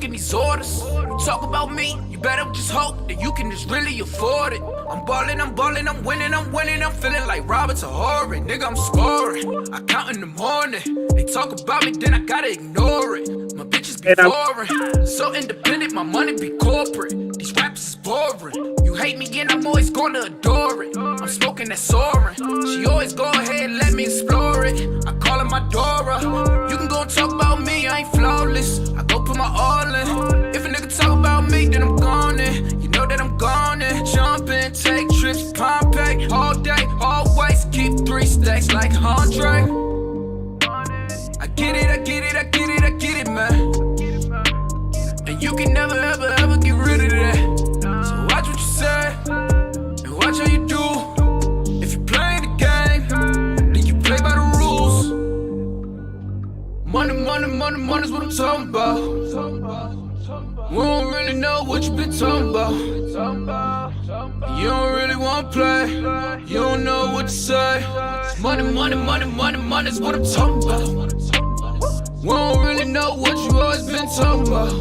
taking these orders. You talk about me, you better just hope that you can just really afford it. I'm ballin', I'm winning, I'm feeling like Robert to Horry. Nigga, I'm scoring, I count in the morning. They talk about me, then I gotta ignore it. My bitches be foreign, so independent, my money be corporate. These rappers is boring. You hate me and I'm always gonna adore it. I'm smoking that Soarin'. She always go ahead, let me explore it. I call her my Dora. You can go and talk about me, I ain't flawless. I go put my all in. If a nigga talk about me, then I'm gone in. You know that I'm gone in. Jump in, take trips, Pompeii. All day, always keep 3 stacks like Andre. I get it, man. And you can never, ever get rid of that. So watch what you say, and watch how you do. If you play the game, then you play by the rules. Money's what I'm talking about. We don't really know what you been talking about. You don't really wanna play, you don't know what to say. Money's what I'm talking about. We don't really know what you always been talking about.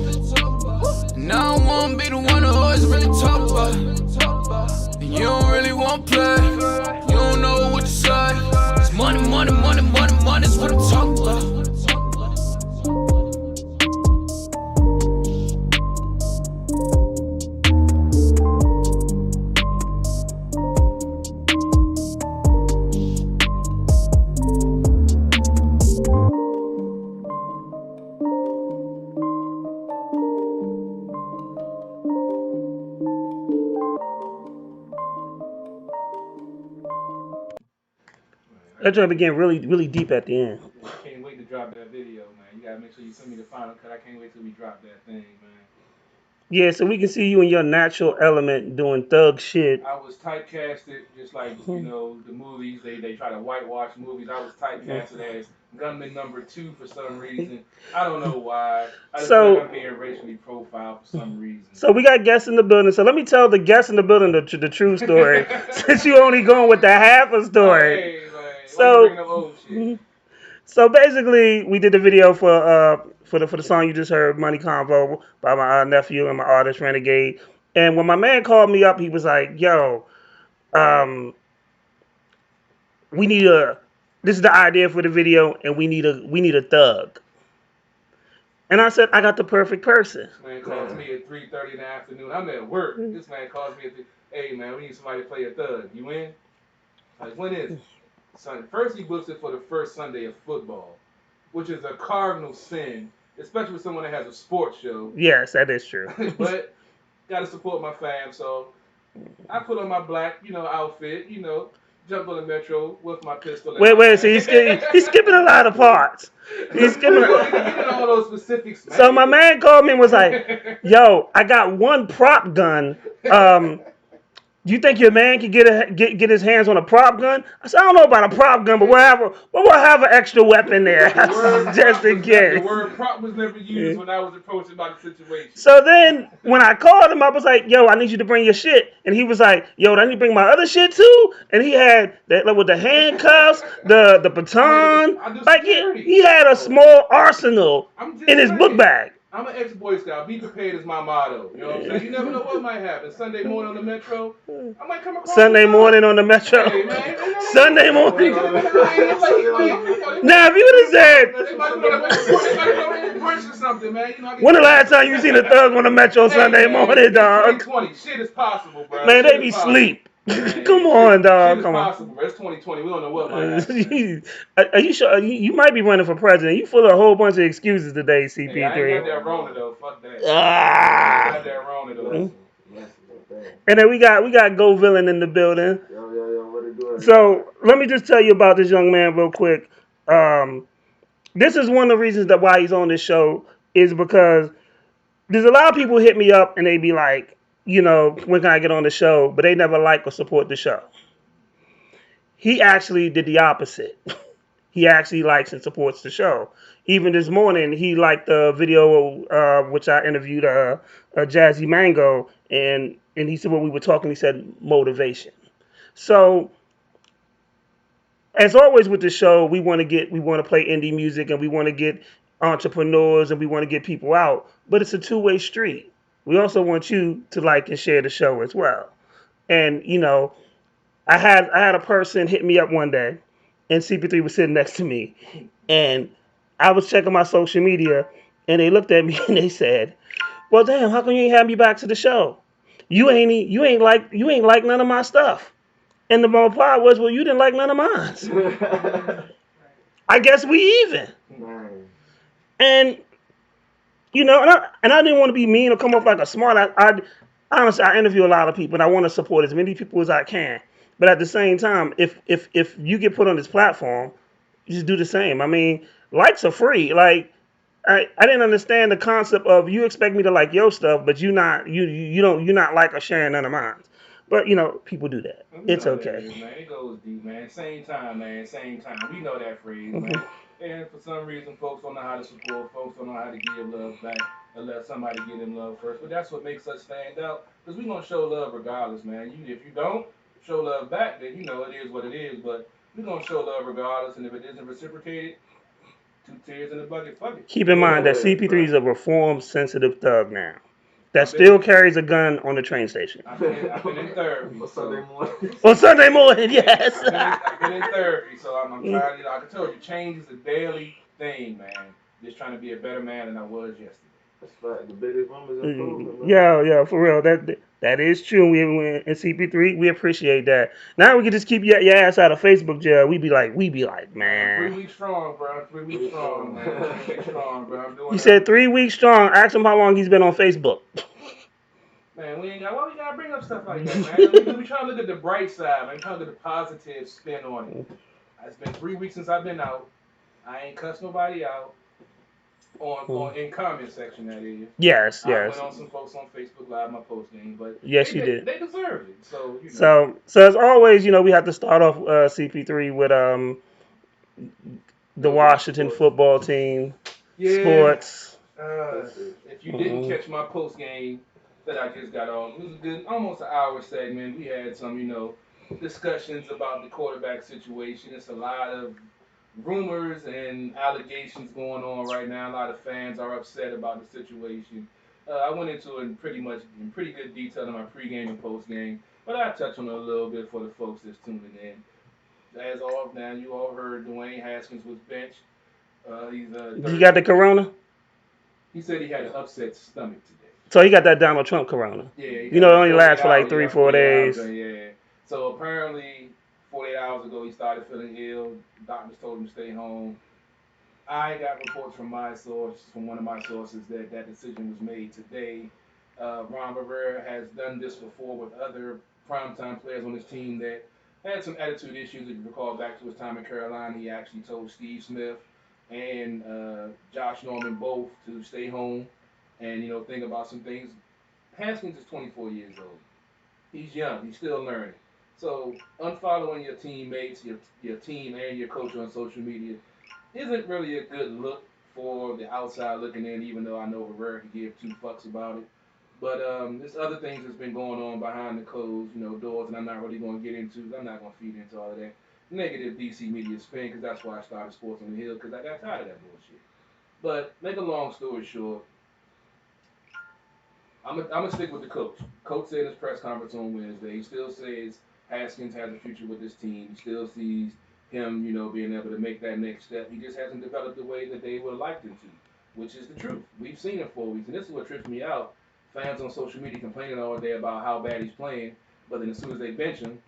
And I don't wanna be the one who always really talk about. And you don't really wanna play, you don't know what to say. It's money's what I'm talking about. That joint began really deep at the end. I can't wait to drop that video, man. You gotta make sure you send me the final cut. I can't wait till we drop that thing, man. Yeah, so we can see you in your natural element doing thug shit. I was typecasted just like, you know, the movies, they try to whitewash movies. I was typecasted as gunman number 2 for some reason. I don't know why. I just feel like I'm being racially profiled for some reason. So we got guests in the building. So let me tell the guests in the building the true story. Since you only going with the half a story. Hey, man. So basically, we did the video for the song you just heard, Money Convo, by my nephew and my artist Renegade. And when my man called me up, he was like, "Yo, we need this is the idea for the video, and we need a thug." And I said, "I got the perfect person." This man calls me at 3:30 in the afternoon. I'm at work. This man calls me hey man, we need somebody to play a thug. You in? Like, when is it? Sunday. First, he books it for the first Sunday of football, which is a cardinal sin, especially with someone that has a sports show. Yes, that is true. But gotta support my fam, so I put on my black, outfit, jumped on the metro with my pistol. Wait, so he's skipping a lot of parts. He's skipping all those specifics. Man. So my man called me and was like, "Yo, I got one prop gun. Do you think your man can get his hands on a prop gun?" I said, "I don't know about a prop gun, but we'll have an extra weapon there just in case." The word prop was never used when I was approached by the situation. So then when I called him, I was like, "Yo, I need you to bring your shit," and he was like, "Yo, I need to bring my other shit too." And he had that with the handcuffs, the baton, like he had a small arsenal in his book bag. I'm an ex-Boy Scout. Be prepared is my motto. You know what I'm saying? You never know what might happen. Sunday morning on the Metro, I might come across Sunday morning on the Metro. Hey, man, Sunday morning. Now, if you would have said, when the last time you seen a thug on the Metro Sunday morning, dog? 2020. Shit is possible, bro. Man, they be sleep. Come on, dog. Come on. Possible, bro. It's 2020. We don't know what might happen. Are you sure? You might be running for president. You full of a whole bunch of excuses today, CP3. Hey, I ain't got that Rona though. Fuck that. I got that Rona though. And then we got Go Villain in the building. Yo, what it doing? So let me just tell you about this young man real quick. This is one of the reasons that why he's on this show is because there's a lot of people hit me up and they be like, when can I get on the show? But they never like or support the show. He actually did the opposite. He actually likes and supports the show. Even this morning, he liked the video which I interviewed Jazzy Mango, and he said when we were talking, he said motivation. So, as always with the show, we want to play indie music, and we want to get entrepreneurs and we want to get people out, but it's a two-way street. We also want you to like and share the show as well. And I had a person hit me up one day, and CP3 was sitting next to me, and I was checking my social media, and they looked at me and they said, "Well, damn, how come you ain't have me back to the show? You ain't like none of my stuff." And the reply was, "Well, you didn't like none of mine. I guess we even." Man. And and I didn't want to be mean or come off like a smart. I honestly, I interview a lot of people and I want to support as many people as I can. But at the same time, if you get put on this platform, you just do the same. I mean, likes are free. Like I didn't understand the concept of you expect me to like your stuff, but you're not like or sharing none of mine. But people do that. You It's know how that okay. is, man. It goes deep, man. Same time, man. Same time. We know that phrase, man. Mhm. And for some reason, folks don't know how to support. Folks don't know how to give love back and let somebody give them love first. But that's what makes us stand out. Because we going to show love regardless, man. If you don't show love back, then it is what it is. But we going to show love regardless. And if it isn't reciprocated, two tears in the bucket, fuck it. Keep in mind that Yeah, CP3 is right. a reformed, sensitive thug now that I've been still carries a gun on the train station. I've been in therapy. For So Sunday morning. On Sunday morning, yes. I've been in therapy, so I'm trying. Like I told you, change is a daily thing, man. Just trying to be a better man than I was yesterday. That's right. The biggest room is improvement, man. Yeah, for real. That is true. We in CP3, we appreciate that. Now we can just keep your ass out of Facebook jail. We be like, Man, three man. weeks strong, bro. 3 weeks strong, man. 3 weeks strong, bro. I'm doing You it. said 3 weeks strong. Ask him how long he's been on Facebook. Man, we ain't got. Why we gotta bring up stuff like that, man? We trying to look at the bright side, man. We trying to look at the positive spin on it. It's been 3 weeks since I've been out. I ain't cussed nobody out on in comment section that is. Yes, I went yes, on some folks on Facebook Live my post game, but yes, you did. they deserve it. So So as always, we have to start off CP3 with the Washington Sports. football team, yeah. sports. That's it. If you didn't Mhm. catch my post game that I just got on, it was a good, almost an hour segment. We had some, discussions about the quarterback situation. It's a lot of rumors and allegations going on right now. A lot of fans are upset about the situation. I went into it in pretty good detail in my pregame and postgame, but I touch on it a little bit for the folks that's tuning in. As of now, you all heard Dwayne Haskins was benched. He's You got the corona? He said he had an upset stomach today. So he got that Donald Trump corona. Yeah, he You got know, it that only 48 lasts for like hours. three, Yeah, four 48 hours. days. Yeah. So apparently, 48 hours ago, he started feeling ill. Doctors told him to stay home. I got reports from from one of my sources, that that decision was made today. Ron Rivera has done this before with other primetime players on his team that had some attitude issues. If you recall back to his time in Carolina, he actually told Steve Smith and Josh Norman both to stay home and think about some things. Haskins is 24 years old. He's young. He's still learning. So unfollowing your teammates, your team, and your coach on social media isn't really a good look for the outside looking in. Even though I know Rivera could give two fucks about it, but there's other things that's been going on behind the closed, doors, and I'm not really going to get into. I'm not going to feed into all of that negative DC media spin because that's why I started Sports on the Hill because I got tired of that bullshit. But make a long story short, I'm gonna stick with the coach. Coach said in his press conference on Wednesday, he still says Haskins has a future with this team. He still sees him, being able to make that next step. He just hasn't developed the way that they would have liked him to, which is the truth. We've seen it 4 weeks, and this is what trips me out. Fans on social media complaining all day about how bad he's playing, but then as soon as they bench him,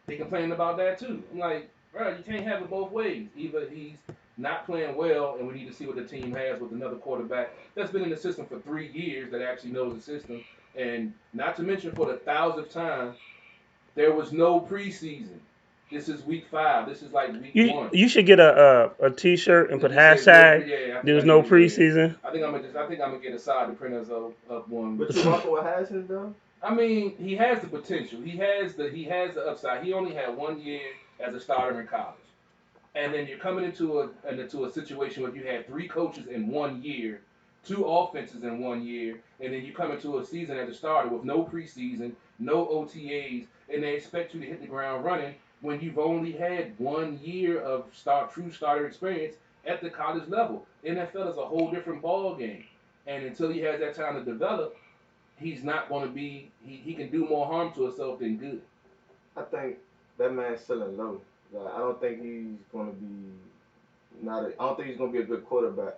they complaining about that too. I'm like, bro, you can't have it both ways. Either he's not playing well, and we need to see what the team has with another quarterback that's been in the system for 3 years that actually knows the system. And not to mention, for the thousandth time, there was no preseason. This is week 5. This is like week You 1. you should get a T-shirt and That put just says no hashtag. pre. Yeah, I think There's I no need to. Yeah. preseason. I think I'm gonna get a side to printers of one. But you rocking with Haskins though? I mean, he has the potential. He has the upside. He only had 1 year as a starter in college, and then you're coming into a situation where you had 3 coaches in 1 year, 2 offenses in 1 year, and then you come into a season as a starter with no preseason, no OTAs, and they expect you to hit the ground running when you've only had 1 year of true starter experience at the college level. NFL is a whole different ball game, and until he has that time to develop, he's not going to be. He can do more harm to himself than good. I think that man's selling low. Like, I don't think he's gonna be I don't think he's gonna be a good quarterback.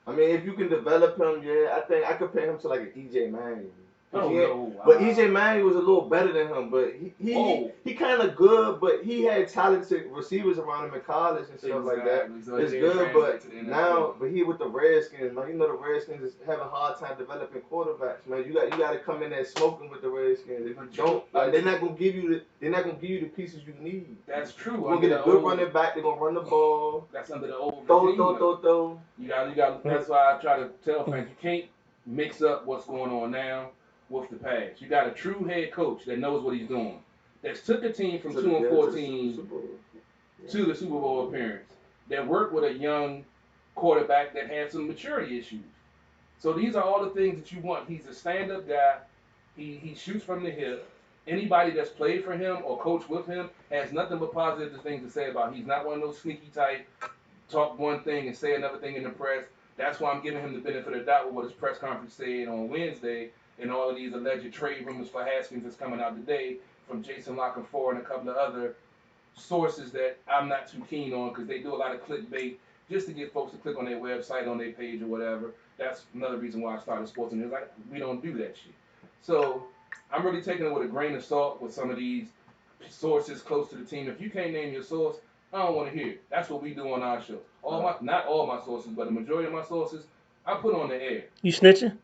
I mean, if you can develop him, yeah, I think I compare him to like an EJ Manuel. Oh no! But EJ Manuel was a little better than him, but he kind of good, but he had talented receivers around him in college and stuff like that. So it's good, but now, but he with the Redskins, man. You know the Redskins is having a hard time developing quarterbacks, man. You got to come in there smoking with the Redskins. If you don't, like, they're not gonna give you the pieces you need. That's true. You're gonna get a good running back. They're gonna run the ball. That's under the old throw. You got. That's why I try to tell fans you can't mix up what's going on now with the past. You got a true head coach that knows what he's doing. That's took a team from 2-14 to the Super Bowl appearance. That worked with a young quarterback that had some maturity issues. So these are all the things that you want. He's a stand-up guy. He shoots from the hip. Anybody that's played for him or coached with him has nothing but positive things to say about. He's not one of those sneaky type, talk one thing and say another thing in the press. That's why I'm giving him the benefit of the doubt with what his press conference said on Wednesday and all of these alleged trade rumors for Haskins that's coming out today from Jason Lockenfor and a couple of other sources that I'm not too keen on because they do a lot of clickbait just to get folks to click on their website, on their page or whatever. That's another reason why I started sports news. Like, we don't do that shit. So I'm really taking it with a grain of salt with some of these sources close to the team. If you can't name your source, I don't want to hear it. That's what we do on our show. Not all my sources, but the majority of my sources, I put on the air. You snitching?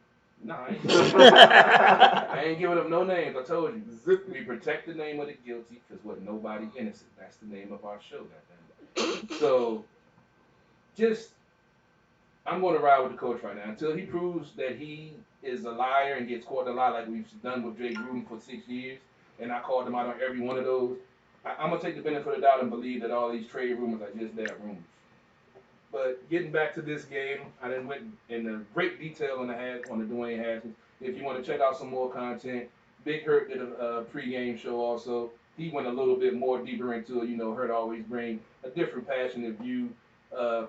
Nah, I ain't giving up no names. I told you. We protect the name of the guilty because we're nobody innocent. That's the name of our show. So, I'm going to ride with the coach right now until he proves that he is a liar and gets caught in a lie like we've done with Jay Gruden for 6 years, and I called him out on every one of those. I'm going to take the benefit of the doubt and believe that all these trade rumors are just that rumors. But getting back to this game, I didn't went into great detail on the Dwayne Haskins. If you want to check out some more content, Big Hurt did a pregame show also. He went a little bit more deeper into it. You know, Hurt always bring a different passionate view,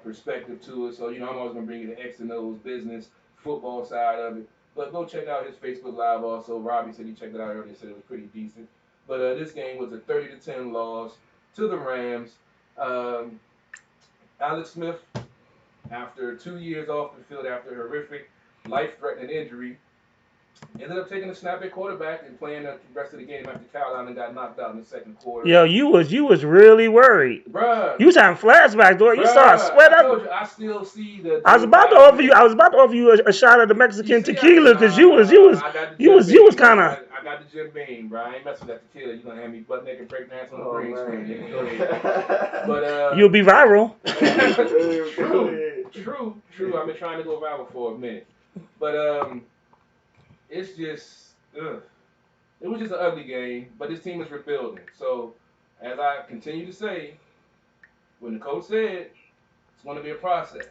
perspective to it. So, I'm always going to bring you the X and O's business, football side of it. But go check out his Facebook Live also. Robbie said he checked it out earlier, said it was pretty decent. But this game was a 30-10 loss to the Rams. Alex Smith, after 2 years off the field after a horrific, life-threatening injury, ended up taking a snap at quarterback and playing the rest of the game after Carolina got knocked out in the second quarter. Yo, you was really worried. Bruh. You was having flashbacks, boy. You saw a sweat up. I told you, I still see the. I was about to offer you a shot of the Mexican tequila because you was kind of. I got the Jim Beam, bro. I ain't messing with that tequila. You gonna have me butt naked break dance on the green screen? Go ahead. But you'll be viral. True. I've been trying to go viral for a minute, but it's just, it was just an ugly game. But this team is rebuilding. So, as I continue to say, when the coach said it's going to be a process,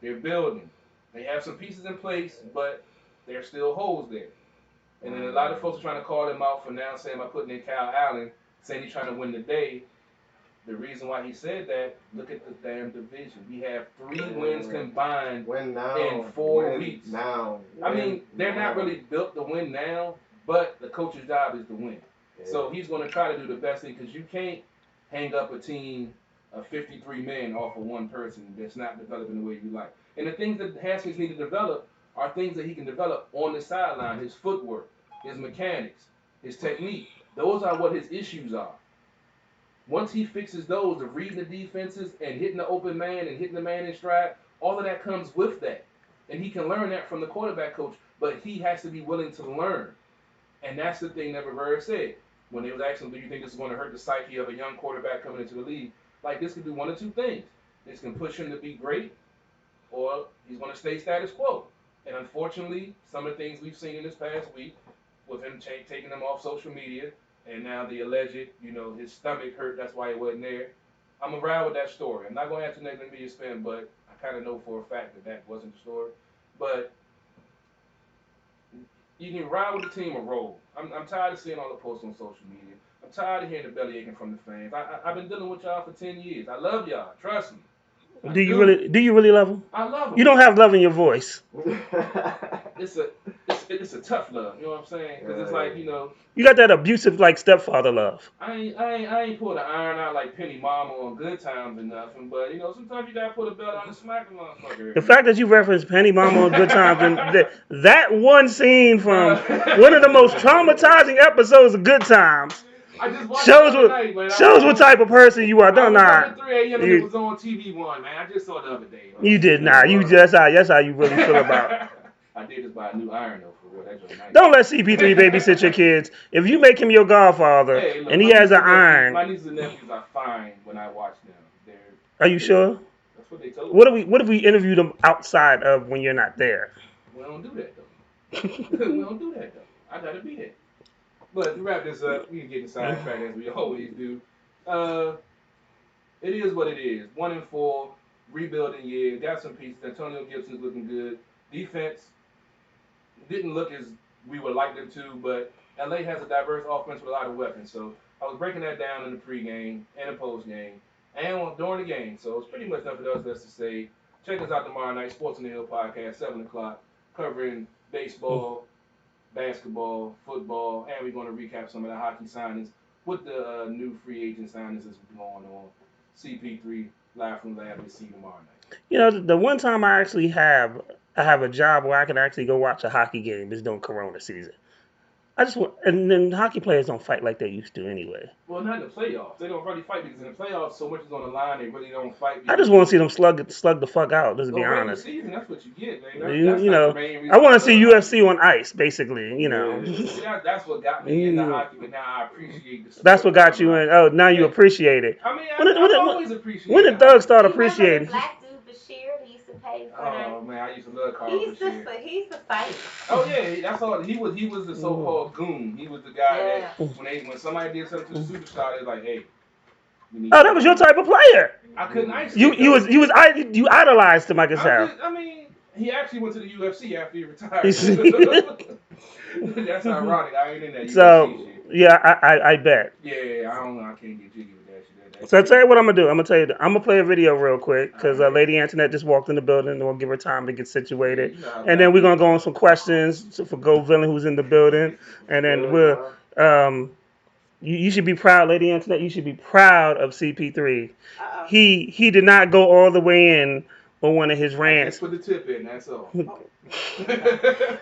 they're building. They have some pieces in place, but there's still holes there. And then a lot of folks are trying to call him out for now saying by putting in Kyle Allen, saying he's trying to win the day. The reason why he said that, look at the damn division. We have 3 wins combined in 4 weeks. I mean, they're not really built to win now, but the coach's job is to win. Yeah. So he's going to try to do the best thing because you can't hang up a team of 53 men off of one person that's not developing the way you like. And the things that Haskins need to develop are things that he can develop on the sideline, his footwork, his mechanics, his technique. Those are what his issues are. Once he fixes those of reading the defenses and hitting the open man and hitting the man in stride, all of that comes with that. And he can learn that from the quarterback coach, but he has to be willing to learn. And that's the thing that Rivera said. When they was asking, do you think this is going to hurt the psyche of a young quarterback coming into the league? Like, this could do one of two things. This can push him to be great, or he's going to stay status quo. And unfortunately, some of the things we've seen in this past week, with him taking them off social media, and now the alleged, his stomach hurt, that's why he wasn't there. I'm going to ride with that story. I'm not going to have to negative media spin, but I kind of know for a fact that wasn't the story. But you can ride with the team or roll. I'm tired of seeing all the posts on social media. I'm tired of hearing the belly aching from the fans. I've been dealing with y'all for 10 years. I love y'all. Trust me. Do you really love him? I love him. You don't have love in your voice. It's a tough love. You know what I'm saying? Because it's like, you know. You got that abusive like stepfather love. I ain't pulled the iron out like Penny Mama on Good Times or nothing, but you know sometimes you gotta put a belt on and smack the motherfucker. The fact that you referenced Penny Mama on Good Times and that one scene from one of the most traumatizing episodes of Good Times I just watched shows it night, man. shows what type of person you are. Don't not. not. 3 a.m. it was on TV One, man. I just saw it the other day. You did not. That's how you really feel about it. I did just buy a new iron though, for real. That's nice. Don't let CP3 babysit your kids. If you make him your godfather and he has an iron. My nieces and nephews are fine when I watch them. Are you sure? That's what they told me. What if we interview them outside of when you're not there? We don't do that though. We don't do that though. I gotta be there. But to wrap this up, we can get inside track as we always do. It is what it is. 1-4, rebuilding year. Got some pieces. Antonio Gibson's looking good. Defense didn't look as we would like them to, but LA has a diverse offense with a lot of weapons. So I was breaking that down in the pregame and the postgame and during the game. So it's pretty much nothing else to say. Check us out tomorrow night, Sports on the Hill podcast, 7 o'clock, covering baseball, basketball, football, and we're going to recap some of the hockey signings with the new free agent signings that's going on. CP3 live from Lab with see tomorrow night. You know, the one time I actually have a job where I can actually go watch a hockey game is during Corona season. And then hockey players don't fight like they used to anyway. Well, not in the playoffs. They don't really fight because in the playoffs, so much is on the line. They really don't fight. I just want to see them slug the fuck out. Just to be honest. Season, that's what you get, man. I want to see UFC on ice, basically. You know. Yeah, that's what got me into hockey, but now I appreciate the. That's what got you in. Oh, now you appreciate it. I mean, I always appreciate it. When did Doug start appreciating? Oh man, I used to love Carl Bashir. He's the fighter. Oh yeah, that's all. He was the so-called goon. He was the guy that when somebody did something to the superstar, they was like, hey. That was your type of player. I couldn't ice you idolized him, I guess. I mean, he actually went to the UFC after he retired. That's ironic. I ain't in that UFC shit. Yeah, I bet. Yeah, I don't know. I can't get jiggy with that shit. So I'll tell you what I'm going to do. I'm going to play a video real quick because Lady Antoinette just walked in the building and we'll give her time to get situated. And then we're going to go on some questions for Go Villain who's in the building. And then we'll, you should be proud, Lady Antoinette, you should be proud of CP3. He did not go all the way in on one of his rants. Just put the tip in, that's all.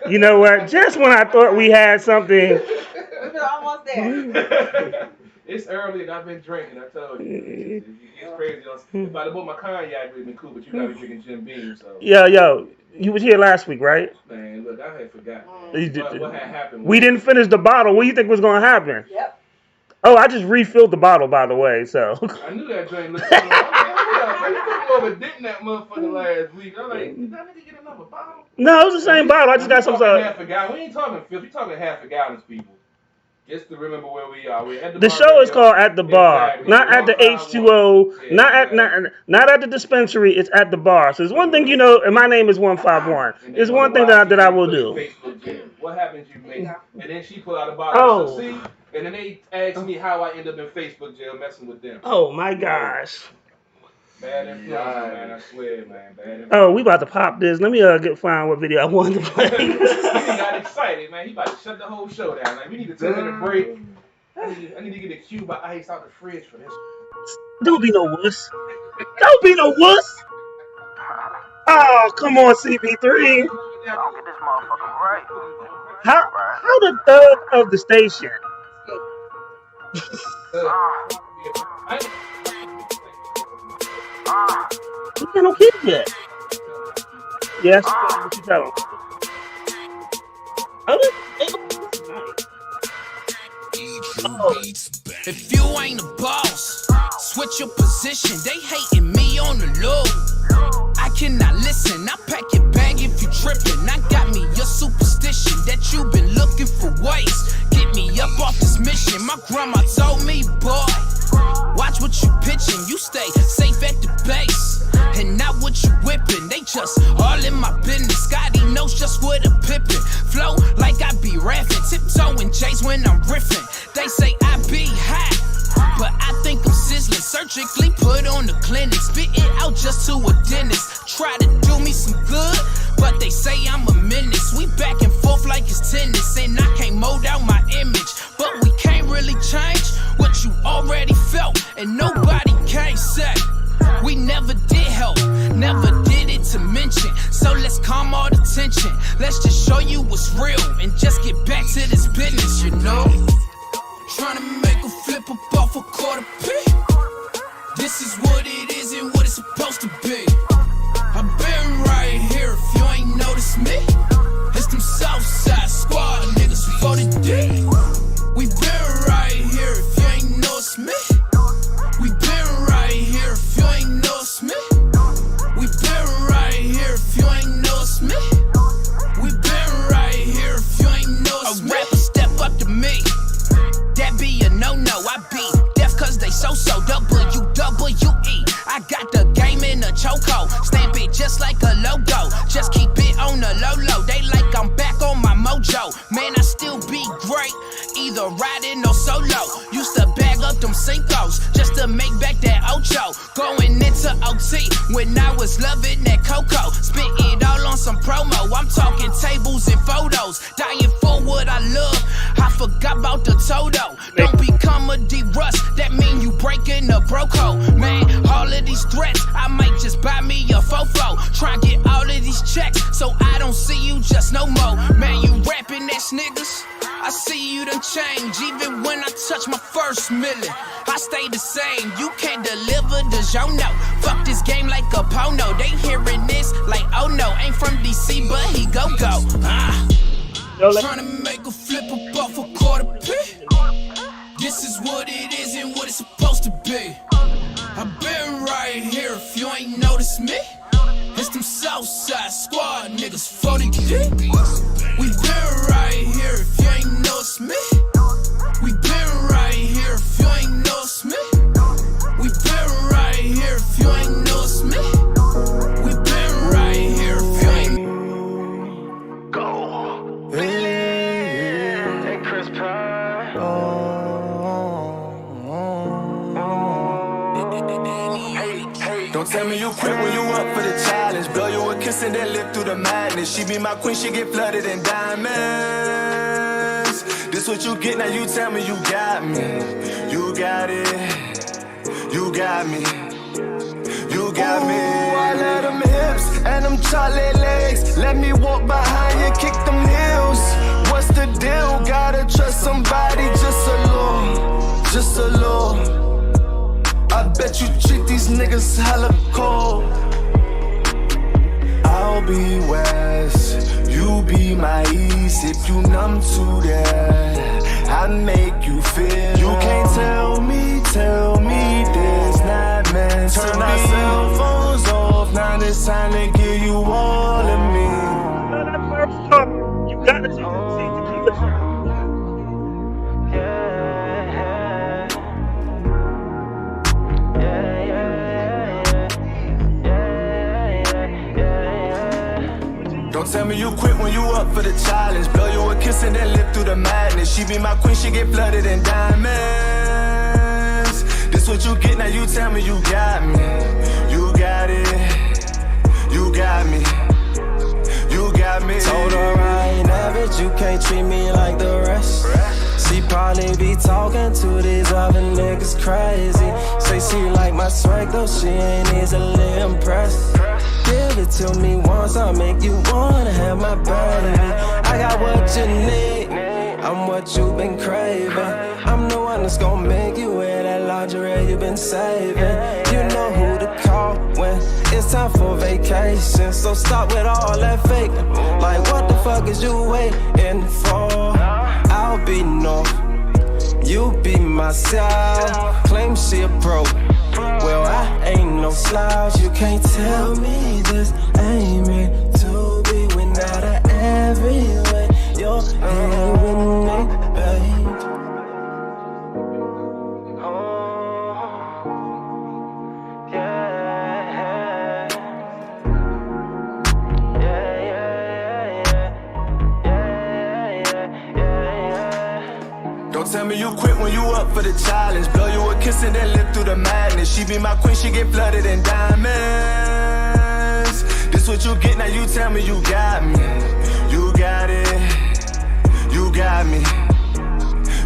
You know what? Just when I thought we had something. We're almost there. It's early and I've been drinking, I told you. It's crazy. If I'd have bought my cognac, it would have been cool, but you got to be drinking Jim Beam, so. Yo, you was here last week, right? Man, look, I had forgotten. What had happened? We didn't finish the bottle. What do you think was going to happen? Yep. Oh, I just refilled the bottle, by the way, so. I knew that drink looked like, I overdid that motherfucker last week. I'm like, did that nigga get another bottle? No, it was the same bottle. I just got some stuff. Half a gallon. We ain't talking filth. We talking half a gallons, people. Just to remember where we are. We're at the bar show radio. is called At the Bar, Exactly. not at the H2O, not at the dispensary. It's at the bar. So there's one thing you know, and my name is 151. There's one thing that I will do. What happens, you make? And then she pulled out a bottle. Oh. So see, and then they asked me how I end up in Facebook jail messing with them. Oh my gosh. Bad influence, man. I swear, man. Bad influence. Oh, we about to pop this. Let me find what video I wanted to play. He got excited, man. He about to shut the whole show down. Like, we need a 10-minute break. I need to get a cube of ice out the fridge for this. Don't be no wuss. Don't be no wuss. Oh, come on, CP3. I'll get this motherfucker right. How the thug of the station? You got no kids yet. Yes, what you tell him? If you ain't a boss, switch your position. They hating me on the low. I cannot listen. I pack your bag if you tripping. I got me your superstition that you been looking for ways. Get me up off this mission. My grandma told me, boy, watch what you pitching. You stay safe at the base. And not what you whipping. They just all in my business. Scotty knows just what a pippin'. Flow like I be rapping. Tiptoeing J's when I'm riffing. They say I be hot. But I think I'm sizzling, surgically put on the clinic. Spit it out just to a dentist. Try to do me some good, but they say I'm a menace. We back and forth like it's tennis, and I can't mold out my image. But we can't really change what you already felt, and nobody can't say we never did help, never did it to mention. So let's calm all the tension. Let's just show you what's real and just get back to this business, you know. Trying to make a flip up off a quarter P. This is what it is and what it's supposed to be. I've been right here if you ain't noticed me. It's them Southside Squad niggas for the D. We been right here if you ain't noticed me. We been right here if you ain't noticed me. We been right here if you ain't noticed me. We been right here if you ain't noticed me. A rapper step up to me. That be a no-no. I be deaf cause they so-so. WWE. I got the game in a chokehold. Stamp it just like a logo. Just keep it on the low-low. They like I'm back on my mojo. Man, I still be great. Either riding or solo. Used to bag up them Cinco's just to make back that Ocho. Going into OT when I was loving that Coco. Spit it all on some promo. I'm talking tables and photos. Dying for what I love. I forgot about the Toto. Don't become a D-Rust. That mean you breaking a bro code. Man, all of these threats, I might just buy me a fofo. Try and get all of these checks so I don't see you just no more. Man, you rapping ass niggas. I see you done change. Even when I touch my first million, I stay the same. You can't deliver the no. Fuck this game like a porno. They hearing this like, oh no, ain't from DC, but he go. Trying to make a flip up off a quarter P. This is what it is and what it's supposed to be. I've been right here if you ain't noticed me. It's them Southside Squad niggas for the D. We been right here if you ain't noticed me. We been right here if you ain't noticed me. We been right here if you ain't noticed me. We been right here if you ain't. Go. Hey, Chris Pine. Don't tell me you quit when you up for the challenge. Blow you a kiss and then live through the madness. She be my queen, she get flooded in diamonds. This what you get, now you tell me you got me. You got it. You got me. You got me. Ooh, I love them hips and them chocolate legs. Let me walk behind you, kick them heels. What's the deal? Gotta trust somebody just a little. Just a little. I bet you treat these niggas hella cold. I'll be west, you be my east. If you numb to that, I make you feel. You can't tell me there's not meant to be. Turn our cell phones off, now it's time to give you all of me. That first song, you gotta see Tequila. Don't tell me you quit when you up for the challenge. Blow you a kiss and then live through the madness. She be my queen, she get flooded in diamonds. This what you get, now you tell me you got me. You got it. You got me. You got me. Told her I ain't average, you can't treat me like the rest. She probably be talking to these other niggas crazy. Say she like my swag though she ain't easily impressed. Give it to me once, I'll make you wanna have my baby. I got what you need, I'm what you've been craving. I'm the one that's gonna make you wear that lingerie you've been saving. You know who to call when it's time for vacation. So stop with all that faking. Like what the fuck is you waiting for? I'll be north, you be my south. Claim she a pro, well I ain't no slouch. You can't tell me this ain't meant to be. We're not everywhere, you're here with me, babe. Tell me you quit when you up for the challenge. Blow you a kiss and then live through the madness. She be my queen, she get flooded in diamonds. This what you get, now you tell me you got me. You got it. You got me.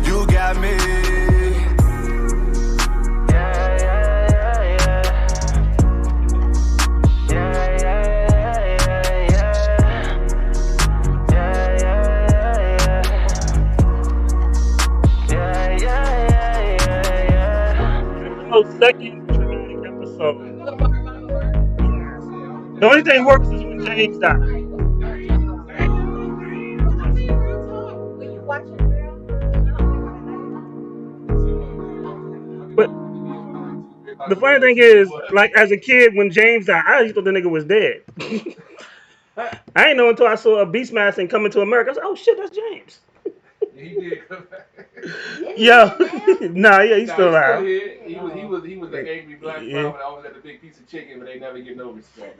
You got me. Second dramatic episode. The only thing works is when James died. But the funny thing is, like as a kid, when James died, I thought the nigga was dead. I didn't know until I saw a Beastmaster and Coming to America. I was like, oh shit, that's James. He did come back. Yo, he's still alive. He was the angry black father that always had the big piece of chicken, but they never get no respect.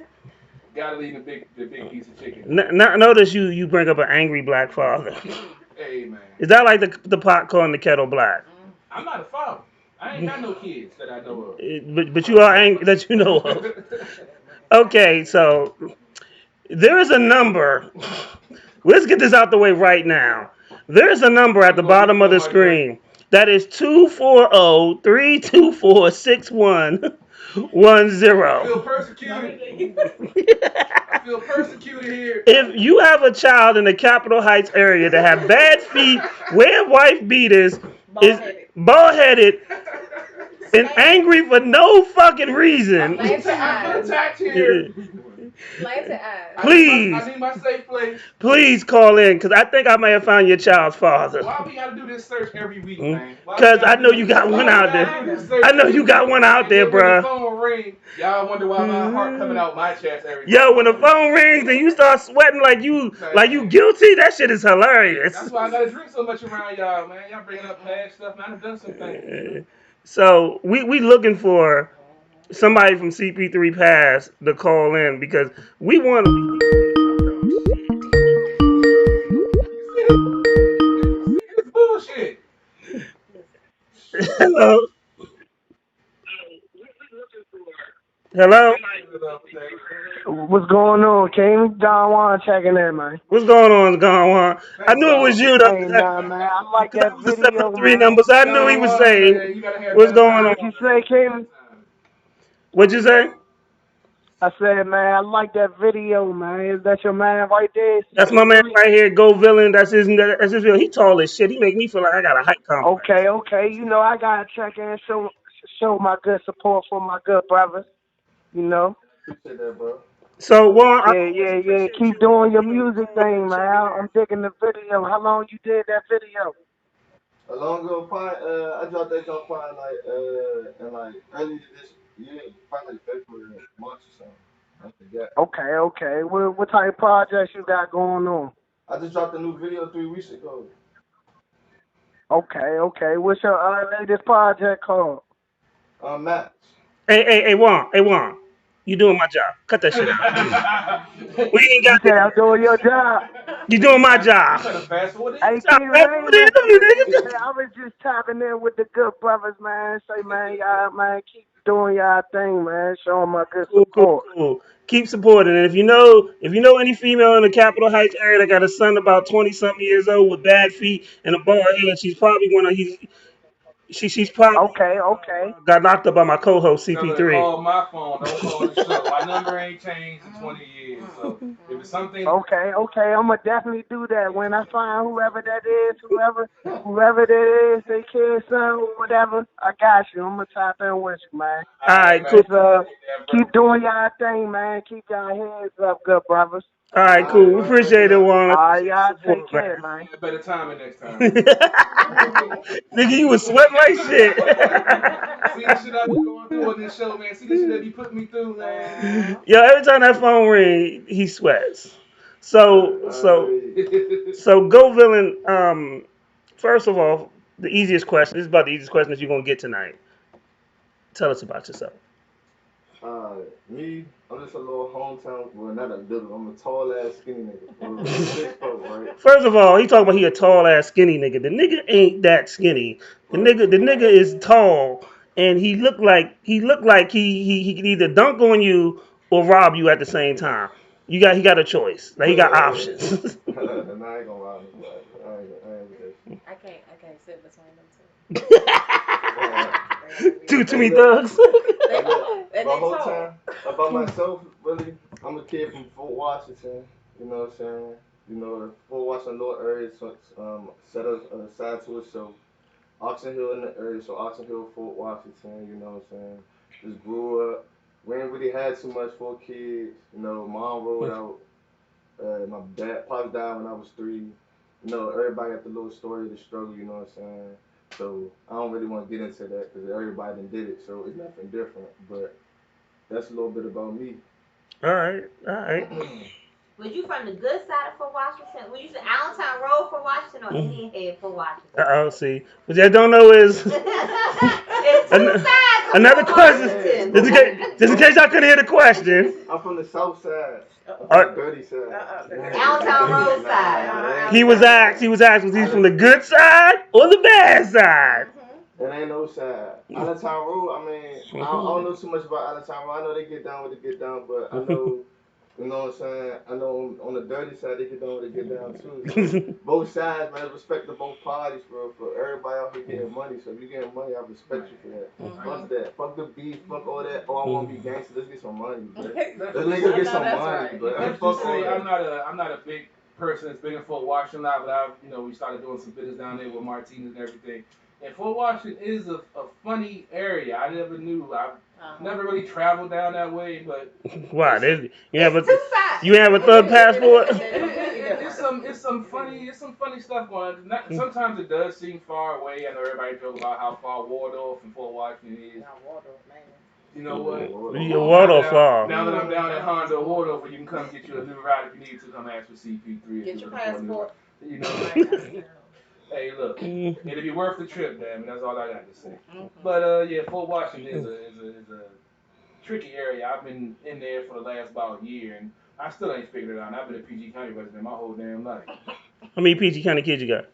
Gotta leave the big piece of chicken. Notice you bring up an angry black father. Hey man. Is that like the pot calling the kettle black? I'm not a father. I ain't got no kids that I know of. But you are angry that you know of. Okay, so there is a number. Let's get this out the way right now. There's a number at the bottom of the screen. That is 240-324-6110. I feel persecuted. I feel persecuted here. If you have a child in the Capitol Heights area that have bad feet, wear wife beaters, is bald-headed, and angry for no fucking reason, please, I need my safe place. Please call in, because I think I may have found your child's father. Why we gotta do this search every week, man? Because I know you got one out there. I know you got one out there, bruh. When the phone ring, y'all wonder why my heart coming out my chest every time. Yo, when the phone rings and you start sweating like you guilty, that shit is hilarious. That's why I gotta drink so much around y'all, man. Y'all bringing up past stuff, man. I've done some things. So we looking for somebody from CP3 Pass to call in because we want to. It's bullshit. Hello. Hello. What's going on, King? Don Juan checking in, man. What's going on, Don Juan? I knew it was you, though. Hey, nah, man. I like that The video, 7-3 man. numbers. I knew he was saying. What's going on? What you say, King? What'd you say? I said, man, I like that video, man. Is that your man right there? That's my man right here, Go Villain. That's his video. He tall as shit. He make me feel like I got a height complex. Okay. You know, I gotta check in, show my good support for my good brothers. You know. Appreciate that, bro. So, Juan, Yeah. Keep doing your music thing, man. I'm digging the video. How long you did that video? A long ago, I dropped that jump probably in early this year, probably February, March or something. I forget. Okay. What type of projects you got going on? I just dropped a new video 3 weeks ago. Okay. What's your latest project called? Max. Hey, Juan. You doing my job. Cut that shit out. We ain't got I'm doing your job. You doing my job. Hey, I was just tapping in with the good brothers, man. Say, man, y'all, man, keep doing y'all thing, man. Showing my good support. Cool. Keep supporting. And if you know any female in the Capitol Heights area that got a son about 20-something years old with bad feet and a bald head, she's probably She's probably okay. Got knocked up by my co-host CP3. Call my phone. Don't call the show. My number ain't changed in 20 years. So if it's something. Okay. I'm gonna definitely do that when I find whoever that is, whoever that is, they care, son, whatever. I got you. I'm gonna tap in with you, man. All right, cool. Keep doing y'all thing, man. Keep y'all heads up, good brothers. All right, cool. We appreciate it, Juan. All right, y'all take care, man. Better timing next time. Nigga, you was sweating like shit. See the shit I be going through on this show, man. See the shit that be putting me through, man. Yo, every time that phone ring, he sweats. So Go Villain. First of all, the easiest question. This is about the easiest question that you're gonna get tonight. Tell us about yourself. Me, I'm just a little hometown. Well, not a little. I'm a tall ass skinny nigga. For 6'4", right? First of all, he talking about he a tall ass skinny nigga. The nigga ain't that skinny. The nigga is tall, and he can either dunk on you or rob you at the same time. He got a choice. Like he got options. Nah, I ain't gonna lie to you. I ain't with that shit. I can't sit between them Too Hey, many look. thugs. Hey, look. And My they whole tall. time about myself, really, I'm a kid from Fort Washington. You know what I'm saying? You know, Fort Washington little area, so, set aside to itself. Oxon Hill in the area, so Oxon Hill, Fort Washington. You know what I'm saying? Just grew up. We ain't really had too much for kids. You know, mom rolled out. My dad, pops died when I was 3. You know, everybody got the little story of the struggle. You know what I'm saying? So I don't really want to get into that because everybody done did it, so it's nothing different. But that's a little bit about me. All right. Was you from the good side of Fort Washington? Were you from Allentown Road for Washington or Indian Head for Washington? See. What y'all don't know is It's two sides of another Fort question. Washington. Just in case y'all couldn't hear the question. I'm from the south side. I'm from the dirty side. Allentown Road side. He was asked was he from the good side or the bad side? It ain't no side. Allentown Road, I mean, I don't know too much about Allentown Road. I know they get down with the get down, but I know, you know what I'm saying? I know on the dirty side, they get down with the get down too. So both sides, man, respect to both parties, bro. For everybody out here getting money. So if you getting money, I respect you for that. Fuck that. Fuck the beef. Fuck all that. Oh, I want to be gangster. Let's get some money, bro. Let's niggas get some money, bro. Let's Fuck just all say that. I'm not a big person that's been in Fort Washington a lot, but we started doing some business down there with Martinez and everything. And Fort Washington is a funny area. I never knew. I never really traveled down that way, but Why? You have Two sides. a thug passport? it's some funny stuff going on. Sometimes it does seem far away. I know everybody joke about how far Waldorf and Fort Washington is. You know what? Your Waldorf far. Now that I'm down at Honda Waldorf, you can come get you a new ride if you need to. Come ask for CP3. Get your passport. You know. Hey, look, it'll be worth the trip, damn. That's all I got to say. But yeah, Fort Washington is a tricky area. I've been in there for the last about a year, and I still ain't figured it out. And I've been a PG County resident my whole damn life. How many PG County kids you got?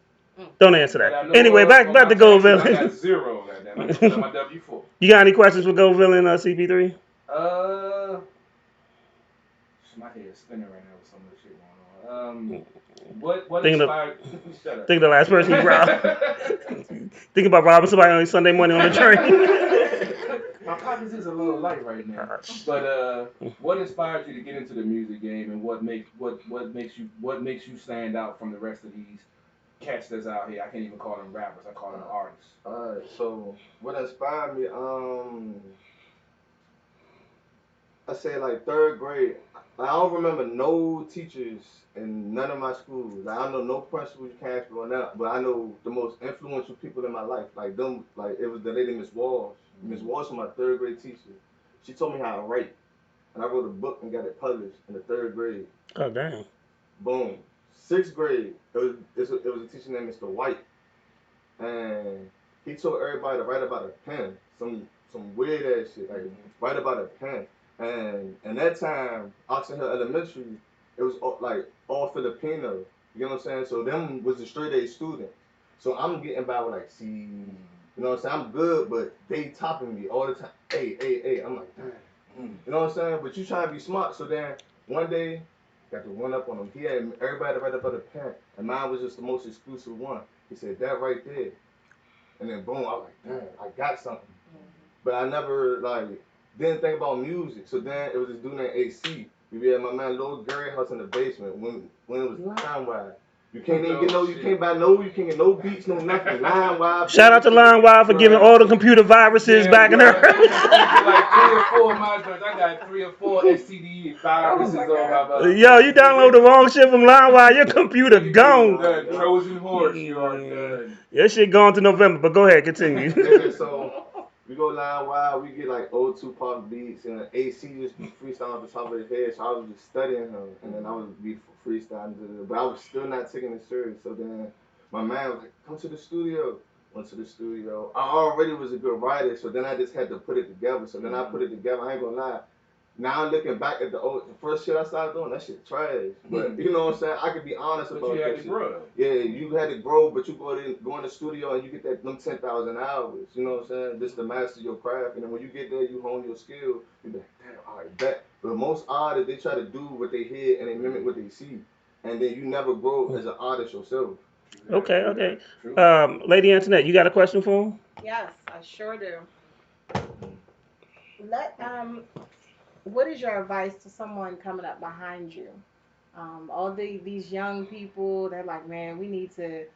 Don't answer That that. I know Anyway, of, back on to my taxes, Goldville. I got 0, goddamn. I still have my W-4. You got any questions for Goldville and CP3? My head's spinning right now with some of the shit going on. What Think inspired? Shut up. Think the last person you robbed. Think about robbing somebody on Sunday morning on the train. My pockets is a little light right now. But what inspired you to get into the music game, and what makes you stand out from the rest of these cats that's out here? I can't even call them rappers. I call them artists. Alright, so what inspired me? I say like 3rd grade. I don't remember no teachers in none of my schools. Like, I don't know no principals you can't ask for now, but I know the most influential people in my life. Like them, like it was the lady Miss Walsh. Miss Walsh was my 3rd grade teacher. She told me how to write, and I wrote a book and got it published in the 3rd grade. Oh damn. Boom. 6th grade, it was a teacher named Mr. White, and he told everybody to write about a pen. Some weird ass shit, like write about a pen. And that time, Oxon Hill Elementary, it was all Filipino. You know what I'm saying? So them was the straight A students. So I'm getting by with like C. You know what I'm saying? I'm good, but they topping me all the time. Hey. I'm like, damn. You know what I'm saying? But you trying to be smart. So then one day, got to run up on him. He had everybody to write about a pen, and mine was just the most exclusive one. He said, that right there. And then boom, I was like, damn, I got something. But I never didn't think about music. So then it was this dude named AC. We had my man Lil Gary house in the basement when it was line wide. You can't even get you can't get no beats, no nothing. Line wide. Shout out to Line Wide for giving all the computer viruses back in the like 3 or 4 of my joints. I got 3 or 4 STD viruses on my body. Yo, you download the wrong shit from Line Wide, your computer gone. Trojan horse, you are done. Your shit gone to November, but go ahead, continue. So we go line wide, we get like old Tupac beats, and AC just be freestyling off the top of his head, so I was just studying him, and then I would be freestyling, but I was still not taking it serious. So then my man was like, come to the studio. went to the studio. I already was a good writer, so then I just had to put it together. So then I put it together. I ain't gonna lie. Now looking back at the first shit I started doing, that shit trash. But you know what I'm saying? I could be honest about that shit. Grow. Yeah, you had to grow, but you go in the studio and you get them 10,000 hours. You know what I'm saying? Just to master your craft, and then when you get there, you hone your skill. You be like, damn, all right, bet. But most artists, they try to do what they hear and they mimic what they see, and then you never grow as an artist yourself. Okay. Lady Antoinette, you got a question for him? Yes, I sure do. What is your advice to someone coming up behind you? All these young people, they're like, man, we need to.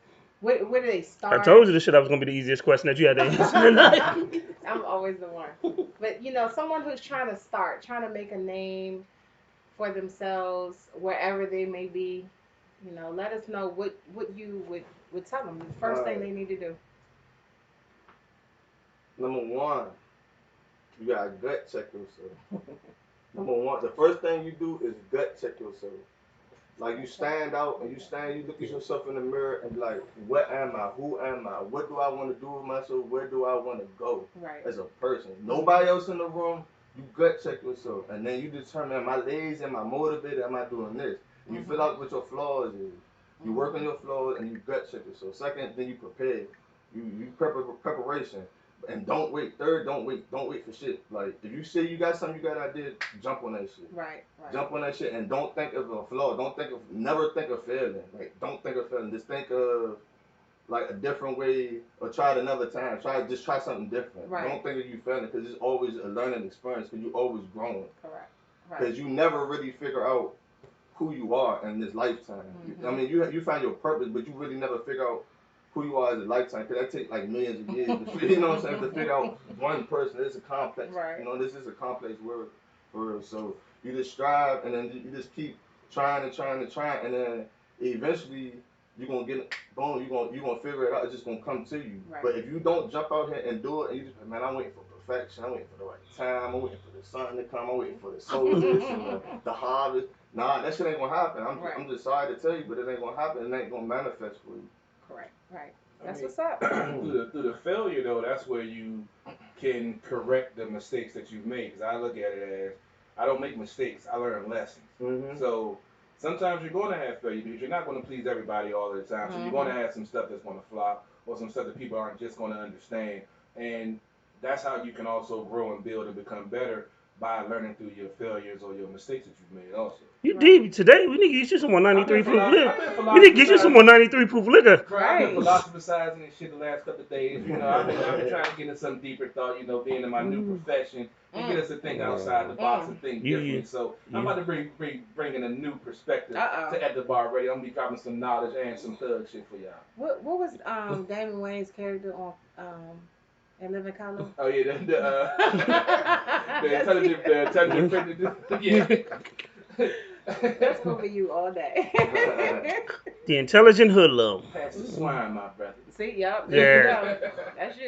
Where do they start? I told you this shit was gonna be the easiest question that you had to answer tonight. I'm always the one. But someone who's trying to make a name for themselves wherever they may be. Let us know what you would tell them. The first thing they need to do. Number one, you gotta gut check yourself. Number one, the first thing you do is gut check yourself. Like you stand out and you look at yourself in the mirror and be like, what am I? Who am I? What do I want to do with myself? Where do I want to go as a person? Nobody else in the room. You gut check yourself, and then you determine, am I lazy? Am I motivated? Am I doing this? You feel out what your flaws is. You work on your flaws and you gut check yourself. Second, then you prepare. You preparation. And don't wait. Third, don't wait for shit. Like if you say you got something, you got an idea, jump on that shit. Right. Jump on that shit and don't think of a flaw. Never think of failing. Like don't think of failing. Just think of like a different way or try it another time. Try something different. Right. Don't think of you failing because it's always a learning experience because you always growing. Correct. Because you never really figure out who you are in this lifetime. I mean, you find your purpose, but you really never figure out who you are as a lifetime, because that takes like millions of years. You know what I'm saying? To figure out one person. It's a complex. Right. This is a complex word for real. So you just strive, and then you just keep trying, and then eventually you're gonna get boom. You're gonna figure it out. It's just gonna come to you. Right. But if you don't jump out here and do it, and you just man, I'm waiting for perfection. I'm waiting for the right time. I'm waiting for the sun to come. I'm waiting for the solstice and the harvest. Nah, that shit ain't gonna happen. I'm just sorry to tell you, but it ain't gonna happen. It ain't gonna manifest for you. Correct. Right. That's what's up. Through the failure though, that's where you can correct the mistakes that you've made. Because I look at it as I don't make mistakes, I learn lessons. So sometimes you're going to have failure because you're not going to please everybody all the time. So you're going to have some stuff that's going to flop or some stuff that people aren't just going to understand. And that's how you can also grow and build and become better by learning through your failures or your mistakes that you've made also. You deep today. We need to get you some 193 proof liquor. We need to get you some 193 proof liquor. I've been philosophizing and shit the last couple of days. I've been trying to get into some deeper thought, being in my new profession and get us to think outside the box and think differently. So I'm about to bring in a new perspective to At the Bar Radio. I'm gonna be dropping some knowledge and some thug shit for y'all. What was Damon Wayne's character on in Living Color? Oh yeah, the intelligent yeah. That's gonna be you all day. The intelligent hoodlum. Pass the swine, my brother. See, yep. There you go. That's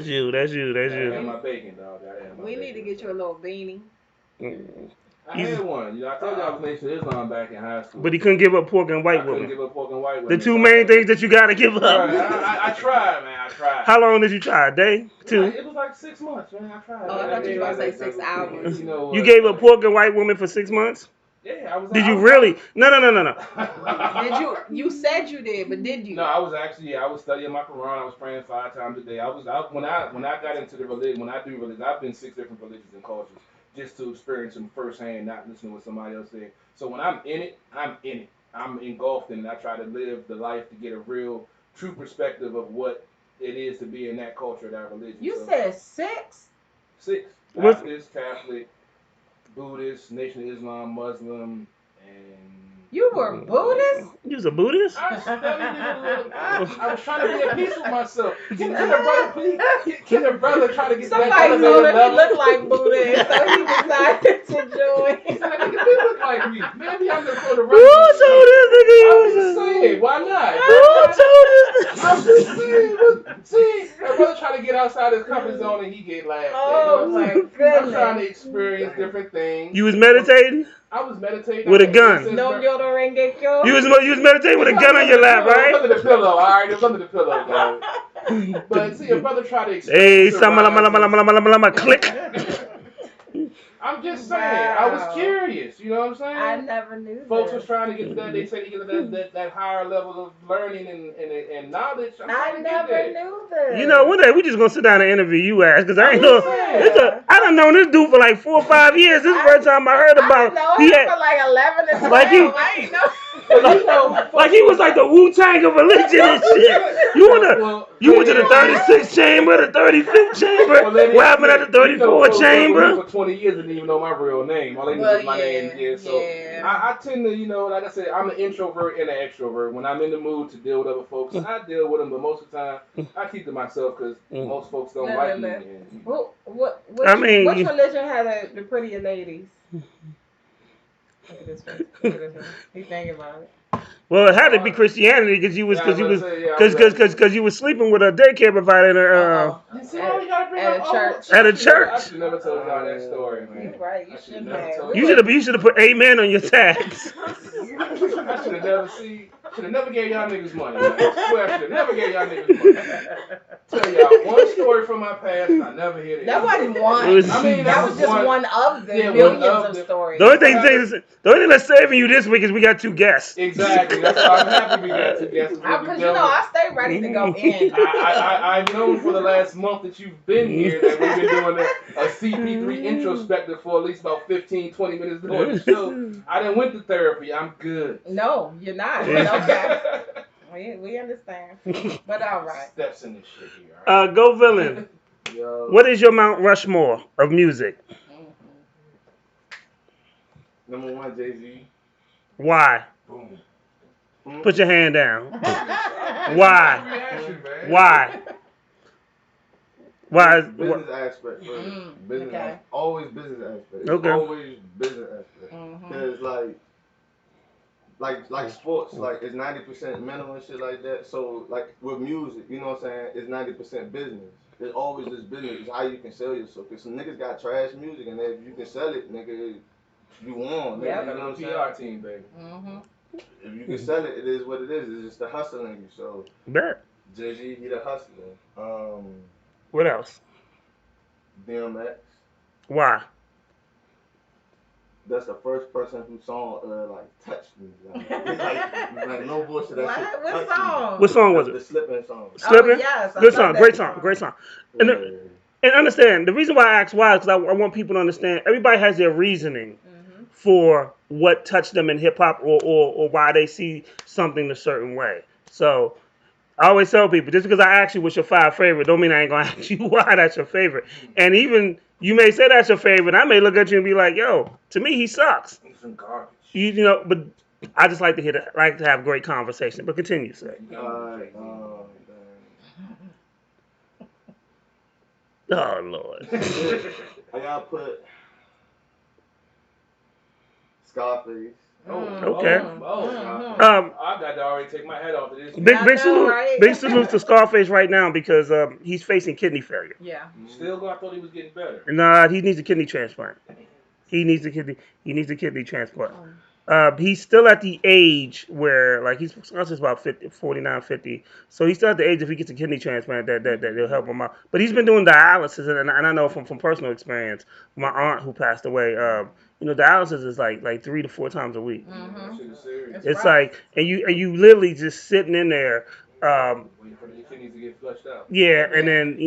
you. That's you. I have my bacon, dog. We need to get you a little beanie. I had one. I told you I was Nation of Islam back in high school. But he couldn't give up pork and white women. Couldn't give up pork and white women. The two main things that you gotta give up. I tried, man. I tried. How long did you try? A day? 2? It was like 6 months, man. I tried. Oh, I thought you were gonna say 6 hours. You gave up pork and white women for 6 months? Yeah, I was. Did you really? No. Did you? You said you did, but did you? No, I was actually. I was studying my Quran. I was praying 5 times a day. When I got into the religion. When I do religion, I've been 6 different religions and cultures just to experience them firsthand, not listening to what somebody else said. So when I'm in it, I'm in it. I'm engulfed in it. I try to live the life to get a real, true perspective of what it is to be in that culture, that religion. You said 6? 6. Baptist, Catholic, Buddhist, Nation of Islam, Muslim, and... You were Buddhist? You was a Buddhist? I was trying to be at peace with myself. Can a brother please? Can a brother try to get Somebody that told him he looked like Buddha, so he decided to join. He's like, nigga, they look like me. Maybe I'm gonna go to Who told this nigga? I'm just saying, why not? Who told this nigga? I'm just saying, see, a brother trying to get outside his comfort zone and he get laughed at. Oh my goodness. I'm trying to experience different things. You was meditating? I was meditating. With a gun. No Yodo Rengekyo. You was meditating with a gun on your lap, right? Under the pillow, all right. It was under the pillow, guys. But see, your brother tried to explain. Hey, click. I'm just saying, I was curious. You know what I'm saying? I never knew. Folks was trying to get to that. They say to get to that higher level of learning and knowledge. I never knew this. You know, one day we just gonna sit down and interview you ass because I ain't know. I done known this dude for like 4 or 5 years. This is the first time I heard about. He had for like 11 and 12. Like I ain't know. Like he was like the Wu-Tang of religion and shit. You went to the 36th chamber, the 35th chamber. What happened at the 34th chamber? For 20 years, didn't even know my real name. All they knew was my name. Yeah, so I tend to, like I said, I'm an introvert and an extrovert. When I'm in the mood to deal with other folks, I deal with them. But most of the time, I keep to myself because most folks don't like me. Which religion had the prettier ladies? Look at this face. Look at this face. He's thinking about it. Well, it had to be Christianity because you was sleeping with a daycare provider at a church. At a church. I should never told y'all that story, man. You're right. You shouldn't have. You should have put amen on your tags. I should have never gave y'all niggas money. I swear I should have never gave y'all niggas money. Tell y'all one story from my past, and I never hear it. That wasn't one. I mean, that was just one of the millions of stories. The only thing that's saving you this week is we got 2 guests. Exactly. That's why I'm happy we got 2 guests. Because I stay ready to go in. I've known for the last month that you've been here that we've been doing a CP3 introspective for at least about 15, 20 minutes doing the show. I done went to therapy. I'm good. No, you're not. Okay. We understand. But all right. Steps in this shit here. Right? Go villain. Yo. What is your Mount Rushmore of music? Number 1, Jay-Z. Why? Boom. Put your hand down. Why? Why? Why? Business aspect first. Business aspect. Always business aspect. Okay. Always business aspect. Because like sports, like it's 90% mental and shit like that. So like with music, you know what I'm saying? It's 90% business. There's always this business. It's how you can sell yourself. Cause some niggas got trash music, and if you can sell it, nigga, you won. Yeah, you know what I'm saying? PR team, baby. If you can sell it, it is what it is. It's just the hustling you. So Bet. Jay-Z, he the hustler. What else? DMX. Why? That's the first person whose song touched me. Like no bullshit. That shit What touched song? What song was it? The Slippin' song. Slippin'? Oh, yes, I Good love song. that Great song. Great song. And, Yeah. and understand, the reason why I ask why is because I want people to understand everybody has their reasoning for what touched them in hip hop or why they see something a certain way. So I always tell people, just because I ask you what's your 5 favorite, don't mean I ain't gonna ask you why that's your favorite. And even you may say that's your favorite, I may look at you and be like, yo, to me he sucks. He's some garbage. You know, but I just like to have great conversation. But continue, sir. Oh Lord. I gotta put Scarface. Okay. I got to already take my head off of this. Big salute to Scarface right now because he's facing kidney failure. Yeah. Still going, I thought he was getting better. Nah, he needs a kidney transplant. He needs a kidney transplant. He's still at the age where, like, he's about 50, 49, 50. So he's still at the age if he gets a kidney transplant that'll help him out. But he's been doing dialysis, and I know from personal experience, my aunt who passed away, dialysis is like 3 to 4 times a week. It's like, and you literally just sitting in there. Waiting for the kidneys to get flushed out. Yeah, and then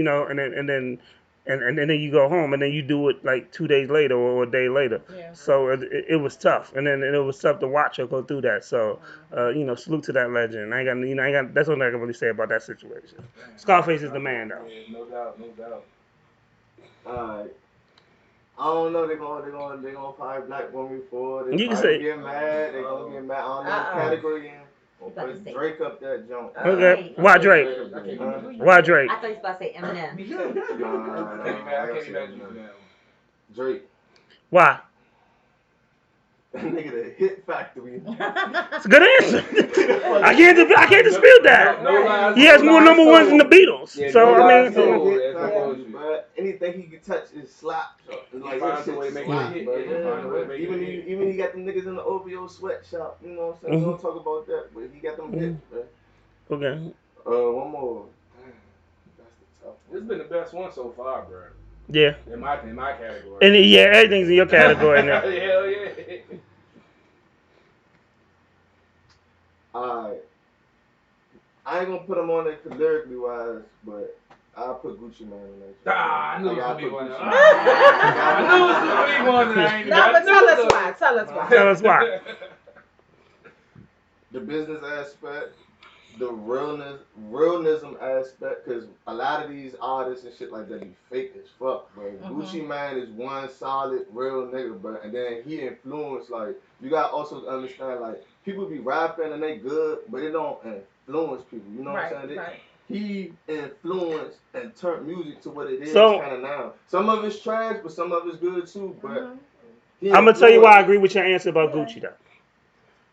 and then you go home, and then you do it like 2 days later or a day later. Yeah. So it was tough, and it was tough to watch her go through that. So salute to that legend. I ain't got that's what I can really say about that situation. Scarface is the man, though. Yeah, no doubt. Alright. I don't know. They're gonna probably black woman for. They you can probably say get mad. They're gonna get mad. I don't know the category in. We'll put Drake up that jump. Okay. Why Drake? Why Drake? I thought you was about to say Eminem. I can't imagine you now. Drake. Why? That nigga the hit factory. It's a good answer. I can't dispute that. No lies. He has no more lies number ones than the told. Beatles. Yeah, So no I lies mean, told. Hit That's no factory, bullshit. bruh. Anything he can touch is slap. He Like finds that a way to shit make it slap, hit. bruh. Yeah, he finds a way to make Even it hit. even he got them niggas in the OVO sweatshop. You know what I'm saying? We don't talk about that, but he got them hits, bruh. okay. One more. Damn, that's the tough one. It's been the best one so far, bro. Yeah. In my category. And yeah, everything's in your category now. Hell yeah. Alright. I ain't gonna put him on there lyrically wise, but I'll put Gucci Mane on that. Ah, I knew it was Gotta gonna be put one. Gucci I knew it was gonna be one. That I ain't No, but tell us why. Tell us why. Tell us why. The business aspect, the realism aspect, because a lot of these artists and shit like that be fake as fuck, bro. Gucci Mane is one solid real nigga, bro, and then he influenced, like, you got also to understand, like, people be rapping and they good, but it don't influence people, you know what I'm saying? Right. He influenced and turned music to what it is So- kind of now. Some of it's trash, but some of it's good too, but I'm gonna tell you why I agree with your answer about Gucci though.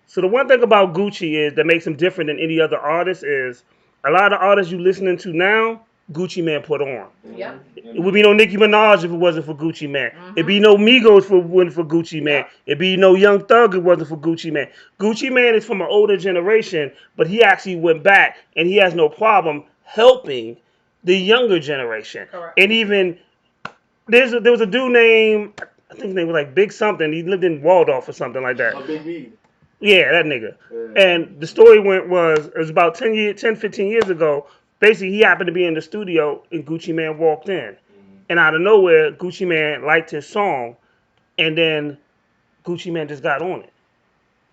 So the one thing about Gucci is that makes him different than any other artist is a lot of artists you listening to now, Gucci Mane put on. Yep. It would be no Nicki Minaj if it wasn't for Gucci Mane. It'd be no Migos if it wasn't for Gucci Mane. It'd be no Young Thug if it wasn't for Gucci Mane. Gucci Mane is from an older generation, but he actually went back and he has no problem helping the younger generation. Correct. And even there was a dude named, I think his name was like Big something. He lived in Waldorf or something like that. Big B. Yeah, that nigga. Yeah. And the story it was about 10, 15 years ago. Basically, he happened to be in the studio and Gucci Mane walked in. And out of nowhere, Gucci Mane liked his song. And then Gucci Mane just got on it.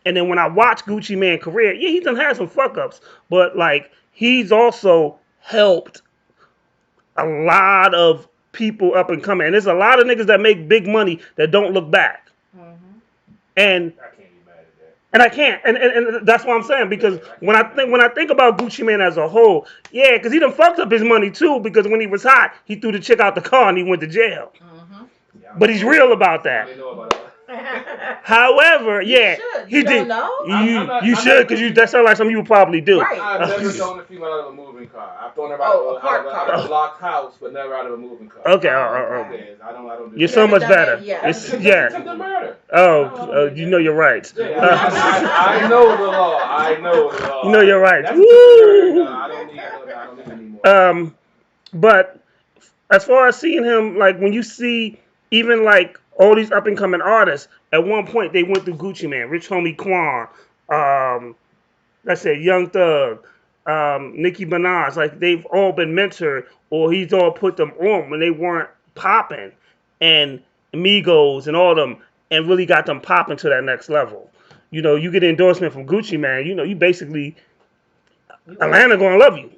And then when I watch Gucci Mane's career, yeah, he's done had some fuck ups. But like, he's also helped a lot of people up and coming. And there's a lot of niggas that make big money that don't look back. And I can't be mad at that. And I can't, and that's what I'm saying, because when I think about Gucci Mane as a whole, yeah, because he done fucked up his money too, because when he was hot, he threw the chick out the car and he went to jail. But he's real about I that. didn't know about that. However, yeah, should. he You did. don't know? You should, because that sounds like something you would probably do. Right. I've never thrown a female out of a moving car. I've thrown her Oh, out a of a locked house, but never out of a moving car. Okay, Yes, I don't do you're that. so much done that better. yet. Yeah. Attempted murder. Oh, you know your rights. Yeah, I know the law. I know the law. You know your rights. That's attempted murder. Woo! No, I don't need it anymore. But as far as seeing him, like when you see even like all these up and coming artists, at one point they went through Gucci Mane, Rich Homie Quan, let's say Young Thug, Nicki Minaj, like they've all been mentored or he's all put them on when they weren't popping, and Migos and all them, and really got them popping to that next level. You know, you get an endorsement from Gucci Mane, you know, you basically Atlanta gonna love you.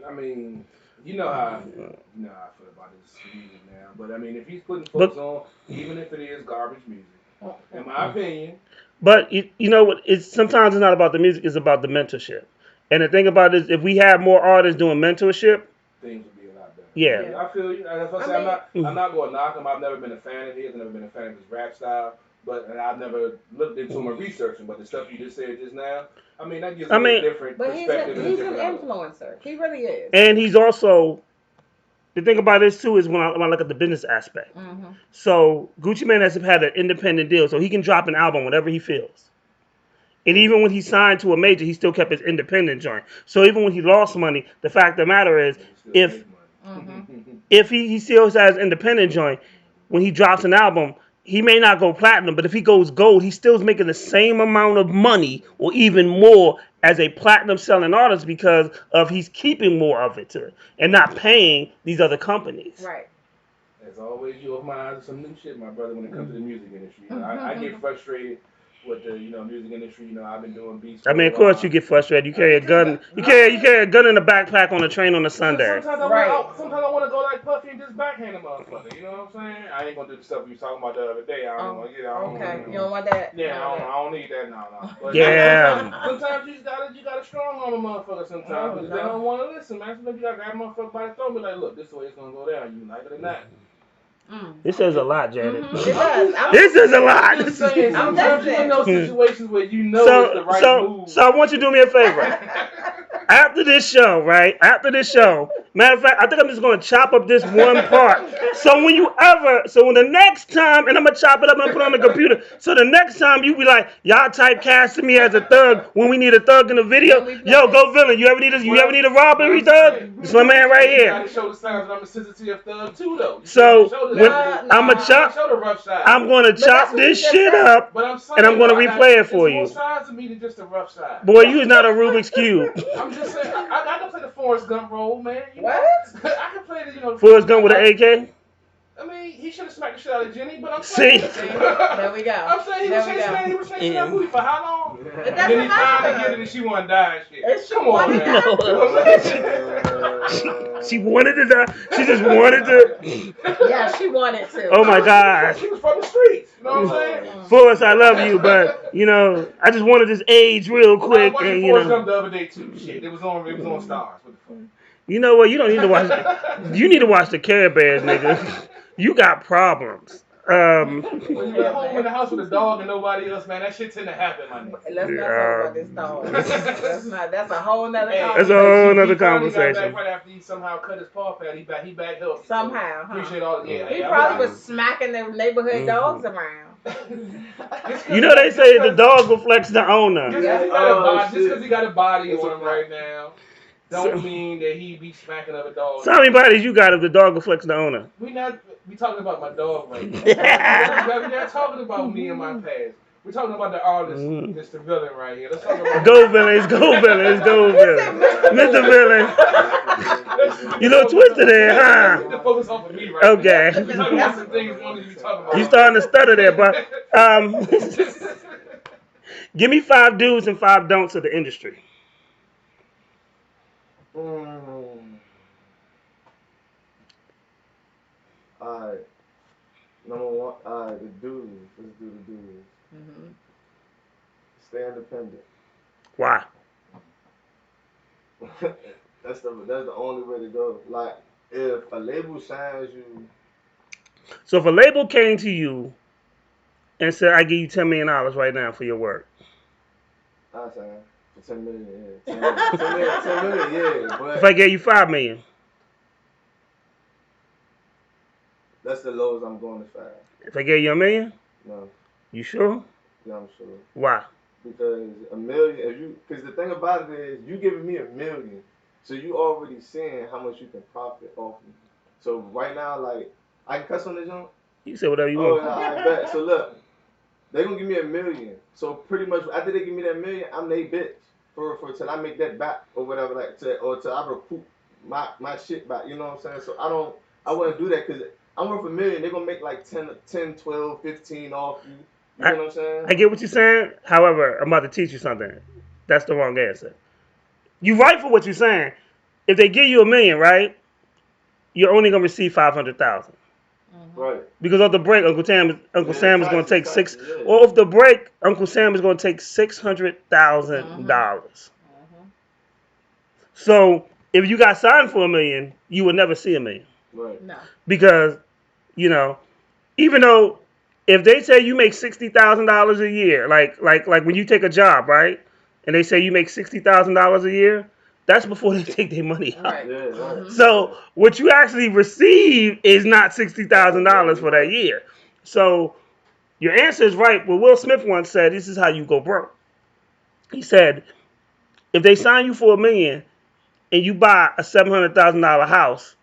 I mean, you know how I feel about this music now. But I mean, if he's putting folks on, even if it is garbage music, in my opinion. But you know what? Sometimes it's not about the music; it's about the mentorship. And the thing about it is, if we had more artists doing mentorship, things would be a lot better. Yeah. I feel you. That's what I say. I'm not going to knock him. I've never been a fan of his. I've never been a fan of his rap style. But I've never looked into him or researched him. But the stuff you just said just now, I mean, that gives me a different perspective. But he's an influencer. He really is. And he's also, the thing about this too is when I look at the business aspect. So Gucci Mane has had an independent deal, so he can drop an album whenever he feels. And even when he signed to a major, he still kept his independent joint. So even when he lost money, the fact of the matter is, if he still has independent joint, when he drops an album, he may not go platinum, but if he goes gold, he still is making the same amount of money or even more as a platinum selling artist because of he's keeping more of it to it and not paying these other companies. Right. As always, you open my eyes to some new shit, my brother, when it comes to the music industry. You know, I get frustrated with the music industry. You know, I've been doing beats. I mean, of course you get frustrated. You carry a gun. You carry a gun in a backpack on a train on a Sunday. Sometimes I want to go like Puffy and just backhand a motherfucker. You know what I'm saying? I ain't gonna do the stuff we was talking about the other day. I don't You don't want that? Yeah, I don't need that. No. But yeah. Sometimes you gotta strong arm a motherfucker sometimes because they don't want to listen, man. Sometimes you gotta grab a motherfucker by the throat and be like, look, this is the way it's gonna go down. You like it or not. This says a lot, Janet. It does. This is a lot. I'm just saying, sometimes you're in those situations where you know it's the right move. So I want you to do me a favor. After this show, right? After this show, matter of fact, I think I'm just gonna chop up this one part. So when the next time, and I'm gonna chop it up and put it on the computer. So the next time you be like, y'all typecasting me as a thug when we need a thug in the video. Yo, go villain. You ever need a robbery thug? It's my man right You here. gotta show the signs that I'm a sensitive thug too, though. So when I'm gonna chop this shit up, and I'm gonna replay it for you. There's more sides to me than just the rough side. Boy, you is not a Rubik's Cube. I'm just saying, I can play the Forrest Gump role, man. What? I can play the, Forrest Gump with an AK? I mean, he should have smacked the shit out of Jenny, but I'm saying. See? There we go. I'm saying he was chasing that movie for how long? It And doesn't then he finally matter. get it and she wanna die and shit. It's Come on, man. She wanted to die. She just wanted to. Yeah, she wanted to. Oh my God. She was from the streets. You know what I'm saying? Forrest, I love you, but I just wanted this age real quick, I was watching and Forrest Gump the other day too. Shit, it was on Stars. What the fuck? You know what? You don't need to watch. You need to watch the Care Bears, nigga. You got problems. When you get home in the house with a dog and nobody else, man, that shit tend to happen, my nigga. Let's not talk about this dog. That's a whole nother conversation. That's a whole nother He finally got conversation. back right after he somehow cut his paw pad. He back healthy. Somehow, huh? Appreciate all. Yeah. He probably was smacking the neighborhood dogs around. You know they say the dog reflects the owner. Just because he got a body on him right now, don't mean that he be smacking other dogs. So how many bodies you got if the dog reflects the owner? We talking about my dog right now. We're not talking about me and my past. We're talking about the artist, Mr. Villain right here. Let's talk about Go villains, go villains, go villains. Mr. Villain. You little twisted there, huh? The focus off of me right Okay. now. We're talking about some things we wanted to be talking about. You starting to stutter there, but give me 5 do's and 5 don'ts of the industry. Alright. Number one, the dudes. Let's do the dudes. Mm-hmm. Stay independent. Why? That's the only way to go. Like, if a label signs you. So if a label came to you and said, I give you $10 million right now for your work. I sign for $10 million, yeah. 10 million, yeah. But If I gave you $5 million. that's the lowest I'm going to find. If I gave you $1 million? No. You sure? Yeah, I'm sure. Why? Because $1 million, because the thing about it is, you giving me $1 million, so you already seeing how much you can profit off me. So right now, like, I can cuss on this joint? You say whatever you Oh, want. yeah, I bet. So look, they're gonna give me $1 million. So pretty much after they give me that $1 million, I'm they bitch for till I make that back or whatever, like till I recoup my shit back. You know what I'm saying? So I wouldn't do that because I'm worth $1 million. They're gonna make like 10, 12, 15 off you. You know what I'm saying? I get what you're saying. However, I'm about to teach you something. That's the wrong answer. You're right for what you're saying. If they give you $1 million, right, you're only gonna receive 500,000. Right. Because of the break, Uncle Sam is going to take taxes, six. yeah. Or if the break, Uncle Sam is going to take $600,000. So if you got signed for $1 million, you would never see $1 million. Right. No. Because even though if they say you make $60,000 a year, like when you take a job, right, and they say you make $60,000 a year, that's before they take their money out. Right. Yeah, right. So what you actually receive is not $60,000 for that year. So your answer is right. What Will Smith once said, this is how you go broke. He said, if they sign you for $1 million and you buy a $700,000 house,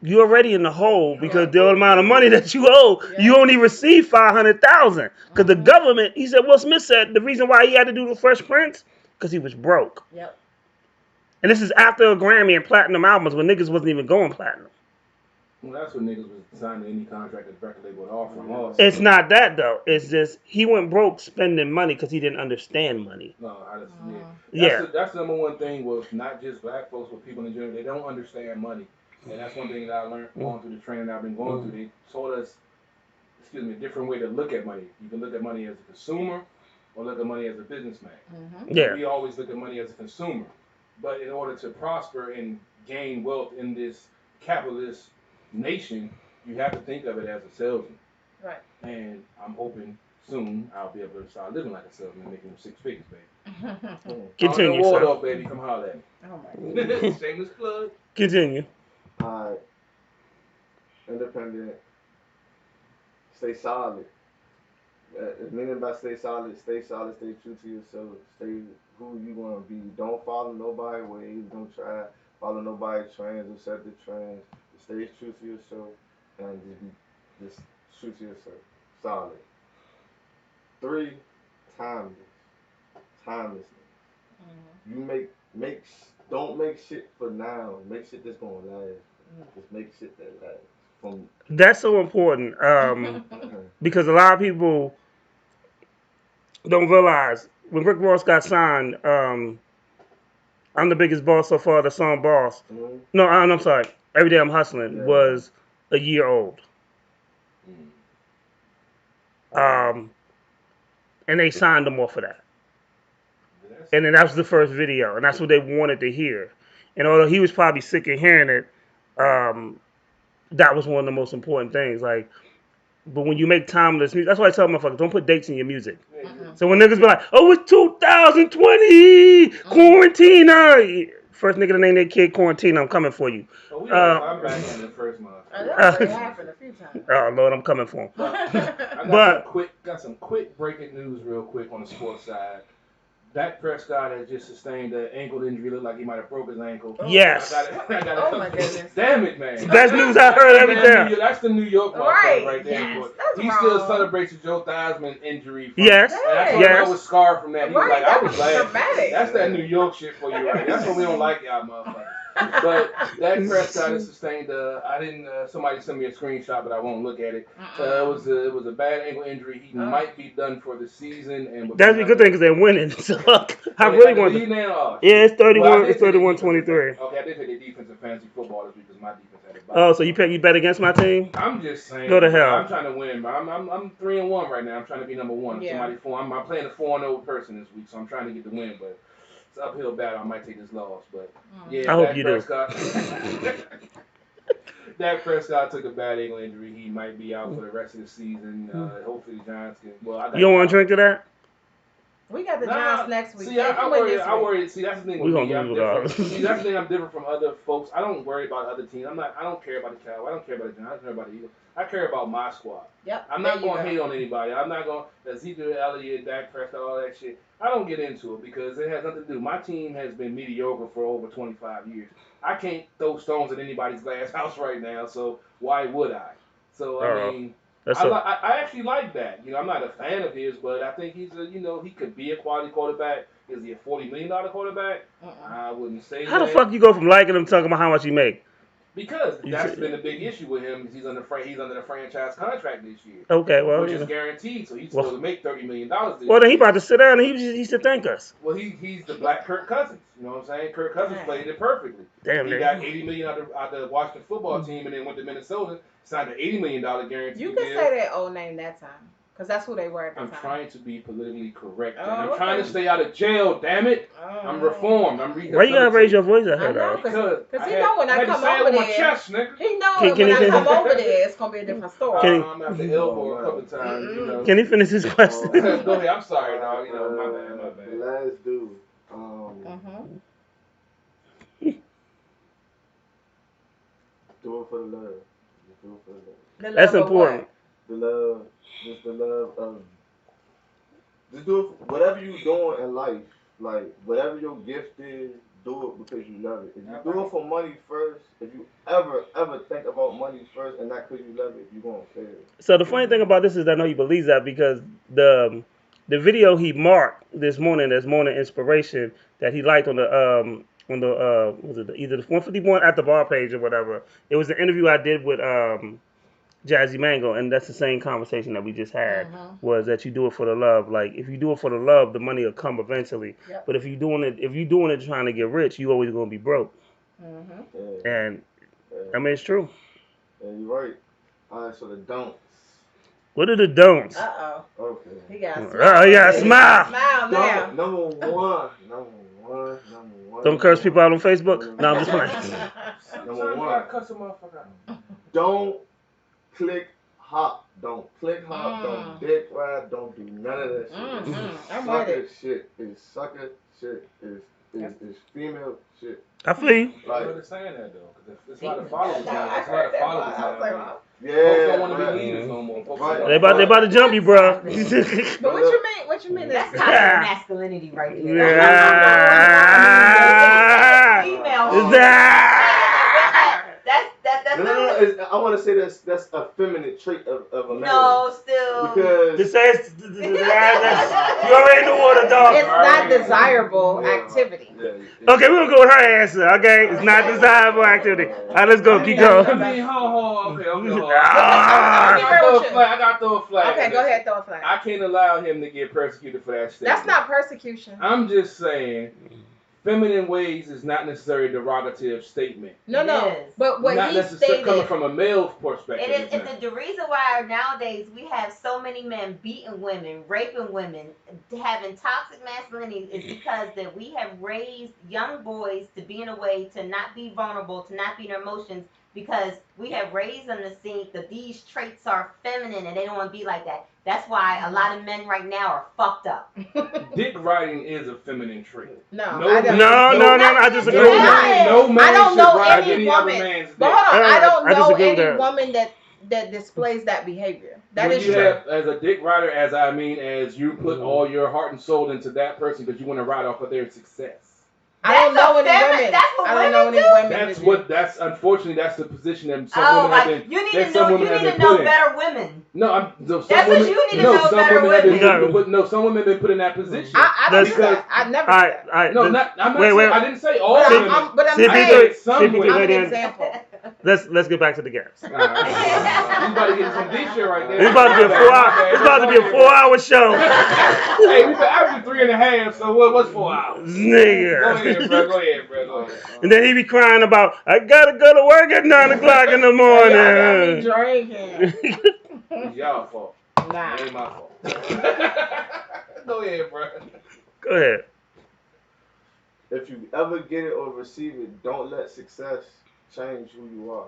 you're already in the hole because the amount of money that you owe, you only receive $500,000. Because the government, he said, Will Smith said the reason why he had to do the Fresh Prince, because he was broke. Yep. And this is after a Grammy and platinum albums when niggas wasn't even going platinum. Well, that's what niggas was signing any contract that record label would offer them also. It's not that though. It's just he went broke spending money because he didn't understand money. No, that's the number one thing with not just black folks, with people in general. They don't understand money. And that's one thing that I learned going through the training I've been going through. They taught us, a different way to look at money. You can look at money as a consumer or look at money as a businessman. Yeah. We always look at money as a consumer. But in order to prosper and gain wealth in this capitalist nation, you have to think of it as a salesman. Right. And I'm hoping soon I'll be able to start living like a salesman, making them 6 figures, baby. Continue, Waldorf, sir. baby, come holler at me. Oh my goodness. Shameless plug. Continue. Alright. Independent. Stay solid. Meaning by stay solid, stay true to yourself, stay who you want to be. Don't follow nobody's ways. Don't try to follow nobody's trends or set the trends. Stay true to yourself and just true to yourself. Solid. 3, timeless. Timelessness. You don't make shit for now. Make shit that's gonna last. Just make shit that lasts. That's so important because a lot of people don't realize when Rick Ross got signed. I'm the biggest boss so far. The song "Boss." Mm-hmm. No, I'm sorry. Every Day I'm Hustling was a year old. And they signed him off of that. And then that was the first video, and that's what they wanted to hear. And although he was probably sick of hearing it, that was one of the most important things. Like, but when you make timeless music, that's why I tell motherfuckers, don't put dates in your music. So when niggas be like, oh, it's 2020, quarantine. First nigga to name their kid Quarantine, I'm coming for you. I'm back in the first month. That already happened a few times. Oh, Lord, I'm coming for him. I got some quick breaking news real quick on the sports side. Dak Prescott has just sustained an ankle injury. Looked like he might have broke his ankle. Yes. Oh my goodness. Damn it, man. Best news I heard every time. That's the New York Right. right there. Yes, He still celebrates the Joe Theismann injury. Yes. And I told him I was scarred from that. He was Right, like, I that was was glad. dramatic. That's that New York shit for you, right? That's what we don't like, y'all motherfuckers. But Dak Prescott has sustained. I didn't. Somebody sent me a screenshot, but I won't look at it. It was a bad ankle injury. He might be done for the season. And that's a good thing because they're winning. So I really want to. Yeah, it's 31. It's 31-23. Okay, I did take a defensive fantasy football this week because my defense had a bye. Oh, so you bet against my team? I'm just saying. Go to hell. I'm trying to win. I'm 3-1 right now. I'm trying to be number 1. Yeah. I'm playing a 4-0 person this week, so I'm trying to get the win, but. It's an uphill battle. I might take this loss, but yeah. I hope you do. Dak Prescott took a bad ankle injury. He might be out for the rest of the season. Hopefully the Giants can. Well, you don't want to drink to that? We got the Giants next week. See, I worry. See, that's the thing. We with gonna me. lose it. See, that's the thing. I'm different from other folks. I don't worry about other teams. I don't care about the Cowboys. I don't care about the Giants. I don't care about the Eagles. I care about my squad. Yep. I'm not going to hate on anybody. I'm not going to Ezekiel Elliott, Dak Prescott, all that shit. I don't get into it because it has nothing to do. My team has been mediocre for over 25 years. I can't throw stones at anybody's glass house right now, so why would I? So, I mean, I actually like that. You know, I'm not a fan of his, but I think he's he could be a quality quarterback. Is he a $40 million quarterback? I wouldn't say How that. the fuck you go from liking him to talking about how much he make? Because that's been a big issue with him. He's under the franchise contract this year. Okay, well, which is guaranteed, so he's supposed to make $30 million this year. Well, then he about to sit down and he should thank us. Well, he's the black Kirk Cousins. You know what I'm saying? Kirk Cousins played it perfectly. Damn, he got $80 million out the Washington football team, and then went to Minnesota, signed an $80 million guarantee. You can say that old name that time. Because that's who they were at the time. I'm trying to be politically correct. I'm trying to stay out of jail, damn it. I'm reformed. I'm rehabilitated. Why you gotta raise your voice at her, though? Because he know when I come over there. Chest, nigga. He know when I come over there, it's going to be a different story. I'm going to have to elbow a couple times, you know. Can he finish his question? Go ahead. I'm sorry, dog. You know, my bad. The last dude. Do it for the love. Do it for the love. That's important. The love, just the love of, just do it, whatever you doing in life, like, whatever your gift is, do it because you love it. If you do it for money first, if you ever think about money first and not because you love it, you're going to fail. So the funny thing about this is I know he believes that because the video he marked this morning as morning inspiration that he liked on the was it either the 151 at the bar page or whatever, it was the interview I did with Jazzy Mango, and that's the same conversation that we just had, was that you do it for the love. Like, if you do it for the love, the money will come eventually. Yep. But if you're doing it trying to get rich, you always going to be broke. And, I mean, it's true. Yeah, you're right. All right, so the don'ts. What are the don'ts? Uh-oh. Okay. He got a smile. Oh, yeah, smile. Smile now. Number one. Don't curse people out on Facebook? No, I'm just playing. Number one. Don't click hop. Don't click hop. Don't dick ride. Don't do none of that shit. I'm Sucker with it. shit is sucker shit is female shit. I feel you. I don't understand that though, because it's a lot of followers now. It's a lot of followers now. Yeah, Folks don't want to be leaders no more. Folks Right. They about to jump you, bro. But what you mean? That's That's toxic masculinity right there. Yeah. Female. That's No. I want to say that's a feminine trait of a man. no, still. Because It says you already know what a dog. it's not desirable activity. Okay, we're gonna go with her answer. Okay, it's not desirable activity. All right, let's go. Keep I going. mean, okay. Ah. I got to throw a flag. Okay, go ahead, throw a flag. I can't allow him to get persecuted for that statement. That's not persecution. I'm just saying, feminine ways is not necessarily a derogative statement. No. Yes. But what Not he necessarily coming stated. from a male perspective. It is the reason why nowadays we have so many men beating women, raping women, having toxic masculinity is because that we have raised young boys to be in a way to not be vulnerable, to not be their emotions, because we have raised them to think that these traits are feminine and they don't want to be like that. That's why a lot of men right now are fucked up. Dick riding is a feminine trait. No, I disagree with that. No man I don't should know ride any other woman. man's dick. But hold on, I don't I know disagree with any that. woman that displays that behavior. That When is you true. have, as a dick rider, as you put all your heart and soul into that person because you want to ride off of their success. I don't know any women. That's what I don't women know any do? women. That's unfortunately that's the position that some women have been. You need that to some know. women You have need been to know put in. better women. No, some That's women, what you need to no, know some better women have women. been some women have been put in that position. I don't do Because- that. I never do that. All right. No, I'm not wait. saying, I didn't say all But women. I'm See, saying people- some see, people women. I'm right an in. example. Let's get back to the gaps. You about to get some deep shit right there. It's about to be a 4 hour. It's about to be a 4 hour show. Hey, we've been averaging 3.5, so what's 4 hours? Nigga. Go ahead, bro. And then he be crying about, I gotta go to work at 9 o'clock in the Y'all got me morning. drinking. It's y'all fault. Nah. It ain't my fault. Go ahead, bro. Go ahead. if you ever get it or receive it, don't let success change who you are.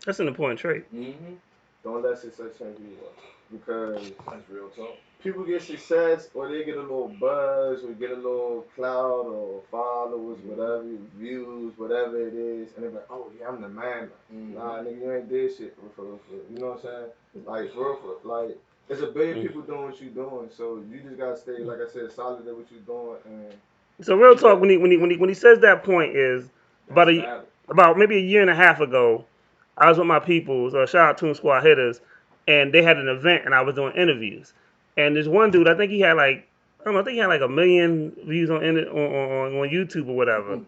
That's an important trait. Mm-hmm. Don't let success change who you are. Because That's real talk. people get success or they get a little buzz or get a little clout or followers, whatever, views, whatever it is, and they're like, oh yeah, I'm the man. Nah, nigga, you ain't did shit for real. You know what I'm saying? Like, for real, like, there's a billion people doing what you doing, so you just gotta stay, like I said, solid at what you're doing. And So real talk, when he says that point is about maybe a year and a half ago, I was with my peoples, shout out Toon Squad Hitters, and they had an event and I was doing interviews. And this one dude, I think he had like a million views on YouTube or whatever.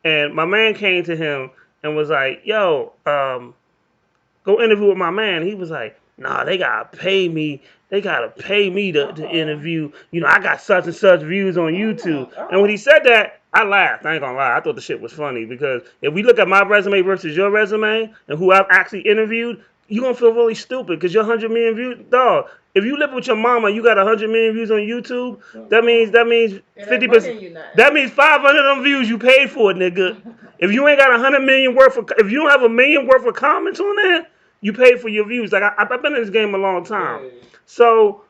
And my man came to him and was like, yo, go interview with my man. He was like, nah, they gotta pay me. They gotta pay me to interview. You know, I got such and such views on YouTube. And when he said that, I laughed. I ain't gonna lie. I thought the shit was funny because if we look at my resume versus your resume and who I've actually interviewed, you're gonna feel really stupid because your 100 million views, dog. If you live with your mama, you got 100 million views on YouTube. That means 50%. That means 500 of them views you paid for, nigga. If you ain't got 100 million if you don't have a million worth of comments on there, you paid for your views. Like I've been in this game a long time. So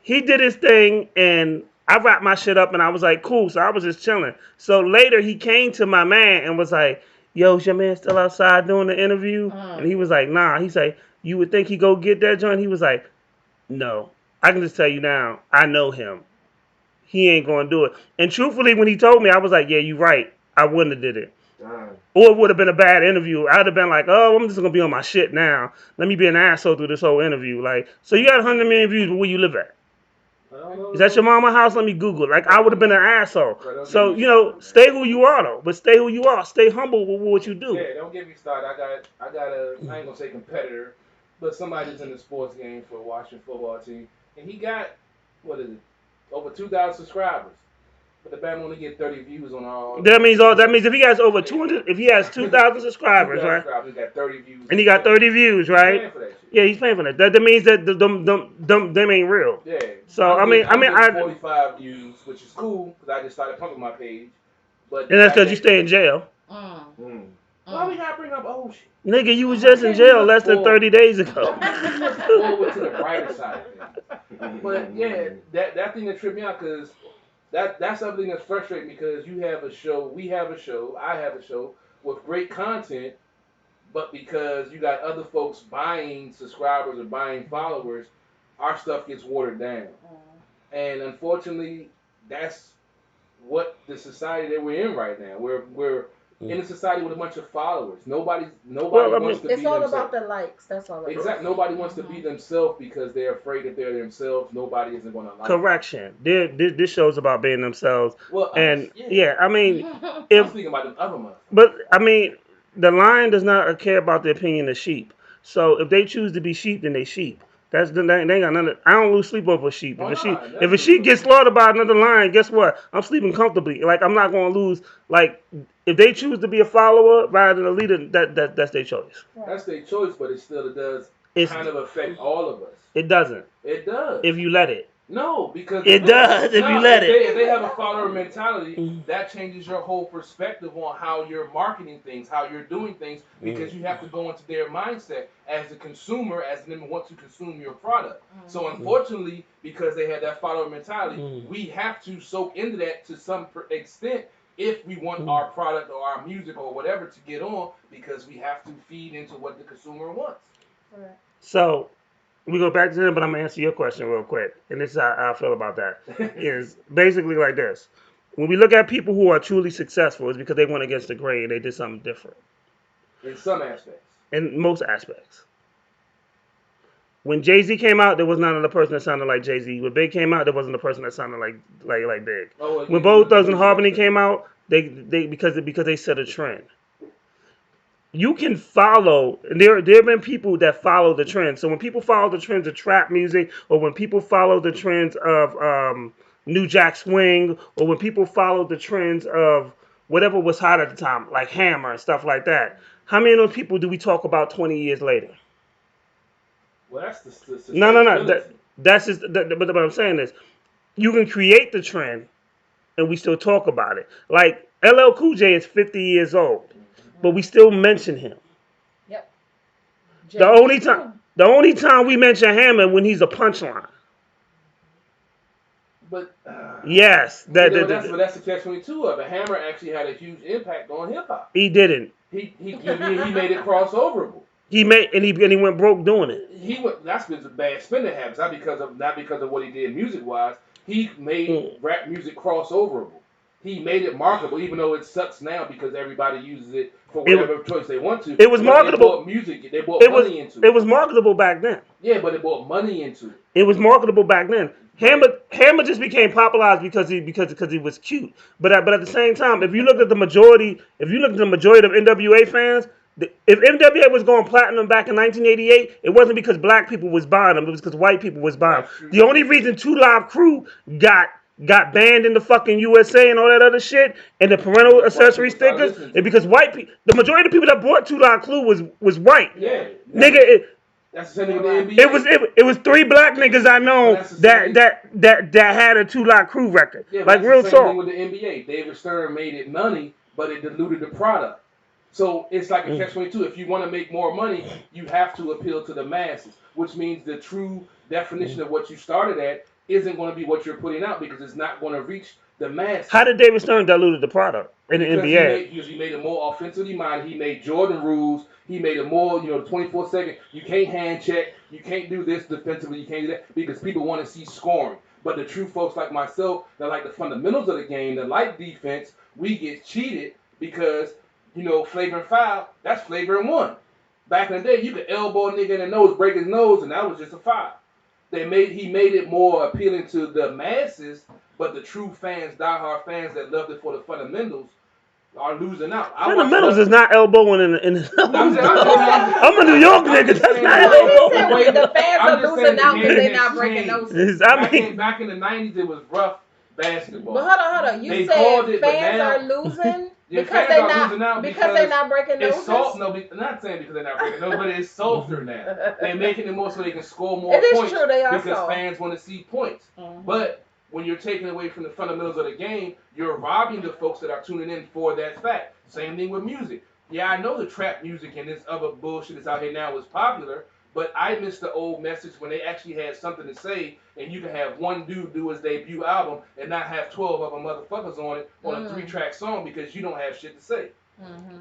he did his thing and I wrapped my shit up and I was like, cool. So I was just chilling. So later he came to my man and was like, yo, is your man still outside doing the interview? And he was like, nah. He said, you would think he go get that joint? He was like, no. I can just tell you now, I know him. He ain't gonna do it. And truthfully, when he told me, I was like, yeah, you right. I wouldn't have did it. Or it would have been a bad interview. I'd have been like, oh, I'm just gonna be on my shit now. Let me be an asshole through this whole interview. Like, so you got 100 million views, but where you live at? Is that your mama house? Let me Google it. Like, I would have been an asshole. So, you know, stay who you are, though. But stay who you are. Stay humble with what you do. Yeah, don't get me started. I got a, I ain't gonna say competitor, but somebody that's in the sports game for a Washington football team. And he got, over 2,000 subscribers. But the Bama only get 30 views on all. That means if he has over 200, if he has 2,000 subscribers, right? He got 30 views. And he got 30 views, right? He's paying for that shit. Yeah, he's paying for that. That means that them ain't real. Yeah. So I mean, 45 views, which is cool because I just started pumping my page. But and that's because you stay in jail. Why we gotta bring up old shit? Nigga, you was just in jail less than 30 days ago. Look forward to the brighter side of things. But yeah, that thing that tripped me out because that's something that's frustrating because you have a show, we have a show, I have a show with great content, but because you got other folks buying subscribers or buying followers, our stuff gets watered down. And unfortunately, that's what the society that we're in right now. We're in a society with a bunch of followers. Nobody wants to be themselves. It's all about the likes. That's all. Exactly. Nobody wants to be themselves because they're afraid if they're themselves, nobody isn't going to like Correction. This show's about being themselves. Well, and yeah. I mean, I'm thinking about the other month. But I mean, the lion does not care about the opinion of sheep. So if they choose to be sheep, then they sheep. They ain't got nothing. I don't lose sleep over a sheep. If a sheep gets slaughtered by another lion, guess what? I'm sleeping comfortably. Like I'm not gonna lose. Like if they choose to be a follower rather than a leader, that's their choice. That's their choice, but it still does kind of affect all of us. It doesn't. It does. If you let it. No, because it does if you let it. If they have a follower mentality, that changes your whole perspective on how you're marketing things, how you're doing things, because you have to go into their mindset as a consumer, as them want to consume your product. So unfortunately, because they have that follower mentality, we have to soak into that to some extent if we want our product or our music or whatever to get on, because we have to feed into what the consumer wants. So we go back to them, but I'm going to answer your question real quick. And this is how I feel about that. Is basically like this. When we look at people who are truly successful, it's because they went against the grain and they did something different. In some aspects. In most aspects. When Jay-Z came out, there was not another person that sounded like Jay-Z. When Big came out, there wasn't a person that sounded like Big. Oh, well, when Both Thugs and Harmony came out, they because they set a trend. You can follow, and there have been people that follow the trends. So when people follow the trends of trap music, or when people follow the trends of New Jack Swing, or when people follow the trends of whatever was hot at the time, like Hammer and stuff like that, how many of those people do we talk about 20 years later? Well, that's the No. That's just. But what I'm saying is, you can create the trend, and we still talk about it. Like LL Cool J is 50 years old. But we still mention him. Yep. The only time we mention Hammer when he's a punchline. But yes, that's the catch-22 of it. Hammer actually had a huge impact on hip hop. He didn't. He made it crossoverable. He went broke doing it. That's been a bad spending habits, not because of what he did music wise. He made rap music crossoverable. He made it marketable, even though it sucks now because everybody uses it for whatever choice they want to. It was marketable. They bought money into it. It was marketable back then. Yeah, but it bought money into it. It was marketable back then. Hammer just became popularized because he was cute. But at the same time, if you look at the majority of NWA fans, if NWA was going platinum back in 1988, it wasn't because black people was buying them. It was because white people was buying them. The only reason 2 Live Crew got banned in the fucking USA and all that other shit, and the parental accessory stickers, is because white people, the majority of the people that bought 2 Live Crew was white. Yeah. Nigga, that's the same thing with the NBA. It was 3 black niggas I know that had a 2 Live Crew record. Yeah, like real talk. That's the same thing with the NBA. David Stern made it money, but it diluted the product. So it's like a catch-22. If you want to make more money, you have to appeal to the masses, which means the true definition of what you started at isn't going to be what you're putting out because it's not going to reach the masses. How did David Stern dilute the product in the NBA? Because he made it more offensively minded. He made Jordan rules. He made it more, 24-second. You can't hand check. You can't do this defensively. You can't do that because people want to see scoring. But the true folks like myself that like the fundamentals of the game, that like defense, we get cheated because flavor and foul, that's flavor and 1. Back in the day, you could elbow a nigga in the nose, break his nose, and that was just a foul. He made it more appealing to the masses, but the true fans, diehard fans that loved it for the fundamentals, are losing out. Fundamentals is not elbowing in the I'm a New York nigga. That's not elbowing. The fans are losing out because they're not breaking noses. Back in the 90s, it was rough basketball. But hold on. You said fans are losing? Because they're not breaking noses? I'm not saying because they're not breaking noses, but it's softer now. They're making it more so they can score more points. It is true, they are because fans want to see points. But when you're taking away from the fundamentals of the game, you're robbing the folks that are tuning in for that fact. Same thing with music. Yeah, I know the trap music and this other bullshit that's out here now is popular, but I miss the old message when they actually had something to say, and you can have one dude do his debut album and not have 12 other motherfuckers on it on a 3-track song because you don't have shit to say.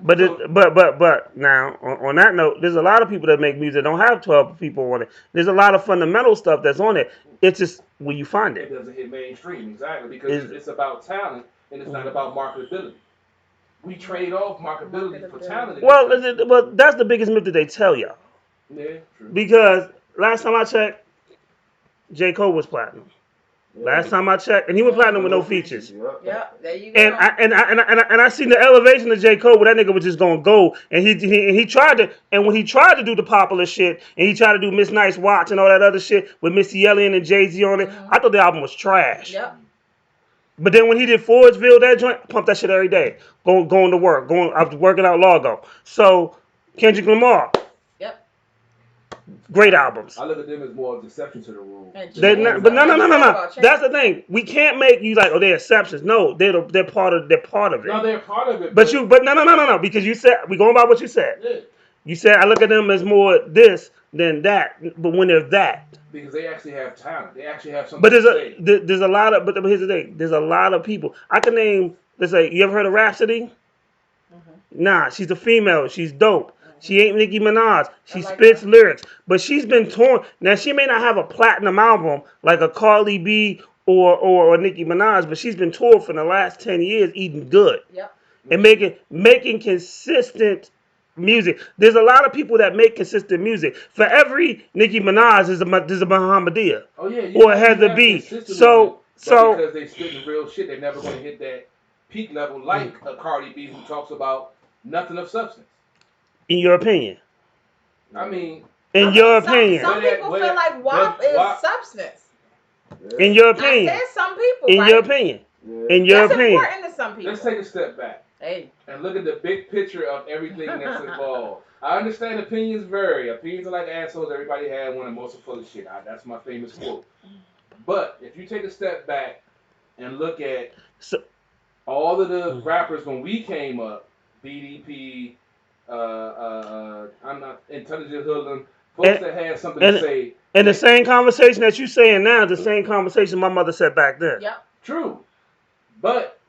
But So but now on that note, there's a lot of people that make music that don't have 12 people on it. There's a lot of fundamental stuff that's on it. It's just where you find it it. doesn't hit mainstream, exactly, because it's about talent and it's not about marketability. We trade off marketability for talent. Well, that's the biggest myth that they tell y'all. Yeah, true. Because last time I checked, J. Cole was platinum. Last time I checked, and he went platinum with no features. Yep, there you go. And I seen the elevation of J. Cole where that nigga was just gonna go, and he tried to, and when he tried to do the popular shit, and he tried to do Miss Nice Watch and all that other shit with Missy Elliott and Jay-Z on it, I thought the album was trash. Yep. But then when he did Fordsville, that joint, pump that shit every day. Going to work, I was working out Largo. So Kendrick Lamar, great albums. I look at them as more of an exception to the rule. But no. That's the thing. We can't make you like, oh, they're exceptions. No, they're part of it. No, they're part of it. But no. Because you said we going by what you said. Yeah. You said I look at them as more this than that. But when they're that, because they actually have talent, they actually have something. But to there's a lot of. But here's the thing. There's a lot of people. I can name. Let's say you ever heard of Rhapsody? Nah, she's a female. She's dope. She ain't Nicki Minaj. She spits lyrics. But she's been torn. Now, she may not have a platinum album like a Cardi B or Nicki Minaj, but she's been toured for the last 10 years eating good. Yep. And making consistent music. There's a lot of people that make consistent music. For every Nicki Minaj, there's a Muhammadiyah. Oh, yeah. Or Heather B. So because they spitting real shit, they're never going to hit that peak level like a Cardi B who talks about nothing of substance. In your opinion? I mean... In your opinion? Some people feel like WAP is substance. In your opinion? I said some people, In right? your opinion? In your opinion? That's important to some people. Let's take a step back. Hey. And look at the big picture of everything that's involved. I understand opinions vary. Opinions are like assholes. Everybody had one and most are full of shit. That's my famous quote. But if you take a step back and look at all of the rappers when we came up, BDP, I'm not intelligent hoodlum, folks that had something to say. And the same conversation that you saying now is the same conversation my mother said back then. Yep. True. But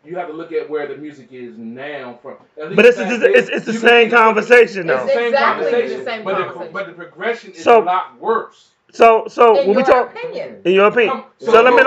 you have to look at where the music is now. But it's the same conversation though. It's exactly the same conversation. But the progression is a lot worse. So when we talk, in your opinion. So let me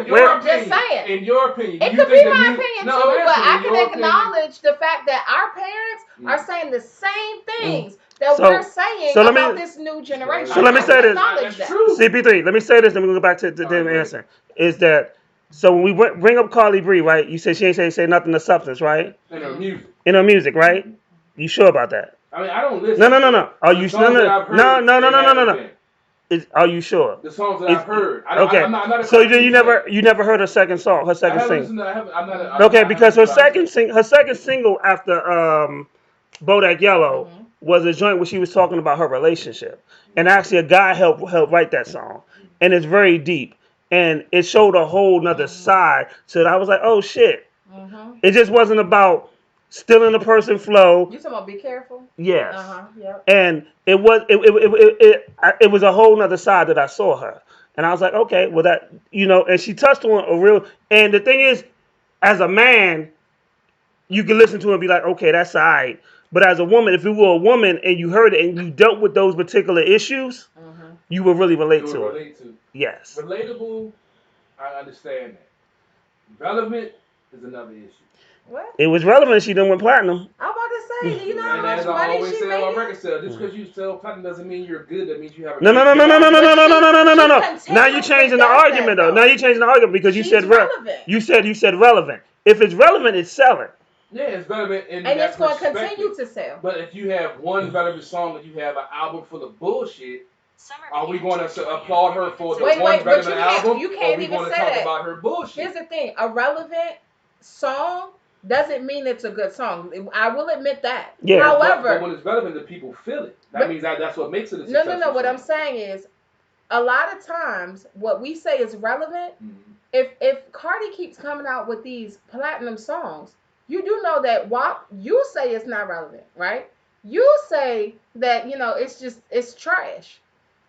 wait. I'm just saying. In your opinion, it could be my opinion too, but I can acknowledge the fact that our parents are saying the same things that we're saying about this new generation. So let me say this. CP3. Let me say this, and we go back to them answering. Is that so? When we bring up Carly Bree, right? You said she ain't say nothing of substance, right? In her music. In her music, right? You sure about that? I mean, I don't listen. No. Are you no? Are you sure? The songs that I've heard. Okay. I'm not so then you never heard her second song, her second single. I'm okay, because her second single after Bodak Yellow was a joint where she was talking about her relationship, and actually a guy helped write that song, and it's very deep, and it showed a whole nother side. So I was like, oh shit, it just wasn't about stealing a person flow. You talking about Be Careful? Yes. Yep. And it was a whole nother side that I saw her. And I was like, okay, well that, and she touched on a real, and the thing is, as a man, you can listen to it and be like, okay, that's all right. But as a woman, if you were a woman and you heard it and you dealt with those particular issues, you would really relate to it. Yes. Relatable, I understand that. Relevant is another issue. What? It was relevant. She done went platinum. I'm about to say, do you know how much as money I always she say made? on my record sale, just because you sell platinum doesn't mean you're good. That means you have a No. Now you're changing the argument though. Now you're changing the argument because you said relevant. You said relevant. If it's relevant, it's selling. Yeah, it's relevant in and that it's going to continue to sell. But if you have one relevant song and you have an album full of bullshit, are we going to applaud her for the one relevant album? You can't even say that. About her bullshit? Here's the thing: a relevant song doesn't mean it's a good song. I will admit that. Yeah. However, but when it's relevant, the people feel it. That means that's what makes it a successful No. What song. I'm saying is, a lot of times, what we say is relevant. If Cardi keeps coming out with these platinum songs, You do know that WAP, you say it's not relevant, right? You say that, it's trash.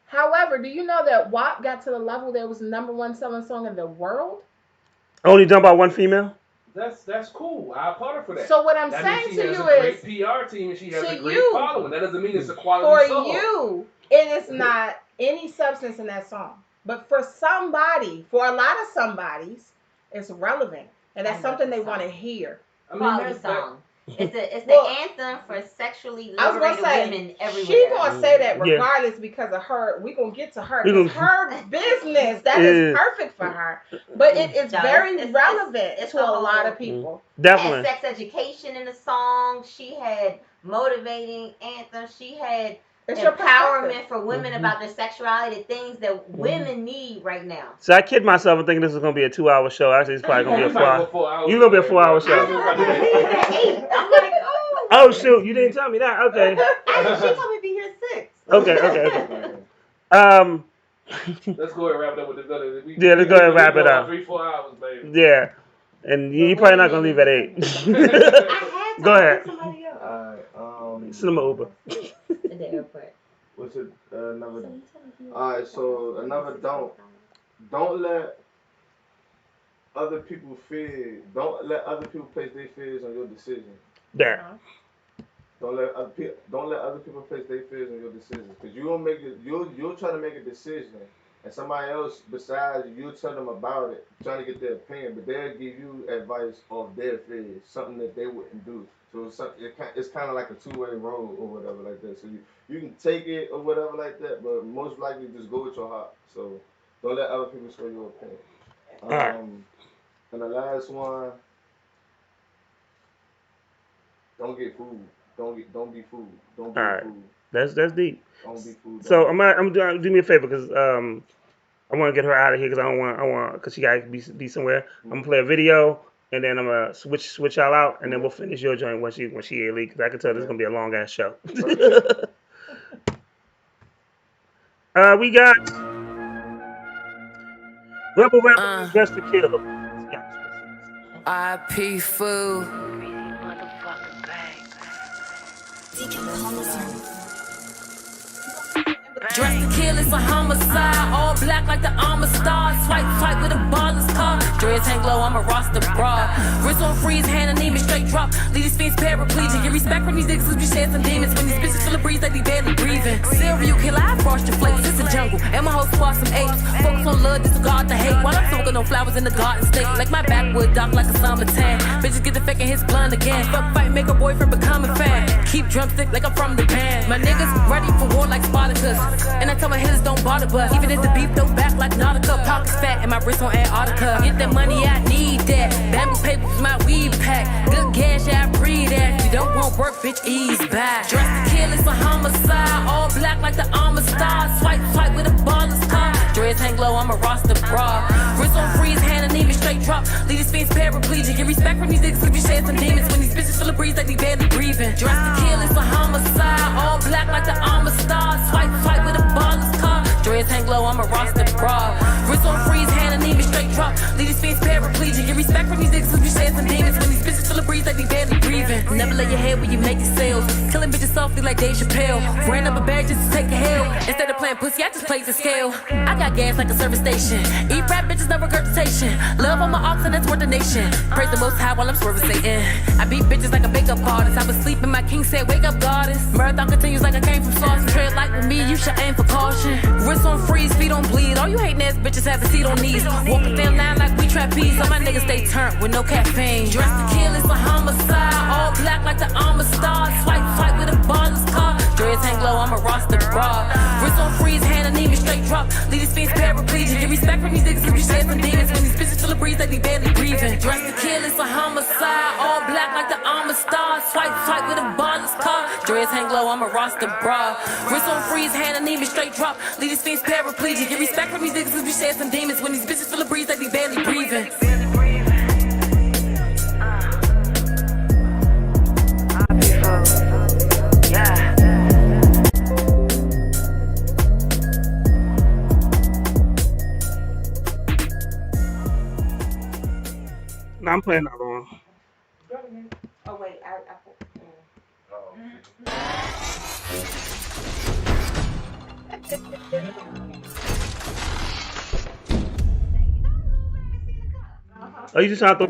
However, do you know that WAP got to the level that it was the #1 selling song in the world? Only done by one female? That's cool. I applaud her for that. So what I'm That means saying she to has you a great is, PR team and she has a to great you, following. That doesn't mean it's a quality for song. you, it is not any substance in that song. But for somebody, for a lot of somebodies, it's relevant. And that's something they want to hear. I mean, Quality song. It's the Well, anthem for sexually I was gonna liberated say, women everywhere. she gonna say that Yeah. regardless because of her. We gonna get to her We because gonna- her business that is perfect for her. But it is No, very it's- relevant it's to the a lot whole- of people. She Definitely. had sex education in the song. She had motivating anthems. She had It's your empowerment perspective. for women about their sexuality, things that women need right now. So I kid myself and thinking this is gonna be a 2-hour show. Actually, it's probably gonna be a You might go 4 hour. 4 hours. You gonna be a 4-hour I show. was about to leave at 8. I'm like, oh. Oh shoot, you didn't tell me that. Okay. She told me to be here at 6. Okay. Let's go ahead and wrap it up with the villain. Yeah, let's go ahead and wrap it up. 3-4 hours, baby. Yeah. And you're probably not gonna leave at 8. I had Go ahead. somebody else. Alright, Send them an Uber. At the airport. what's it? Another. Alright, so another don't let other people fear. Don't let other people place their fears on your decision. There. Don't let other people place their fears on your decisions. Because you'll try to make a decision, and somebody else besides you, you'll tell them about it, trying to get their opinion, but they'll give you advice off their fears, something that they wouldn't do. So it's kind of like a two-way road or whatever like that. So you can take it or whatever like that, but most likely just go with your heart. So don't let other people sway your opinion. Alright. And the last one, don't get fooled. Don't be fooled. Don't be Alright. fooled. That's deep. Don't be fooled. So I'm doing. Do me a favor, because I want to get her out of here, because I want because she got to be somewhere. I'm gonna play a video, and then I'm gonna switch y'all out, and then we'll finish your joint when she leave, because I can tell this is gonna be a long ass show. We got Rebel Dressed to Kill. IP fool. Dressed to kill, it's a homicide. All black like the armor star. Swipe with a baller's car. Dreads hang low, I'm a roster broad. Wrist on freeze, hand anemia, straight drop. Lead these fiends paraplegic. Get respect from these niggas cause we share some demons. When these bitches feel the breeze, they be barely breathing. Serial killer, I frost your flakes. It's a jungle, and my whole squad some apes. Focus on love, disregard the hate. While I'm smoking on flowers in the garden state. Like my backwood dark like a summer tan. Bitches get the fake and his blunt again. Fuck fight, make a boyfriend become a fan. Keep drumstick like I'm from the band. My niggas ready for war like Spartacus. And I tell my hitters don't bother bust. Even if the beef don't back like Nautica. Pockets fat and my wrist on Antarctica. Get that money, I need that. Bamboo paper is my weed pack. Good cash, I breathe that. You don't want work, bitch, ease back. Dressed to kill, it's a homicide. All black like the armor star. Swipe with a baller's car. Dreads hang low, I'm a roster broad. Wrist on freeze, hand anemia, straight drop. Lead these fiends paraplegic. Get respect from these niggas cause we share some demons. When these bitches feel the breeze, they be barely breathing. Dressed to kill, it's a homicide. All black like the armor star. Swipe with a baller's car. Dreads hang low, I'm a roster broad. Wrist on freeze, hand anemia, straight drop. Lead these fiends paraplegic. Get respect from these niggas cause we share some demons. When these bitches feel the breeze, they be barely breathing. Never lay your head when you make your sales. Killing bitches softly like Dave Chappelle. Ran up a bag just to take a hell. Instead of playing pussy, I just played the scale. I got gas like a service station. Eat rap bitches, no regurgitation. Love on my ox and that's worth the nation. Praise the most high while I'm swerving Satan. I beat bitches like a makeup artist. I was sleeping, my king said, wake up, goddess. Marathon continues like I came from sauce. Tread light with me, you should aim for caution. Wrist on freeze, feet on bleed. All you hating ass bitches have a seat on knees. Walking down line like we trapeze. All my niggas stay turned with no caffeine. Dressed to kill, it's a homicide. All black like the armor star. Swipe with a baller's car. Dreads hang low, I'm a roster broad. Wrist on freeze, hand anemia, straight drop. Lead these fiends paraplegic. Get respect from these niggas cause we share some demons. When these bitches feel the breeze, they be barely breathing. Dressed to kill, it's a homicide. All black like the armor star. Swipe with a baller's car. Dreads hang low, I'm a roster broad. Wrist on freeze, hand anemia, straight drop. Lead these fiends paraplegic. Get respect from these niggas cause we share some demons. When these bitches feel the breeze, they be barely breathing. Yeah. No, I'm playing that one. apple. Oh, Oh, you just trying to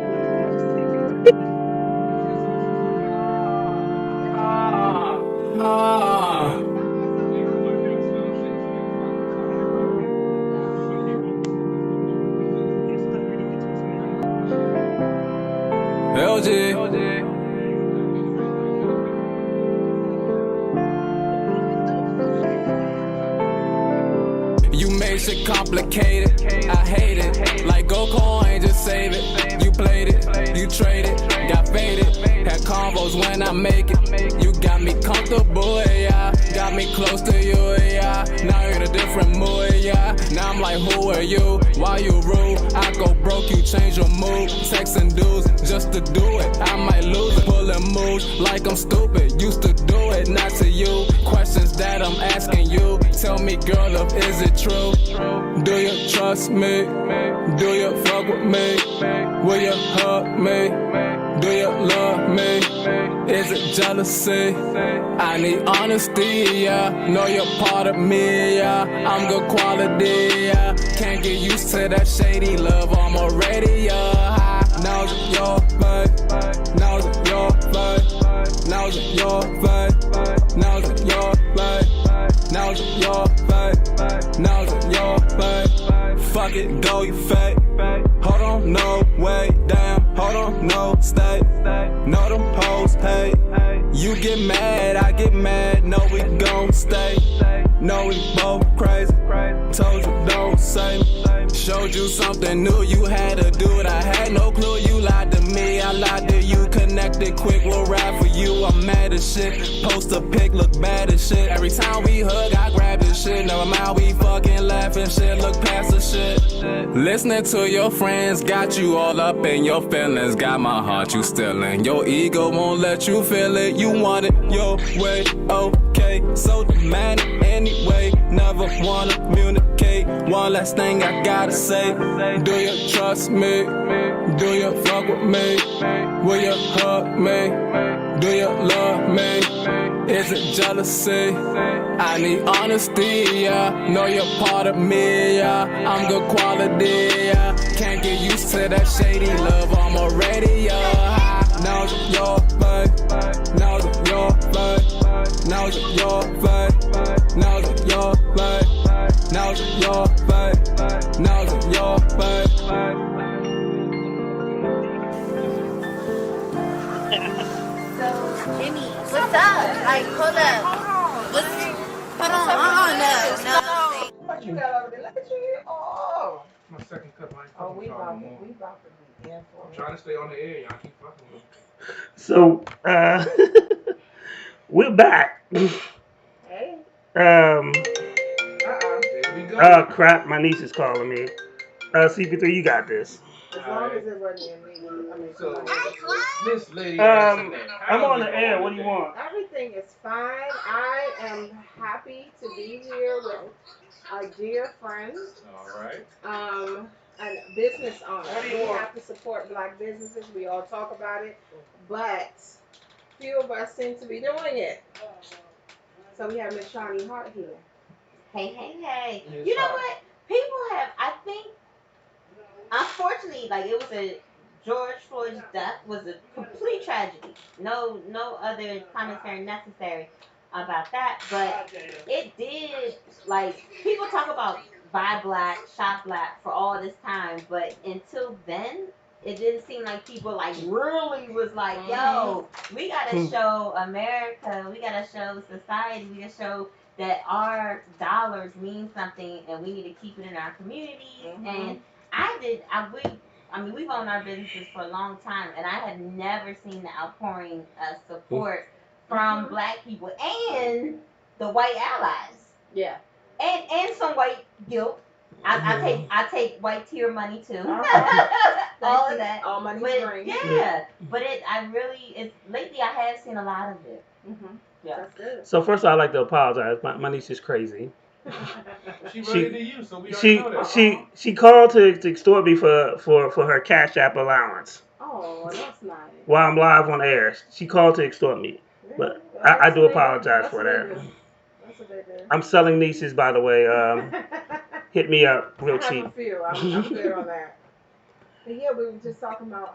LG. You made shit complicated. I hate it. Like go coin, just save it. You played it, you traded, got faded. Had combos when I make it. You got me comfortable, yeah. Got me close to you, yeah. Now you're in a different mood, yeah. Now I'm like, who are you? Why you rude? I go broke, you change your mood. Texting dudes just to do it. I might lose it. Pulling moves like I'm stupid. Used to do it, not to you. Questions that I'm asking you. Tell me, girl, is it true? Do you trust me? Do you fuck with me? Will you hug me? Do you love me? Is it jealousy? I need honesty, yeah. Know you're part of me, yeah. I'm good quality, yeah. Can't get used to that shady love, I'm already high. Now's your vibe. Now's your vibe. Now's your vibe. Now's your vibe. Now's your vibe. Now's your vibe. Fuck it, go, you fake. Hold on, no, wait, damn. Hold on, no, stay. Know them hoes, hey. You get mad, I get mad. No, we gon' stay. No, we both crazy. Told you don't say me. Showed you something new, you had to do it. I had no clue, you lied to me. I lied to you, connected quick, we'll ride for you. I'm mad as shit. Post a pic, look bad as shit. Every time we hug, I grab this shit. Never mind, we fucking laughing shit. Look past the shit. Listening to your friends got you all up in your feelings. Got my heart, you stealing. Your ego won't let you feel it. You want it your way, okay. So demand it anyway. Never wanna communicate. One last thing I gotta say. Do you trust me? Do you fuck with me? Will you hug me? Do you love me? Is it jealousy? I need honesty, yeah. Know you're part of me, yeah. I'm good quality, yeah. Can't get used to that shady love, I'm already high. Now's your vibe. Now's your vibe. Now's your vibe. Now's your vibe. Now's your vibe. Now's your vibe. So, Jimmy, what's up? Like, hold up. Hold on, no. What you got over there? Look at you. Oh. my second cup. I ain't Oh, fucking we with y'all about no to more. be in for I'm trying to stay on the air. Y'all keep fucking with me. So, we're back. Hey. There we go. Oh crap, my niece is calling me. CP3, you got this. As long as it wasn't in me. I mean, So, somebody. Miss Lady Antoinette, I'm how on you the air. doing What do you today? want? Everything is fine. I am happy to be here with a dear friend, All right. a business owner. What do you We want? have to support black businesses. We all talk about it, but few of us seem to be doing it. So we have Miss Shani Hart here. Hey. Yes, You know sir. what? People have, I think, unfortunately, like it was a George Floyd's death was a complete tragedy. No other commentary necessary about that. But it did, like, people talk about buy black, shop black for all this time, but until then, it didn't seem like people like really was like, yo, we gotta show America, we gotta show society, we gotta show that our dollars mean something and we need to keep it in our communities. And I mean, we've owned our businesses for a long time, and I have never seen the outpouring of support from black people and the white allies. Yeah. And some white guilt. I take white tear money too. All of that. All money's But green. yeah, but it's lately I have seen a lot of it. Yeah. That's good. So first, I'd like to apologize. My niece is crazy. She related to you, so we already know that. She called to extort me for her Cash App allowance. Oh Oh, that's nice. while I'm live on air. She called to extort me, but I do apologize for that. That's what they do. I'm selling nieces, by the way. Hit me up I real have cheap. a few. I'm good on that. But yeah, we were just talking about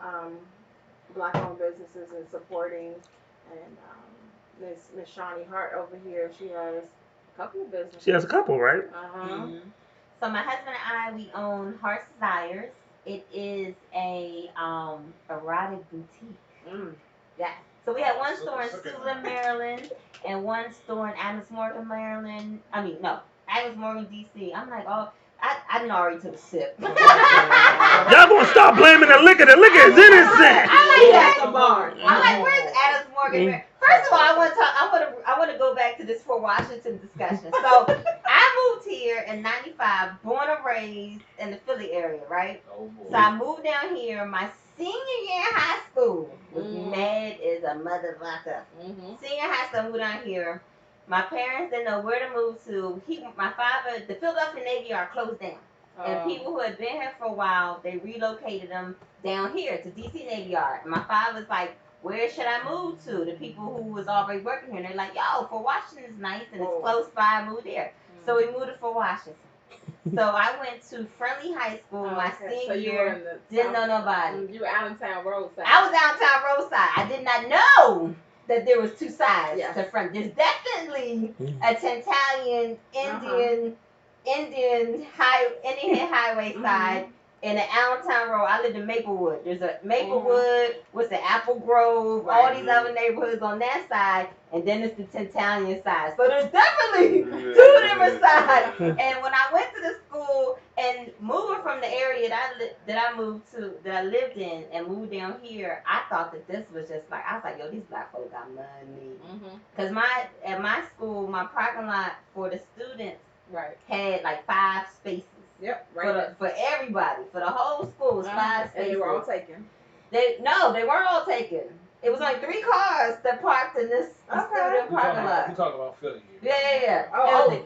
black-owned businesses and supporting, and Miss Shani Hart over here. She has a couple of businesses. She has a couple, right? Mm-hmm. So my husband and I, we own Heart's Desires. It is a erotic boutique. Mm. Yeah. So we have one store in Suitland, Maryland, and one store in Adams Morgan, Maryland. I mean, no, Adams Morgan, D.C. I'm like, oh, I didn't already took a sip. Y'all gonna stop blaming the liquor. The liquor is innocent. I'm like, where's Adams Morgan? First of all, I want to go back to this Fort Washington discussion. So I moved here in '95, born and raised in the Philly area, right? Oh, boy. So I moved down here my senior year in high school. Was mad as a motherfucker. Senior high school, I moved down here. My parents didn't know where to move to. My father, the Philadelphia Navy Yard closed down. And people who had been here for a while, they relocated them down here to DC Navy Yard. And my father was like, where should I move to? The people who was already working here. And they're like, yo, Fort Washington is nice and it's close by. Move there. So we moved to Fort Washington. So I went to Friendly High School my senior year. Didn't know nobody. You were Allentown Roadside. I was downtown Roadside. I did not know that there was two sides to Friendly. There's definitely a Tantalian Indian Highway side and an Allentown Road. I lived in Maplewood. There's a Maplewood, what's the Apple Grove, all these other neighborhoods on that side, and then it's the Tantalian side. So there's definitely two different sides. And when I went to the school and moving from the area that I lived in and moved down here, I thought that this was just like, I was like, yo, these black folks got money. Because at my school, my parking lot for the students had like 5 spaces. Yep, for everybody, for the whole school, was 5 spaces. And they were all taken. They weren't all taken. It was only 3 cars that parked in this student parking lot. We talk about Philly. Yeah. I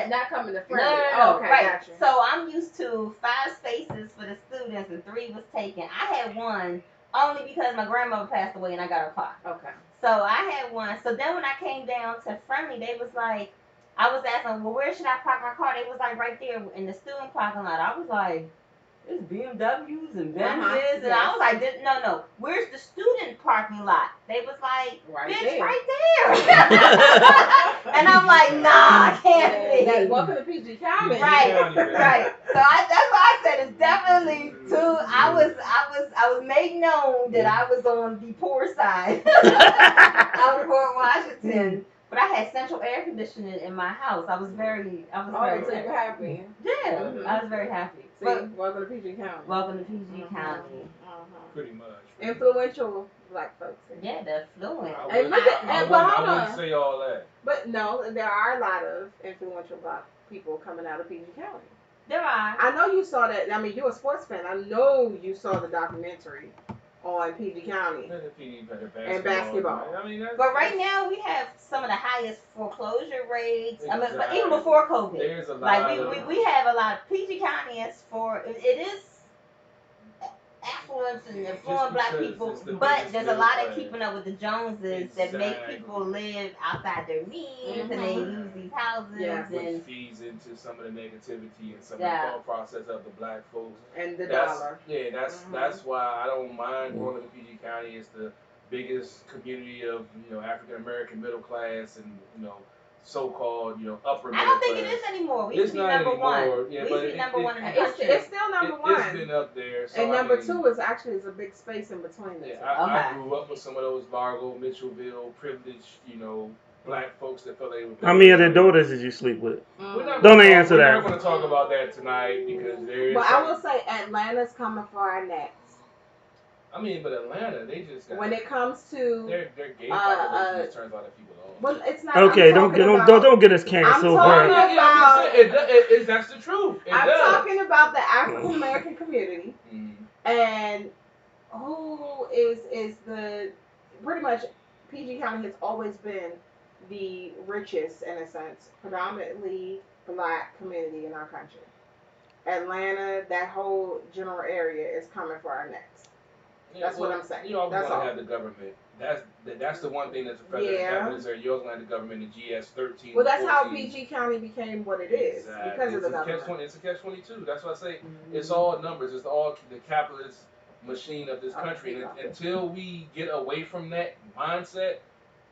not coming to Friendly. No, okay, right. gotcha. So I'm used to 5 spaces for the students and 3 was taken. I had one only because my grandmother passed away and I got her car. Okay. So I had one. So then when I came down to Friendly, they was like, I was asking, well, where should I park my car? They was like right there in the student parking lot. I was like, there's BMWs and Benzes. And I was like, no. Where's the student parking lot? They was like, bitch, right there. And I'm like, nah, I can't be. Welcome to PG County. Right. So that's why I said it's definitely two. I was made known that I was on the poor side of Fort Washington. But I had central air conditioning in my house. I was very so you're happy. Yeah, I was very happy. See, welcome to PG County. Welcome to PG County. Pretty much. Influential black folks. Yeah, they're fluent. I wouldn't say all that. But no, there are a lot of influential black people coming out of PG County. There are. I know you saw that. I mean, you're a sports fan. I know you saw the documentary on PG County and basketball. I mean, but right now we have some of the highest foreclosure rates. I mean, but even before COVID, there's a lot like we have a lot of PG County is for it is affluence and affluent black people, but there's a lot of keeping up with the Joneses that make people live outside their means and they use these houses which feeds into some of the negativity and some of the thought process of the black folks and the dollar. Yeah, that's why I don't mind going to PG County. It's the biggest community of African American middle class and so-called, upper middle class. I don't think it is anymore. We used to be number one. Yeah, we used to be number one in the country. It's still number one. It's been up there. So and number 2 is actually a big space in between the two. I grew up with some of those Largo, Mitchellville, privileged, black folks that felt they were. How many of their daughters did you sleep with? Don't answer that. We're not going to talk about that tonight because there is. But I will say Atlanta's coming for our necks. I mean, but Atlanta, they just got. When it comes to their gay population, just turns out that people don't. Well, it's not. Okay, don't get us canceled. I'm talking about. That's the truth. I'm talking about the African American community, and who is the pretty much PG County has always been the richest in a sense, predominantly black community in our country. Atlanta, that whole general area is coming for our necks. That's what I'm saying. You always That's want all. to have the government. That's the one thing that's a feather in the cap of this area. You always want to have the government in GS 13. Well, that's how 14. PG County became what it is because of the government. It's a catch-22. That's why I say it's all numbers. It's all the capitalist machine of this country. And until we get away from that mindset,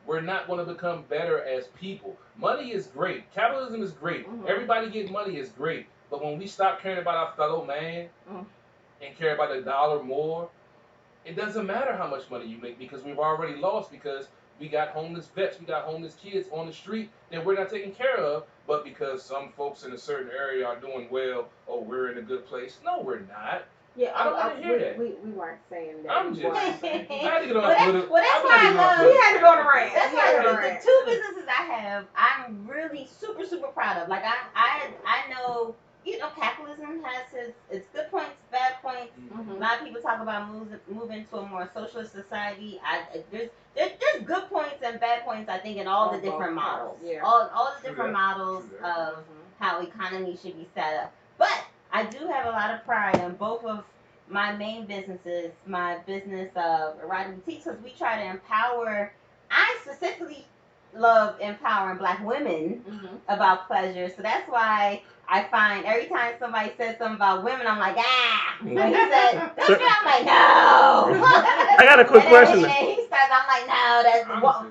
we're not going to become better as people. Money is great. Capitalism is great. Everybody getting money is great. But when we stop caring about our fellow man and care about a dollar more, it doesn't matter how much money you make because we've already lost because we got homeless vets, we got homeless kids on the street that we're not taking care of, but because some folks in a certain area are doing well, oh, we're in a good place. No, we're not. Yeah, I don't want to hear that. We weren't saying that. I'm just saying. I had to get on Well, that's why I love. We had to go on a rant. That's why the two businesses I have, I'm really super proud of. Like I know. You know, capitalism has its good points, bad points. A lot of people talk about moving to a more socialist society. There's good points and bad points. I think in all the different models, all the different models of how economy should be set up. But I do have a lot of pride in both of my main businesses. My business of erotic boutiques, because we try to empower. I specifically love empowering Black women about pleasure. So that's why I find every time somebody says something about women, I'm like, When he said, that's true, I'm like, no. I got a quick question. And he starts, I'm like, no, that's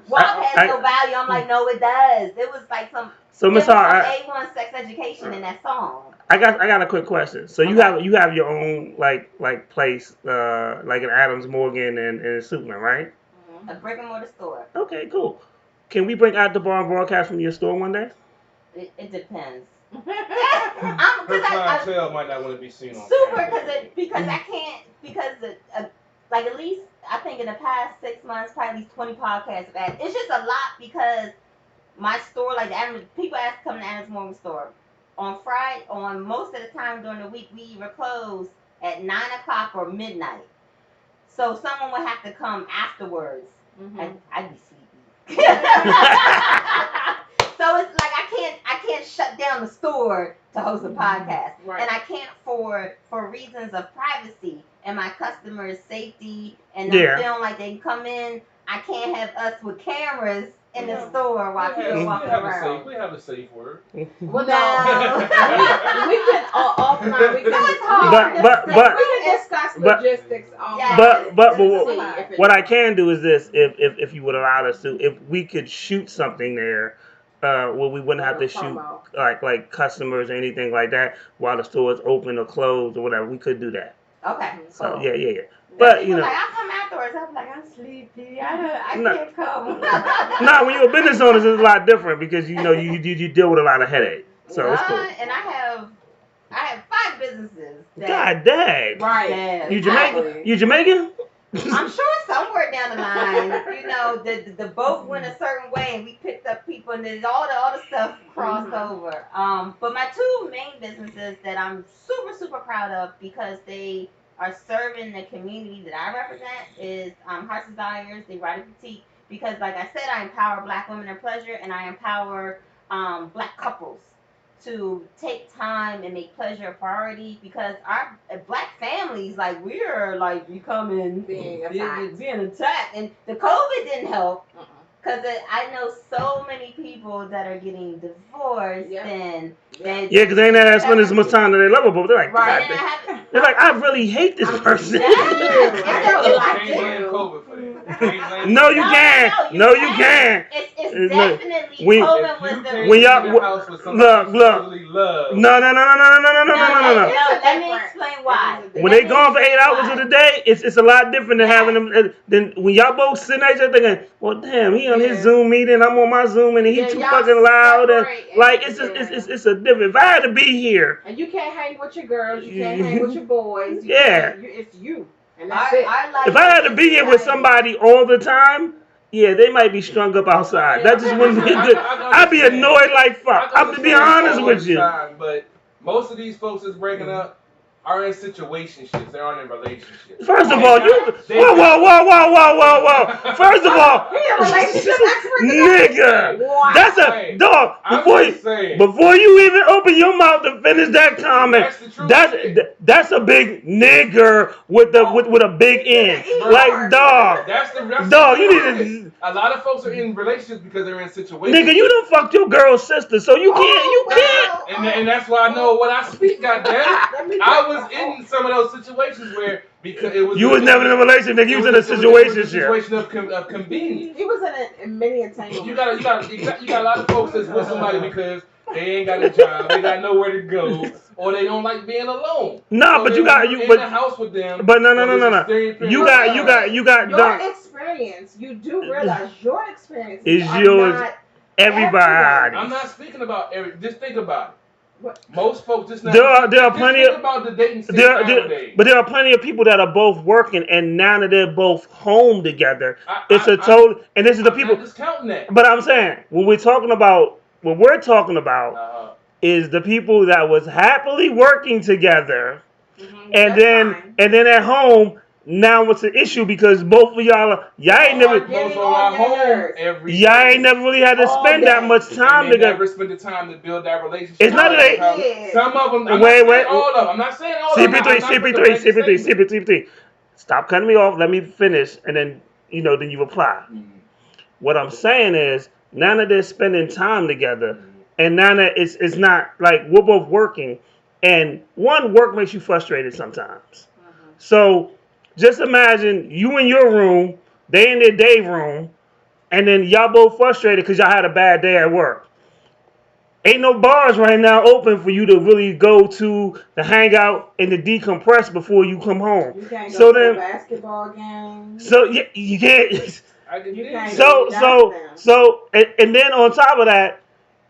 WAP has no value. I'm like, no, it does. It was like some A1 sex education in that song. I got a quick question. So you have your own like place like in Adams Morgan and Superman, right? A brick and mortar store. Okay, cool. Can we bring out the bar and broadcast from your store one day? It depends. Her clientele might not want to be seen on because I can't like at least I think in the past 6 months probably at least 20 podcasts. It's just a lot because my store people ask to come to Adams Morgan store on Friday. On most of the time during the week we either close at 9 o'clock or midnight. So someone would have to come afterwards. I'd be sleepy. So it's like I can't shut down the store to host a podcast. Right. And I can't for reasons of privacy and my customers' safety and them feeling like they can come in. I can't have us with cameras in the store while people walking around. We have a safe word. Well, no. we can offline. We can. No, it's hard. But we can discuss logistics offline. But what I can do is this: if you would allow us to, if we could shoot something there. Where we wouldn't have to shoot like customers or anything like that while the store is open or closed or whatever. We could do that. Okay. So cool. Yeah. But you know, like, I'll come afterwards. I'm like, I'm sleepy. I can't come. No, when you're a business owner, it's a lot different because you know you deal with a lot of headache. So it's cool. And I have 5 businesses. God dang. Right. Yeah, You Jamaican? You Jamaican? I'm sure somewhere down the line, you know, the boat went a certain way and we picked up people and then all the stuff crossed over. But my 2 main businesses that I'm super proud of because they are serving the community that I represent is Heart's Desires, the erotic boutique. Because like I said, I empower Black women in pleasure and I empower Black couples to take time and make pleasure a priority because our Black families, like, we're like becoming being attacked, and the COVID didn't help because I know so many people that are getting divorced and because they ain't had spend as much time that they love her, but they're like, they're like, I really hate this person. No, you can't. No, you can't. It's definitely COVID was the when y'all look. No. Let me explain why. When they gone for 8 hours of the day, it's a lot different than having them. Than when y'all both sitting there thinking, well, damn, he on his Zoom meeting, I'm on my Zoom, and he too fucking loud, and like it's a different. If I had to be here, and you can't hang with your girls, you can't hang with your boys. It's you. And that's it. If I had to be here with somebody all the time, they might be strung up outside. That just wouldn't be good. I'd be annoyed like fuck. I'm to be honest with you. But most of these folks that's breaking up are in situationships. They aren't in relationships. First of all, whoa. First of all, a relationship expert? Nigga, Wow. that's a Hey, dog. I'm Before just saying. before you even open your mouth to finish that comment, That's the truth. that's a big nigger with the with a big N. Like dog, That's dog. the You truth. need to. A lot of folks are in relationships because they're in situations. Nigga, you done fucked your girl's sister, so you can't. And that's why I know what I speak. Goddamn, I was in some of those situations where because it was. You was never in a relationship, nigga. You was in a situation. Situation of convenience. He was in many entanglements. You got a lot of folks that's with somebody because they ain't got a job, they got nowhere to go, or they don't like being alone. Nah, so but you got you in but the house with them. But no. You got your experience. You do realize your experience is are yours. not Everybody. I'm not speaking about just think about it. Most folks just not. There are plenty think about the dating scene nowadays. But there are plenty of people that are both working and now that they're both home together. And this is the people. I'm not discounting that. But I'm saying what we're talking about is the people that was happily working together, and then at home. Now it's an issue because both of y'all ain't never really had to spend that much time together. Never spend the time to build that relationship. It's not that some of them. Wait. All of them. I'm not saying all of them. CP3. Stop cutting me off. Let me finish, and then then you reply. What I'm saying is now that they're spending time together, and now that it's not like we're both working, and work makes you frustrated sometimes. So. Just imagine you in your room, they in their day room, and then y'all both frustrated because y'all had a bad day at work. Ain't no bars right now open for you to really go to hang out and to decompress before you come home. You can't go to a basketball game. So you can't. And then on top of that,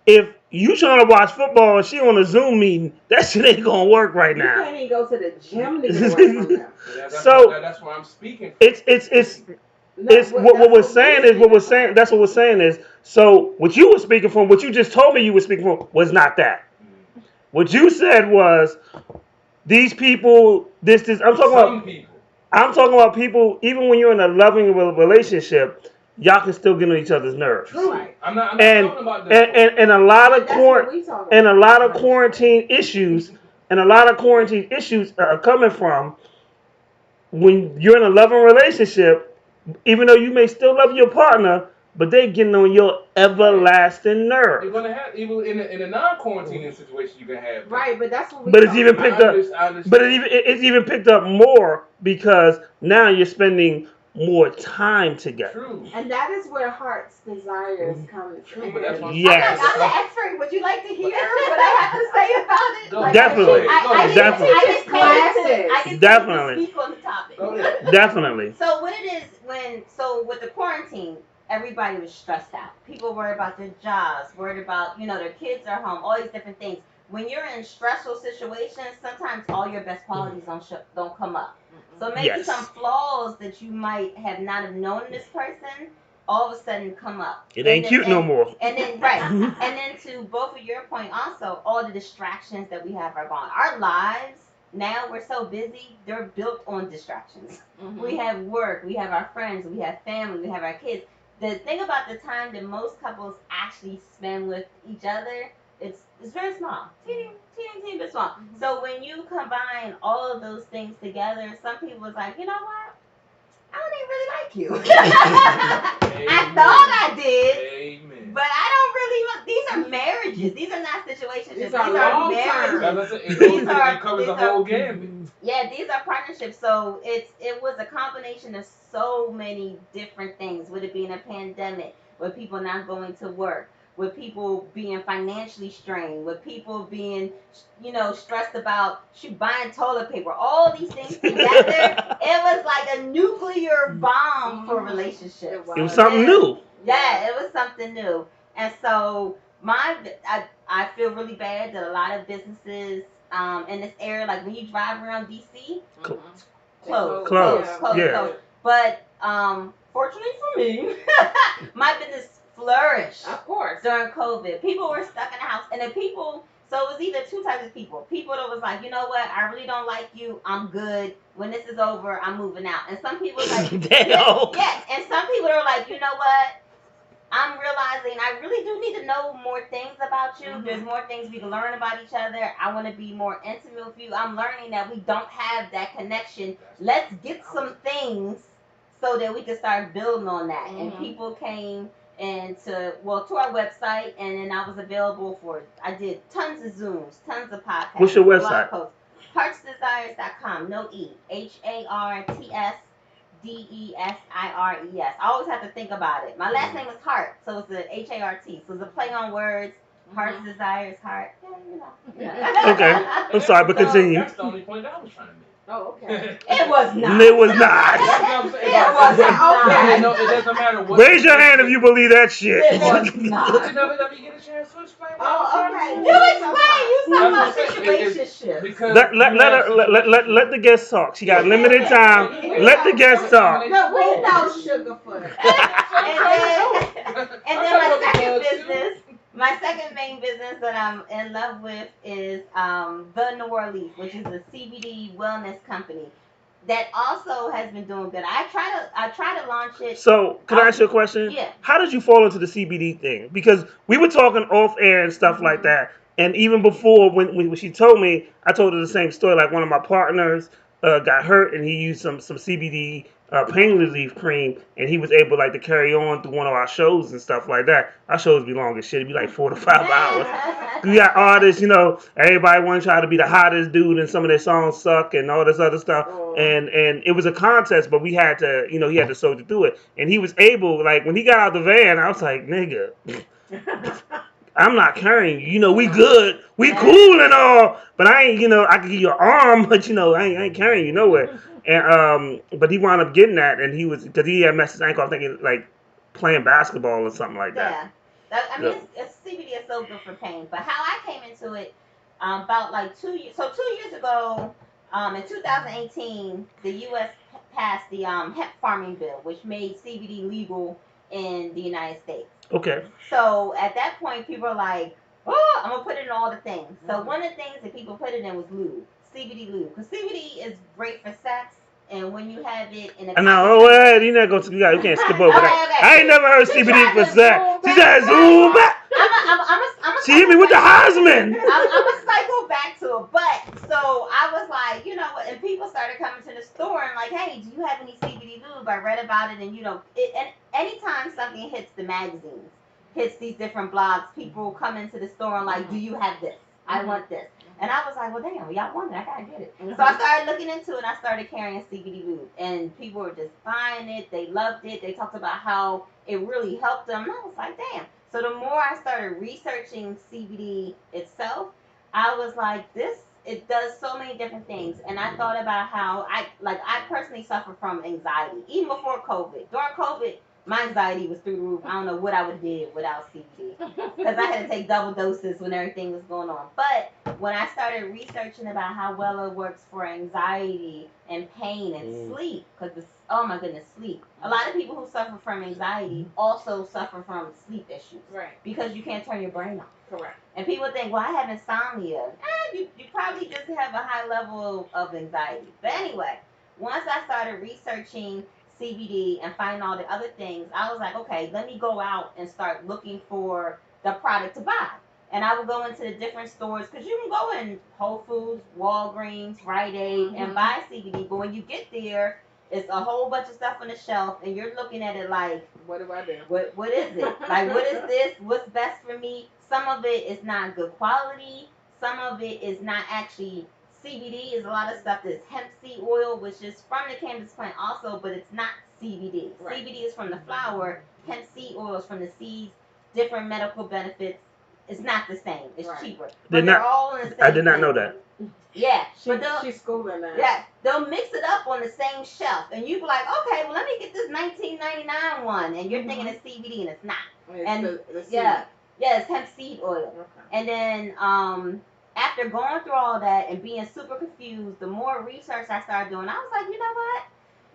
if you trying to watch football and she on a Zoom meeting, that shit ain't gonna work right now. You can't even go to the gym to get away from them. That's why I'm speaking. What we're saying is. So what you were speaking from, what you just told me you were speaking from, was not that. What you said was these people. I'm talking about people. Even when you're in a loving relationship. Y'all can still get on each other's nerves. Right. I'm not talking about that. And a lot of quarantine issues are coming from when you're in a loving relationship, even though you may still love your partner, but they getting on your everlasting nerve. You're gonna have even in a non-quarantine situation you can have. That. Right, but that's what we. But it's even picked up. But it's even picked up more because now you're spending more time together. True. And that is where heart's desires come true. Yes. I'm the expert. Would you like to hear what I have to say about it? Definitely. I Definitely. Speak on the topic. Definitely. So what it is with the quarantine, everybody was stressed out. People worried about their jobs, worried about their kids are home, all these different things. When you're in stressful situations, sometimes all your best qualities don't come up. So maybe some flaws that you might have not have known in this person all of a sudden come up. It ain't cute no more. And then and then to both of your point also, all the distractions that we have are gone. Our lives now we're so busy, they're built on distractions. We have work, we have our friends, we have family, we have our kids. The thing about the time that most couples actually spend with each other, it's very small. Teeny bit small. So when you combine all of those things together, some people was like, you know what? I don't even really like you. I thought I did. Amen. But I don't really look. These are marriages. These are not situations. These are marriages. It covers the whole gambit. Yeah, these are partnerships. So it was a combination of so many different things. With it being a pandemic, with people not going to work, with people being financially strained, with people being, stressed about buying toilet paper, all these things together, it was like a nuclear bomb for relationships. It was something new. Yeah, it was something new. And so I feel really bad that a lot of businesses in this area, like when you drive around DC, close. But fortunately for me, my business flourished. Of course. During COVID, people were stuck in the house, and the people. So it was either two types of people. People that was like, you know what, I really don't like you. I'm good. When this is over, I'm moving out. And some people was like, Damn. yeah. And some people are like, you know what, I'm realizing I really do need to know more things about you. There's more things we can learn about each other. I want to be more intimate with you. I'm learning that we don't have that connection. Let's get some things so that we can start building on that. And people came to our website, and then I was available for, I did tons of Zooms, tons of podcasts. What's your blog website? posts. Hartsdesires.com. No E. HARTSDESIRES. I always have to think about it. My last name is Hart, so it's a HART. So it's a play on words. Heart's desires, heart. Yeah. Okay. I'm sorry, but continue. That's the only point that I was trying to make. Oh, okay. It was not. It was not. That's what I'm saying. It was not. Okay. No, it doesn't matter what. Raise your hand if you believe that shit. It was not. But you never let me get a chance to explain what I'm okay. You explain. You talking about That's what I'm saying. situationship. Because Let the guest talk. She got limited time. Let the guest talk. No, we know Sugarfoot. And then my second main business that I'm in love with is the New Orleans, which is a CBD wellness company that also has been doing good. I try to launch it. So, can I ask you a question? Yeah. How did you fall into the CBD thing? Because we were talking off air and stuff like that. And even before, when she told me, I told her the same story. Like, one of my partners got hurt, and he used some CBD pain relief cream, and he was able to carry on through one of our shows and stuff like that. Our shows be long as shit. It'd be like 4 to 5 hours. We got artists, everybody want to try to be the hottest dude, and some of their songs suck and all this other stuff. And it was a contest, but we had to, he had to soldier through it. And he was able, when he got out the van, I was like, nigga, I'm not carrying you. We good. We cool and all. But I ain't, I can give you an arm, but, I ain't carrying you nowhere. And but he wound up getting that, and because he had messed his ankle, I'm thinking, playing basketball or something like that. Yeah. I mean, CBD is so good for pain. But how I came into it, about 2 years. So 2 years ago, in 2018, the U.S. passed the hemp farming bill, which made CBD legal in the United States. Okay. So at that point, people are like, oh, I'm going to put it in all the things. So one of the things that people put it in was lube, CBD lube. Because CBD is great for sex. And when you have it in a... No, wait, you can't skip over that. Okay. I ain't never heard CBD for sex. She said, zoom back. She hit me with the Heisman. I'm going to cycle back to it. But, so I was like, you know what, and people started coming to the store and like, hey, do you have any CBD lube? I read about it, and and anytime something hits the magazines, hits these different blogs, people come into the store and like, do you have this? I want this. And I was like, well, damn, y'all want it. I got to get it. So I started looking into it, and I started carrying CBD lube. And people were just buying it. They loved it. They talked about how it really helped them. And I was like, damn. So the more I started researching CBD itself, I was like, it does so many different things. And I thought about how I personally suffer from anxiety. Even before COVID. During COVID, my anxiety was through the roof. I don't know what I would have did without CBD. Because I had to take double doses when everything was going on. But when I started researching about how well it works for anxiety and pain and sleep, because oh my goodness, sleep. A lot of people who suffer from anxiety also suffer from sleep issues. Right. Because you can't turn your brain off. Correct. And people think, well, I have insomnia. You probably just have a high level of anxiety. But anyway, once I started researching CBD and finding all the other things, I was like, okay, let me go out and start looking for the product to buy. And I would go into the different stores, because you can go in Whole Foods, Walgreens, Rite Aid, and buy CBD. But when you get there, it's a whole bunch of stuff on the shelf, and you're looking at it like, what do I do? What is it? Like, what is this? What's best for me? Some of it is not good quality. Some of it is not actually CBD. Is a lot of stuff that's hemp seed oil, which is from the cannabis plant also, but it's not CBD. Right. CBD is from the flower. Hemp seed oil is from the seeds. Different medical benefits. It's not the same. It's cheaper. But they're all in the same I did not thing. know that. Yeah. She's schooling that. Yeah. They'll mix it up on the same shelf. And you be like, okay, well, let me get this $19.99 one. And you're thinking it's CBD, and it's not. It's the seed. Yeah, it's hemp seed oil. Okay. And then after going through all that and being super confused, the more research I started doing, I was like, you know what?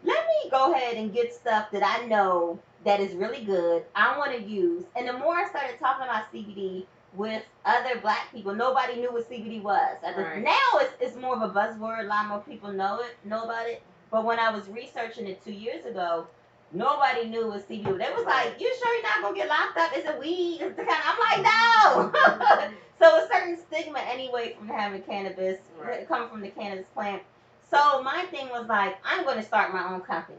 Let me go ahead and get stuff that I know that is really good, I want to use. And the more I started talking about CBD, with other black people. Nobody knew what CBD was. Now it's more of a buzzword. A lot more people know about it. But when I was researching it 2 years ago, nobody knew what CBD was. They was like, "You sure you're not gonna get locked up? It's a weed." It's the kind. I'm like, "No." So a certain stigma anyway from having cannabis, coming from the cannabis plant. So my thing was like, I'm going to start my own company.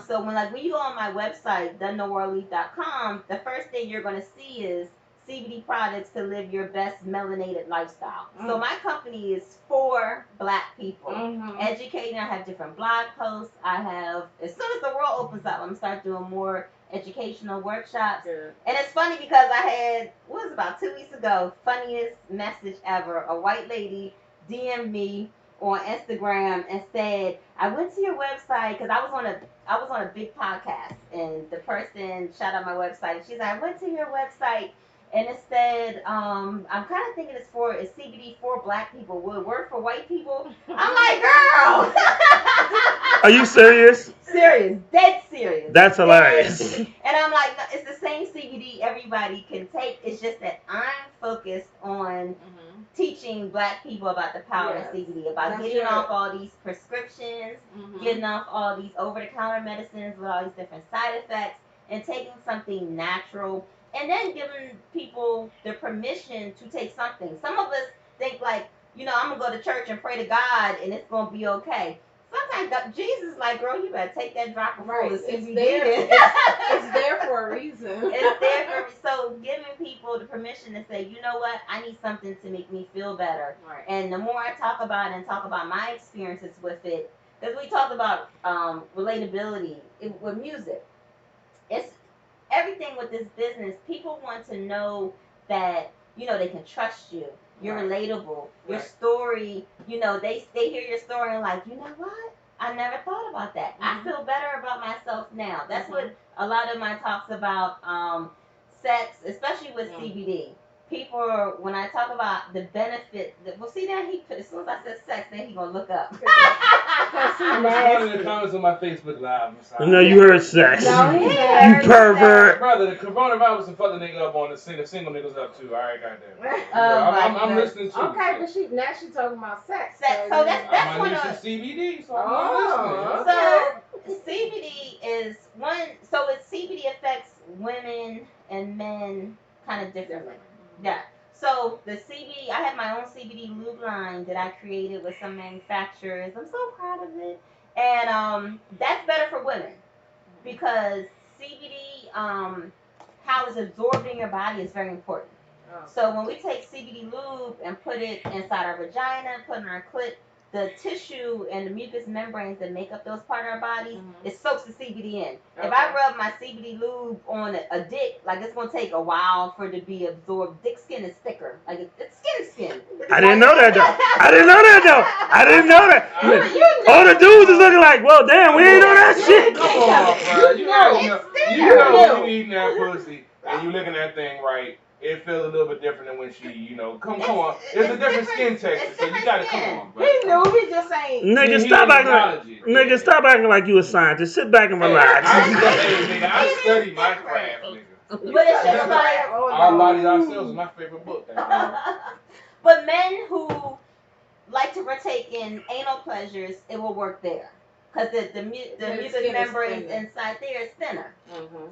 So when you go on my website, thenoworleaf.com, the first thing you're going to see is CBD products to live your best melanated lifestyle. So my company is for black people. Educating, I have different blog posts. I have, as soon as the world opens up, I'm going to start doing more educational workshops. And it's funny because I had, what was it, about 2 weeks ago, funniest message ever. A white lady DM'd me on Instagram and said, I went to your website because I was on a big podcast, and the person shout out my website, and she's like, I went to your website and it said, I'm kind of thinking it's CBD for black people. Will it work for white people? I'm like, girl. Are you serious? Serious, dead serious. That's hilarious. And I'm like, no, it's the same CBD everybody can take. It's just that I'm focused on teaching black people about the power of CBD, about getting off all these prescriptions, getting off all these over-the-counter medicines with all these different side effects, and taking something natural, and then giving people the permission to take something. Some of us think like, I'm going to go to church and pray to God, and it's going to be okay. Sometimes Jesus is like, girl, you better take that drop of food. It's there. It's there for a reason. It's there so giving people the permission to say, you know what, I need something to make me feel better. Right. And the more I talk about it and talk about my experiences with it, because we talked about relatability with music. It's everything with this business. People want to know that, they can trust you. You're relatable. Your story, they hear your story and like, you know what? I never thought about that. I feel better about myself now. That's what a lot of my talks about sex, especially with CBD. People, when I talk about the benefit, see that as soon as I said sex, then he gonna look up. I'm responding to the comments on my Facebook Live. No, you heard sex. No, you pervert. Brother, the coronavirus and fuck the nigga up on the single niggas up too. All right, goddamn. I'm listening to. Okay, but now she's talking about sex. So that's one of CBD. So I'm listening. So CBD is one. So CBD affects women and men kind of differently. Yeah. So the CBD, I have my own CBD lube line that I created with some manufacturers. I'm so proud of it. And that's better for women because CBD, how it's absorbed in your body is very important. So when we take CBD lube and put it inside our vagina, put it in our clit, the tissue and the mucous membranes that make up those parts of our bodies, it soaks the CBD in. Okay. If I rub my CBD lube on a dick, like it's gonna take a while for it to be absorbed. Dick skin is thicker. Like it's skin. I didn't know that though. I didn't know that. All the dudes is looking like, well, damn, we ain't know that shit. Come on, bro. You know when you eating that pussy and you looking at that thing right. It feels a little bit different than when she, come on. It's a different skin texture, so you gotta come on, bro. He knew, he just ain't. Nigga, stop acting like you a scientist. Sit back and relax. I study my craft, nigga. But it's just like Our Bodies Ourselves is my favorite book. But men who like to partake in anal pleasures, it will work there. Because the mucous membranes inside there is thinner.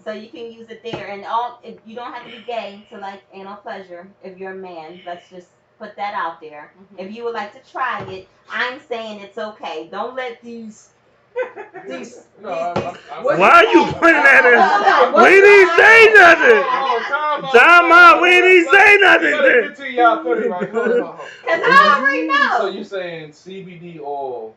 So you can use it there. And you don't have to be gay to like anal pleasure if you're a man. Let's just put that out there. If you would like to try it, I'm saying it's okay. Don't let these why are you pointing at us? We didn't say nothing. Time out. We didn't say nothing. Because I already know. So you saying CBD oil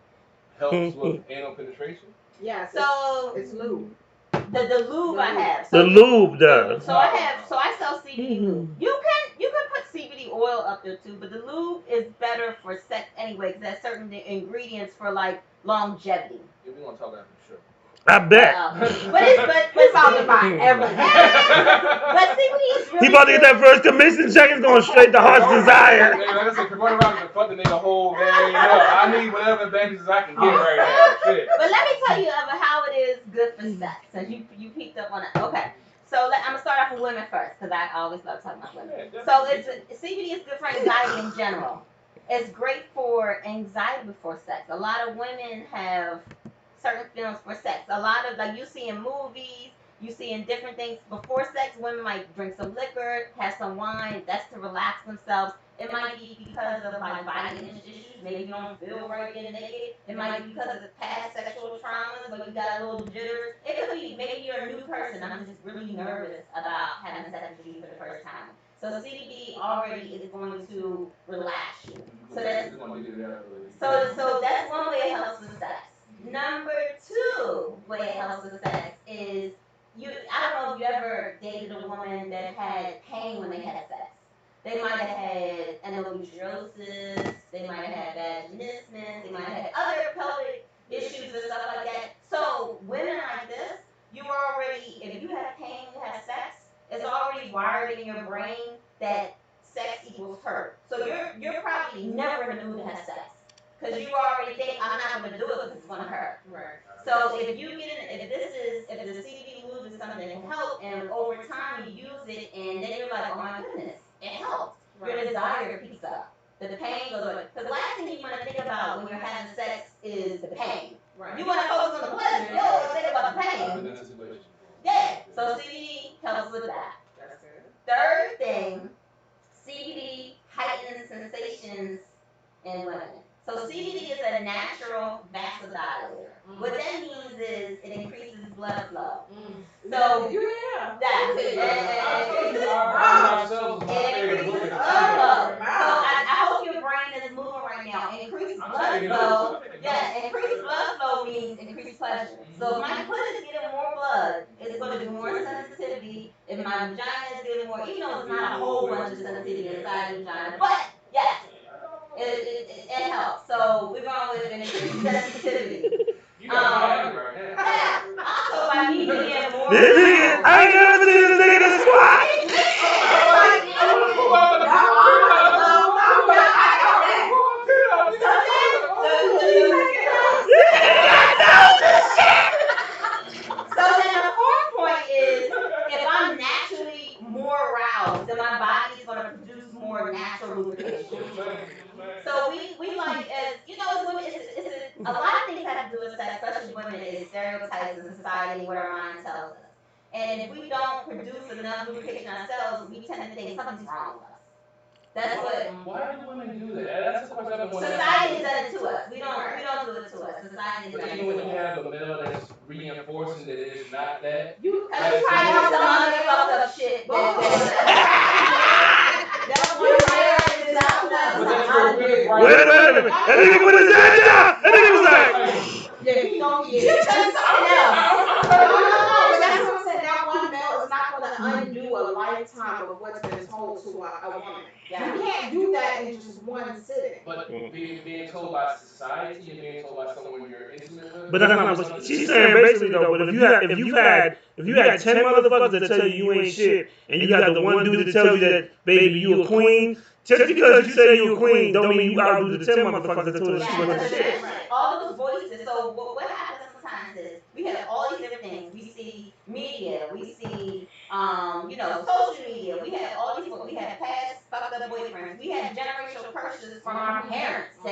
helps with anal penetration? Yeah. So it's lube. The lube I have. The lube does. So I sell CBD lube. You can put CBD oil up there too, but the lube is better for sex anyway because there's certain ingredients for like longevity. Yeah, we want to talk about it for sure. I bet. But it's all about everything. But CBD is really he about to get that first commission check. It's going straight to heart's desire. Like I said, coronavirus can fuck the nigga whole day. I need whatever advantages I can get right now. Shit. But let me tell you how it is good for sex. Since you peeked up on it. Okay. So I'm gonna start off with women first because I always love talking about women. So CBD is good for anxiety in general. It's great for anxiety before sex. A lot of women have certain feelings for sex. A lot of like you see in movies, you see in different things before sex. Women might drink some liquor, have some wine. That's to relax themselves. It might be because of like body image issues. Maybe you don't feel right getting naked. It might be because of past sexual traumas, but you got a little jitters. It could be maybe you're a new person. I'm just really nervous about having sex with you for the first time. So CBD already is going to relax you. So that's one way it helps with sex. Number two way it helps with sex is I don't know if you ever dated a woman that had pain when they had sex. They might have had endometriosis, they might have had vaginismus, they might have had other pelvic issues and stuff like that. So women like this, if you have pain, you have sex, it's already wired in your brain that sex equals hurt. So you're probably never in the mood to have sex. Because you already think I'm not going to do it because it's going to hurt. Right. So if the CBD lube is something that can help, and over time you use it, and then you're like, oh my goodness, it helps. Right. Your desire picks up. The pain goes away. Because the last thing you want to think about when you're having sex is the pain. Right. You want to focus on the pleasure. You don't want to think about the pain. Yeah. So CBD helps with that. That's good. Third thing, CBD heightens sensations in women. So CBD is a natural vasodilator. What that means is it increases blood flow. So it increases blood flow. So I hope your brain is moving right now. Increased blood flow. Yeah, increased blood flow means increased pleasure. So if my pussy is getting more blood, it's going to do more sensitivity. If my vagina is getting more, even though it's not a whole bunch of sensitivity inside the vagina, but yes. It helps. So we're going with an increased sensitivity. Also by me being more. I ain't never seen this nigga this squat. So then the fourth point is, if I'm naturally more aroused, then my body is going to produce more natural lubrication. So we like, as you know, as women, a lot of things have to do with sex, especially women, is stereotypes in society, what our mind tells us. And if we don't produce enough lubrication ourselves, we tend to think something's wrong with us. That's what. Why do women do that? That's the question I've been wondering. Society has done it to us. We don't do it to us. Society has done it to us. But even when you have a male that's reinforcing that it is not that. You try to do some other fucked up shit. That's one of my areas out there. Wait a minute. That nigga put his hands down. That nigga was like. Yeah, he don't get it. No, but that's what I'm saying. That one male is not going to undo a lifetime of what's been told to a woman. Yeah. You can't do that in just one sitting. But being told by society and being told by someone you're intimate with. But that's not what she's saying basically though. But if you had 10 motherfuckers that tell you ain't shit, and you got the one dude that tells you that baby you a queen, just because you say you a queen don't mean you outdo the 10 motherfuckers that told us she wasn't shit. All those voices. So what happens sometimes is we have all these different things. We see media. We see social media. We have all these. We have past fucked up boyfriends. We have generational curses from our parents. We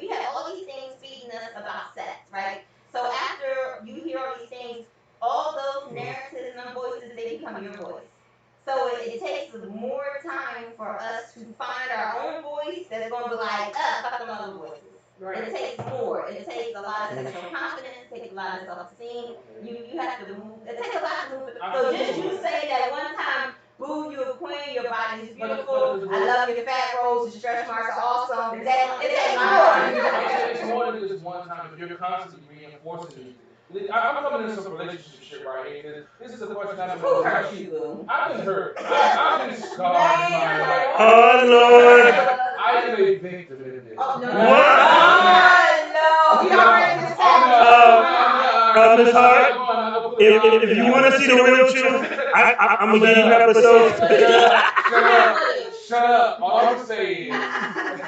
have all these things feeding us about sex, right? So after you hear all these things, all those narratives and voices, they become your voice. So it takes more time for us to find our own voice that's going to be like, fuck them other voices. Right. It takes more. It takes a lot of sexual confidence. It takes a lot of self-esteem. You have to move. It takes a lot to move. So just you say that one time, boo, you're a queen, your body is beautiful, I love your fat rolls, your stretch marks are awesome. It takes more. It's more than just one time. If you're constantly reinforcing it. I'm coming into some relationship shit right here. This is a question I've been hurt you. I've been hurt. I've been scarred in my life. Oh Lord. I am a victim in this. Oh no. Oh no. You already decided. Miss Hart, if you want to see the real truth, I'm gonna give you an episode. Shut up. All I'm saying is,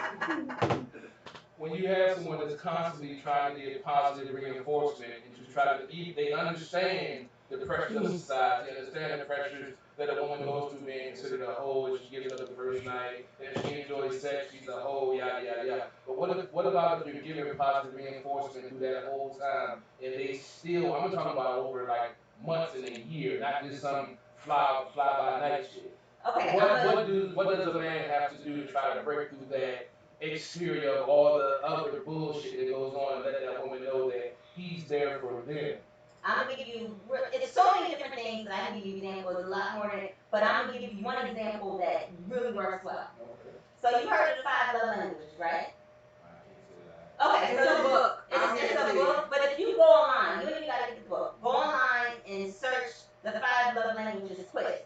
when you have someone that's constantly trying to get positive reinforcement and to try to eat, they understand the pressures of society, understand the pressures that a woman goes through being considered a hoe if she gives up the first night, and if she enjoys sex, she's a hoe, yada yada yada. But what about if you're giving positive reinforcement through that whole time, and they still, I'm talking about over like months and a year, not just some fly by night shit. Okay, What does a man have to do to try to break through that exterior of all the other bullshit that goes on and let that woman know that he's there for them? I'm gonna give you. It's so many different things that I can give you examples. A lot more than it, but I'm gonna give you one example that really works well. So you heard of the five love languages, right? Okay, so it's a book. It's a book, but if you go online, you don't even gotta get the book. Go online and search the five love languages quiz.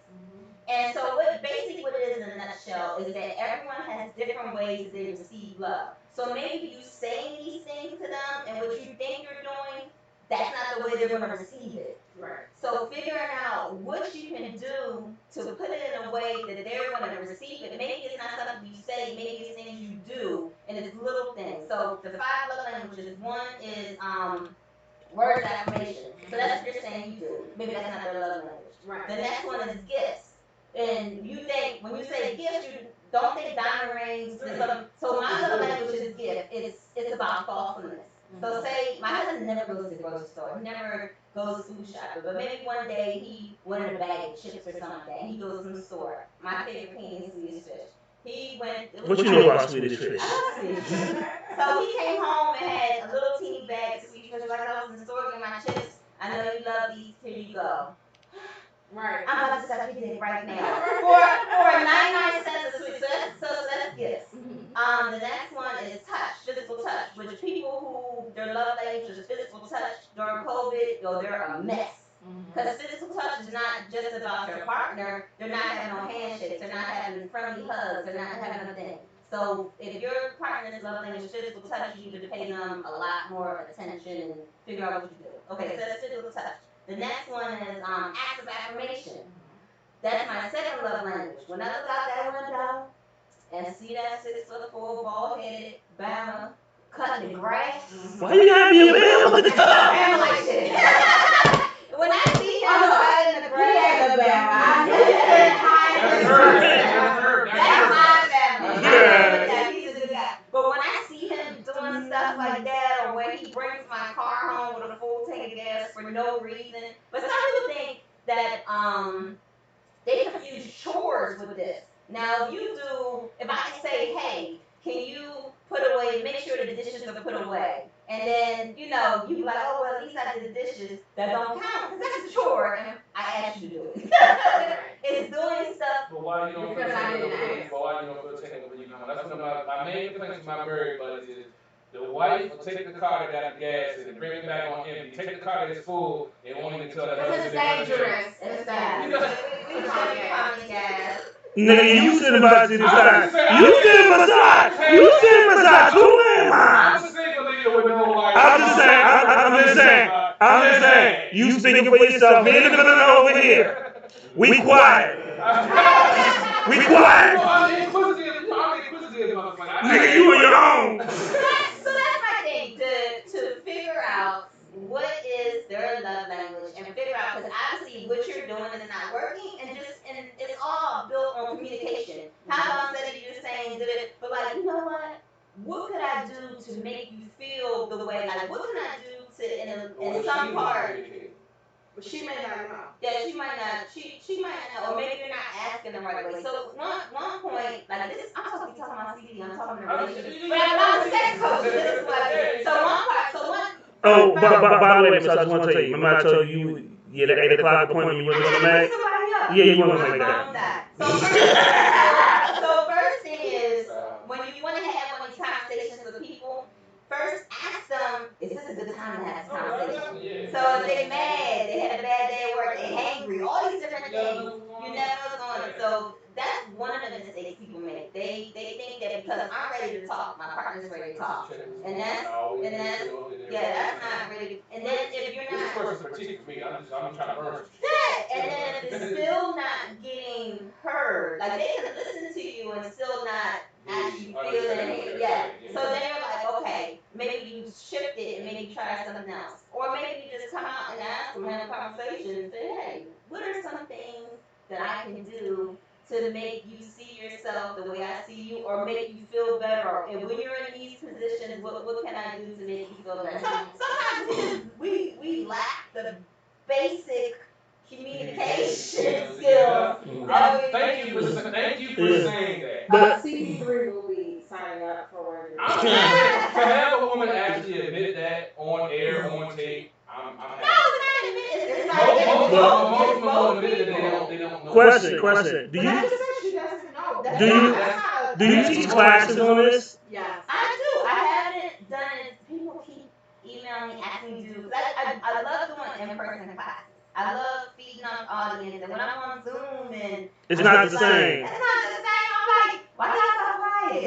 And so what it is in a nutshell is that everyone has different ways that they receive love. So maybe you saying these things to them and what you think you're doing, that's not the way they're gonna receive it. Right. So figuring out what you can do to put it in a way that they're gonna receive it. Maybe it's not something you say, maybe it's things you do, and it's little things. So the five love languages, one is words of affirmation. So that's what you're saying you do. Maybe that's not their love language. Right. The next one is gifts. And you think, when you say gifts, you don't think diamond rings. So my love language is gift. It's about thoughtfulness. So say, my husband never goes to the grocery store. He never goes food shopping. But maybe one day he wanted a bag of chips or something like that. He goes to the store. My favorite candy is Swedish fish. He went. What you know about Swedish fish? I love Swedish fish. So he came home and had a little teeny bag of Swedish fish. Like, I was in the store getting my chips. I know you love these. Here you go. Right. I'm about to suck your dick right now. For 99 cents a sweet. So that's gifts. The next one is touch, physical touch, which people who their love language is physical touch during COVID, they're a mess. Because physical touch is not just about your partner. They're not having no handshakes. They're not having friendly hugs. They're not having nothing. So if your partner's love language is physical touch, you need to pay them a lot more attention and figure out what you do. Okay, so that's physical touch. The next one is acts of affirmation. That's my second love language. When I look out that window and see that 6'4" bald-headed Bama cutting the grass. Why you gotta be a man with the Bama like shit. When I see him cutting the grass, that's my Bama. Yeah. He's a good guy. But when I see him doing stuff like that, or when he brings my car home with a full tank of gas for no reason, but some people think that they confuse chores with this. Now, if I say, hey, can you put away, make sure the dishes are put away, and then, you be like, oh, well, at least I did the dishes, that don't count, because that's a chore, and I asked you to do it. It's doing stuff. But why you don't feel taken over? Why you don't feel taken over? That's one of my main complaints with my married buddies is the wife will take the car that got the gas and bring it back on empty. Take the car that's full and won't even tell the husband. It's dangerous. It's dangerous. Nigga, you sitting beside you sitting beside two man I'm a single nigga with no wife. I'm just saying, you speaking for yourself, me and the over here. We quiet. We quiet. Nigga, you on your own. So that's my thing, to figure out what is their love language and figure out, because obviously what you're doing is not working, and it's all built on communication. How about instead of you saying did it, but like, you know what could I do to make you feel the way, like what can I do to in some part. But she may not know. Yeah, she might not know, or maybe you're not asking the right way. So one point, like this, I'm supposed to be talking about CD, I'm talking about relationships. But I'm a sex coach, this is what I do. So one. Oh, by the way, Miss, I just want to tell you, remember I told you, the 8 o'clock appointment you wasn't going to make? Yeah, you wasn't going to make that. So first thing is, when you want to have one of these conversations with people, first ask them, is this a good time to have this conversation? So if they're mad, they had a bad day at work, they're angry, all these different things, you never know what's going on. So that's one of the mistakes people make. They think that because I'm ready to talk, my partner's ready to talk. And that's not really. And then if you're not. This person's critique for me. I'm trying to learn. And then if it's still not getting heard, like they can listen to you and still not actually feel it. Yeah. So then you're like, okay, maybe you shift it and maybe try something else. Or maybe you just come out and ask them, have a conversation and say, hey, what are some things that I can do to make you see yourself the way I see you or make you feel better? And when you're in these positions, what can I do to make you feel better? Sometimes we lack the basic communication skills. Thank you for saying that. But CP3 will be signing up for one of your I'm shows. to have a woman actually admit that on air, on tape. I'm No, happy. it's not admit. It's like Most it's both women admit that people. they don't know. question. But I just said she doesn't know. Do you That's not a, do you teach classes on this? yes. I do. I haven't done it. People keep emailing me, asking me to do. I love doing in-person classes. I love feeding off audience, and when I'm on Zoom and It's not the like, same. it's not the same. I'm like, why y'all so quiet?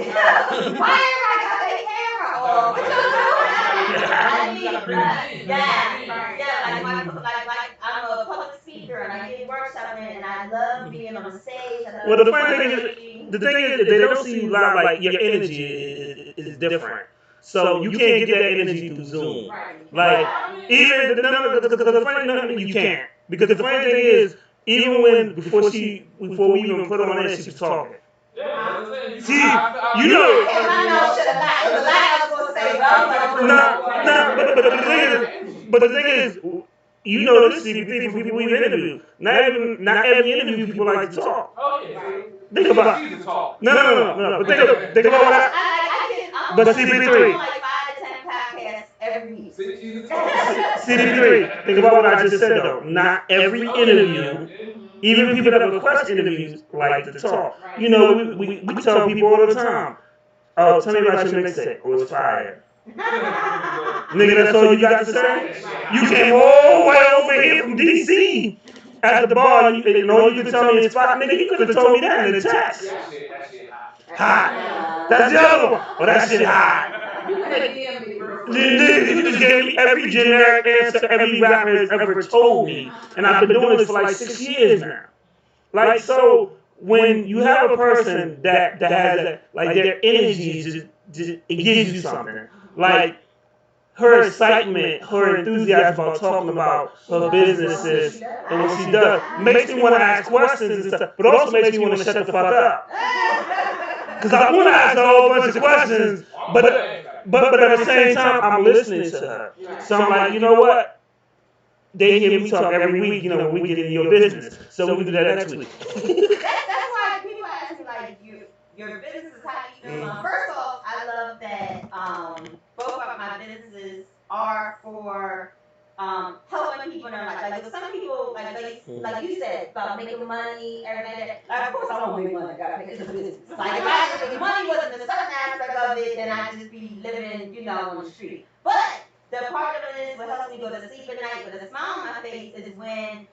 Why everybody got their camera on? What y'all doing? I need, like I'm a public speaker and I give workshops and I love being on the stage. I Well, love the funny thing is, speaking. the thing is, that they don't see you live. Like your energy is different, so you can't get that energy through Zoom. Right. Like even the funny thing, you can't, because the funny thing is, even when before we even put her on there, she was talking. See, you know. If my nose should have lied, it was a lie I was going to say, but I was like, No, but the thing is, you know this secret thing from people we've interviewed. Not every interview people like to talk. Oh yeah. Think about. She's a talk. No. But think about what I'm But on CP3. like 5 to 10 podcasts every week. She's a talk. CP3. Think about what I just said though. Not every interview, even people that request interviews, like to talk. You know, we tell people all the time. Oh, tell me about your mixtape. Oh, it's fire. Nigga, that's all you got to say? You came all the way over here from DC at the bar, and all you could tell me is fire. Nigga, you could have told me that in the text. That shit hot. Hot. That's the other one. Oh, that shit hot. Nigga, you just gave me every generic answer every rapper has ever told me. And I've been doing this for like 6 years now. Like, so when you have a person that has that, like their energy just it gives you something. Like her excitement, her enthusiasm about talking about her businesses and what she does makes me want to ask questions and stuff, but also makes me want to shut the fuck up. Because I want to ask a whole bunch of questions, but at the same time, I'm listening to her. So I'm like, you know what? They hear me talk every week, you know, when we get into your business. So we do that next week. That's why people ask me like, your business is how you do. First off, I love that both of my businesses are for helping people in their life. Like some people, like you said about making money, everything. Like of course I don't make money. I gotta pay. It's a business. Like if money wasn't a certain aspect of it, then I'd just be living, on the street. But the part of it is what helps me go to sleep at night with a smile on my face is when,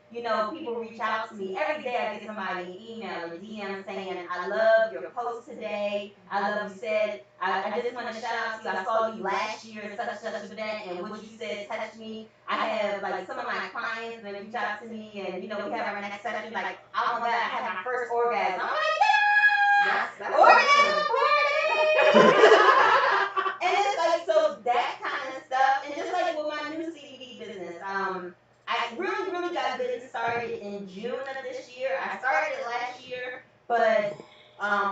people reach out to me. Every day I get somebody an email or DM saying, I love your post today. I love you said, I just want to shout out to you. I saw you last year at such event and what you said touched me. I have like some of my clients that reach out to me and, we have our next session. Like, oh my God, I had my first orgasm. I'm like, yeah! Orgasm party! And it's like, so that kind of stuff, and just like with my new CBD business, I really, really got business started in June of this year. I started it last year, but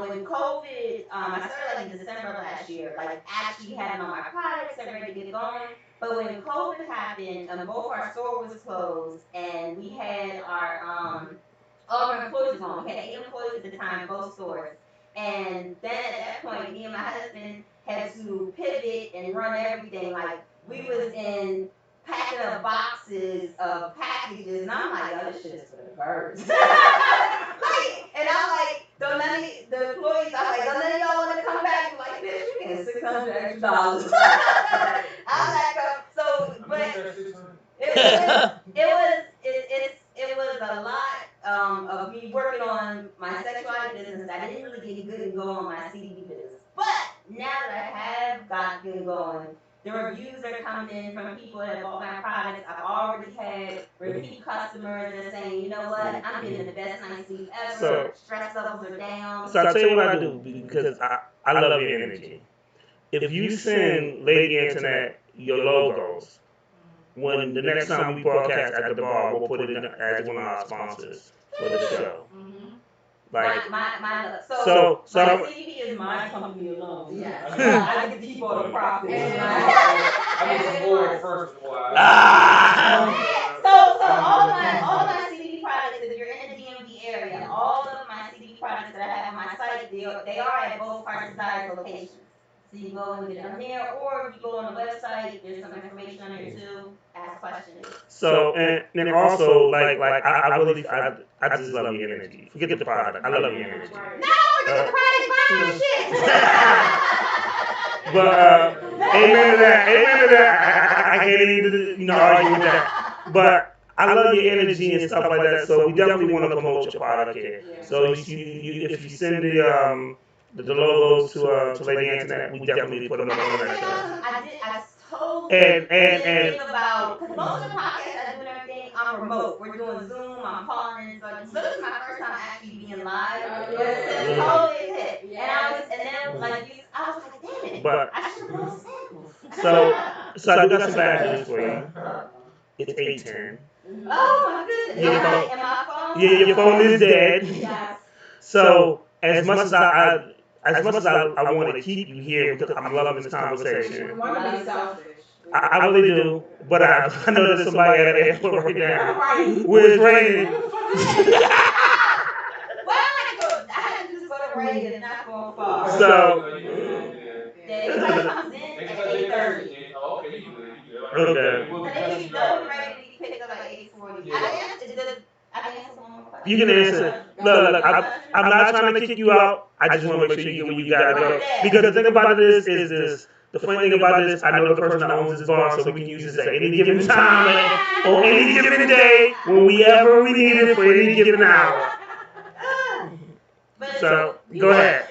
when COVID, I started like in December of last year, like actually having all my products and ready to get going. But when COVID happened, both our store was closed, and we had all our employees gone. We had 8 employees at the time, both stores. And then at that point, me and my husband had to pivot and run everything. Like, we was in packing up boxes of packages, and I'm like, oh, this shit is for the birds. And I'm like, don't none of the employees, I'm like, don't none of y'all want to come back? I'm like, bitch, we getting $600 extra. I'm like, but it was a lot of me working on my sexuality business. I didn't really get good and go on my CBD business. But now that I have got good going, the reviews are coming in from people that bought my products. I've already had repeat customers that are saying, you know what, I'm getting the best night's sleep ever. Stress levels are down. So I tell you what I do, because I love your energy. if you send Lady Internet your logos, when the next time we broadcast at the bar, we'll put it in as one of our sponsors for the show. Like, so my CDP is my company alone. Yes. I get to keep all the profits. I need some oil first before I. So all of my CBD products, if you're in the DMV area, all of my CBD products that I have on my site, they are at both Heart Desires locations. So you can go and get them there, or if you go on the website, there's some information on there too. Ask questions. So and also like I really I just love your energy. Forget the product. I love your energy. No, forget the product, buy shit. But amen to that. Amen to that. I can't even argue with that. But I love your energy and stuff like that. So we definitely want to promote your product here. So if you send the logos to Lady Antoinette, we definitely put them up on that show. I totally And think about, because most of the podcasts I do and everything, I'm remote. We're doing Zoom, I'm calling in, so this is my first time actually being live. It's totally a hit. And then like I was like, damn it, But I should have brought samples. so I do got some bad news for you. It's 8:10. Oh my goodness. Yeah, And my phone? Yeah, your phone is dead. Yes. So as much as I want to keep you here because I'm loving this conversation. We want to be selfish. I really do, but I know there's somebody at the airport right now where it's raining. Well, I had to just go to Reagan and not go far. So Everybody comes in at 8:30. Okay, you good. Okay. And they be done ready to be picked up at 8:40. I can answer one more question. You can answer. Look, I'm not trying to kick you out. I just want to make sure you get where you gotta go. Because the thing about this is this. The funny thing about this, I know the person that owns this bar, so we can use this at any given time or any given day, whenever we need it for any given hour. So go ahead.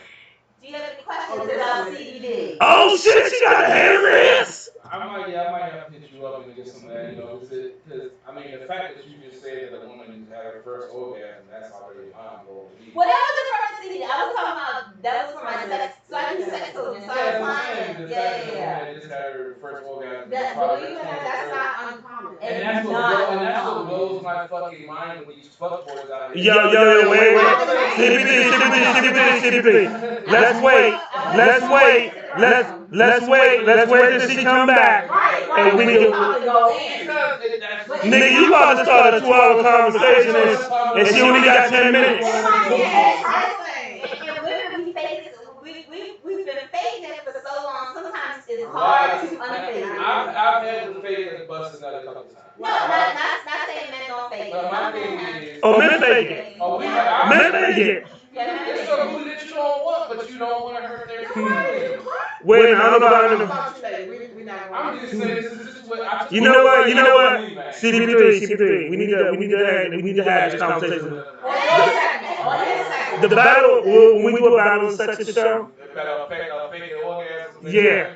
Do you have any questions about CBD? Oh shit, she got the hand raised. I might have to hit you up and get some of that, because I mean the fact that you just said that a woman had her first orgasm, that's already mind blowing. Well, that was the first CBD. I was talking about that was for my sex. So I do sex coaching. So I was lying. Yeah. Just had her first orgasm. That's not uncommon. And that's what blows my fucking mind with these fuckboys out here. Yo, wait. CBD. Let's wait till she come back. And we can go in. Nigga, you about to start a 2-hour conversation and she only got 10 minutes. And women, we've been faking it for so long. Sometimes it's hard to unfake it. I've had to fake it and bust another couple times. No, not saying men don't fake it. But my thing is, men fake it. Men fake it. It's a booty that you don't want, but you don't want to hurt their feelings. Wait, I don't know about I'm just saying, this is what I. You know what? CP3. We need to have this conversation. The battle when we do a battle of sex show. Yeah,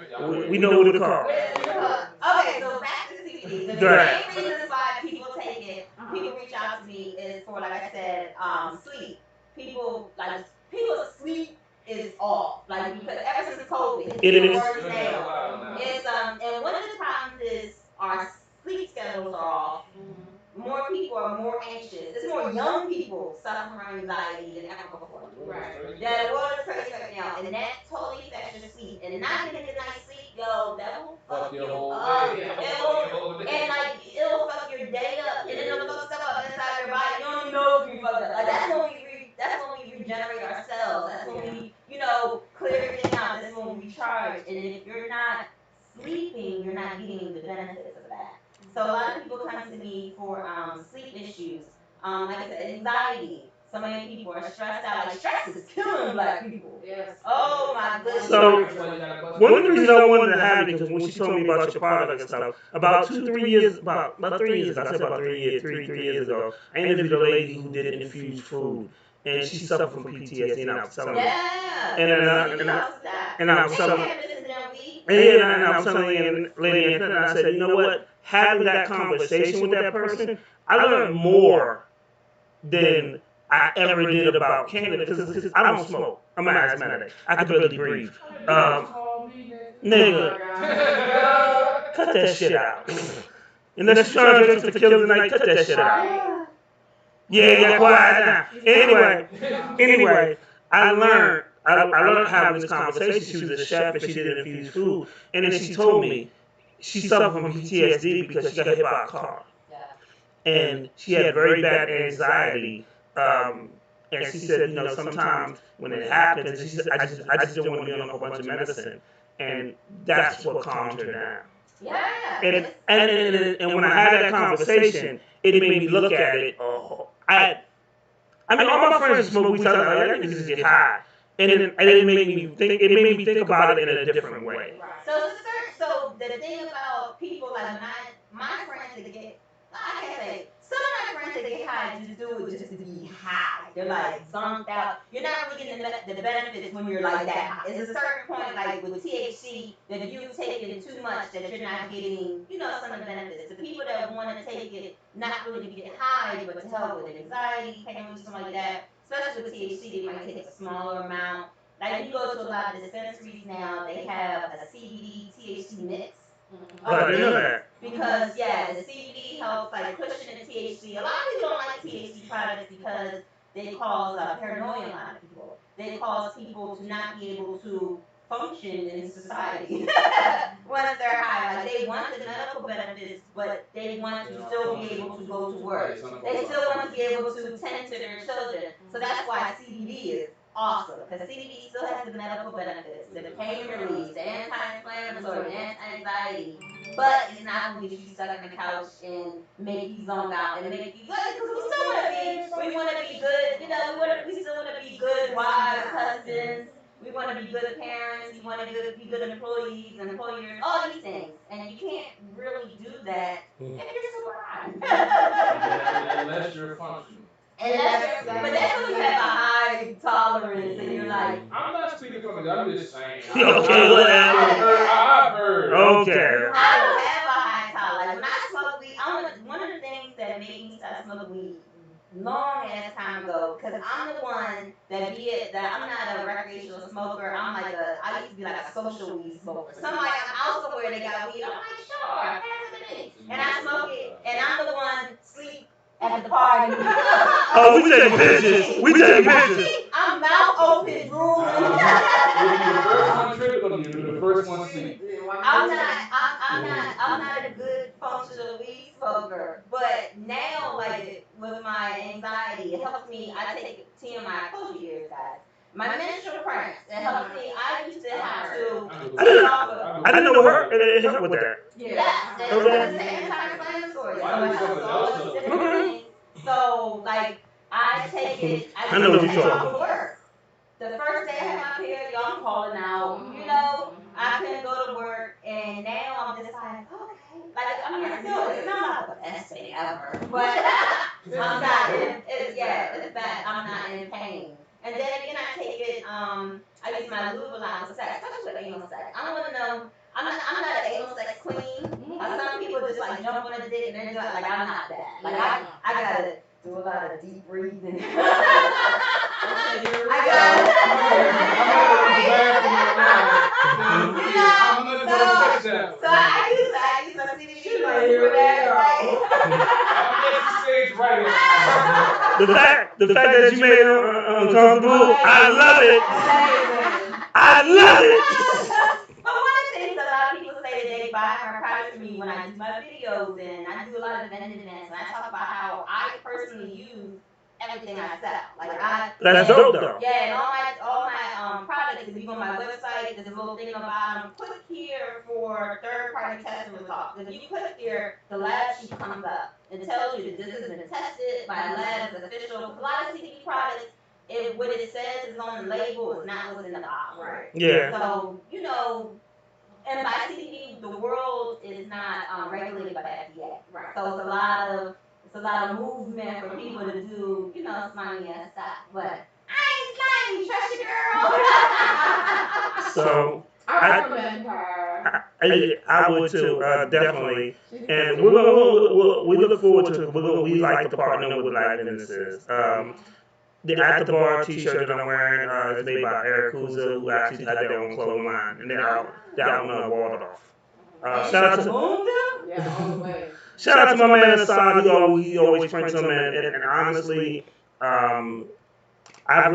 we know what to call. Okay, so back to CBD. The main reasons why people take it, people reach out to me is for, like I said, sleep. People's sleep is off. Like, because ever since COVID, it is. It's and one of the problems is our sleep schedules are off. More people are more anxious. There's more young people suffering from anxiety than ever before. Right. The world is crazy right now, and that totally affects your sleep. And not getting a good night's sleep, yo, that will fuck you up. And like it'll fuck your day up, and then it'll fuck stuff up inside your body. You don't even know if you fucked up. Like that's when we regenerate ourselves. That's when we, clear everything out. That's when we recharge. And if you're not sleeping, you're not getting the benefits of that. So a lot of people come to me for sleep issues. Like I said, anxiety. So many people are stressed out. Like stress is killing Black people. Yes. Oh my goodness. So one of the reasons I wanted to have it because when she told me about your product and stuff, about 3 years ago, I said about 3 years ago, I interviewed a lady who did infused food. And she suffered from PTSD, and I was telling her. Yeah. And I was telling her. And I was telling Lady Anthony, and I said, you know what? Having that conversation with that person, I learned more than I ever did about cannabis because I don't smoke. I'm an asthmatic. I can barely breathe. Nigga, cut that shit out. Unless you're trying to drink some tequila tonight, cut that shit out. Yeah, quiet now. Anyway, I learned having this conversation. She was a chef and she did infused food. And then she told me she suffered from PTSD because she got hit by a car. And she had very bad anxiety. And she said, sometimes when it happens, she said, I just don't want to be on a whole bunch of medicine. And that's what calmed her down. Yeah. And when I had that conversation, it made me look at it. I mean, all my friends smoke weed, so I was like, I can just get high. And it made me think. It made me think about it in a different way. So the thing about people like my friends that get, I can't say, some of my friends that get high just do it just to be high. They're like zonked out. You're not really getting the benefits when you're like that high. It's a certain point, like with THC, that if you take it too much, that you're not getting, some of the benefits. The people that want to take it, not really to get high, but to help with anxiety, pain, something like that, especially with THC, they might take a smaller amount. Like you go to a lot of dispensaries now, they have a CBD THC mix. I didn't know that. Because the CBD helps like cushion the THC. A lot of people don't like THC products because they cause paranoia in a lot of people. They cause people to not be able to function in society once they're high. Like they want the medical benefits, but they want to still be able to go to work. They still want to be able to tend to their children. So that's why CBD is awesome, because CBD still has the medical benefits, the pain relief, the anti-inflammatory, the anti-anxiety, but it's not going to get you stuck on the couch and make you zone out and make you good, because we want to be good, we still want to be good wives, husbands, we want to be good parents, we want to be good employees, employers, all these things, and you can't really do that if you're super high. Unless you're functional. But that's when you have a high tolerance and you're like, I'm not speaking from it, I'm just saying. Okay, whatever. I've heard. Okay. I don't have a high tolerance. When I smoke weed, one of the things that made me start smoking weed long ass time ago, because I'm the one that I'm not a recreational smoker. I used to be like a social weed smoker. Somebody, I'm out somewhere, they got weed. I'm like, sure, pass it to me. And I smoke it, and I'm the one sleep at the party. Oh, we take pictures. We take pictures. I'm mouth open, drooling. The first one tripping on you, the first one sleep. I'm not a good functional weed smoker, but now, like with my anxiety, it helps me. I take TMI, I told you years, guys. My menstrual cramps, it helps me. I used to have to. I didn't know her. It helped with that. Yeah, it's the anti-inflammatory. So, like, I take it. I know what you're talking about. Work. The first day I had my period, y'all calling out. I couldn't go to work, and now I'm just like, okay. Like, I mean, it's not the best thing ever, but I'm not it's bad. I'm not in pain. And then again, I take it, I use my lube a lot with sex, especially with anal sex. I don't want to know, I'm not an anal sex queen. Some people just like jump on a dick and then like, I'm not that. Like, I gotta do a lot of deep breathing. So I use a CBD for that. Stage right. The fact that you made it uncomfortable, I love it. I love it. But one of the things a lot of people say that they buy my products from me when I do my videos, and I do a lot of vending events, and I talk about how I personally use everything I sell. Like that's dope though. Yeah, and all my products. If you go on my website, there's a little thing on the bottom. Click here for third-party testing results. If you click here, the lab sheet comes up. It tells you that this has been tested by a lab, it's official. A lot of CBD products, what it says is on the label is not what's in the bottle. Right. Yeah. So and by CBD, the world is not regulated by the FDA. Right. So it's a lot of movement for people to do, slimy ass stuff. But I ain't slimy, trust your girl. So I recommend her. I would too, definitely. And we look forward to. We like to partner with Live Businesses. the At the Bar T-shirt that I'm wearing is made by Eric Kuza, who actually had their own clothing line, and they're out in Waldorf. Shout out to Yeah, all the way. shout out to my man Assad. He always prints them, and honestly, um, I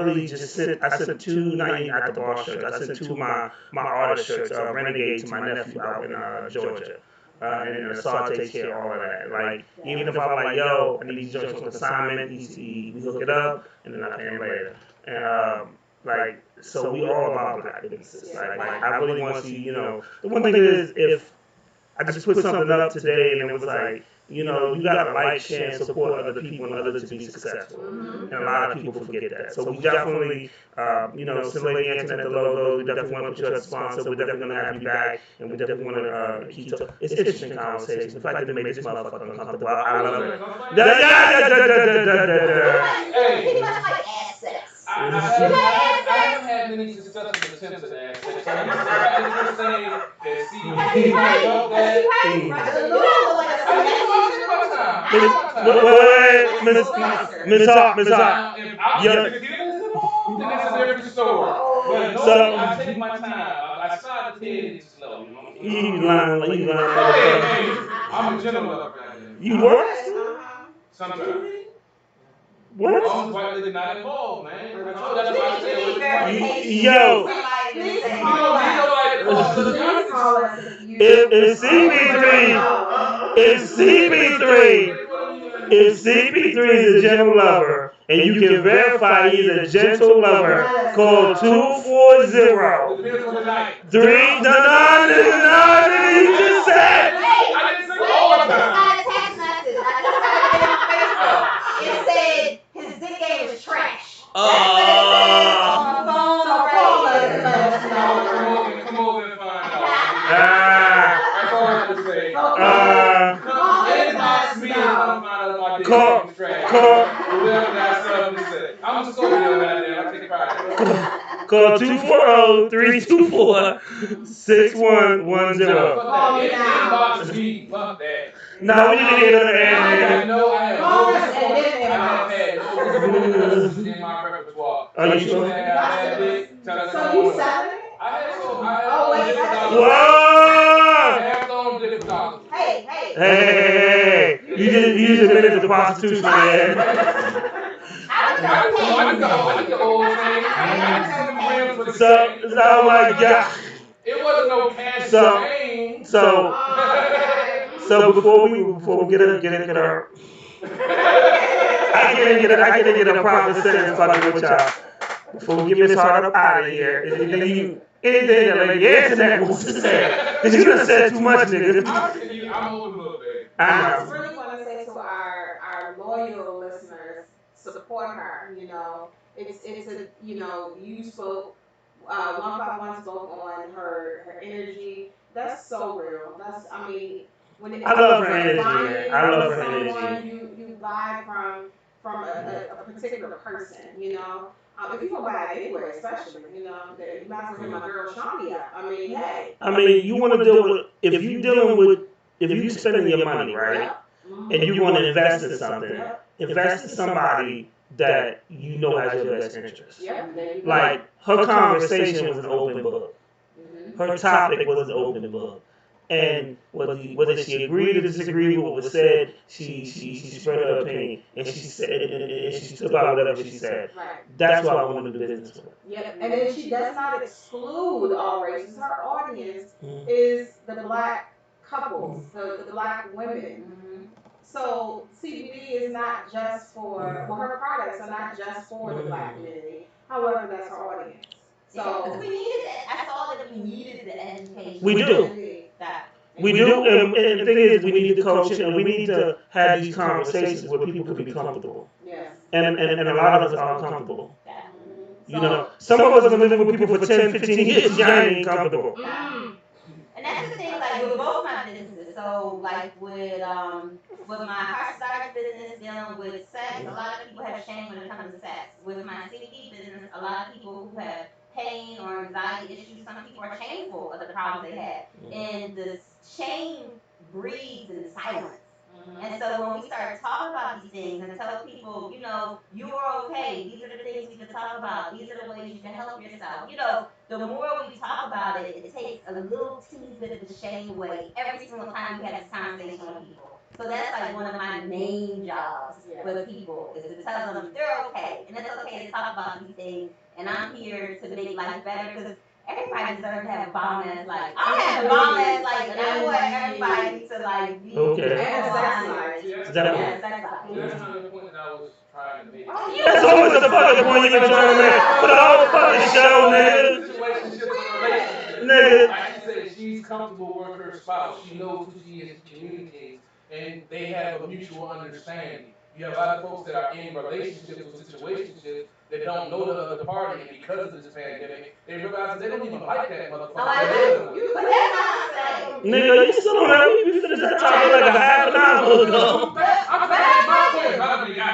sent two not even At the Bar shirts. I sent two of my artist shirts, Renegade, to my nephew out in Georgia. And Assad takes care of all of that. Like, even if I'm like, yo, I need these joints on consignment, we hook it up, and then I pay him later. And, so we all about black businesses. Like, I really want to see, the one thing is, if I just put something up today and it was like, you gotta like, share, and support other people and others to be successful. And a lot of people forget that. So we definitely, since Lady Antoinette the logo, we definitely want to put you as a sponsor. We're definitely gonna have you back, and we definitely want to keep talking. It's interesting conversation. The fact that they made this motherfucker uncomfortable, I love it. Pretty much like ass sex. I haven't had many successful attempts at that. So you just saying that see, I love that. Miss Hart. If I was to get this, then it's a different story. But no, I take my time. I try to take it slow. You lying. Hey, I'm a gentleman up right there. You what? Sometimes. What? I'm quite not involved, man. I told that's why I said Yo. If CP3 is a gentle lover, and you can verify he's a gentle lover, call 240 you just said. I didn't say all the time. It said his dick game is trash. Come over and find out. That's all I have to say. Inbox me and come find out my dick game is trash. Whoever got something to say. I'm a Scorpio right there. I take pride. Call 240-324-6110. Inbox me. Fuck that. No, we need to get another ad. I know I have had in my repertoire. Are you sure? So you selling it? I have some different doctors. Hey. You just admitted to prostitution, man. I can the whole thing. So my God. It wasn't no cash thing. So before we get her, I can't get a proper sentence fucking with y'all. Before we get Miss Hart up out of here, anything that Lady Antoinette wants to say, because you done said too much, nigga. I'm old a little bit. I just really want to say to our loyal listeners, support her. It's a you spoke. 151 spoke on her energy. That's so real. I love her energy, man. I love her energy. You buy from a particular person, if you go buy it anywhere, especially, you might as well hit my girl Shani up. Hey. You want to deal with, if you spending your money, right, and you want to invest in something, invest in somebody that you know has your best interest. Like, her conversation was an open book. Her topic was an open book. And whether she agreed or disagreed with what was said, she spread her opinion, and she said, and she stood by whatever she said. Right. That's what I want to do business with. Yep. And then she does not exclude all races. Her audience is the black couples, the black women. So CBD is not just for her products are not just for the black community. However, that's her audience. So we needed it. I saw that we needed the education. We do. We do, and the thing is, we need the coaching, and we need to have these conversations where people can be comfortable. Yes. And a lot of us are uncomfortable. Some of us have been living with people for 10, 15 years. Y'all ain't comfortable. And that's the thing, like with both my businesses. So, like with my heart starch business dealing with sex, a lot of people have shame when it comes to sex. With my CBD business, a lot of people who have pain or anxiety issues, some people are shameful of the problems they have. And the shame breeds in silence. And so when we start talking about these things and tell people, you are okay. These are the things we can talk about. These are the ways you can help yourself. The more we talk about it, it takes a little teeny bit of the shame away every single time we have this conversation with people. So that's like one of my main jobs with people is to tell them they're okay. And it's okay to talk about these things. And I'm here to make life better because everybody deserves to have a bomb ass life. I have a bomb ass life, and I want everybody to like be Okay. and sex life. Definitely. Yeah, sex life. That's not the point that I was trying to make. That's always the fucking point you been trying to make for the whole fucking show, nigga. Situationship and relationship. Nigga. Like she said, she's comfortable with her spouse. She knows who she is. She communicates, and they have a mutual understanding. You have a lot of folks that are in relationships or situationships that don't know the other party, and because of this pandemic, they realize they don't even like that motherfucker. But that's not saying. Nigga, you still don't have we finished that topic like a half an hour ago. I'm trying to my point.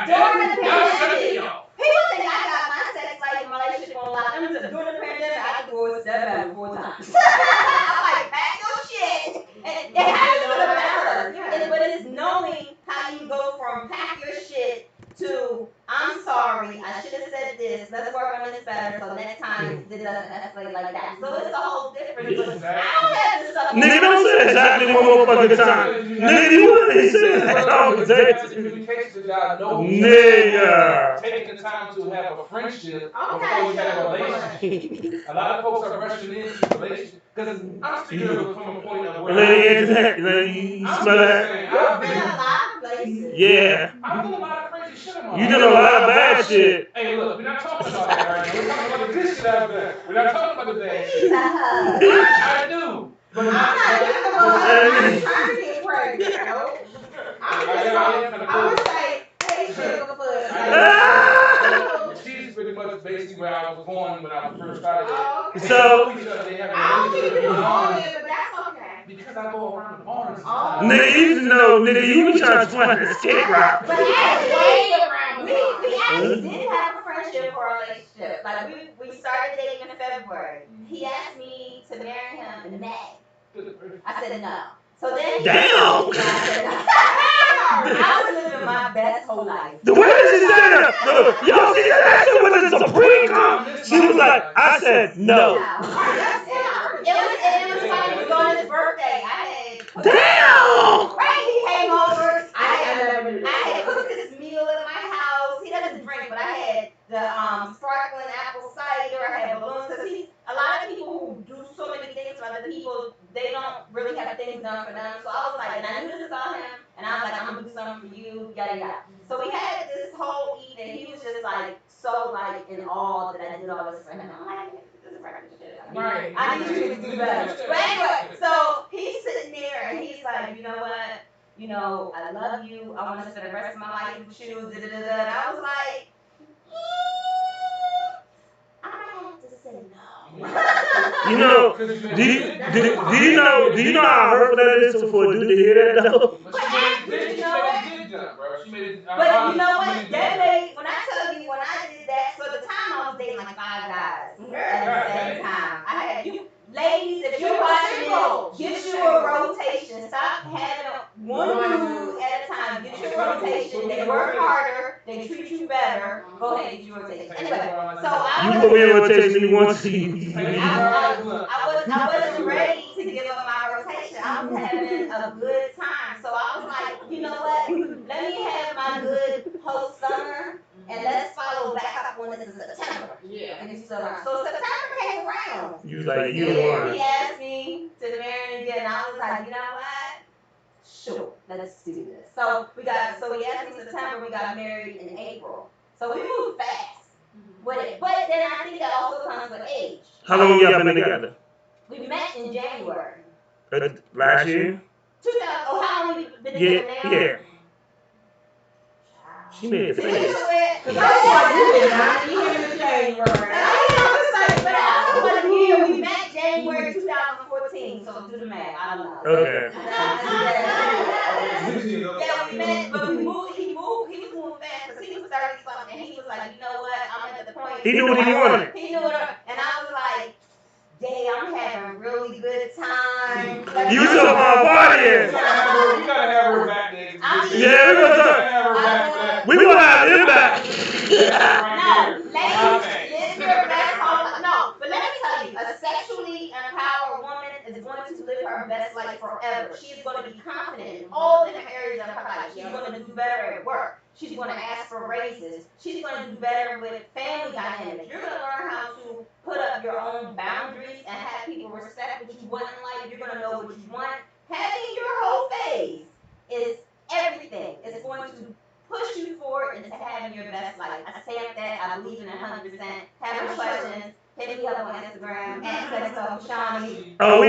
During the pandemic, people think I got my sex life and relationship on lock. During the pandemic, I divorced that man 4 times. I'm like, pack your shit. And it happens to the matter. But it's knowing how you go from pack your shit to I'm sorry, I should have said this. Let's work on this better so next time it doesn't escalate like that. So it's a whole different. But I don't have this stuff. Nigga, don't say exactly one more fucking time. Nigga, you ain't saying that conversation. Nigga. Taking the time to have a friendship before you have a relationship. A lot of folks are rushing into relationships because I'm speaking from a point of where You smell that? I've been a lot of places. Yeah. I've done a lot of crazy shit in my life. You did a lot of bad shit. Hey, look, we're not talking about that right now. We're talking about the good shit I've done. We're not talking about the bad shit. I do. But I'm not trying to get pregnant. I would say, hey, Sugarfoot. She's pretty much basically where I was born when I first started. So, I don't keep it on it, but that's okay. Because I go around the corners. nigga, you know, nigga, you be trying to find this kick rock. But actually, we actually did have a friendship or a relationship. Like, we started dating in February. He asked me to marry him in May. I said no. So then Damn! I was living my best whole life. The way she said it, y'all see that shit with the Supreme Court? She was like, I said no. It was like it was on his birthday. I had Damn! right, he came over. I had cooked this meal at my house. He doesn't drink, but I had the sparkling apple cider. I had balloons because a lot of people who do so many things for other people, they don't really have things done for them. So I was like, and I knew this about him, and I was like, I'm gonna do something for you, yada yada. So we had this whole evening. He was just like so like in awe that I did all this for him. I'm like, this is regular shit. Right. I need you to do better. But anyway, so he's sitting there and he's like, you know what? I love you. I want to spend the rest of my life with you. Da, da, da, da. And I was like, I have to say no. You know, do you know how hurtful that is for a dude to hear that though? But actually, you know what? But you know what? That made, when I did that, so at the time I was dating like 5 guys at the same time. I had you. Ladies, if you're watching this, get you a rotation. Stop having one dude at a time. Get you a rotation. They work harder. They treat you better. Go ahead and get you a rotation. Anyway, so You go in rotation you want to. I wasn't ready to give up my rotation. I was having a good time. So I was like, you know what? Let me have my good post summer. And let's follow back up on this in September. Yeah. So September came around. You was like, you the one. He asked me to marry him again. And I was like, you know what? Sure, let's do this. So he asked me in September, we got married in April. So we moved fast with it. But then I think that also comes with age. How long y'all been together? We met in January. Last year? 2000. Oh, how long we been together now? Yeah. She made it face. Because I was like, you did not meet him in January. But I was like, yeah, we met January 2014. So do the math. I don't know. Okay. Yeah, we met, but he was moving fast because he was 30 something. And he was like, you know what? I'm at the point. He knew what he wanted. He knew what, and I was like, dang, I'm having a really good time. You took my body in. You gotta have her back there. I'm Yeah, we're gonna talk. We gonna have him back. No, live your best whole. No, but let me tell you, a sexually empowered woman is going to live her best life forever. She is going to be confident in all different areas of her life. She's going to do better at work. She's going to ask for raises. She's going to do better with family dynamics. You're going to learn how to put up your own boundaries and have people respect what you want in life. You're going to know what you want. Having your whole phase is everything. It's going to push you forward into having your best life. I stamp that. I believe in it 100%. Have any questions? Hit me up on Instagram at Sex Talk with Shani. Oh, we.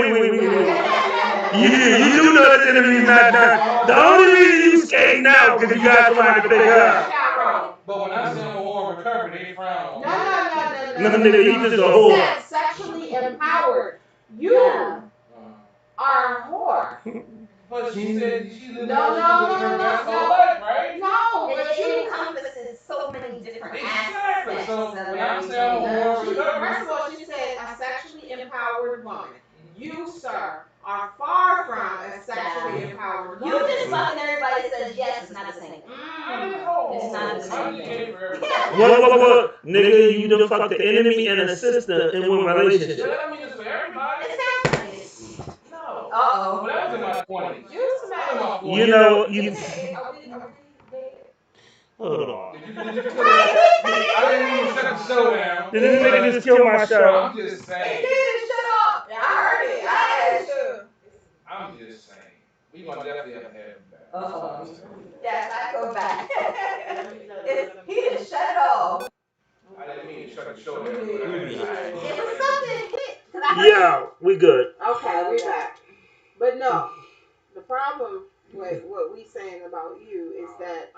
You do know this interview's not done. The only reason you skate now because you got somebody to pick up. But when I say I'm a whore recovery, they frown on me. No, nigga, you just a whore. Said sexually empowered. You are a whore. But she said she lived No, her best whole life, right? No, It but you. encompasses so many different Exactly. aspects So of when I say I'm a whore recovery, First of all, she said a sexually empowered woman. You, sir, are far from a sexually empowered You woman. just fucking everybody that says yes, it's not the same thing. It's not the same thing. What? Nigga, you done fucked the enemy and a sister in one relationship. That means it's for everybody. It sounds like it. No. Uh-oh. But that was in my 20s. You smell. You know, you. Are we Hold on. I didn't mean to shut the show down. Did this nigga just kill my show? I'm just saying. Shut up. I heard it. I asked you. I'm just saying. We gonna definitely have to have him back. Uh-oh. Yes, I go back. He didn't shut it off. I didn't mean to shut the show down. It was something hit. Yeah, we good. Okay, we back. But no, the problem with what we saying about you is that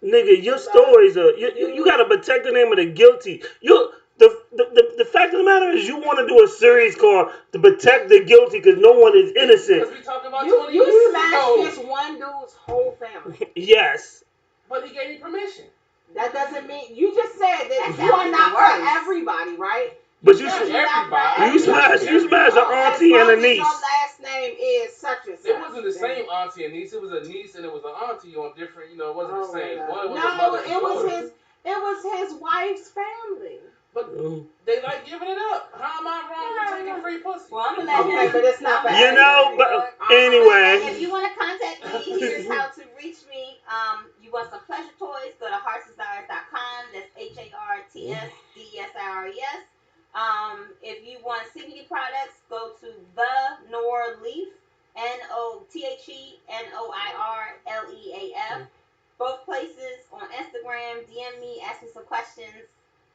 Nigga, your stories are you gotta protect the name of the guilty. The fact of the matter is you want to do a series called to protect the guilty because no one is innocent. Because we talking about you smashed this one dude's whole family. Yes. But he gave me permission. That doesn't mean you just said that you are not for everybody, right? But you smashed an auntie and a niece. Your last name is such and such. It wasn't the same auntie and niece. It was a niece and it was an auntie on different. It wasn't the same. One was a mother and daughter. It was his wife's family. But they like giving it up. How am I wrong for taking free pussy? Well, I'm gonna let him. But it's not bad. But anyway. If you want to contact me, here's how to reach me. You want some pleasure toys? Go to heartsdesires.com. That's HARTSDESIRES. If you want CBD products, go to the Norleaf, NOTHENOIRLEAF. Both places on Instagram. DM me, ask me some questions.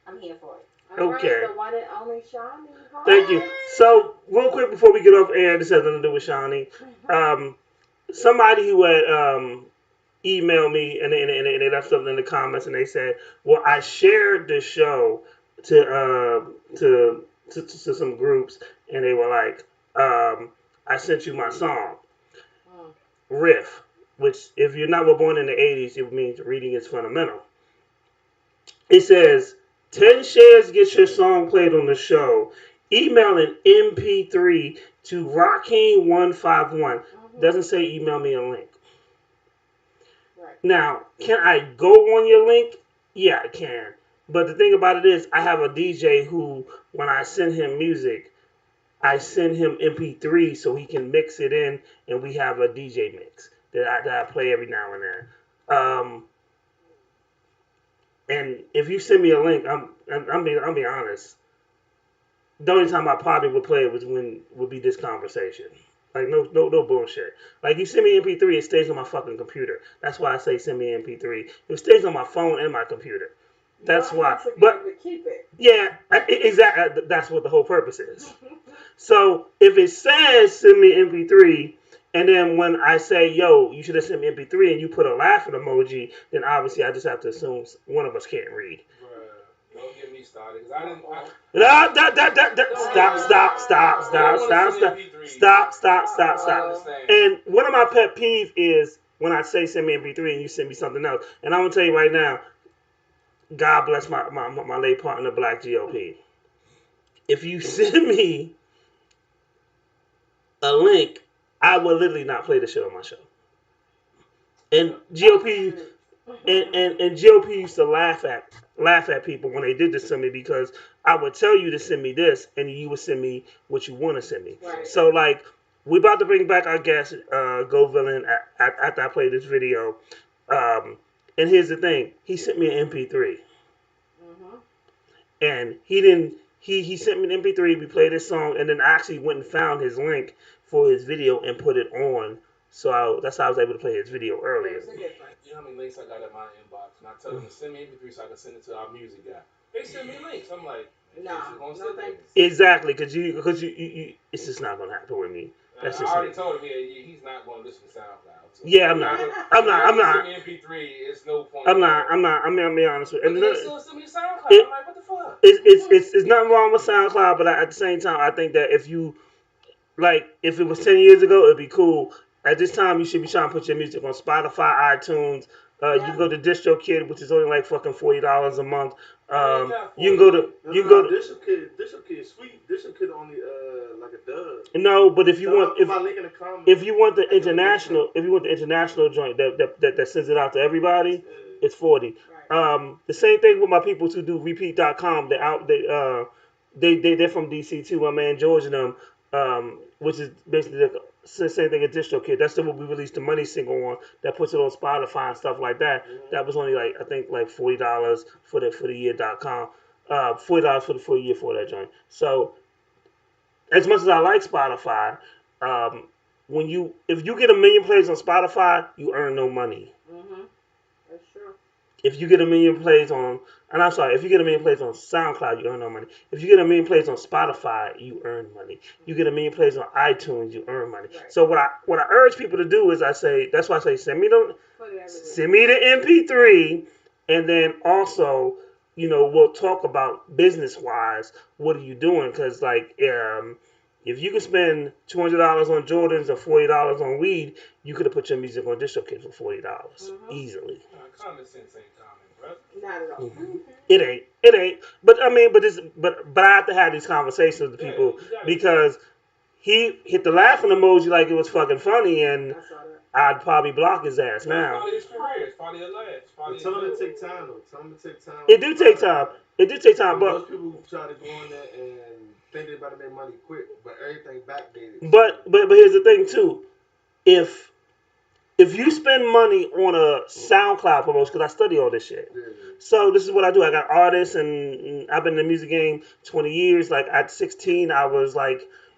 I'm here for it. Okay. The one and only Shani. Thank you. So, real quick before we get off air, this has nothing to do with Shani. Somebody who had emailed me and they left something in the comments and they said, "Well, I shared the show to some groups and they were like, I sent you my song, Riff, which if you're not born in the 80s, it means reading is fundamental. It says." 10 shares get your song played on the show. Email an MP3 to Rakim151. Doesn't say email me a link. Right. Now, can I go on your link? Yeah, I can. But the thing about it is, I have a DJ who, when I send him music, I send him MP3 so he can mix it in, and we have a DJ mix that I play every now and then. And if you send me a link, I'm being honest. The only time I probably would play it would be this conversation. Like no bullshit. Like you send me MP3, it stays on my fucking computer. That's why I say send me MP3. It stays on my phone and my computer. That's why. But keep it. Yeah, exactly. That's what the whole purpose is. So if it says send me MP3. And then when I say, yo, you should have sent me MP3 and you put a laughing emoji, then obviously I just have to assume one of us can't read. Bruh, don't get me started. Because I didn't. Stop. And one of my pet peeves is when I say send me MP3 and you send me something else. And I'm going to tell you right now, God bless my late partner, Black GOP. If you send me a link, I will literally not play the shit on my show. And GOP and GOP used to laugh at people when they did this to me because I would tell you to send me this and you would send me what you want to send me. Right. So like we about to bring back our guest, Go Villain, after I play this video. And here's the thing, he sent me an MP3, and he didn't. He sent me an MP3. We played this song, and then I actually went and found his link for his video and put it on. So that's how I was able to play his video earlier. You know how many links I got in my inbox? And I tell them to send me MP3 so I can send it to our music guy. They send me links. I'm like, no thanks. Exactly, because you, it's just not gonna happen with me. That's I just already told him he's not going to listen to SoundCloud. So yeah, I'm not. MP3, it's no point. I'm not. I'm gonna be honest with you. And still send me SoundCloud. I'm like, what the fuck? It's nothing wrong with SoundCloud, but at the same time, I think that if it was 10 years ago, it'd be cool. At this time, you should be trying to put your music on Spotify, iTunes. You can go to DistroKid, which is only like fucking $40 a month. You can go to DistroKid is sweet. DistroKid only like a dub. No, but if you want if you want the international joint that sends it out to everybody, it's 40. The same thing with my people who do repeat.com. They're from DC too. My man George and them, which is basically the same thing as DistroKid. That's the one we released the Money single on that puts it on Spotify and stuff like that. That was only I think $40 for the year.com. $40 for the full year for that joint. So as much as I like Spotify, if you get 1 million plays on Spotify, you earn no money. That's true. If you get 1 million plays on, and I'm sorry, if you get 1 million plays on SoundCloud, you earn no money. If you get 1 million plays on Spotify, you earn money. You get 1 million plays on iTunes, you earn money. Right. So what I urge people to do is that's why I say send me the MP3, and then also, we'll talk about business wise, what are you doing? Because if you can spend $200 on Jordans or $40 on weed, you could have put your music on DistroKid for $40 easily. Common sense ain't common, bro. Not at all. It ain't. But I mean, but I have to have these conversations with people because he hit the laughing emoji like it was fucking funny, and I'd probably block his ass now. Probably his career. It's probably a laugh. Tell him to take time, though. Tell him to take time. It do take time. But most people try to go on there and think they're about to make money quick, but everything backdated. But here's the thing too, if you spend money on a SoundCloud promotion, because I study all this shit. So this is what I do. I got artists, and I've been in the music game 20 years. Like at 16, I was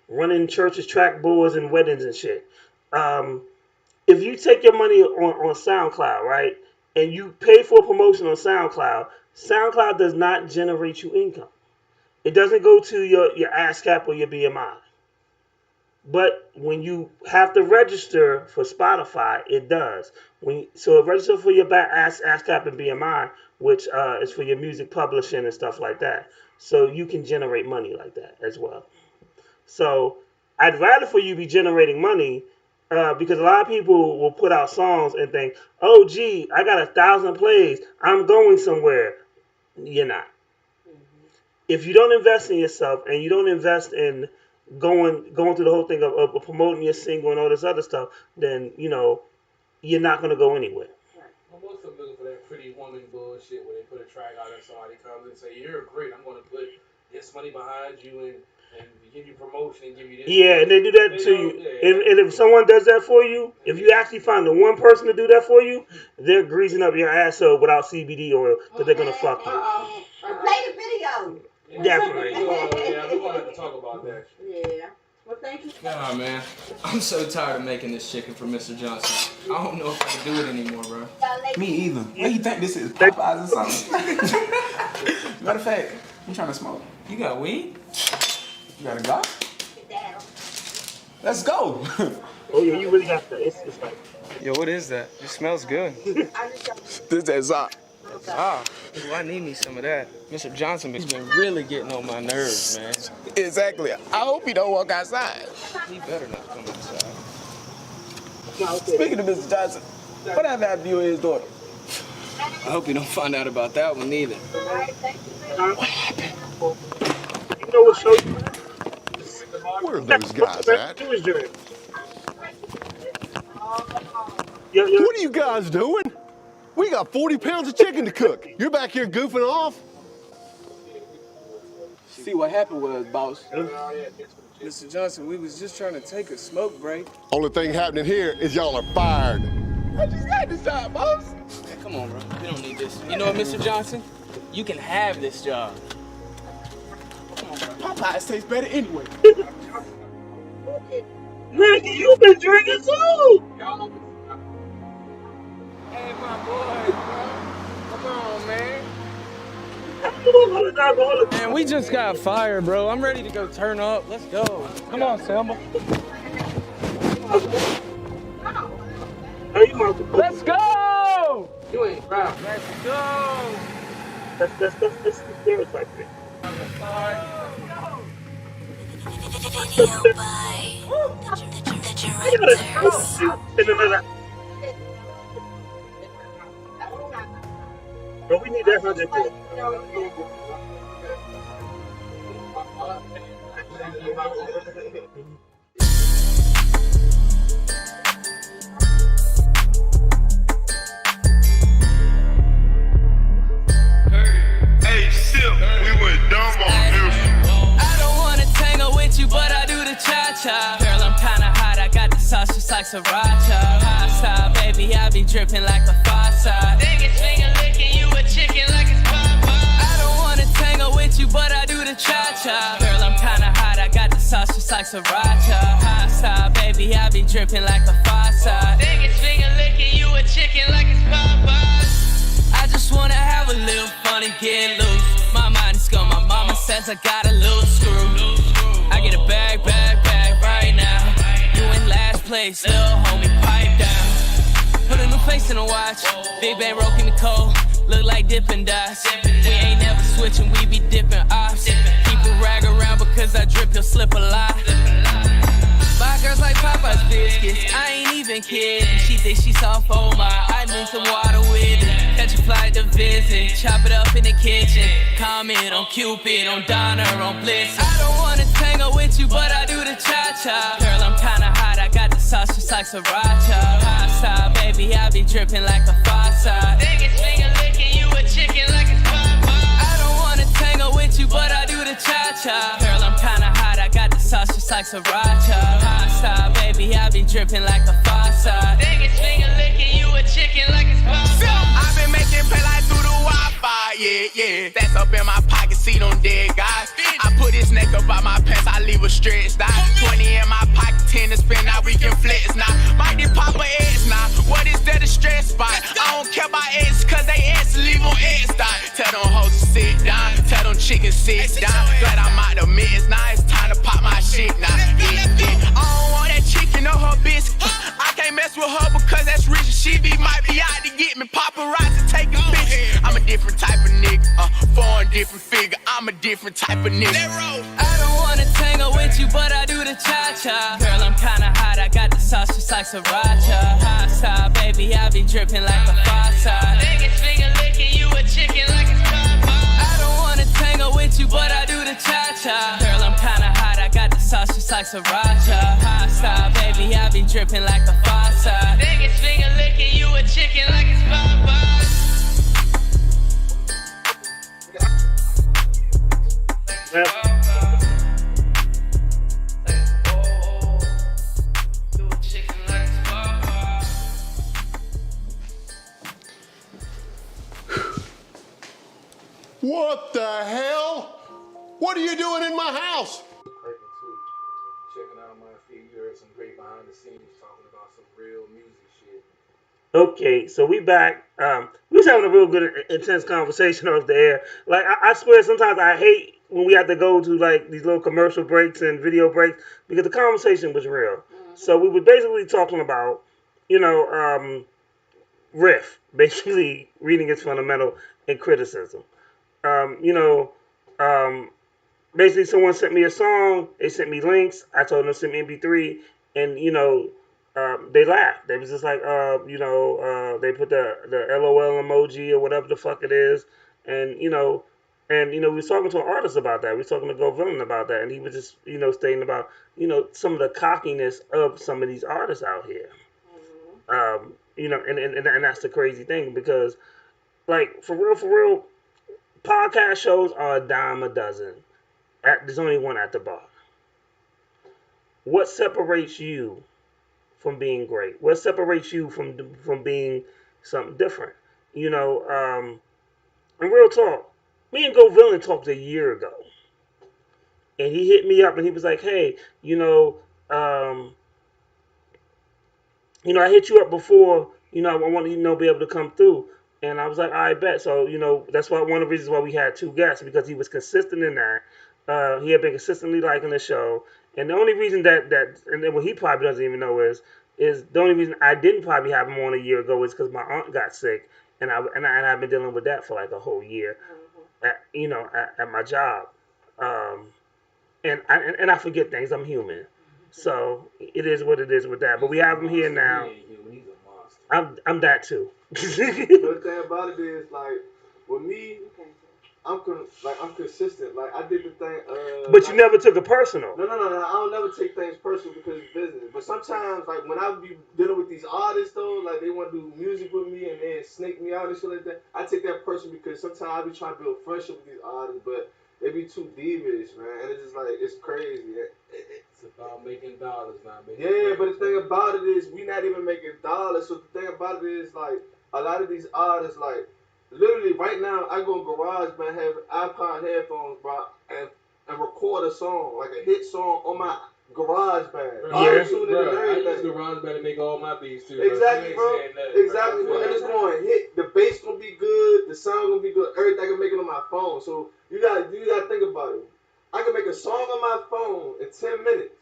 running churches, track boards, and weddings and shit. If you take your money on SoundCloud, right, and you pay for a promotion on SoundCloud, SoundCloud does not generate you income. It doesn't go to your ASCAP or your BMI. But when you have to register for Spotify, it does. So it registers for your ASCAP and BMI, which is for your music publishing and stuff like that. So you can generate money like that as well. So I'd rather for you be generating money because a lot of people will put out songs and think, oh, gee, I got 1,000 plays. I'm going somewhere. You're not. If you don't invest in yourself and you don't invest in going through the whole thing of promoting your single and all this other stuff, then you're not gonna go anywhere. Well, most of them looking for that pretty woman bullshit where they put a track out and somebody comes and say, "You're great. I'm gonna put this money behind you and give you promotion and give you this." Yeah, and they do that to you. And if someone does that for you, if you actually find the one person to do that for you, they're greasing up your asshole without CBD oil because they're gonna fuck you. Play the video. Definitely. Yeah, we're gonna have to talk about that. Yeah. Well, thank you. Nah, man. I'm so tired of making this chicken for Mr. Johnson. I don't know if I can do it anymore, bro. Me either. What do you think this is? Popeyes or something? Matter of fact, I'm trying to smoke. You got weed? You got a Glock? Let's go. Oh yeah, you really got that. It's like. Yo, what is that? It smells good. This is Zop. Ah, ooh, I need me some of that. Mr. Johnson has been really getting on my nerves, man. Exactly. I hope he don't walk outside. He better not come outside. Speaking of Mr. Johnson, whatever happened to you and his daughter? I hope you don't find out about that one either. What happened? You know what show you? Where are those guys at? What are you guys doing? We got 40 pounds of chicken to cook. You're back here goofing off? See, what happened was, boss, Mr. Johnson, we was just trying to take a smoke break. Only thing happening here is y'all are fired. I just got this job, boss. Hey, come on, bro. We don't need this. You know what, Mr. Johnson? You can have this job. Come on, bro. Popeyes tastes better anyway. Nigga, you been drinking too. Hey, my boy, bro. Come on, man. Man, we just got fired, bro. I'm ready to go turn up. Let's go. Come on, Selma. Let's go! You ain't proud. Let's go! That's the stereotype thing. I gotta But we need that 100 kill. Hey, Sip, we went dumb on this. I don't wanna tangle with you, but I do the cha-cha. Girl, I'm kinda hot, I got the sauce just like sriracha. Hot style, baby, I be dripping like a faucet. Biggest finger licking you a chicken like it's Papa. I don't wanna tangle with you, but I do the cha-cha. Girl, I'm kinda hot, I got the sauce just like sriracha. Hot style, baby, I be dripping like a faucet. Biggest finger licking you a chicken like it's Papa. I just wanna have a little fun and get loose. My mind is gone, my mama says I got a little screw. I get a bag right now. You in last place, little homie, pipe down. Put a new face in the watch, big bang rocking the cold. Look like dipping dots. We ain't never switching, we be dipping ops. Keep a rag around because I drip, you'll slip a lot. Buy girls like Popeye's biscuits, I ain't even kidding. She thinks she's soft, oh my, I need some water with it. Catch a flight to visit, chop it up in the kitchen. Comment on Cupid, on Donner, on Blitz. I don't wanna tangle with you, but I do the cha-cha. Girl, I'm kinda hot, I got the sauce just like sriracha. Hot style, baby, I be dripping like a faucet. Biggest finger licking you a chicken like it's Papa. I don't wanna tangle with you, but I do the cha-cha. Girl, I'm kinda hot, I got the sauce just like sriracha. Hot style, baby, I be dripping like a faucet. Biggest finger licking you a chicken like it's Papa. I've been making pay like through the Wi-Fi, yeah. That's up in my pocket, see them dead guys. I put this neck up by my pants, I leave a stretch now. 20 in my pocket, 10 to spend, now we can flex now. Might need Papa X now, what is that a stress spot? I don't care about X, cause they X, leave on X dot. Tell them hoes to sit down, tell them chickens sit down. Glad I'm out the mess, now it's time to pop my shit now. Yeah. I don't want that chicken or her biscuit. I can't mess with her because that's rich and she might be out to get me. Paparazzi taking pictures. I'm a different type of nigga, foreign different figure. I'm a different type of nigga. I don't wanna tangle with you, but I do the cha-cha. Girl, I'm kinda hot, I got the sauce just like sriracha. Hot style, baby, I be dripping like a faucet. Biggest finger licking you a chicken like it's Papa. I don't wanna tangle with you, but I do the cha-cha. Girl, I'm kinda hot, I got the sauce just like sriracha. Hot style, baby, I be dripping like a faucet. Biggest finger licking you a chicken like it's Papa. What the hell? What are you doing in my house? Checking out my feed, you heard some great behind the scenes talking about some real music shit. Okay, so we back. We was having a real good, intense conversation off the air. Like I swear, sometimes I hate when we have to go to like these little commercial breaks and video breaks because the conversation was real. Mm-hmm. So we were basically talking about, riff, basically reading its fundamental and criticism. Basically someone sent me a song, they sent me links, I told them to send me MP3, and they laughed. They was just like, they put the LOL emoji or whatever the fuck it is, and we was talking to an artist about that. We was talking to Go Villain about that, and he was just, stating about, some of the cockiness of some of these artists out here. You know, and that's the crazy thing because, like, for real, podcast shows are a dime a dozen. There's only one at the bar. What separates you from being great? What separates you from being something different? You know, in real talk, me and Go Villain talked a year ago, and he hit me up and he was like, "Hey, um, I hit you up before. I want to, be able to come through." And I was like, "I bet." So, that's why one of the reasons why we had two guests because he was consistent in that. He had been consistently liking the show, and the only reason and then what he probably doesn't even know is the only reason I didn't probably have him on a year ago is because my aunt got sick, and I've been dealing with that for like a whole year, at my job, and I forget things. I'm human, so it is what it is with that. But we have him here now. I'm that too. But the thing about it is, like, with me, I'm consistent. Like, I did the thing. But you never took it personal. No. I don't never take things personal because it's business. But sometimes, like, when I be dealing with these artists, though, like, they want to do music with me and then snake me out and shit like that, I take that personal because sometimes I be trying to build friendship with these artists, but they be too devious, man. And it's just like, it's crazy. It's about making dollars, not making Yeah, but the thing about it is, we not even making dollars. So the thing about it is, like, a lot of these artists, like, literally right now, I go GarageBand, have iPod headphones, bro, and record a song, like a hit song on my GarageBand. Bro, I use GarageBand to make all my beats too. Exactly, bro. Exactly, bro. bro. And it's going to hit. The bass gonna be good. The sound gonna be good. Everything I can make it on my phone. So you gotta think about it. I can make a song on my phone in 10 minutes.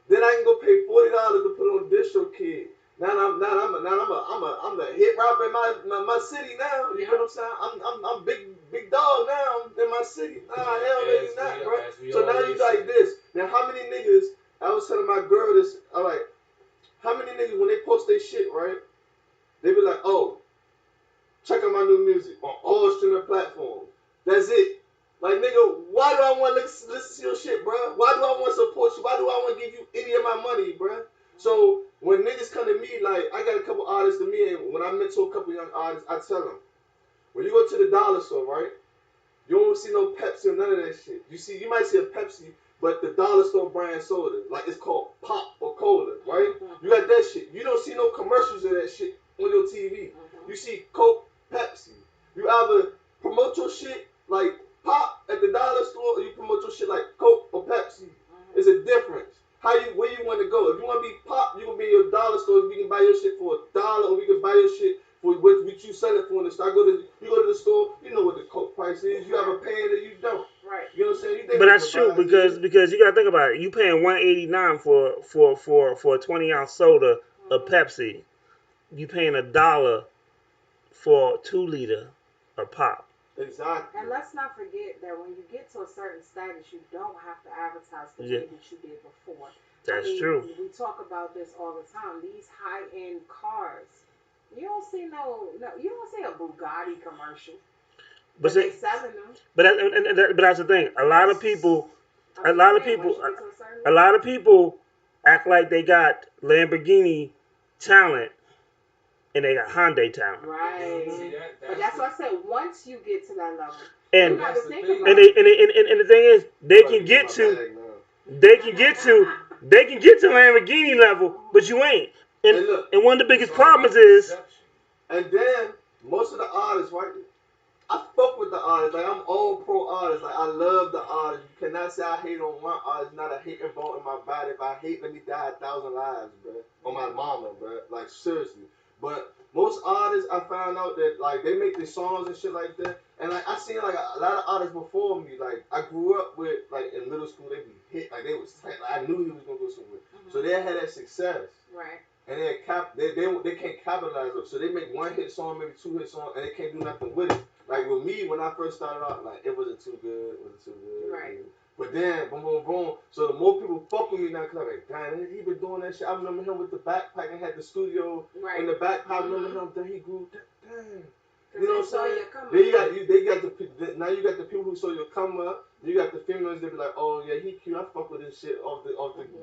Then I can go pay $40 to put it on DistroKid. Now I'm the hit rapper in my city now. You know what I'm saying? I'm big dog now in my city. Nah, hell no, you not, bro. So now you like this. Now how many niggas? I was telling my girl this. I'm like, how many niggas when they post their shit, right? They be like, oh, check out my new music on all streaming platforms. That's it. Like, nigga, why do I want to listen to your shit, bro? Why do I want to support you? Why do I want to give you any of my money, bro? So when niggas come to me, like, I got a couple artists to me, and when I mentor a couple young artists, I tell them, when you go to the dollar store, right, you don't see no Pepsi or none of that shit. You might see a Pepsi, but the dollar store brand soda, like it's called Pop or Cola, right? You got that shit. You don't see no commercials of that shit on your TV. You see Coke, Pepsi. You either promote your shit like Pop at the dollar store, or you promote your shit like Coke or Pepsi. It's a difference. Where you want to go? If you want to be Pop, you gonna be in your dollar store. We can buy your shit for $1, or we can buy your shit for what you sell it for in the store. You go to the store, you know what the Coke price is. You have a paying or you don't. Right. You know what I'm saying? But that's true because you gotta think about it. You paying $1.89 for a 20-ounce soda of Pepsi. You paying $1 for 2 liter of Pop. Exactly. And let's not forget that when you get to a certain status, you don't have to advertise the way that you did before. That's true. We talk about this all the time. These high-end cars, you don't see you don't see a Bugatti commercial. But they selling them. But that's the thing. A lot of people act like they got Lamborghini talent. And they got Hyundai talent. Right. But that's what I said. Once you get to that level, and you gotta think about and the thing is, they can get to Lamborghini level, but you ain't. And one of the biggest problems is. And then most of the artists, right? I fuck with the artists. Like, I'm all pro artists. Like, I love the artists. You cannot say I hate on one artist. Not a hating bone in my body. If I hate, let me die 1,000 lives, bro. On my mama, bro. Like, seriously. But most artists, I found out that, like, they make these songs and shit like that. And, like, I seen, like, a lot of artists before me. Like, I grew up with, like, in middle school, they be hit. Like, they was tight. Like, I knew he was going to go somewhere. So they had that success. Right. And they can't capitalize on it. So they make one hit song, maybe 2 hit songs, and they can't do nothing with it. Like, with me, when I first started out, like, it wasn't too good. Right. But then, boom, boom, boom. So the more people fuck with me now, because I'm like, damn, he been doing that shit. I remember him with the backpack and had the studio in the backpack. I remember him, then he grew, damn. You know what I'm saying? Then now you got the people who saw your come up. You got the females that be like, oh yeah, he cute. I fuck with this shit off the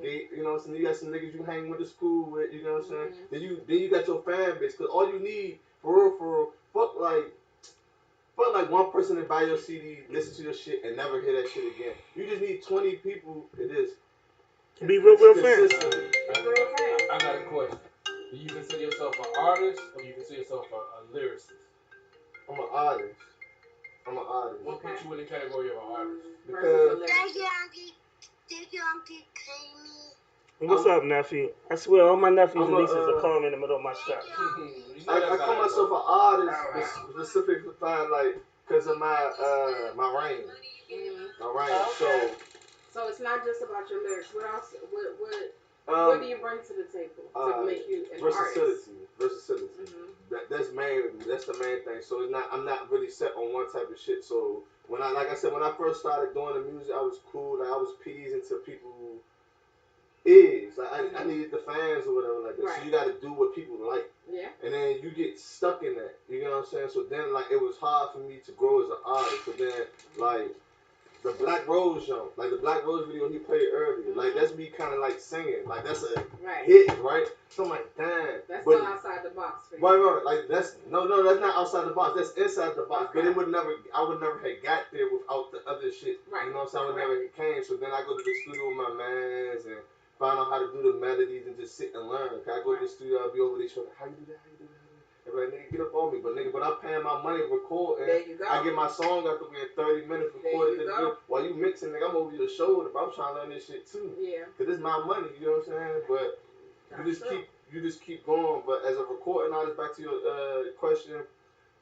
gate. You know what I'm saying? You got some niggas you hang with the school with. You know what I'm saying? Then you got your fan base. Cause all you need for real, fuck like one person to buy your CD, listen to your shit, and never hear that shit again. You just need 20 people. It is. Be real fans. I got a question. Do you consider yourself an artist or do you consider yourself a lyricist? I'm an artist. What puts you in the category of an artist? Because what's up, nephew? I swear, all my nephews and nieces are calling me in the middle of my shot. I call myself an artist specifically like because of my my range. My range. So it's not just about your lyrics. What else? What do you bring to the table to make you an artist? Versatility. That's the main thing. So it's not. I'm not really set on one type of shit. So when I first started doing the music, I was cool. Like I was pleasing to people. I needed the fans or whatever like that. Right. So you got to do what people like. Yeah. And then you get stuck in that. You know what I'm saying? So then like it was hard for me to grow as an artist. So then like. The Black Rose jump, like the Black Rose video he played earlier, like that's me kind of like singing, like that's a hit, right? So I'm like, damn. That's not outside the box for you. Right. Like that's that's not outside the box. That's inside the box. Okay. But I would never have got there without the other shit. Right. You know what I'm saying? I would never have came. So then I go to the studio with my mans and find out how to do the melodies and just sit and learn. I go to the studio, I'll be over there showing how you do that. Like, nigga, get up on me. But I'm paying my money to record, and I get my song out the way in 30 minutes, recorded it. While you mixing, nigga, I'm over your shoulder, but I'm trying to learn this shit too. Yeah. Cause it's my money, you know what I'm saying? But you just keep going. But as a recording artist, back to your question,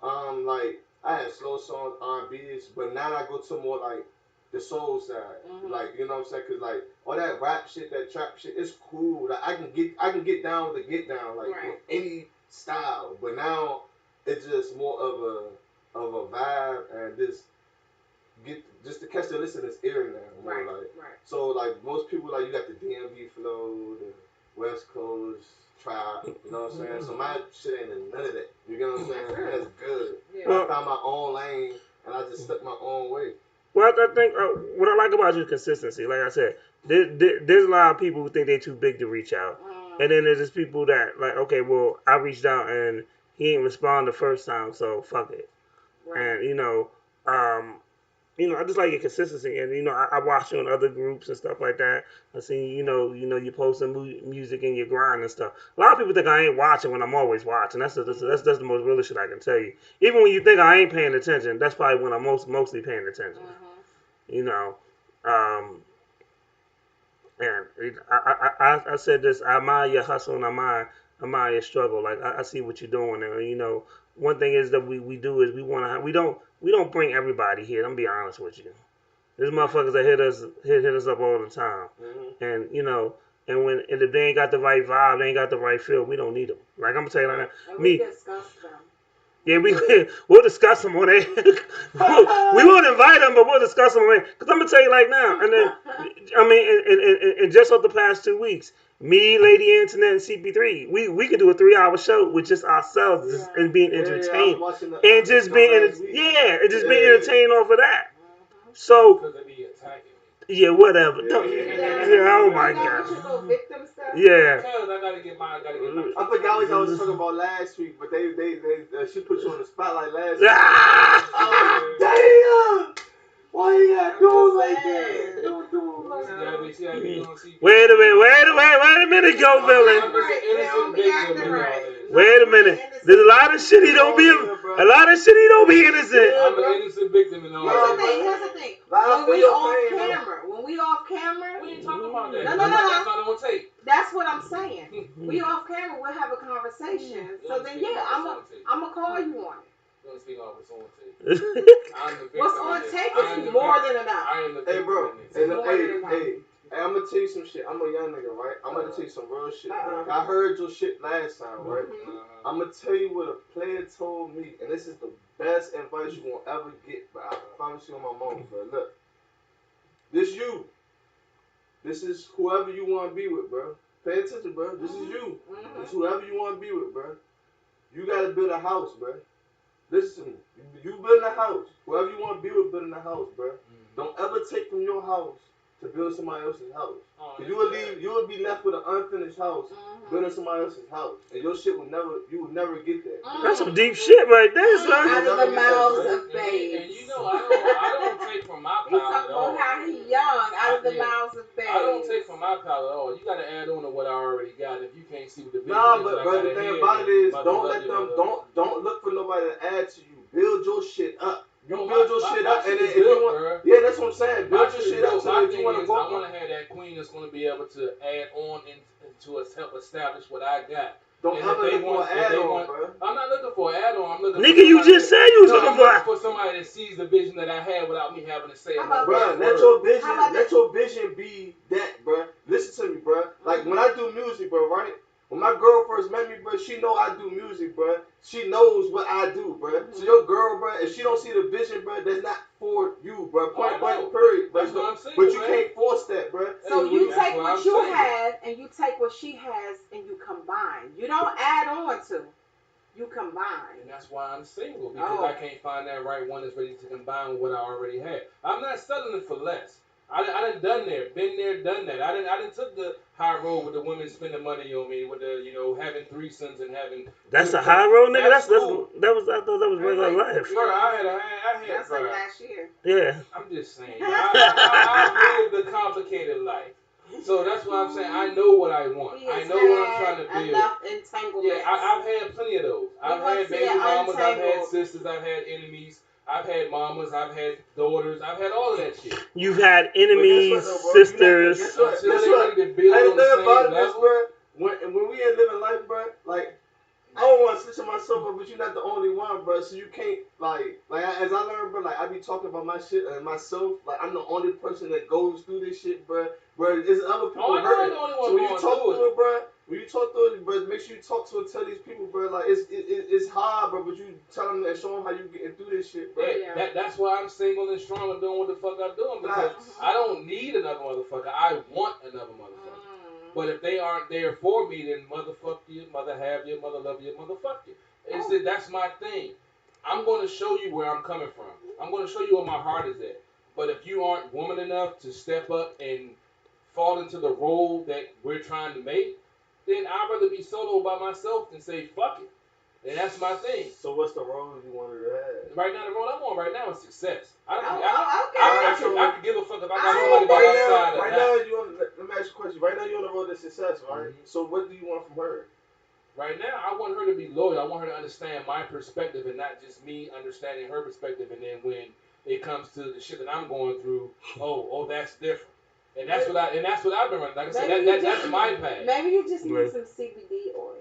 like I had slow songs, R&B's, but now I go to more like the soul side, like you know what I'm saying? Cause like all that rap shit, that trap shit, it's cool. Like I can get down with the get down, like with any style, but now it's just more of a vibe and just to catch the listener's ear now. More So like most people like you got the DMV flow, the West Coast trap, you know what I'm saying? So my shit ain't in none of that. You get what I'm saying? That's good. I found my own lane and I just stuck my own way. Well, I think what I like about you is consistency. Like I said, there's a lot of people who think they're too big to reach out. And then there's just people that, like, okay, well, I reached out and he didn't respond the first time, so fuck it. Right. And, I just like your consistency. And, I watch you in other groups and stuff like that. I see, you posting music in your grind and stuff. A lot of people think I ain't watching when I'm always watching. That's the most realest shit I can tell you. Even when you think I ain't paying attention, that's probably when I'm mostly paying attention. And I said this, I admire your hustle and I admire your struggle. Like I see what you're doing, and one thing is that we do is we don't bring everybody here. I'm gonna be honest with you. There's motherfuckers that hit us up all the time, and and if they ain't got the right vibe, they ain't got the right feel, we don't need them. Like I'm gonna tell you like that. And we discuss them. Yeah, we'll discuss them on it. We won't invite them, but we'll discuss them on it. Because I'm going to tell you like now. And then, and just over the past 2 weeks, me, Lady Internet, and CP3, we could do a 3-hour show with just ourselves and being entertained. And just being entertained off of that. So, yeah, whatever. Oh my God. Yeah. I forgot what I was talking about last week, but they she put you on the spotlight last week. Damn! Why you gotta do it like that? Don't do it like that. Wait a minute, Joe Villain. Wait a minute. There's a lot of shit he don't be innocent. I'm an innocent victim in all of this. Here's the thing. When we off camera, we ain't talking about that. No. That's not on tape. That's what I'm saying. We off camera, we'll have a conversation. So then, I'm gonna call you on it. Don't speak off what's on tape. What's on tape is more than enough. I am the victim. Hey, bro. Hey, I'm gonna tell you some shit. I'm a young nigga, right? I'm gonna tell you some real shit. I heard your shit last time, right? I'm gonna tell you what a player told me, and this is the best advice you won't ever get, but I promise you on my mom, bro. Look, this you. This is whoever you want to be with, bro. Pay attention, bro. This is you. This is whoever you want to be with, bro. You gotta build a house, bro. Listen to me. You building a house. Whoever you want to be with, building a house, bro. don't ever take from your house to build somebody else's house. You would be left with an unfinished house, building somebody else's house, and your shit you would never get that. That's some deep shit right there, son. Out of the mouths of babes. And you know, I don't take from my palate at all. How he young, out of the mouths of babes. I don't take from my palate at all. You gotta add on to what I already got. If you can't see what the vision nah, is, but the thing about it is, don't look for nobody to add to you. Build your shit up. You build your shit up, and then if you want, yeah, that's what I'm saying. Build your shit up. So if you want to go, I want to have that queen that's going to be able to add on to help establish what I got. Don't ever look for an add-on, bro. I'm not looking for an add-on. I'm looking. Nigga, you just said you was looking for somebody that sees the vision that I had without me having to say it. Bro, let your vision be that, bro. Listen to me, bro. Like when I do music, bro, right? When my girl first met me, bro, she know I do music, bro. She knows what I do, bro. So your girl, bro, if she don't see the vision, bro, that's not for you, bro. Point blank, period. That's what I'm saying, but you can't force that, bro. So you take what you have and you take what she has and you combine. You don't add on to. You combine. And that's why I'm single, because I can't find that right one that's ready to combine with what I already had. I'm not selling it for less. I done there, been there, done that. I done took the high road with the women spending money on me, with the having threesomes and having. That's a high road, nigga. That's cool. I thought that was regular life. Bro, I had. That's like last year. Yeah. I'm just saying. I lived a complicated life. So that's why I'm saying I know what I want. I know what I'm trying to build. Enough entanglements. Yeah, I've had plenty of those. I've had baby mamas, I've had sisters, I've had enemies. I've had mamas, I've had daughters, I've had all of that shit. You've had enemies, sisters. Guess what? The thing about it is, bro, when we ain't living life, bro, like, I don't want to switch on myself, but you're not the only one, bro. So you can't, as I learned, bro, like, I be talking about my shit and myself. Like, I'm the only person that goes through this shit, bro. Bro, there's other people hurting. So when you talk through it, bro, make sure you talk to and tell these people, bro, like, it's hard, bro, but you tell them and show them how you getting through this shit, bro. Yeah. That's why I'm single and strong and doing what the fuck I'm doing, because I don't need another motherfucker. I want another motherfucker. But if they aren't there for me, then motherfuck you, mother have you, mother love you, motherfuck you. That's my thing. I'm going to show you where I'm coming from. I'm going to show you where my heart is at. But if you aren't woman enough to step up and fall into the role that we're trying to make, then I'd rather be solo by myself than say fuck it. And that's my thing. So what's the role you wanted to have? Right now, the role I'm on right now is success. I could give a fuck if I got somebody by my side. Right now, let me ask you a question. Right now, you're on the road to success, right? Mm-hmm. So what do you want from her? Right now, I want her to be loyal. I want her to understand my perspective and not just me understanding her perspective. And then when it comes to the shit that I'm going through, oh, that's different. And that's what I've been running. Like I said, that's my path. Maybe you just need some CBD oil.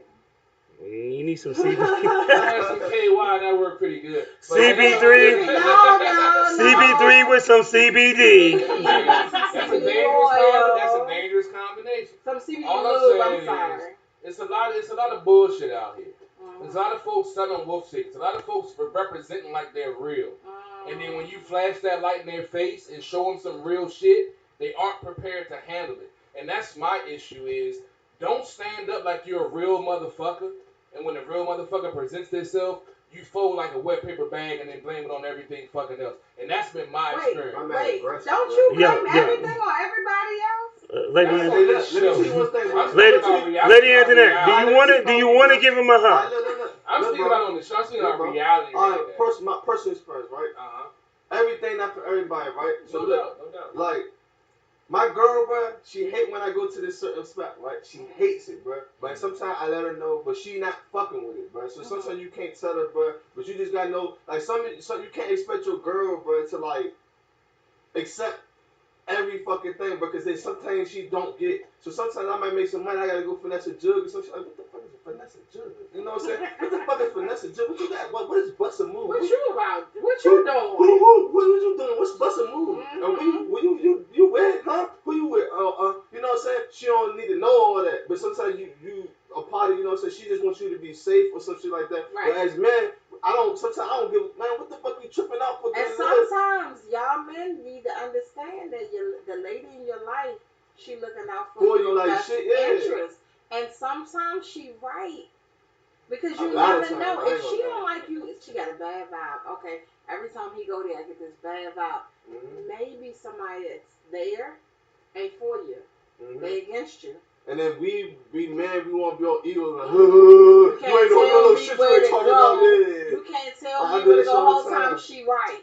You need some CBD. I had some KY, that worked pretty good. CB3. CB3 with some CBD. That's a dangerous combination. Some CBD All lube, I'm I'm sorry. It's a lot of bullshit out here. There's a lot of folks selling wolf tickets. A lot of folks representing like they're real. And then when you flash that light in their face and show them some real shit, they aren't prepared to handle it. And that's my issue is, don't stand up like you're a real motherfucker. And when a real motherfucker presents themselves, you fold like a wet paper bag and then blame it on everything fucking else. And that's been my experience. Don't you blame everything on everybody else? Lady Antoinette, do you want to give him a hug? I'm speaking about on the show. I'm speaking about reality. My personal experience, right? Everything not for everybody, right? So no doubt. Like, my girl, bro, she hate when I go to this certain spot, right? She hates it, bro. But sometimes I let her know, but she not fucking with it, bro. So sometimes you can't tell her, bro. But you just gotta know, like, some you can't expect your girl, bro, to like accept every fucking thing, because then sometimes she don't get. So sometimes I might make some money, I gotta go finesse a jug, or something. Like, what the fuck is a finesse a jug? You know what I'm saying? What the fuck is finesse a jug? What you got? What is bust a move? What you about? What you doing? What you doing? What's bust a move? You with, huh? Who you with? You know what I'm saying? She don't need to know all that, but sometimes you a party, you know what I'm saying? She just wants you to be safe or some shit like that. Right. But as men, sometimes I don't give, man, what the fuck you tripping out for? And sometimes y'all men need to understand that the lady in your life, she looking out for your best interest. And sometimes she right. Because you never know. If she don't like you, she got a bad vibe. Okay, every time he go there, I get this bad vibe. maybe somebody that's there ain't for you. They against you. And then we men, we want to be all ego. Like, you ain't doing no shit you ain't talking about. Yeah. You can't tell me where to go the whole time she right.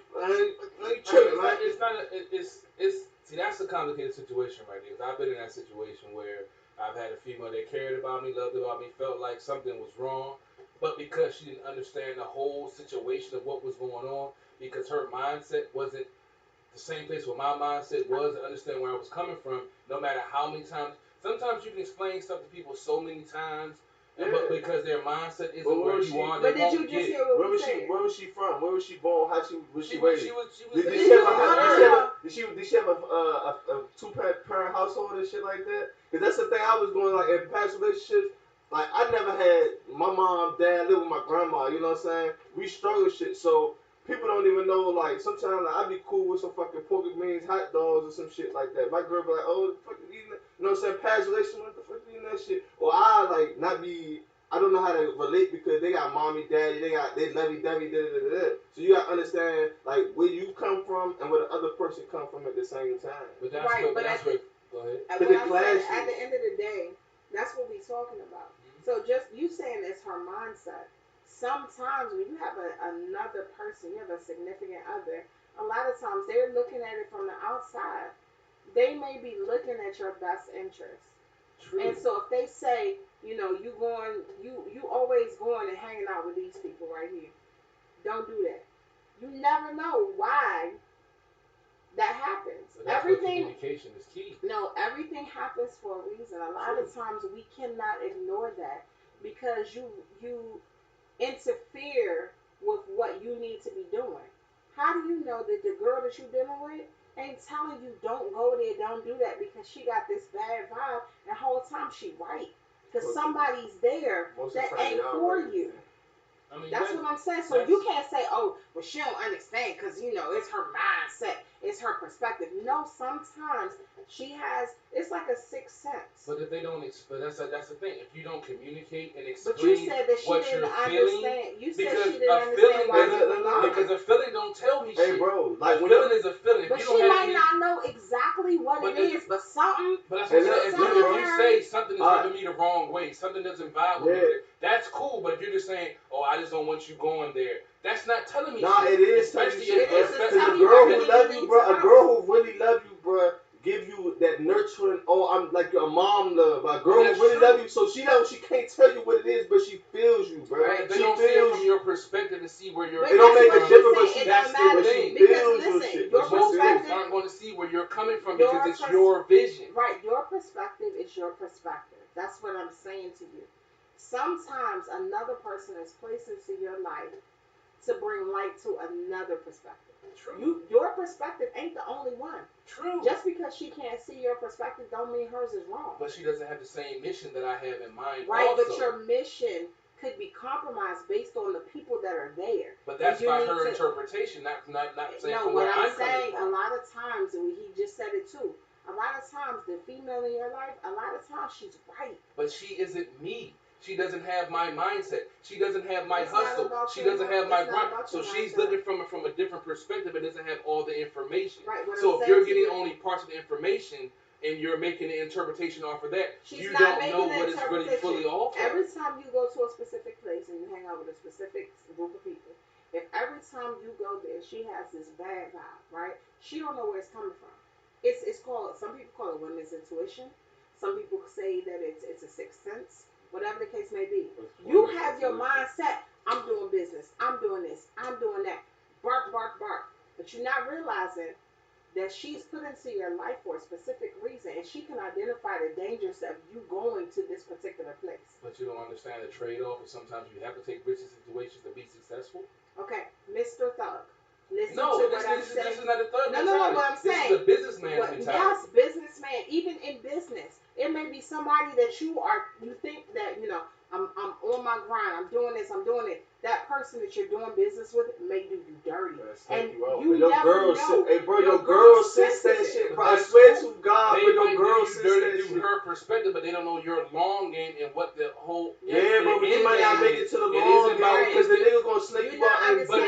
See, that's a complicated situation right there. I've been in that situation where I've had a female that cared about me, loved about me, felt like something was wrong, but because she didn't understand the whole situation of what was going on, because her mindset wasn't the same place where my mindset was, to understand where I was coming from, no matter how many times. Sometimes you can explain stuff to people so many times, but because their mindset isn't where you are, they won't get it. Where was she from? Where was she born? How was she raised? Did she have a two-parent household and shit like that? Because that's the thing I was going, like, in past relationships. Like, I never had my mom, dad live with my grandma, you know what I'm saying? We struggle shit, so people don't even know, like, sometimes like, I'd be cool with some fucking pork and beans, hot dogs, or some shit like that. My girl be like, oh, the fuck you eating that? You know what I'm saying? Past relationship, what the fuck you eating that shit? Or I, like, not be, I don't know how to relate because they got mommy, daddy, they lovey-dovey, da-da-da-da. So you gotta understand, like, where you come from and where the other person come from at the same time. But that's go ahead. At the end of the day, that's what we talking about. So just you saying it's her mindset. Sometimes when you have another person, you have a significant other, a lot of times they're looking at it from the outside. They may be looking at your best interest. True. And so if they say, you always going and hanging out with these people right here, don't do that. You never know why that happens. So that's everything. Communication is key. No, everything happens for a reason. A lot of times we cannot ignore that because you interfere with what you need to be doing. How do you know that the girl that you're dealing with ain't telling you don't go there, don't do that because she got this bad vibe and the whole time she right? Because somebody's there that ain't for you. I mean, that's what I'm saying. So you can't say, oh, well, she don't understand because, it's her mindset. It's her perspective. No, sometimes she has, it's like a sixth sense. But if they don't, but that's the thing. If you don't communicate and explain but you said that she what didn't you're understand. feeling, You said she didn't understand why you were lying. Because a feeling don't tell me shit. Hey, bro. Like, a feeling is a feeling. But she might not know exactly what it is, but something. But that's what I'm saying. If you say something is rubbing me the wrong way, something doesn't vibe with me, that's cool. But if you're just saying, oh, I just don't want you going there, that's not telling me shit. Nah, it is telling you shit. Because a girl who love you, bro, a girl who really love you, bro, give you that nurturing, I'm like your mom love. A girl who really love you, so she can't tell you what it is, but she feels you, bro. Right. They don't see it from your perspective to see where you're coming from. It don't make a difference, but she that's the thing. Feels you shit. Your perspective aren't going to see where you're coming from because it's your vision. Right. Your perspective is your perspective. That's what I'm saying to you. Sometimes another person is placed into your life to bring light to another perspective. True. Your perspective ain't the only one. True. Just because she can't see your perspective don't mean hers is wrong. But she doesn't have the same mission that I have in mind. Right, also. but your mission could be compromised based on the people that are there. But that's by her interpretation, not saying no, from what where I'm I'm saying, coming from. a lot of times, and he just said it too, a lot of times the female in your life, a lot of times she's right. But she isn't me. She doesn't have my mindset. She doesn't have my hustle. She doesn't have my grind. So she's looking from a different perspective and doesn't have all the information. Right, so if you're getting only parts of the information and you're making an interpretation off of that, you don't know what it's really fully off of. Every time you go to a specific place and you hang out with a specific group of people, if every time you go there she has this bad vibe, right? She don't know where it's coming from. It's called, some people call it women's intuition. Some people say that it's a sixth sense. Whatever the case may be, you have your mindset. I'm doing business. I'm doing this. I'm doing that. Bark, bark, bark. But you're not realizing that she's put into your life for a specific reason, and she can identify the dangers of you going to this particular place. But you don't understand the trade-off, and sometimes you have to take risky situations to be successful. Okay, Mr. Thug. Listen no, to this what I'm is saying. not a thug mentality. No, what I'm saying. This is a businessman mentality. Yes, businessman. Even in business, it may be somebody that you think that, I'm on my grind, I'm doing this, I'm doing it. That person that you're doing business with may do you dirty. And you never know. Hey, bro, your girl sense that shit, bro. I swear to God, but your girl sense that shit. her perspective, but they don't know your long game and what the whole but you might not make it to the long game because the nigga gonna snake you out and but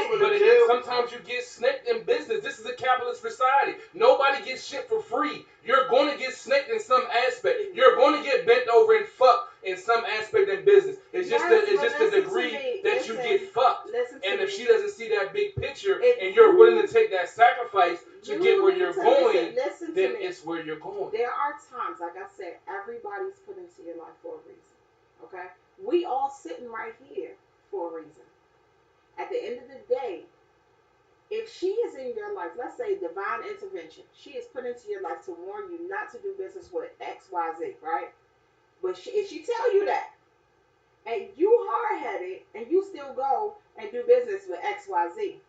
sometimes you get snaked in business. This is a capitalist society. Nobody gets shit for free. You're going to get snaked in some aspect. You're going to get bent over and fucked in some aspect in business. It's just the degree that you get fucked. And if she doesn't see that big picture and you're willing to take that sacrifice to get where you're going, then it's where you're going. There are times, like I said, everybody's put into your life for a reason. Okay? We all sitting right here for a reason. At the end of the day, if she is in your life, let's say divine intervention, she is put into your life to warn you not to do business with X, Y, Z, right? But if she tell you that, and you hard-headed, and you still go and do business with X, Y, Z,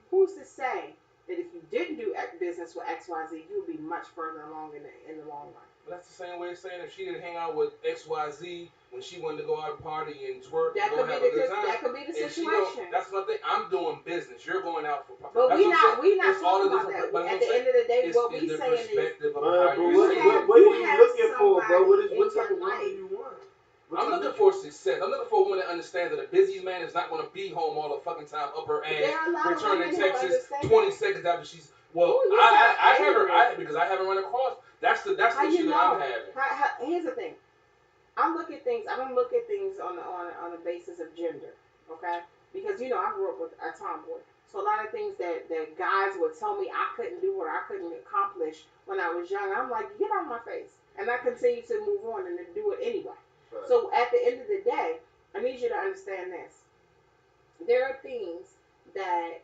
who's to say that if you didn't do business with X, Y, Z, you would be much further along in the long run? But that's the same way of saying if she didn't hang out with X, Y, Z when she wanted to go out and party and twerk and go have a good time. That could be the situation. That's one thing. I'm doing business. You're going out for party. But we not talking about that. At the end of the day, what we saying is, what are you looking for, bro? What type of woman do you want? I'm looking for success. I'm looking for a woman that understands that a busy man is not going to be home all the fucking time, up her ass, returning Texas 20 seconds after she's. Well, I haven't, because I haven't run across. That's the issue that I'm having. Here's the thing. I look at things. I don't look at things on a basis of gender, okay? Because I grew up with a tomboy, so a lot of things that guys would tell me I couldn't do or I couldn't accomplish when I was young, I'm like, get out of my face, and I continue to move on and to do it anyway. Right. So at the end of the day, I need you to understand this. There are things that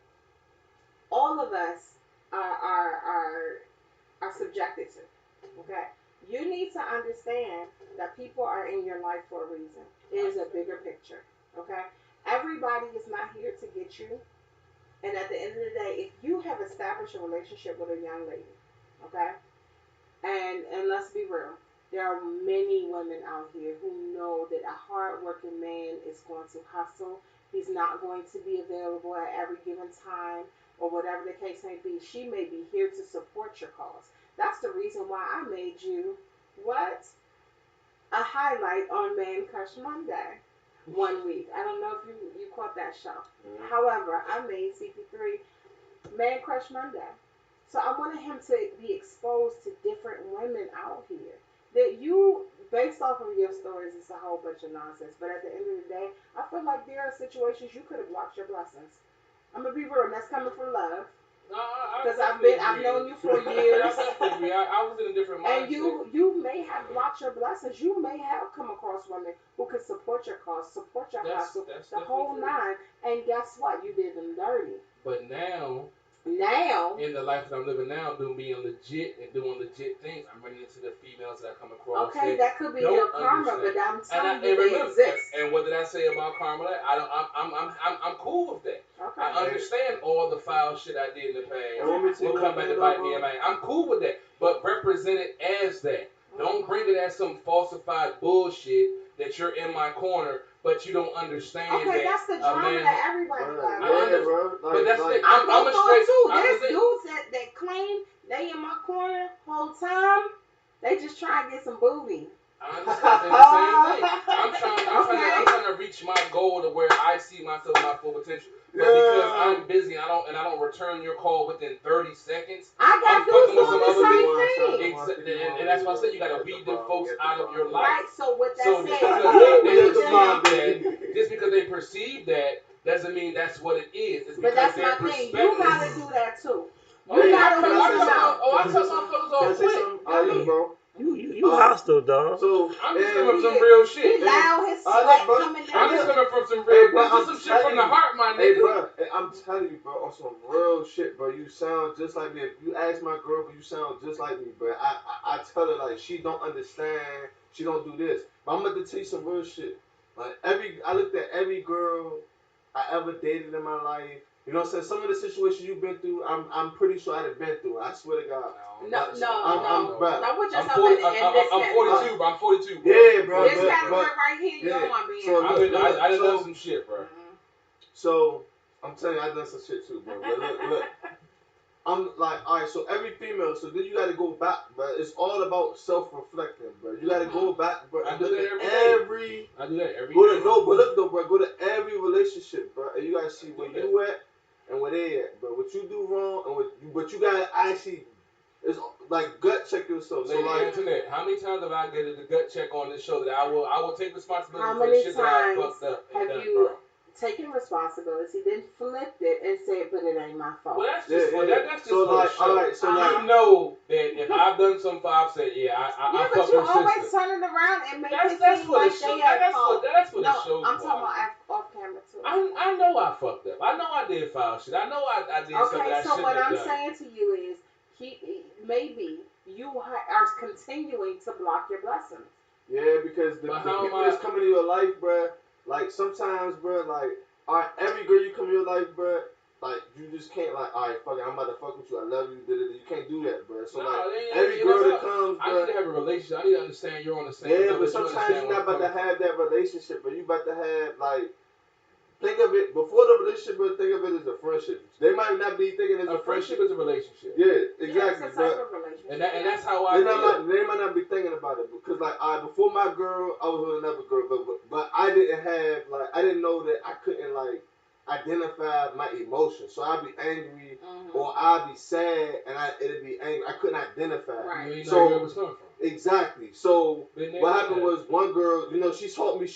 all of us are subjected to. Okay? You need to understand that people are in your life for a reason. There's a bigger picture. Okay? Everybody is not here to get you. And at the end of the day, if you have established a relationship with a young lady, okay? And let's be real, there are many women out here who know that a hard-working man is going to hustle. He's not going to be available at every given time or whatever the case may be. She may be here to support your cause. That's the reason why I made you, a highlight on Man Crush Monday 1 week. I don't know if you caught that show. Mm-hmm. However, I made CP3 Man Crush Monday. So I wanted him to be exposed to different women out here. That you, based off of your stories, it's a whole bunch of nonsense. But at the end of the day, I feel like there are situations you could have blocked your blessings. I'm gonna be real, and that's coming from love. Because I've known you for years. I was in a different mindset. And you may have blocked your blessings. You may have come across women who could support your cause, support your hustle, the whole nine. And guess what? You did them dirty. But now, in the life that I'm living now, being legit and doing legit things, I'm running into the females that I come across. Okay, that could be your karma, but I'm telling you they exist. And what did I say about karma? I'm cool with that. Okay. I understand all the foul shit I did in the past. Will come back to bite me in my ass. I'm cool with that, but represent it as that. Don't bring it as some falsified bullshit that you're in my corner, but you don't understand. Okay, that's the drama that everybody got. But that's the I'm a straight too. There's dudes that claim they in my corner whole time. They just try to get some booty. I understand the same thing. I'm trying to reach my goal to where I see myself in my full potential. But because I'm busy and I don't return your call within 30 seconds, I'm fucking with some other thing. And that's why I said you gotta weed them folks out of your life. Right. So with that said, just because they perceive that doesn't mean that's what it is. It's but that's my thing. You gotta do that too. You gotta reach them out. I tell some fellas all quick. Bro. You hostile, dog. So I'm just coming from some real shit. He loud, his sweat coming down. I'm just coming from some real. This is some shit from the heart, my nigga. Hey, bro, I'm telling you, bro, on some real shit, bro. You sound just like me. If you ask my girl, but you sound just like me, bro. I tell her like she don't understand. She don't do this. But I'm gonna tell you some real shit. Like I looked at every girl I ever dated in my life. You know what I'm saying? Some of the situations you've been through, I'm pretty sure I'd have been through. I swear to God. No. I'm 42, bro. I'm 42. Bro. Yeah, bro. This category right here, you don't want to be in. I done some shit, bro. So, I'm telling you, I done some shit too, bro. But look. I'm like, all right, so every female, so then you got to go back, but it's all about self-reflecting, bro. You gotta go back, bro. I do that every I do that every go day. to no, but look though, bro. Go to every relationship, bro, and you gotta see where you at and where they at, bro. What you do wrong and but you gotta actually, it's like gut check yourself. So like, Antoinette, how many times have I get the gut check on this show that I will take responsibility How for the many shit that I times fucked up and have done you wrong? taken responsibility, then flipped it and said, "But it ain't my fault." Well, that's just that's just So for like, the show. alright, so like, you know that if I've done something, I've said, I but fucked you her always sister. turn it around and make it That's seem for the like show. they at fault. That's for the show. I'm talking about off camera too. I know I fucked up. I know I did foul shit. I know I did something I Okay, so shouldn't what have I'm done. saying to you is, maybe you are continuing to block your blessings. yeah, because the people that's coming in your life, bro. Like sometimes, bro, like every girl you come in your life, bro. Like you just can't like, all right, fuck it, I'm about to fuck with you. I love you. You can't do that, bro. So every girl that comes, bro, I need to have a relationship. I need to understand you're on the same yeah, level. but sometimes you're not about to have that relationship, but you about to have like. Think of it before the relationship, but think of it as a friendship. They might not be thinking it's a friendship is a relationship. Yeah, exactly. It's a type of relationship. And that's how I feel. They might not be thinking about it because like before my girl, I was with another girl, but I didn't have I didn't know that I couldn't like identify my emotions. So I'd be angry or I'd be sad and it'd be angry. I couldn't identify. Right. You know So where it was coming from. exactly. So what happened that. was one girl, she taught me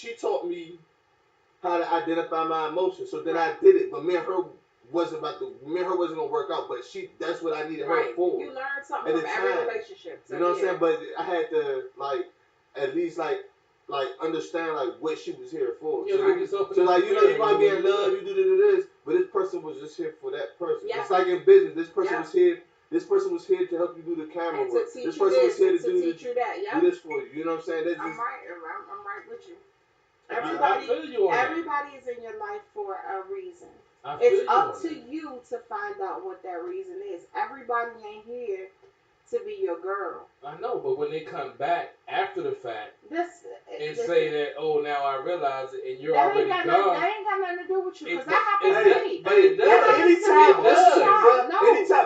how to identify my emotions. So then I did it, but me and her wasn't gonna work out. But that's what I needed her for. You learned something from every relationship. So you know what I'm saying? But I had to at least understand what she was here for. Yeah, so you might be in love, you do this, but this person was just here for that person. It's like in business, this person was here. This person was here to help you do the camera work. This person was here to do this for you. You know what I'm saying? I'm right with you. Everybody is in your life for a reason. It's up to you to find out what that reason is. Everybody ain't here to be your girl. I know, but when they come back after the fact say that, oh, now I realize it, and you're already gone. That ain't got nothing to do with you, because that happens to me. But it does. Anytime,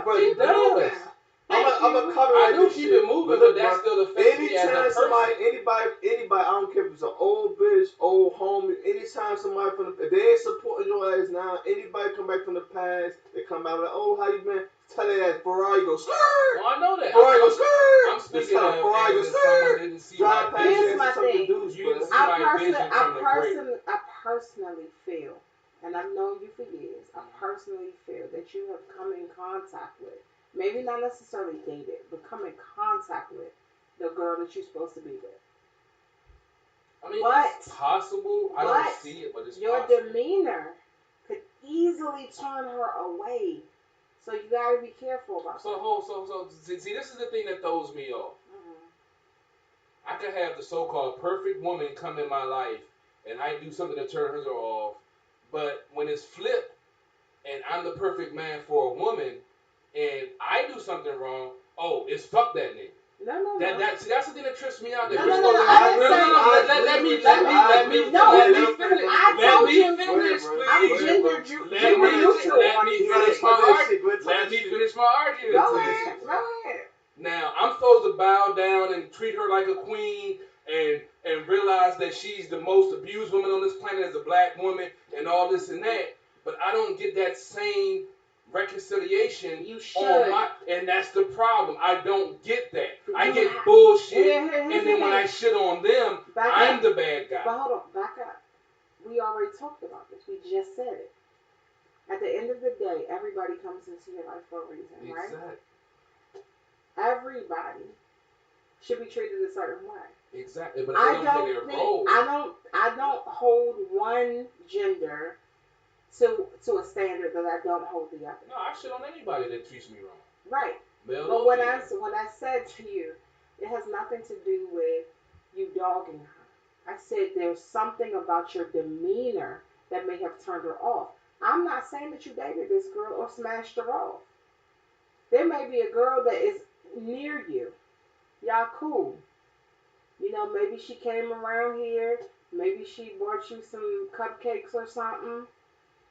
bro. It does. I'm a cover. I do keep it moving, but that still affects me as a person. Anybody, I don't care if it's an old bitch, old homie. Anytime somebody if they ain't supporting your ass now, anybody come back from the past, they come out like, oh, how you been? Tell that ass Ferrari go skirt. Well, I know that. Ferrari go skirt. I'm speaking of Ferrari go skirt. Drive past. Here's my thing. I personally feel, and I've known you for years. I personally feel that you have come in contact with. Maybe not necessarily dated, but come in contact with the girl that you're supposed to be with. I mean, it's possible. I don't see it, but it's your possible. demeanor could easily turn her away. So you gotta be careful about that. So see, this is the thing that throws me off. I could have the so-called perfect woman come in my life, and I do something to turn her off. But when it's flipped, and I'm the perfect man for a woman, and I do something wrong, it's fuck that nigga. No. That's the thing that trips me out. No. Let me finish. Let me finish my argument. Go ahead. Now, I'm supposed to bow down and treat her like a queen and realize that she's the most abused woman on this planet as a black woman and all this and that. But I don't get that same reconciliation. You should. And that's the problem. I don't get that. I get bullshit, and then when I shit on them, I'm the bad guy. But hold on, back up. We already talked about this. We just said it. At the end of the day, everybody comes into your life for a reason, right? Exactly. Everybody should be treated a certain way. Exactly, but they don't play their role. I don't hold one gender to a standard that I don't hold the other. No, I shit on anybody that treats me wrong. Right. Male but when I said to you, it has nothing to do with you dogging her. I said there's something about your demeanor that may have turned her off. I'm not saying that you dated this girl or smashed her off. There may be a girl that is near you. Y'all cool. Maybe she came around here. Maybe she bought you some cupcakes or something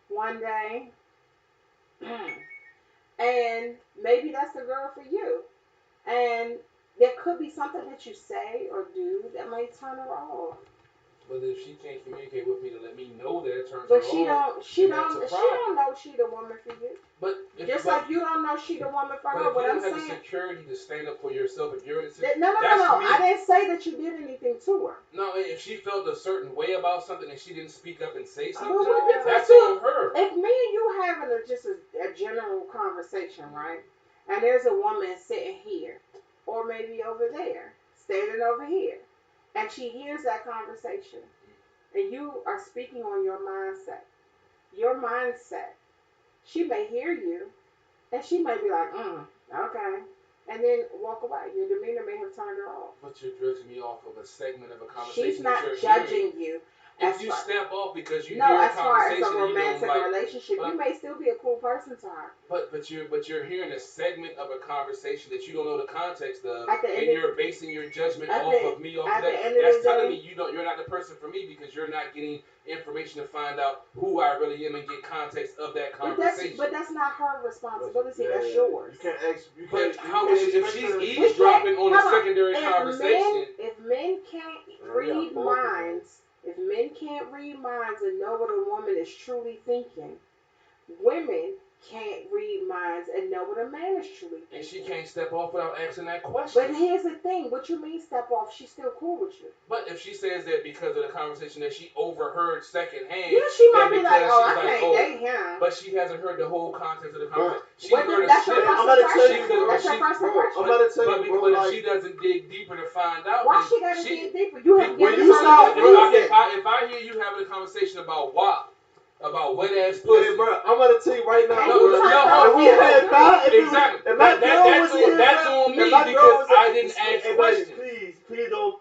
one day. And maybe that's the girl for you. And there could be something that you say or do that may turn her off. But if she can't communicate with me to let me know that it turns But her she on, she then don't that's a she problem. don't know she the woman for you. But Just like you don't know she the woman for but her. if What you I'm don't have saying. the security to stand up for yourself, if you're in a No. that's me. I didn't say that you did anything to her. No, if she felt a certain way about something and she didn't speak up and say something, But what difference that's on her. If me and you having a general conversation, right? And there's a woman sitting here, or maybe over there, standing over here, and she hears that conversation, and you are speaking on your mindset. Your mindset. She may hear you, and she may be like, okay, and then walk away. Your demeanor may have turned her off. But you're judging me off of a segment of a conversation. She's not that you're judging hearing. you. If you step off because you No, hear a as far as conversation a romantic and you don't like, relationship, you may still be a cool person to her. But you're hearing a segment of a conversation that you don't know the context of, At the end and of- you're basing your judgment at off the- of me off at of the that. end of That's the telling day- me you're not the person for me because you're not getting information to find out who I really am and get context of that conversation. But that's not her responsibility. That's yours. You can't ask. You But can't. how you is can't she, if expect she's her to- eavesdropping on a Hold secondary If conversation? if men can't read minds, if men can't read minds and know what a woman is truly thinking, women can't read minds and know what a man is truly thinking. And she can't step off without asking that question. But here's the thing: what you mean step off? She's still cool with you. But if she says that because of the conversation that she overheard secondhand, Yeah, she might then be like, because "Oh, she's I like, can't date him." But she hasn't heard the whole context of the conversation. She What heard that's a your snip. first I'm about to tell impression. you, That's your first impression. I'm about to tell you, bro. But Like, if she doesn't dig deeper to find out, Why then she gotta dig deeper? You have when given you her start no reason. if I hear you having a conversation about WAP, about wet ass pussy, hey, bro, I'm about to tell you right now. And bro. you turned If off we him. had not, Exactly. If my girl was here, that's bro, on me if my girl because was I didn't ask hey, questions.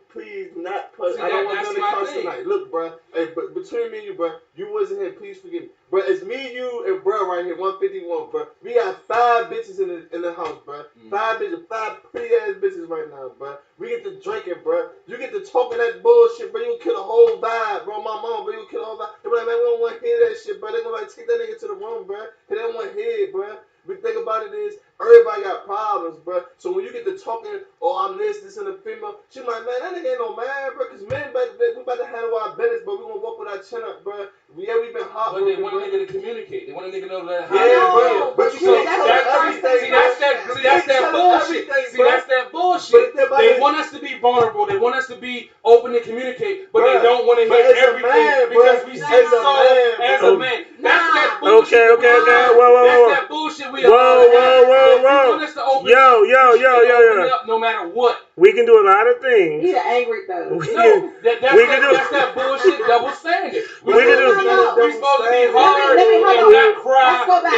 Please do not push. See, I don't want that's none to my cuss thing. tonight. Look, bro. Hey, but between me and you, bro, you wasn't here. Please forgive me, bro. It's me, you, and bro right here. 151, bro. We got 5 bitches in the house, bro. 5 bitches, 5 pretty ass bitches right now, bro. We get to drinking, bro. You get to talking that bullshit, bro. You kill the whole vibe, bro. My mom, bro. You kill the whole vibe. They be like, man, we don't want to hear that shit, bro. They gonna like take that nigga to the room, bro. They don't want to hear it, bro. The thing about it is, everybody got problems, bro. So when you get to talking, oh, I'm this, and the female, she like, man, that nigga ain't no man, bro. Because men, we about to handle our business, but we gonna walk with our chin up, bro. Yeah, we been hot. But they want a nigga to communicate. They want a nigga to know that how yeah, they feel. bro. But you can't tell everything. That's that bullshit. See, that's that bullshit. They want us to be vulnerable. They want us to be open and communicate, but they don't want to hear everything because we say so as a man. That's that bullshit. Okay. Whoa. That's that bullshit we Whoa. want us to open Yo. up no matter what. We can do a lot of things. He's an angry thug. That's that bullshit double standard. We supposed to be hard and not cry. Let's go back.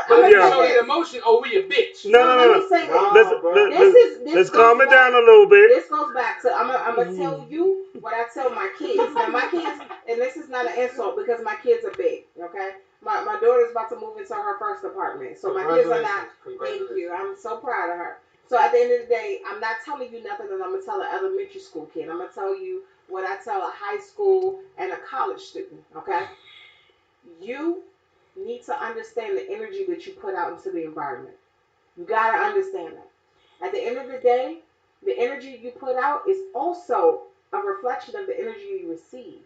But if you show that emotion, oh, we a bitch. No. Let's calm it down a little bit. This goes back to I'm gonna tell you what I tell my kids. Now my kids, and this is not an insult because my kids are big. Okay, my daughter's about to move into her first apartment, so my kids are not. Thank you. I'm so proud of her. So at the end of the day, I'm not telling you nothing that I'm gonna tell an elementary school kid. I'm gonna tell you what I tell a high school and a college student. Okay, you need to understand the energy that you put out into the environment. You gotta understand that. At the end of the day, the energy you put out is also a reflection of the energy you receive.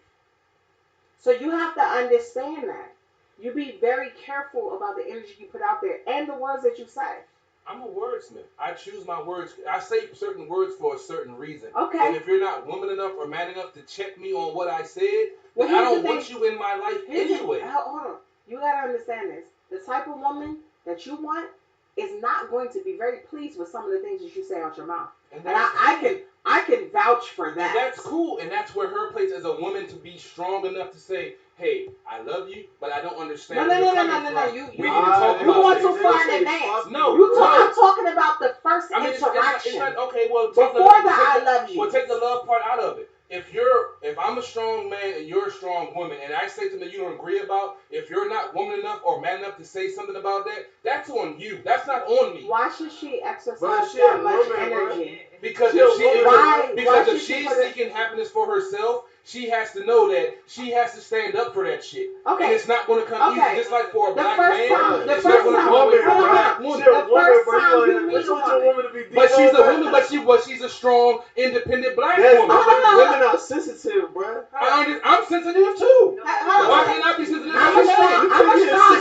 So you have to understand that. You be very careful about the energy you put out there and the words that you say. I'm a wordsmith. I choose my words. I say certain words for a certain reason. Okay. And if you're not woman enough or man enough to check me on what I said, Well, then I don't want you in my life anyway. Hold on. You gotta understand this. The type of woman that you want is not going to be very pleased with some of the things that you say out your mouth. And I can vouch for that. And that's cool. And that's where her place as a woman to be strong enough to say, hey, I love you, but I don't understand where you're coming from. You need to talk about going too far in advance. No. I'm talking about the first interaction. Okay, well, before I love you. Well, take the love part out of it. If I'm a strong man and you're a strong woman, and I say something that you don't agree about, if you're not woman enough or man enough to say something about that, that's on you. That's not on me. Why should she exercise that much energy? Because if she's seeking happiness for herself she has to know that she has to stand up for that shit. Okay. And it's not going to come easy. Just like for a black man, it's not going to time, come away from a black woman. The first time you meet a woman. But she's a woman, but she's a strong, independent black woman. Women are sensitive, bro. I'm sensitive too. Why can't I be sensitive? I'm a strong,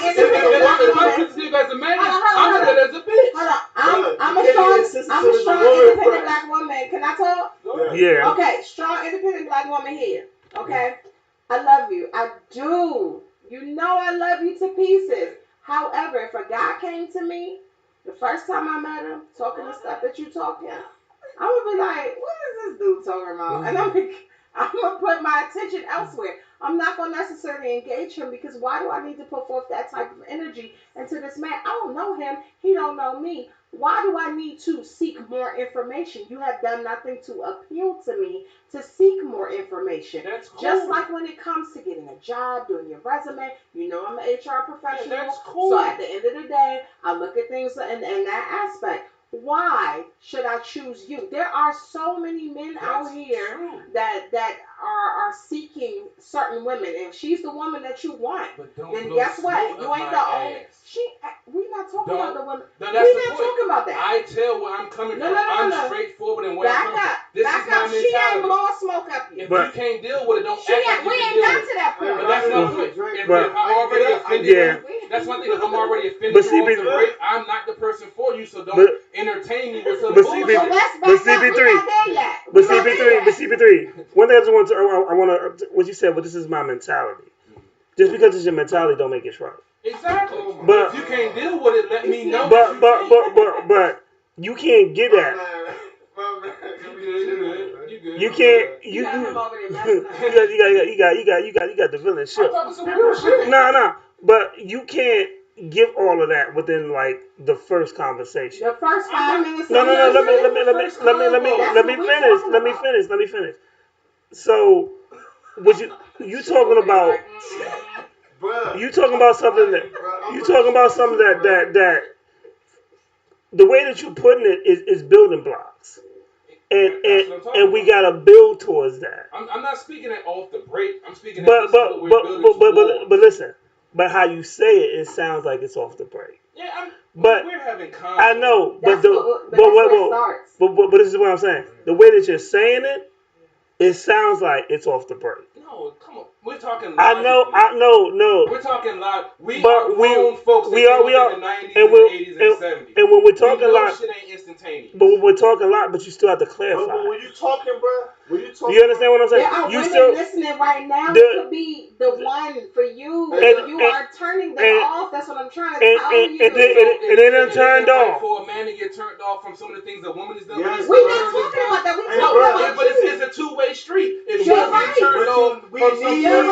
independent black If I'm woman. sensitive as a man, I'm sensitive as a bitch. Hold on. I'm a strong, independent black woman. Can I talk? Yeah. Okay, strong, independent black woman here. Okay? I love you. I do. You know I love you to pieces. However, if a guy came to me, the first time I met him, talking the stuff that you talking, I would be like, what is this dude talking about? And I'm going to put my attention elsewhere. I'm not going to necessarily engage him because why do I need to put forth that type of energy into this man? I don't know him. He don't know me. Why do I need to seek more information? You have done nothing to appeal to me to seek more information. That's cool. Just like when it comes to getting a job, doing your resume, you know I'm an HR professional. Yeah, that's cool. So at the end of the day, I look at things in that aspect. Why should I choose you? There are so many men out here that are seeking certain women. If she's the woman that you want, then guess what? You ain't the only. We're not talking about the women. We're not talking about that. I tell where I'm coming from. I'm straightforward and where I'm coming from. This is my mentality. She ain't blowing smoke up you. If you can't deal with it, don't act like you we can ain't deal got with to it. that point. But that's my point. If I'm already offended you, that's one thing. If I'm already offended you off the break, I'm not the person for you, so don't entertain me with some bullshit. But CP3, one thing I want to, what you said, but this is my mentality. Just because it's your mentality don't make it right. Exactly. But if you can't deal with it, let me know. But you can't get that. You can't. You got the villain shit. I'm talking some real shit. No. But you can't give all of that within like the first conversation. The first 5 minutes. No. Let me finish. So, what you talking about? You talking about something that the way that you're putting it is building blocks. And we gotta build towards that. I'm not speaking it off the break. I'm speaking but listen. But how you say it sounds like it's off the break. Yeah, but we're having conflict. I know, but this is what I'm saying. The way that you're saying it sounds like it's off the break. No, come on. We're talking. I know. We're talking live. We are grown folks. We are in the 90s and 80s and 70s. And when we're talking live, shit ain't instantaneous. But when we're talking live, but you still have to clarify. But when you talking, bro, you understand what I'm saying? There are women still listening right now that could be the one for you. You are turning them off. That's what I'm trying to tell you. And then I'm turned off. For a man to get turned off from some of the things that woman has done. Yes, we've been talking about that. But it's a two-way street. If you get turned off from some I'm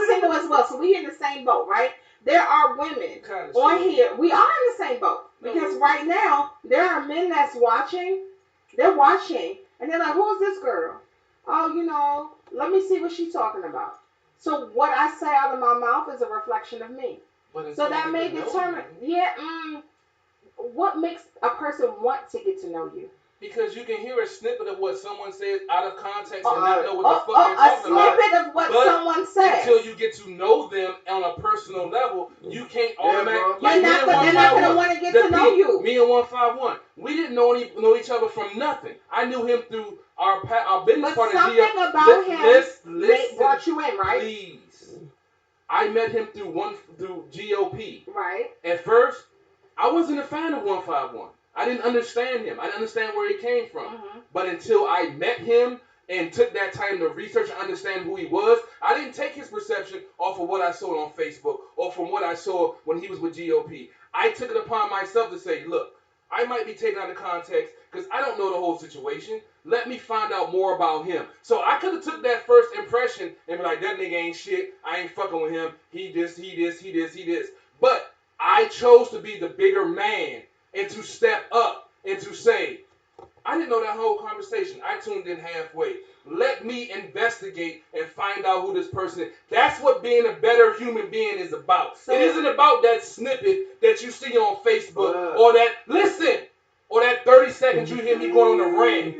single as well. So we in the same boat, right? There are women on here. We are in the same boat because right now there are men that's watching. They're watching and they're like, "Who is this girl? Oh, let me see what she's talking about." So what I say out of my mouth is a reflection of me. So that may determine. What makes a person want to get to know you? Because you can hear a snippet of what someone says out of context and not know what the fuck they're talking about. A snippet of what someone says. Until you get to know them on a personal level, you can't automatically. They're not going to want to get to know you. Me and 151, we didn't know each other from nothing. I knew him through our business partner. But something about him brought you in, right? Please. I met him through GOP. Right. At first, I wasn't a fan of 151. I didn't understand him. I didn't understand where he came from. Mm-hmm. But until I met him and took that time to research and understand who he was, I didn't take his perception off of what I saw on Facebook or from what I saw when he was with GOP. I took it upon myself to say, look, I might be taken out of context because I don't know the whole situation. Let me find out more about him. So I could have took that first impression and be like, that nigga ain't shit. I ain't fucking with him. He this. But I chose to be the bigger man and to step up and to say, I didn't know that whole conversation. I tuned in halfway. Let me investigate and find out who this person is. That's what being a better human being is about. It isn't about that snippet that you see on Facebook or that, listen, or that 30 seconds you hear me going on a rant.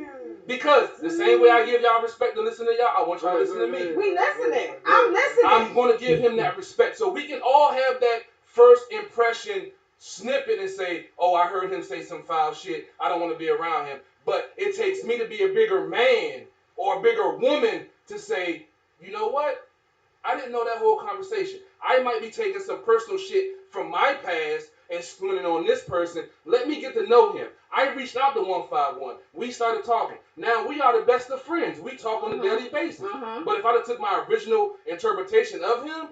Because the same way I give y'all respect to listen to y'all, I want y'all to listen to me. We listening. I'm listening. I'm going to give him that respect. So we can all have that first impression snippet and say, oh, I heard him say some foul shit. I don't want to be around him. But it takes me to be a bigger man or a bigger woman to say, you know what? I didn't know that whole conversation. I might be taking some personal shit from my past and spooning it on this person. Let me get to know him. I reached out to 151. We started talking. Now we are the best of friends. We talk on a daily basis. But if I'd have took my original interpretation of him,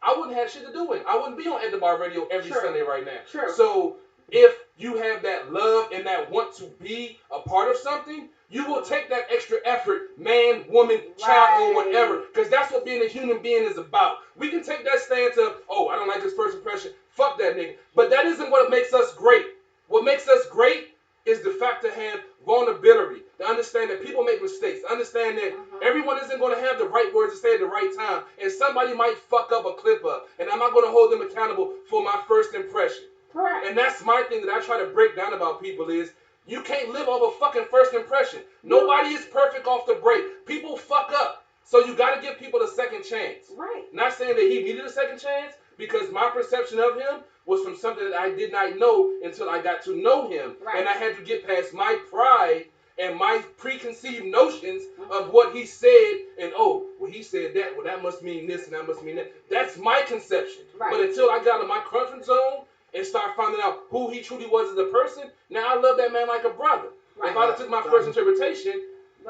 I wouldn't have shit to do with him. I wouldn't be on At the Bar Radio every Sunday right now. So if you have that love and that want to be a part of something, you will take that extra effort, man, woman, child, or whatever, because that's what being a human being is about. We can take that stance of, oh, I don't like this first impression, fuck that nigga. But that isn't what makes us great. What makes us great is the fact to have vulnerability, to understand that people make mistakes, to understand that everyone isn't going to have the right words to say at the right time, and somebody might fuck up a clip up, and I'm not going to hold them accountable for my first impression. Correct. And that's my thing that I try to break down about people is, you can't live off a fucking first impression. Nobody is perfect off the break. People fuck up. So you got to give people a second chance. Right. Not saying that he needed a second chance, because my perception of him was from something that I did not know until I got to know him. Right. And I had to get past my pride and my preconceived notions of what he said. And, oh, well, he said that. Well, that must mean this and that must mean that. That's my conception. Right. But until I got in my comfort zone and start finding out who he truly was as a person, now I love that man like a brother. Right. If I'd have took my first interpretation,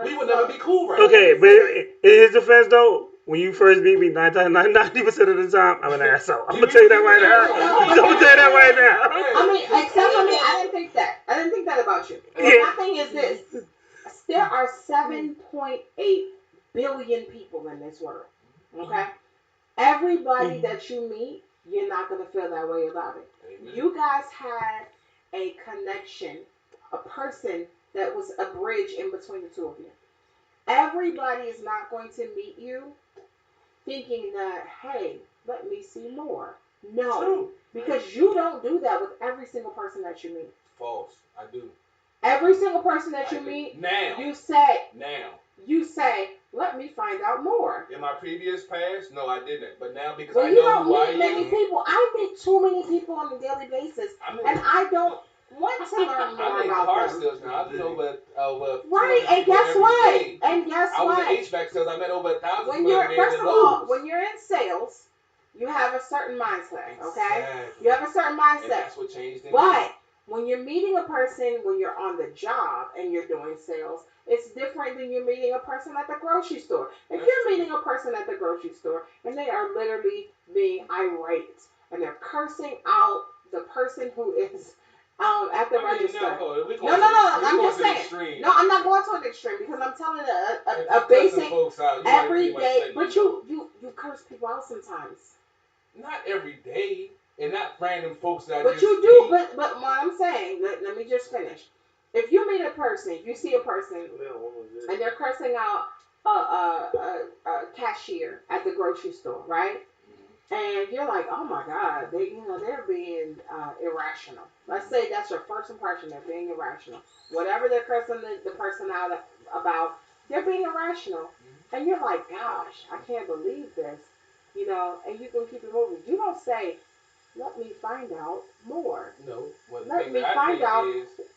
we would never be cool right now. Okay, but in his defense though, when you first meet me, 90% of the time, I'm an asshole. I'm gonna tell you that right now. I'm gonna tell you that right now. I mean, except for me, I didn't think that. I didn't think that about you. My thing is this: there are 7.8 billion people in this world. Okay, everybody that you meet, you're not gonna feel that way about it. Amen. You guys had a connection, a person that was a bridge in between the two of you. Everybody is not going to meet you thinking that, hey, let me see more. No. True. Because you don't do that with every single person that you meet. False. I do. Every single person that you meet, now, you say, let me find out more. In my previous past, no, I didn't. But now, because well, I you know don't who I meet am. Many people. I meet too many people on a daily basis, and I don't want to learn more about them. Sales now. I do over right, and guess what? Day. And guess I what? was in HVAC sales. I met over 1,000 when people. You're first of all, when you're in sales, you have a certain mindset. Okay, you have a certain mindset. And that's what changed. But when you're meeting a person, when you're on the job and you're doing sales, it's different than you're meeting a person at the grocery store. If you're meeting a person at the grocery store and they are literally being irate and they're cursing out the person who is at the register. No, I'm just saying. No, I'm not going to an extreme because I'm telling a basic everyday. But you curse people out sometimes. Not every day. And not random folks that but you do, but what I'm saying, let me just finish. If you meet a person, you see a person, and they're cursing out a cashier at the grocery store, right? And you're like, oh my God, they're being irrational. Let's say that's your first impression, they're being irrational. Whatever they're cursing the person out about, they're being irrational. And you're like, gosh, I can't believe this, and you can keep it moving. You don't say, let me find out more. No. Let me find out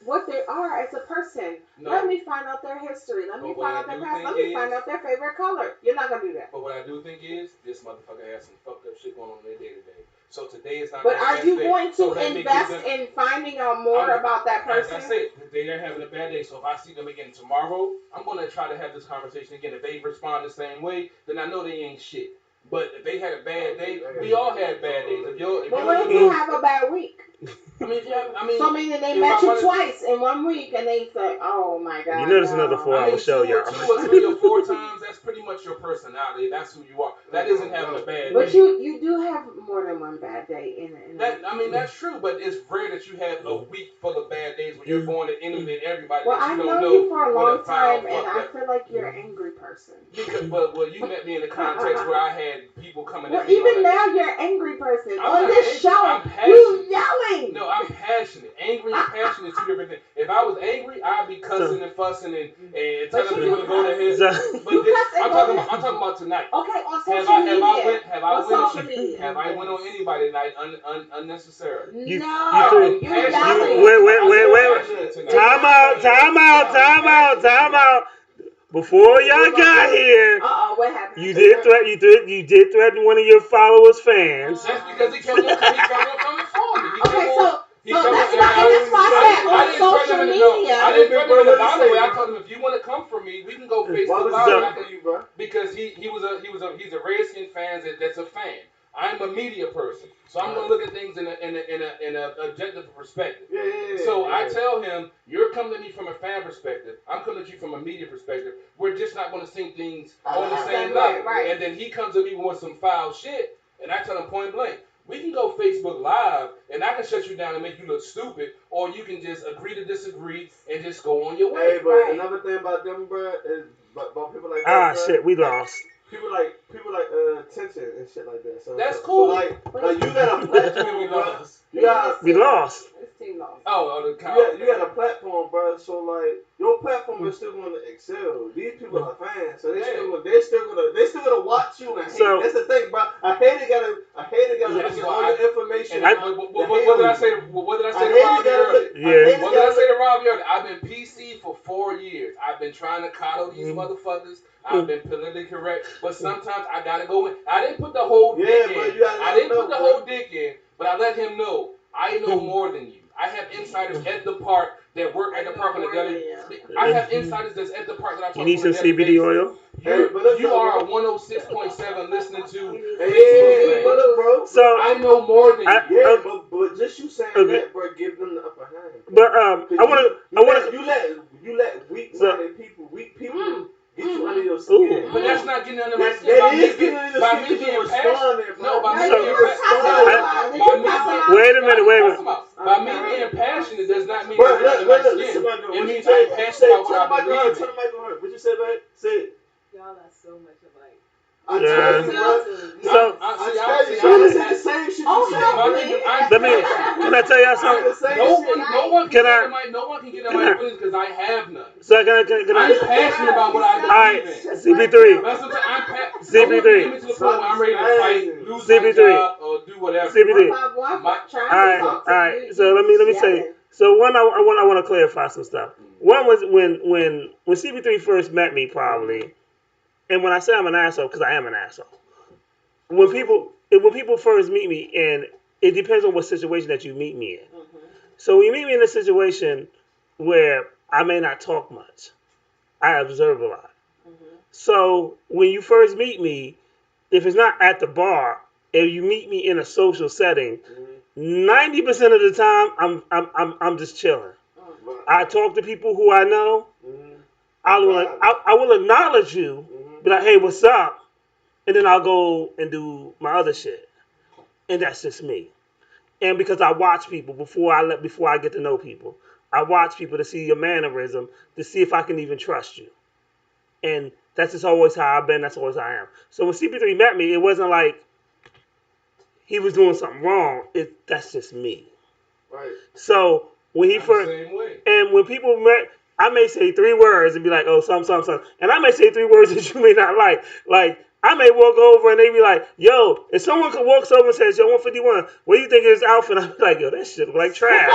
what they are as a person. No. Let me find out their history. Let me find out their past. Let me find out their favorite color. You're not going to do that. But what I do think is, this motherfucker has some fucked up shit going on in their day-to-day. So today is not But are you going to invest in finding out more about that person? As I said, they're having a bad day. So if I see them again tomorrow, I'm going to try to have this conversation again. If they respond the same way, then I know they ain't shit. But if they had a bad day, we all had bad days. But what if you have a bad week? So meaning they met you twice in 1 week and they say, oh my God. You know there's another 4-hour show, y'all. 2 or 3 or 4 times, that's pretty much your personality. That's who you are. That isn't having a bad But day. you do have more than one bad day in That I mean that's true, but it's rare that you have a week full of bad days when you're going to any and everybody Well, that you I don't know you for a what long foul time, and fuck I that. feel like you're an angry person. Because, well, you met me in the context where I had people coming Well, at me. even now you're an angry person. I'm On not this angry, show, I'm passionate. you yelling. No, I'm passionate. Angry and passionate is two different things. If I was angry, I'd be cussing and fussing and telling people to go to hell. But I'm talking about tonight. Okay, on social media. Have I went on anybody tonight unnecessarily? No, you're yelling. Wait. Time out. Before y'all got here, what happened? You did threaten one of your followers' fans. That's because he kept on coming for me. I didn't threaten him in I told him if you want to come for me, we can go Facebook Live. Because he's a Redskin fan that's a fan. I'm a media person, so I'm gonna look at things in an objective perspective. So I tell him, you're coming to me from a fan perspective. I'm coming at you from a media perspective. We're just not gonna see things on the same level. Right. And then he comes at me with some foul shit, and I tell him point blank, we can go Facebook Live, and I can shut you down and make you look stupid, or you can just agree to disagree and just go on your way. Hey, but another thing about them, bro, is about people like that. Shit, we lost. People like attention and shit like that. So that's cool. So like you got a platform, bro. We lost. You got a platform, bro. So like your platform is still going to excel. These people are fans, so they're still gonna watch you. And so that's the thing, bro. I hate it. Gotta get all your information. What did I say? What did I say to Robbie earlier? What did I say to Robbie earlier? I've been PC for 4 years. I've been trying to coddle these motherfuckers. I've been politically correct, but sometimes I gotta go in. I didn't put the whole dick in. I didn't put the whole dick in, but I let him know I know more than you. I have insiders at the park that work at the park on the daily. I have insiders that's at the park that I talk to. You need some CBD oil? You are a 106.7 listening to. Bro. So I know more than you. But just you saying that, bro, give them the upper hand. But I want to. You let weak-minded people. Get you under your skin. But that's not getting under my skin. That is getting under your skin. By me being passionate. No, by me being passionate. Wait a minute. By me being passionate does not mean I'm under my skin. It means I'm passionate about what I believe in. Turn the mic on her. What you say, man? Say it. Y'all are so much alike. I tell you, bro. I said the same shit you said. Can I tell y'all something? No one can get in my feelings because I have none. So can I? I'm passionate about what I believe in. CP3. That's what I'm saying. CP3. Get me to the point where I'm ready to fight, lose my job, or do whatever. CP3. All right. So let me say. So one, I want to clarify some stuff. One was when CP3 first met me, probably. And when I say I'm an asshole, because I am an asshole. When people first meet me, and it depends on what situation that you meet me in. Mm-hmm. So when you meet me in a situation where I may not talk much, I observe a lot. Mm-hmm. So when you first meet me, if it's not at the bar, if you meet me in a social setting, 90% of the time I'm just chilling. Mm-hmm. I talk to people who I know. Mm-hmm. I will acknowledge you. Be like, hey, what's up? And then I'll go and do my other shit. And that's just me. And because I watch people before I get to know people. I watch people to see your mannerism, to see if I can even trust you. And that's just always how I've been, that's always how I am. So when CP3 met me, it wasn't like he was doing something wrong. That's just me. Right. So when he first, and when people met, I may say 3 words and be like, oh, something. And I may say 3 words that you may not like. Like, I may walk over and they be like, yo, if someone walks over and says, yo, 151, what do you think of this outfit? I'll be like, yo, that shit look like trash.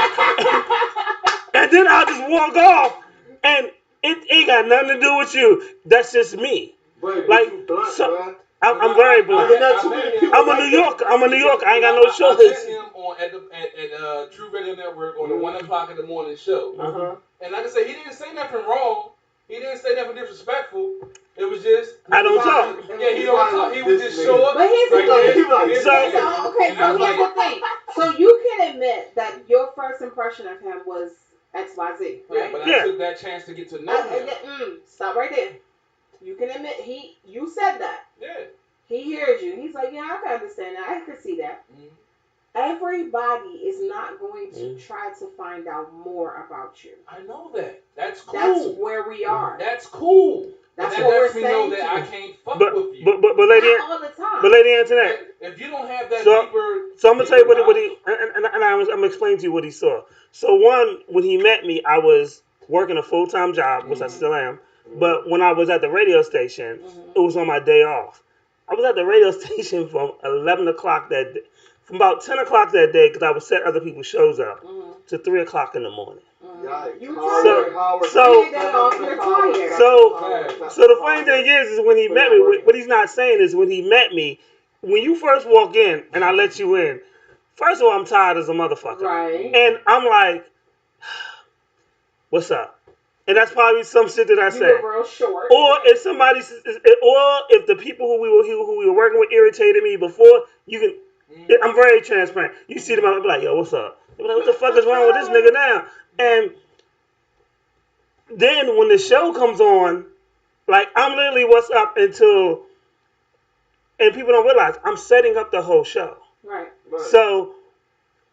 And then I'll just walk off. And it ain't got nothing to do with you. That's just me. Wait, like, blunt, so, I'm very blunt. I'm a New Yorker. I ain't got no choice. I met him at True Radio Network on the 1 o'clock in the morning show. Uh-huh. And like I said, he didn't say nothing wrong. He didn't say nothing disrespectful. It was just I don't talk. Yeah, he don't talk. He would just show up. But here's the thing. Here's the thing. So you can admit that your first impression of him was XYZ, right? Yeah, but I took that chance to get to know him. Stop right there. You can admit you said that. Yeah. He hears you. He's like, yeah, I can understand that. I can see that. Mm-hmm. Everybody is not going to try to find out more about you. I know that. That's cool. That's where we are. That's cool. That's what we're lets me saying know that I can't fuck with you. But lady, not all the time. But lady Antoinette, if you don't have that so I'm gonna tell you what he and I'm gonna explain to you what he saw. So one, when he met me, I was working a full-time job, which I still am. But when I was at the radio station, it was on my day off. I was at the radio station from 11 o'clock that day, from about 10 o'clock that day, because I would set other people's shows up, to 3 o'clock in the morning. You So the funny thing is when he met me, what he's not saying is when he met me, when you first walk in and I let you in, first of all, I'm tired as a motherfucker. Right. And I'm like, what's up? And that's probably some shit that I said. You were real short. Or if somebody, or if the people who we were working with irritated me before, you can. I'm very transparent. You see them, I'll be like, yo, what's up? They'll be like, what the fuck is wrong with this nigga now? And then when the show comes on, like, I'm literally what's up until, and people don't realize I'm setting up the whole show. Right. So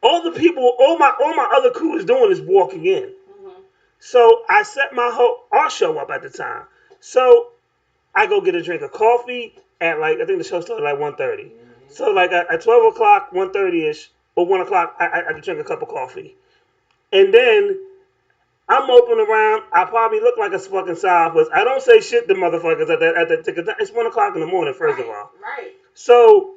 all the people, all my other crew is doing is walking in. Mm-hmm. So I set our show up at the time. So I go get a drink of coffee at I think the show started at 1:30. Mm-hmm. So at 12 o'clock, 1:30ish, or 1 o'clock, I drink a cup of coffee. And then I'm moping around. I probably look like a fucking sourpuss. I don't say shit to motherfuckers at that ticket. It's 1 o'clock in the morning, first of all. Right. So,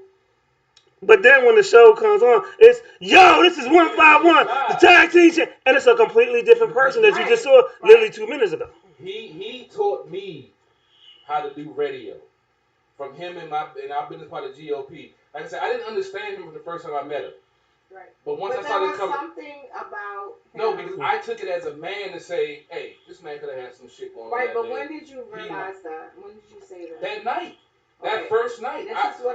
but then when the show comes on, it's, yo, this is 151, the tag team, and it's a completely different person that you just saw literally 2 minutes ago. He taught me how to do radio. From him and our business part of GOP. Like I said, I didn't understand him from the first time I met him. Right. But once I started coming, something about him. No, because I took it as a man to say, hey, this man could have had some shit going on. Right, but day. when did you realize that? When did you say that? That night. That first night.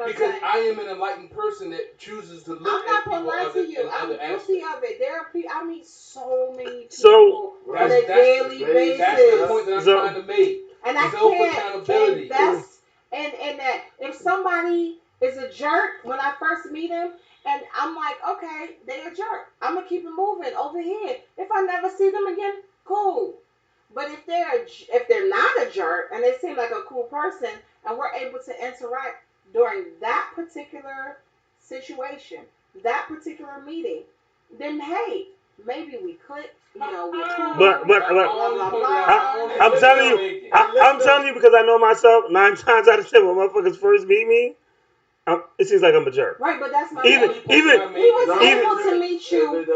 Because I am an enlightened person that chooses to look at people I'm guilty of it. There are people, I meet so many people on a daily basis. That's the point that I'm trying to make. And I can't invest in that. If somebody is a jerk when I first meet him, and I'm like, okay, they a jerk. I'm gonna keep it moving over here. If I never see them again, cool. But if they're not a jerk and they seem like a cool person, and we're able to interact during that particular situation, that particular meeting, then hey, maybe we click. You know, we're cool. But I'm telling you because I know myself. 9 times out of 10, when motherfuckers first meet me, it seems like I'm a jerk. Right, but that's my he was able to meet you. He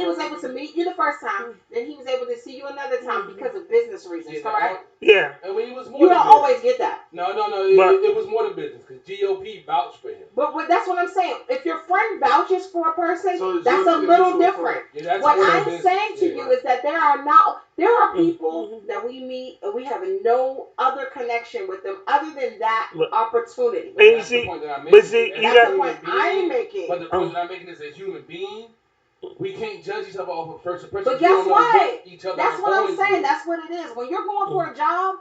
was able to meet you the first time. Then he was able to see you another time because of business reasons. Correct? Yeah. And when he was more you don't always get that. No. It was more than business because GOP vouched for him. But that's what I'm saying. If your friend vouches for a person, that's a little different. Yeah, what I'm saying to you is that there are people that we meet and we have no other connection with them other than that opportunity. And that's the point that I'm making. That's the point I'm making. But the point that I'm making is, as human beings, we can't judge each other off of person to person. But guess what? That's what I'm saying. That's what it is. When you're going for a job,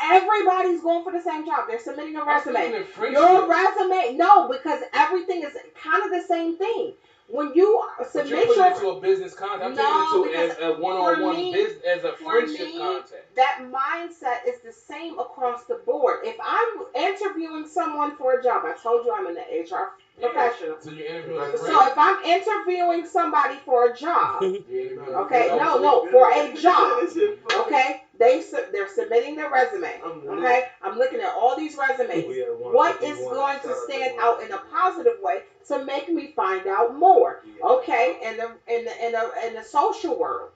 everybody's going for the same job. They're submitting a resume. Your resume, no, because everything is kind of the same thing. When you submit your into a business contact, I'm taking it as a one-on-one business, as a friendship contact. That mindset is the same across the board. If I'm interviewing someone for a job, I told you I'm an HR professional. So you're interviewing. So if I'm interviewing somebody for a job, okay, no, for a job, okay, they're submitting their resume, okay. I'm looking at all these resumes. What is going to stand out in a positive way to make me find out more? Okay, in the social world,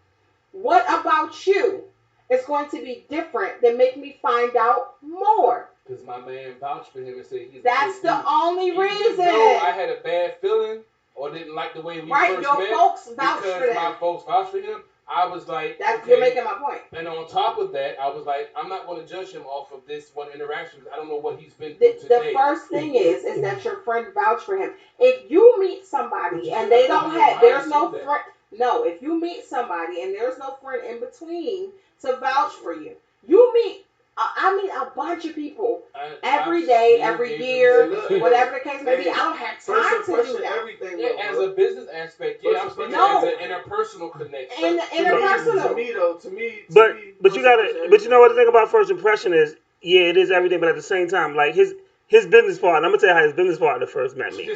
what about you is going to be different that make me find out more? Because my man vouched for him and said he's. That's the only reason. Even though I had a bad feeling or didn't like the way we first met, your folks vouched for him. My folks vouched for him. I was like, you're making my point. And on top of that, I was like, I'm not going to judge him off of this one interaction because I don't know what he's been through today. The first thing is that your friend vouched for him. If you meet somebody and they don't have, there's no friend. No, if you meet somebody and there's no friend in between to vouch for you, you meet I meet a bunch of people every day, every year, whatever the case may be. I don't have time to do that. Everything, as a business aspect, yeah, I'm speaking as an interpersonal connection. Interpersonal. To me. But you gotta. But you know what the thing about first impression is? Yeah, it is everything. But at the same time, like his business partner. I'm gonna tell you how his business partner first met me.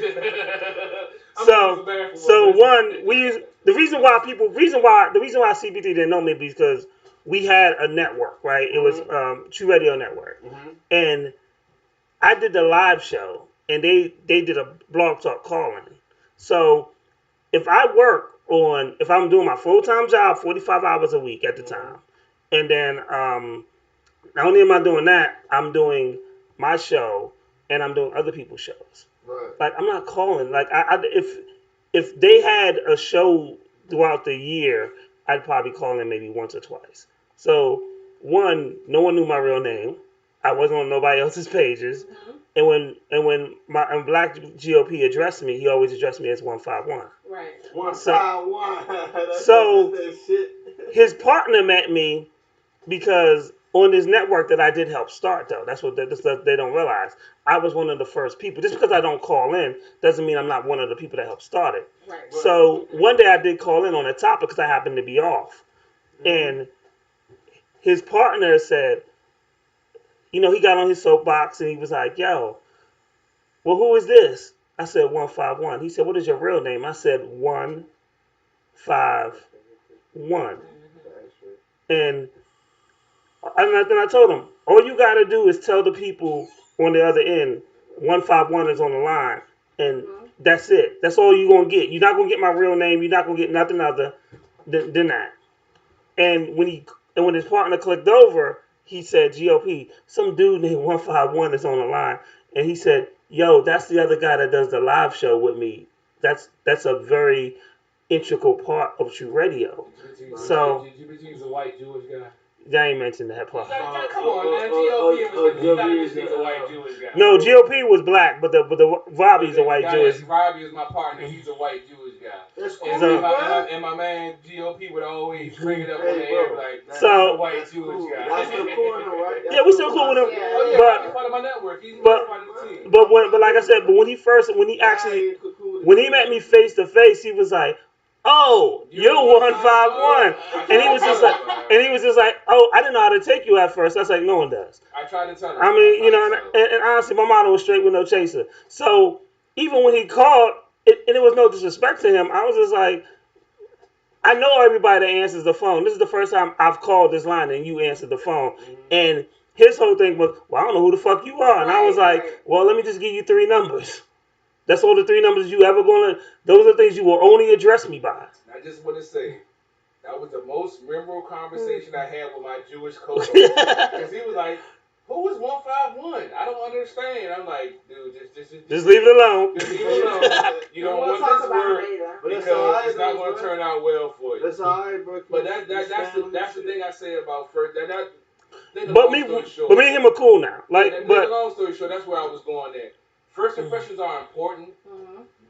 So one, we use the reason why CPT didn't know me because we had a network, right? It was True Radio Network, and I did the live show, and they did a blog talk calling. So if I'm doing my full time job, 45 hours a week at the time, and then not only am I doing that, I'm doing my show and I'm doing other people's shows. Right. Like I'm not calling. Like if they had a show throughout the year, I'd probably call in maybe once or twice. So one, no one knew my real name. I wasn't on nobody else's pages. And when Black GOP addressed me, he always addressed me as 151. Right. 151. So his partner met me because on this network that I did help start, though, that's what they don't realize. I was one of the first people. Just because I don't call in doesn't mean I'm not one of the people that helped start it. Right. So one day I did call in on a topic because I happened to be off. And his partner said, he got on his soapbox and he was like, yo, well, who is this? I said, 151. He said, what is your real name? I said, 151. And then I told him, all you got to do is tell the people on the other end, 151 is on the line, and that's it. That's all you're going to get. You're not going to get my real name. You're not going to get nothing other than that. And when his partner clicked over, he said, GOP, some dude named 151 is on the line. And he said, yo, that's the other guy that does the live show with me. That's a very integral part of True Radio. So, GBT's a white Jewish guy. I ain't mentioned that part. Come on, man. GOP is a white Jewish guy. No, GOP was black, but the Robbie's a white Jewish. Robbie is my partner. He's a white Jewish guy. That's cool, and my man GOP would always bring it up on the air like, he's a white Jewish guy. That's still cool with him, right? Yeah, we still cool with him. He's part of my network. He's part of the team. But like I said, when he met me face to face, he was like, oh, you're 151. And he was just like, oh, I didn't know how to take you at first. I was like, no one does. I tried to tell him. I mean, and honestly, my motto was straight with no chaser. So even when he called, and it was no disrespect to him, I was just like, I know everybody that answers the phone. This is the first time I've called this line and you answered the phone. And his whole thing was, well, I don't know who the fuck you are. And I was like, well, let me just give you 3 numbers. That's all the 3 numbers you ever gonna. Those are the things you will only address me by. I just want to say, that was the most memorable conversation I had with my Jewish co-host. Because he was like, who is 151? I don't understand. I'm like, dude, just leave it alone. Just leave it alone. You don't want this word because it's not going to turn out well for you. That's all right, bro. But that's the thing I say about first. But me and him are cool now. But long story short, that's where I was going there. First impressions are important,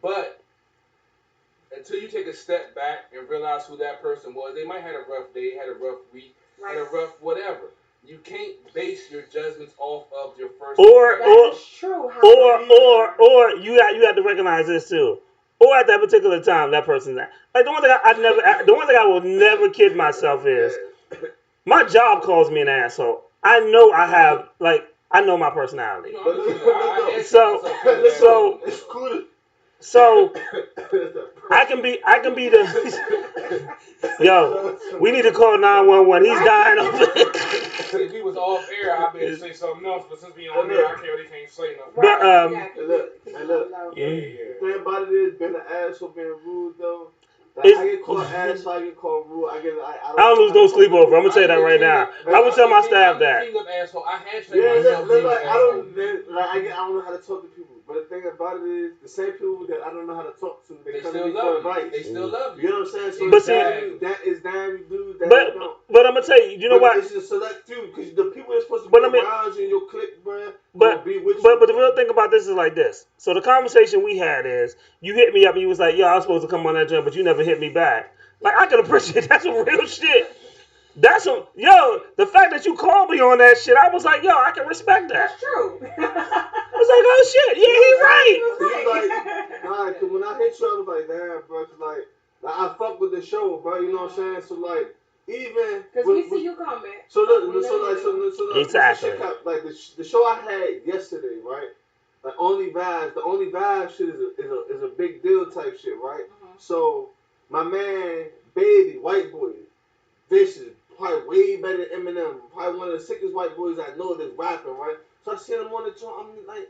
but until you take a step back and realize who that person was, they might have had a rough day, had a rough week, had a rough whatever. You can't base your judgments off of your first. Or you have to recognize this too. Or at that particular time, that person's that. Like the one thing I will never kid myself is my job calls me an asshole. I know I know my personality. So I can be the yo. We need to call 911. He's dying over there. If he was off air, I'd be able to say something else. But since we on air, I can't say nothing. But look. The thing about it is, being an asshole, being rude though. I get called asshole, I get called rude. I don't lose no sleep over. I'm gonna tell you that right now. I would tell my staff that. I had to I don't know how to talk to people. But the thing about it is, the same people that I don't know how to talk to, they come to me for advice. They still love you. You know what I'm saying? So but that is damn you do. That but I'm gonna tell you, you know what? It's just select few because the people that's supposed to be around you in your clique, bro. But the real thing about this is like this. So the conversation we had is, you hit me up and you was like, yo, I was supposed to come on that jump, but you never hit me back. Like, I can appreciate that's some real shit. That's a the fact that you called me on that shit, I was like, I can respect that. That's true. I was like, oh shit, yeah, he right. Nah, cause when I hit you, I was like, damn, bro, cause like I fuck with the show, bro. You know what I'm saying? So like, even because we see you comment. So look, exactly. Like the show I had yesterday, right? Like only vibes. The only vibe shit is a big deal type shit, right? So my man, Baby, white boy, vicious, probably way better than Eminem, probably one of the sickest white boys I know that's rapping, right? So I seen him on the joint, I'm like,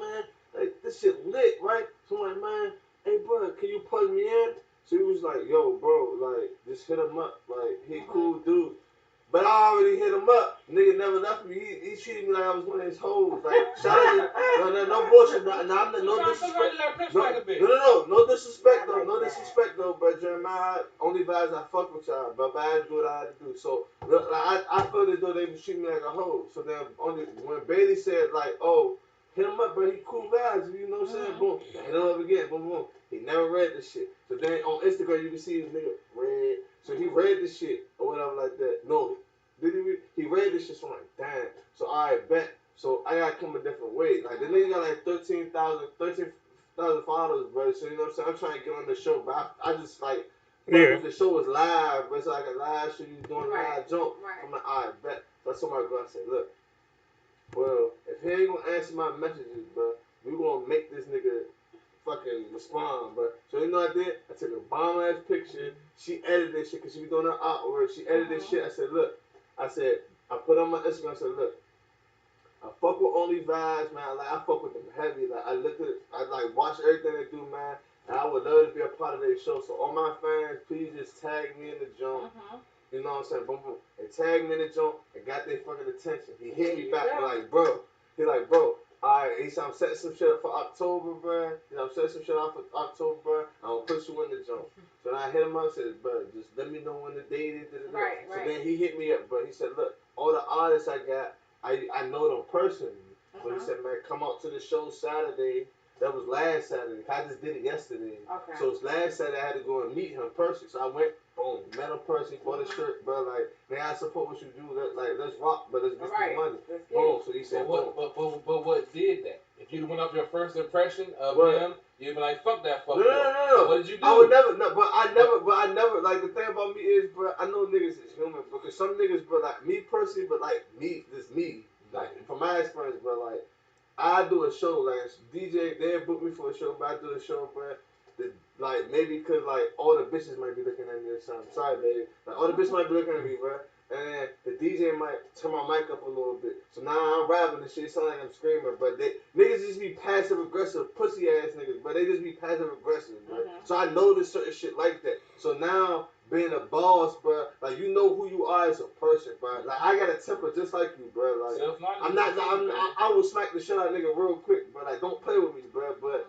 man, like this shit lit, right? So I'm like, man, hey bro, can you plug me in? So he was like, yo, bro, like, just hit him up, like, he cool dude. But I already hit him up. Nigga never left me. He treated me like I was one of his hoes. Like, shout out to, no bullshit. No disrespect. No disrespect though. No disrespect though. But Jeremiah, only vibes I fuck with y'all. But vibes do what I had to do. So I feel as though they was treating me like a hoe. So then when Bailey said like, oh, hit him up, bro. He cool vibes. You know what I'm saying? Boom. Hit him up again. Boom, boom. He never read the shit. So then on Instagram you can see this nigga read. So he read the shit or whatever like that. No, did he read? He read the shit, so I'm like, damn. So I bet. So I gotta come a different way. Like the nigga got like 13,000 followers, bro. So you know what I'm saying? I'm trying to get on the show, but I just like, the show was live, bro. It's like a live show, you doing a live joke. Right. I'm like, I bet. So I told my girl, I said, look, well, if he ain't gonna answer my messages, bro, we gonna make this nigga fucking respond, bro. So you know what I did? I took a bomb ass picture. She edited this shit because she was doing her artwork. She edited this shit. I said, look. I put on my Instagram. I said, look. I fuck with Only Vibes, man. Like I fuck with them heavy. Like I like watch everything they do, man. And I would love to be a part of their show. So all my fans, please just tag me in the joint. You know what I'm saying? Boom, boom. And tag me in the joint and got their fucking attention. He hit me back like, bro. He like, bro. Alright, he said I'm setting some shit up for October, bro. I'm setting some shit up for October, bro. I'm gonna put you in the joint. So then I hit him up and said, bro, just let me know when the date is. Right. So then he hit me up, bro. He said, look, all the artists I got, I know them personally. But he said, man, come out to the show Saturday. That was last Saturday. I just did it yesterday. Okay. So it's last Saturday I had to go and meet him personally. So I went, boom, met him personally, bought a shirt, bro. Like, man, I support what you do. Let's rock, but let's get some money. Boom. So he said, but what did that? If you went up your first impression of him, you'd be like, fuck that fuck. No. What did you do? I would never, but I never, like, the thing about me is, bro, I know niggas is human, because some niggas, bro, like, me personally, but, like, me, like, from my experience, bro, like, I do a show, like, DJ, they book me for a show, but I do a show, bro, like, maybe because, like, all the bitches might be looking at me or something. Sorry, baby. Like, all the bitches might be looking at me, bro. And then the DJ might turn my mic up a little bit. So now I'm rapping and shit, it sound like I'm screaming, but niggas just be passive-aggressive, pussy-ass niggas, but they just be passive-aggressive, bro. So I know there's certain shit like that. So now, being a boss, bro, like, you know who you are as a person, bro. Like, I got a temper just like you, bro. Like, I will smack the shit out of nigga real quick, but like, don't play with me, bro. But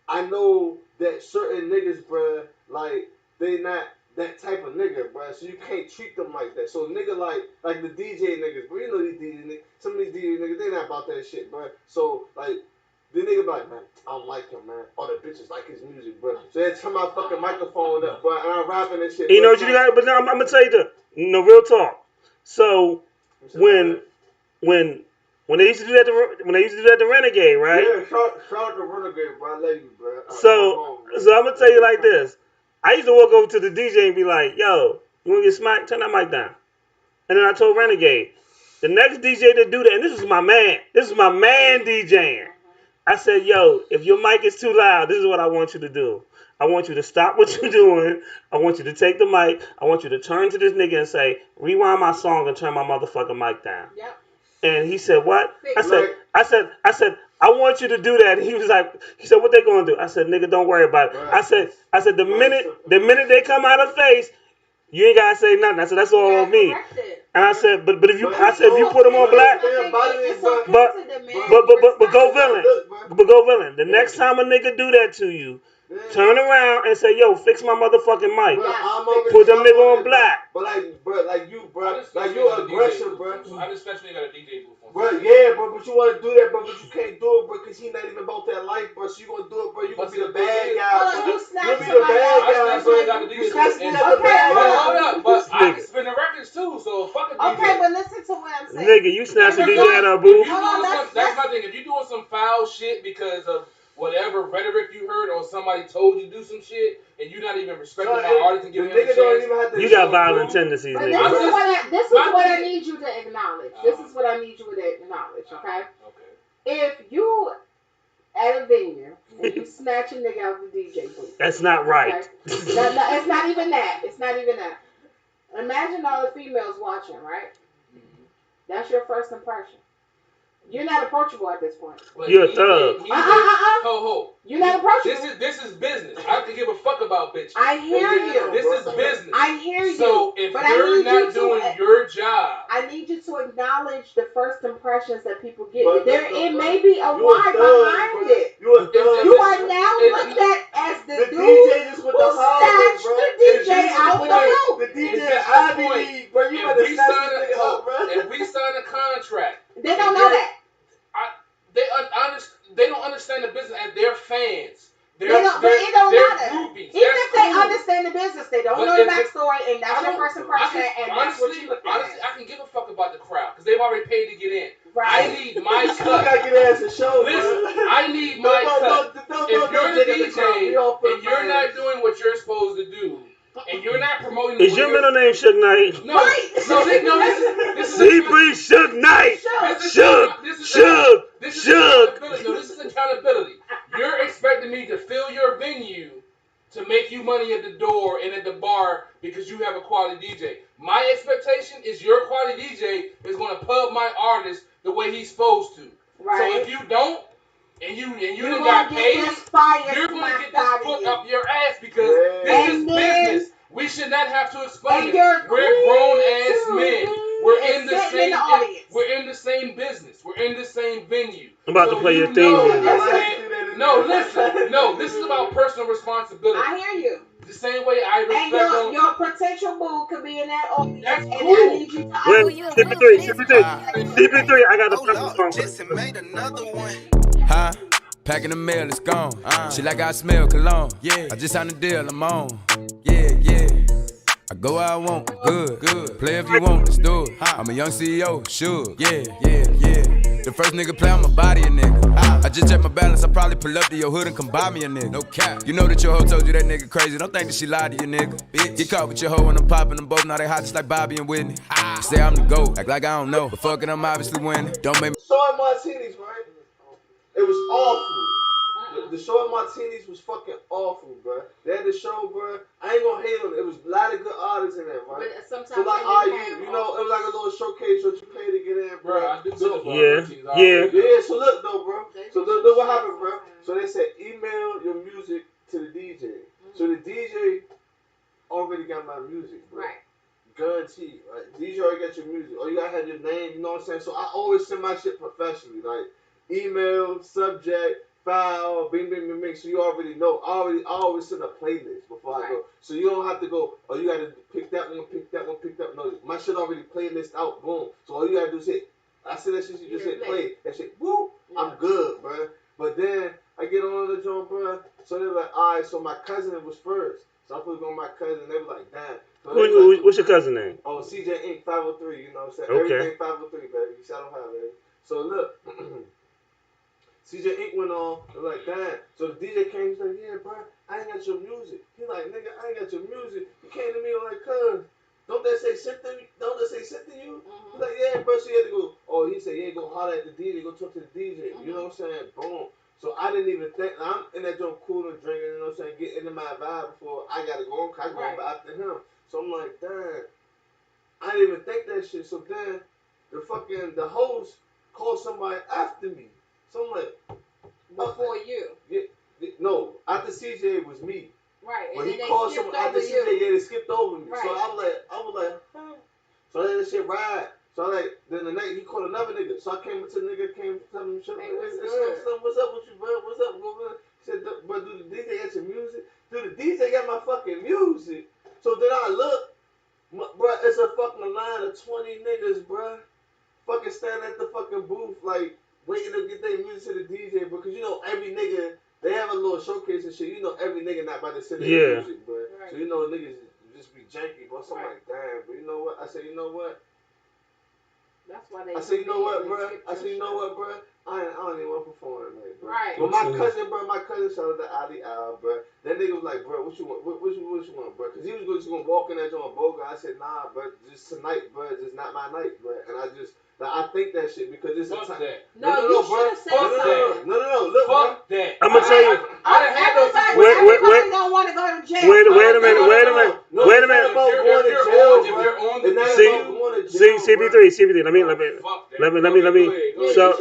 I know that certain niggas, bro, like, they not that type of nigga, bro. So you can't treat them like that. So nigga like the DJ niggas, bro, you know these DJ niggas, some of these DJ niggas, they not about that shit, bro. So, like, the nigga be like, man, I don't like him, man. All the bitches like his music, bro. So they turn my fucking microphone up, bro, and I'm rapping and shit. You know what you got? But now I'm gonna tell you real talk. So when they used to do that to Renegade, right? Yeah, shout out to Renegade, bro. I love you, bro. So I'm gonna tell you like this. I used to walk over to the DJ and be like, yo, you wanna get smacked? Turn that mic down. And then I told Renegade, the next DJ to do that, and this is my man DJing. I said, yo, if your mic is too loud, this is what I want you to do. I want you to stop what you're doing. I want you to take the mic. I want you to turn to this nigga and say, rewind my song and turn my motherfucking mic down. Yep. And he said, what? I said, I want you to do that. And he said, what they gonna do? I said, nigga, don't worry about it. I said, the minute they come out of face, you ain't gotta say nothing. I said, that's all on me. And I said, but if you put them on black, but go villain. But go villain. The next time a nigga do that to you, turn around and say, yo, fix my motherfucking mic. Put them nigga on black. But like you aggressive, bro. I just especially got a DJ booth. Bro, yeah, bro, but you want to do that, bro, but you can't do it, bro, because he not even about that life, bro, so you going to do it, bro, you going to be the bad guy, bro. You be the bad guy, bro. You snatch me like the bad guy. Hold up, but I can spin the record too, so fuck a DJ. Okay, but listen to what I'm saying. Nigga, you snatched a DJ at our booth. That's my thing. If you doing some foul shit because of whatever rhetoric you heard or somebody told you to do some shit and you're not even respecting my artist and giving him a chance, you got violent tendencies, But nigga. this is what I need you to acknowledge. This is what I need you to acknowledge, okay? Okay. If you at a venue and you snatch a nigga out the DJ booth. That's not right. Okay? It's not even that. It's not even that. Imagine all the females watching, right? That's your first impression. You're not approachable at this point. You're a thug. Ho. You're not approachable. This is business. I have to give a fuck about bitches. I hear you. This is business. I hear you. So if but you're not doing your job, I need you to acknowledge the first impressions that people get. It may be a why behind it. You are now looked at as the dude who snatched the DJ out the booth. The DJ Ivy League, bro. You better snatch this nigga up, bro. If we sign a contract, they don't know that. They don't understand the business as their fans. It don't matter. Groupies. Even if they understand the business, they don't know the backstory, and that's your first impression, and that's what you look at. Honestly, I can give a fuck about the crowd because they've already paid to get in. Right. I need my cut. gotta get ass a show, Listen, I need my cut. If you're the DJ and you're not doing what you're supposed to do, and you're not promoting. Is your middle name Suge Knight? No, this is Suge Knight. Suge. This is accountability. You're expecting me to fill your venue to make you money at the door and at the bar because you have a quality DJ. My expectation is your quality DJ is going to pub my artist the way he's supposed to. Right. So if you don't, and you done got paid, you're going to get this foot up your ass because this is business. We should not have to explain it. We're grown ass men. We're in the same. We're in the same business. We're in the same venue. I'm about to play your theme music. No, listen. No, this is about personal responsibility. I hear you. The same way I respect and your potential boo could be in that audience. That's and cool. I need you to CP3, I got the perfect song. Huh? Packing the mail, it's gone. She like I smell cologne. Yeah. I just signed a deal, I'm on. Yeah. I go where I want, good. Play if you want, let's do it. I'm a young CEO, sure. Yeah. The first nigga play on my body, a nigga. I just check my balance, I probably pull up to your hood and come buy me a nigga. No cap. You know that your hoe told you that nigga crazy. Don't think that she lied to you, nigga. Bitch. Get caught with your hoe and I'm popping them both. Now they hot just like Bobby and Whitney. Say I'm the GOAT, act like I don't know. But fuck it, I'm obviously winning. Don't make me. Soy martinis, right? It was awful. The show at Martinis was fucking awful, bro. They had the show, bro. I ain't gonna hate on it. It was a lot of good artists in there, right? But sometimes so like, you know, it was like a little showcase that you pay to get in, bro. Yeah. So look though, bro. So look what happened, bro. So they said email your music to the DJ. So the DJ already got my music, bro. Right. Guaranteed, right? DJ already got your music. Or you gotta have your name, you know what I'm saying? So I always send my shit professionally, like email, subject, file, bing. So you already know. I always send a playlist before I go. So you don't have to go, oh, you gotta pick that one. No, my shit already playlist out, boom. So all you gotta do is hit. I said that shit, you just hit play. That shit, woo, I'm good, bro. But then I get on the joint, bro. So they're like, all right, so my cousin was first. So I put on my cousin. They were like, damn. So What's your cousin name? Oh, CJ Inc. 503. You know what I'm saying? Okay. Everything 503, baby. Shout out, baby. So look. CJ Inc. went on, they're like, damn. So the DJ came, he's like, yeah, bro, I ain't got your music. He like, nigga, I ain't got your music. He came to me like, cuz, don't that say sent to you? He's like, yeah, bro, so he had to go, oh, he said, yeah, go holler at the DJ, go talk to the DJ. You know what I'm saying? Boom. So I didn't even think, I'm in that joint cool and drinking, you know what I'm saying, getting into my vibe before I got to go on, I go on after him. So I'm like, damn, I didn't even think that shit. So then the host called somebody after me. So I'm like, before you. No, after CJ was me. Right. When he called someone after CJ, they skipped over me. Right. So I was like, huh? So I let that shit ride. So I then the next he called another nigga. So I came to the nigga, telling him shit. What's up with you, bro? What's up, bro? He said, bro, do the DJ got your music? Do the DJ got my fucking music? So then I look, bro, it's a fucking line of 20 niggas, bro. Fucking standing at the fucking booth like waiting to get their music to the DJ, because you know every nigga, they have a little showcase and shit. You know every nigga not about to send their music, bro. Right. So you know niggas just be janky, bro. So I'm like, damn, but you know what? I said, you know what? That's why they. I said, you know what, bro? I said, you know what, bro? I don't even want to perform tonight, bro. Right. But my cousin, shout out to Ali Al, bro. That nigga was like, bro, what you want? What you want, bro? Because he was just gonna walk in there doing boga. I said, nah, bro, just tonight, bro, just not my night, bro. And I think that shit because it's Fuck a time. that. No, you should have said something. No. Look, Fuck that. I'm gonna tell you. I done had those Everybody don't want to go to jail. Wait a minute. See, CP3. Let me. So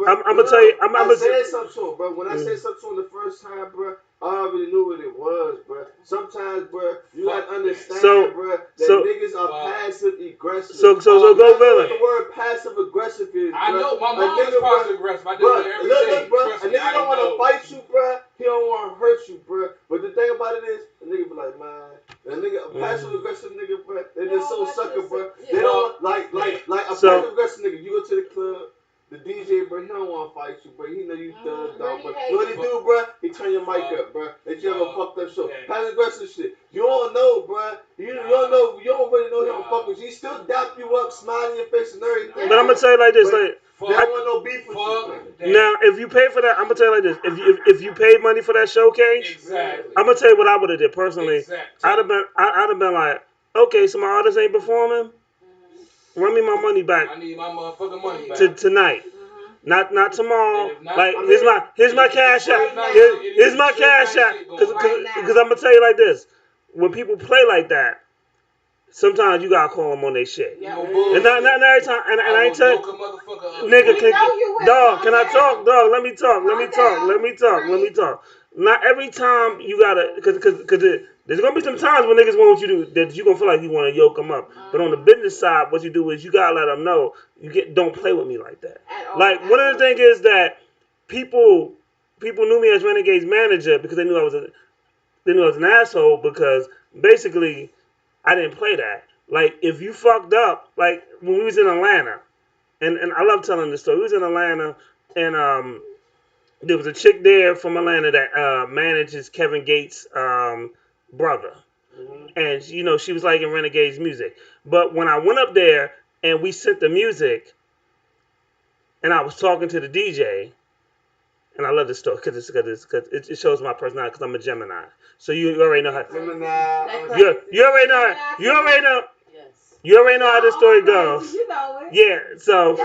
I'm gonna tell you. I said something to him, bro. When I said something to him the first time, bro, I already knew what it was, bro. Sometimes, bro, you gotta understand, bro, that niggas are passive aggressive. So go villain. The word passive aggressive is. I know my mom is passive aggressive. I do it every day. Look, bro. A nigga don't want to fight you, bro. He don't want to hurt you, bro. But the thing about it is, a nigga be like, man, a nigga, a passive aggressive nigga, bro. They just so sucker, bro. They don't like a passive aggressive nigga. You go to the club. The DJ, bro, he don't want to fight you, bro. He know you thugged out, bro. You know what he do, bro? He turn your mic up, bro. Let you have a fucked up show. Passive aggressive shit. You don't know, bro. You don't know. You don't really know he don't fuck with you. He still dap you up, smile in your face and everything. But I'm gonna tell you like this, like. They don't want no beef with you. Now, if you pay for that, I'm gonna tell you like this: if you paid money for that showcase, I'm gonna tell you what I would have did personally. I'd have been like, okay, so my artist ain't performing. Run me my money back. I need my motherfucking money back tonight. Not tomorrow. Like here's my cash app. Here's my cash app. Because I'm gonna tell you like this: when people play like that. Sometimes you gotta call them on their shit, and not every time. And I ain't telling nigga, can I talk, dog? Let me talk. Not every time you gotta, cause there's gonna be some times when niggas want you to that you gonna feel like you want to yoke them up. But on the business side, what you do is you gotta let them know don't play with me like that. Like one of the things is that people knew me as Renegade's manager because they knew I was an asshole because basically. I didn't play that. Like, if you fucked up, like, when we was in Atlanta, and I love telling this story. We was in Atlanta, and there was a chick there from Atlanta that manages Kevin Gates' brother. And, she was liking Renegade's music. But when I went up there, and we sent the music, and I was talking to the DJ, and I love this story because it shows my personality because I'm a Gemini. So you already know how. Gemini. You already know. You already know. Yes. You already know how this story goes. You know it. Yeah. So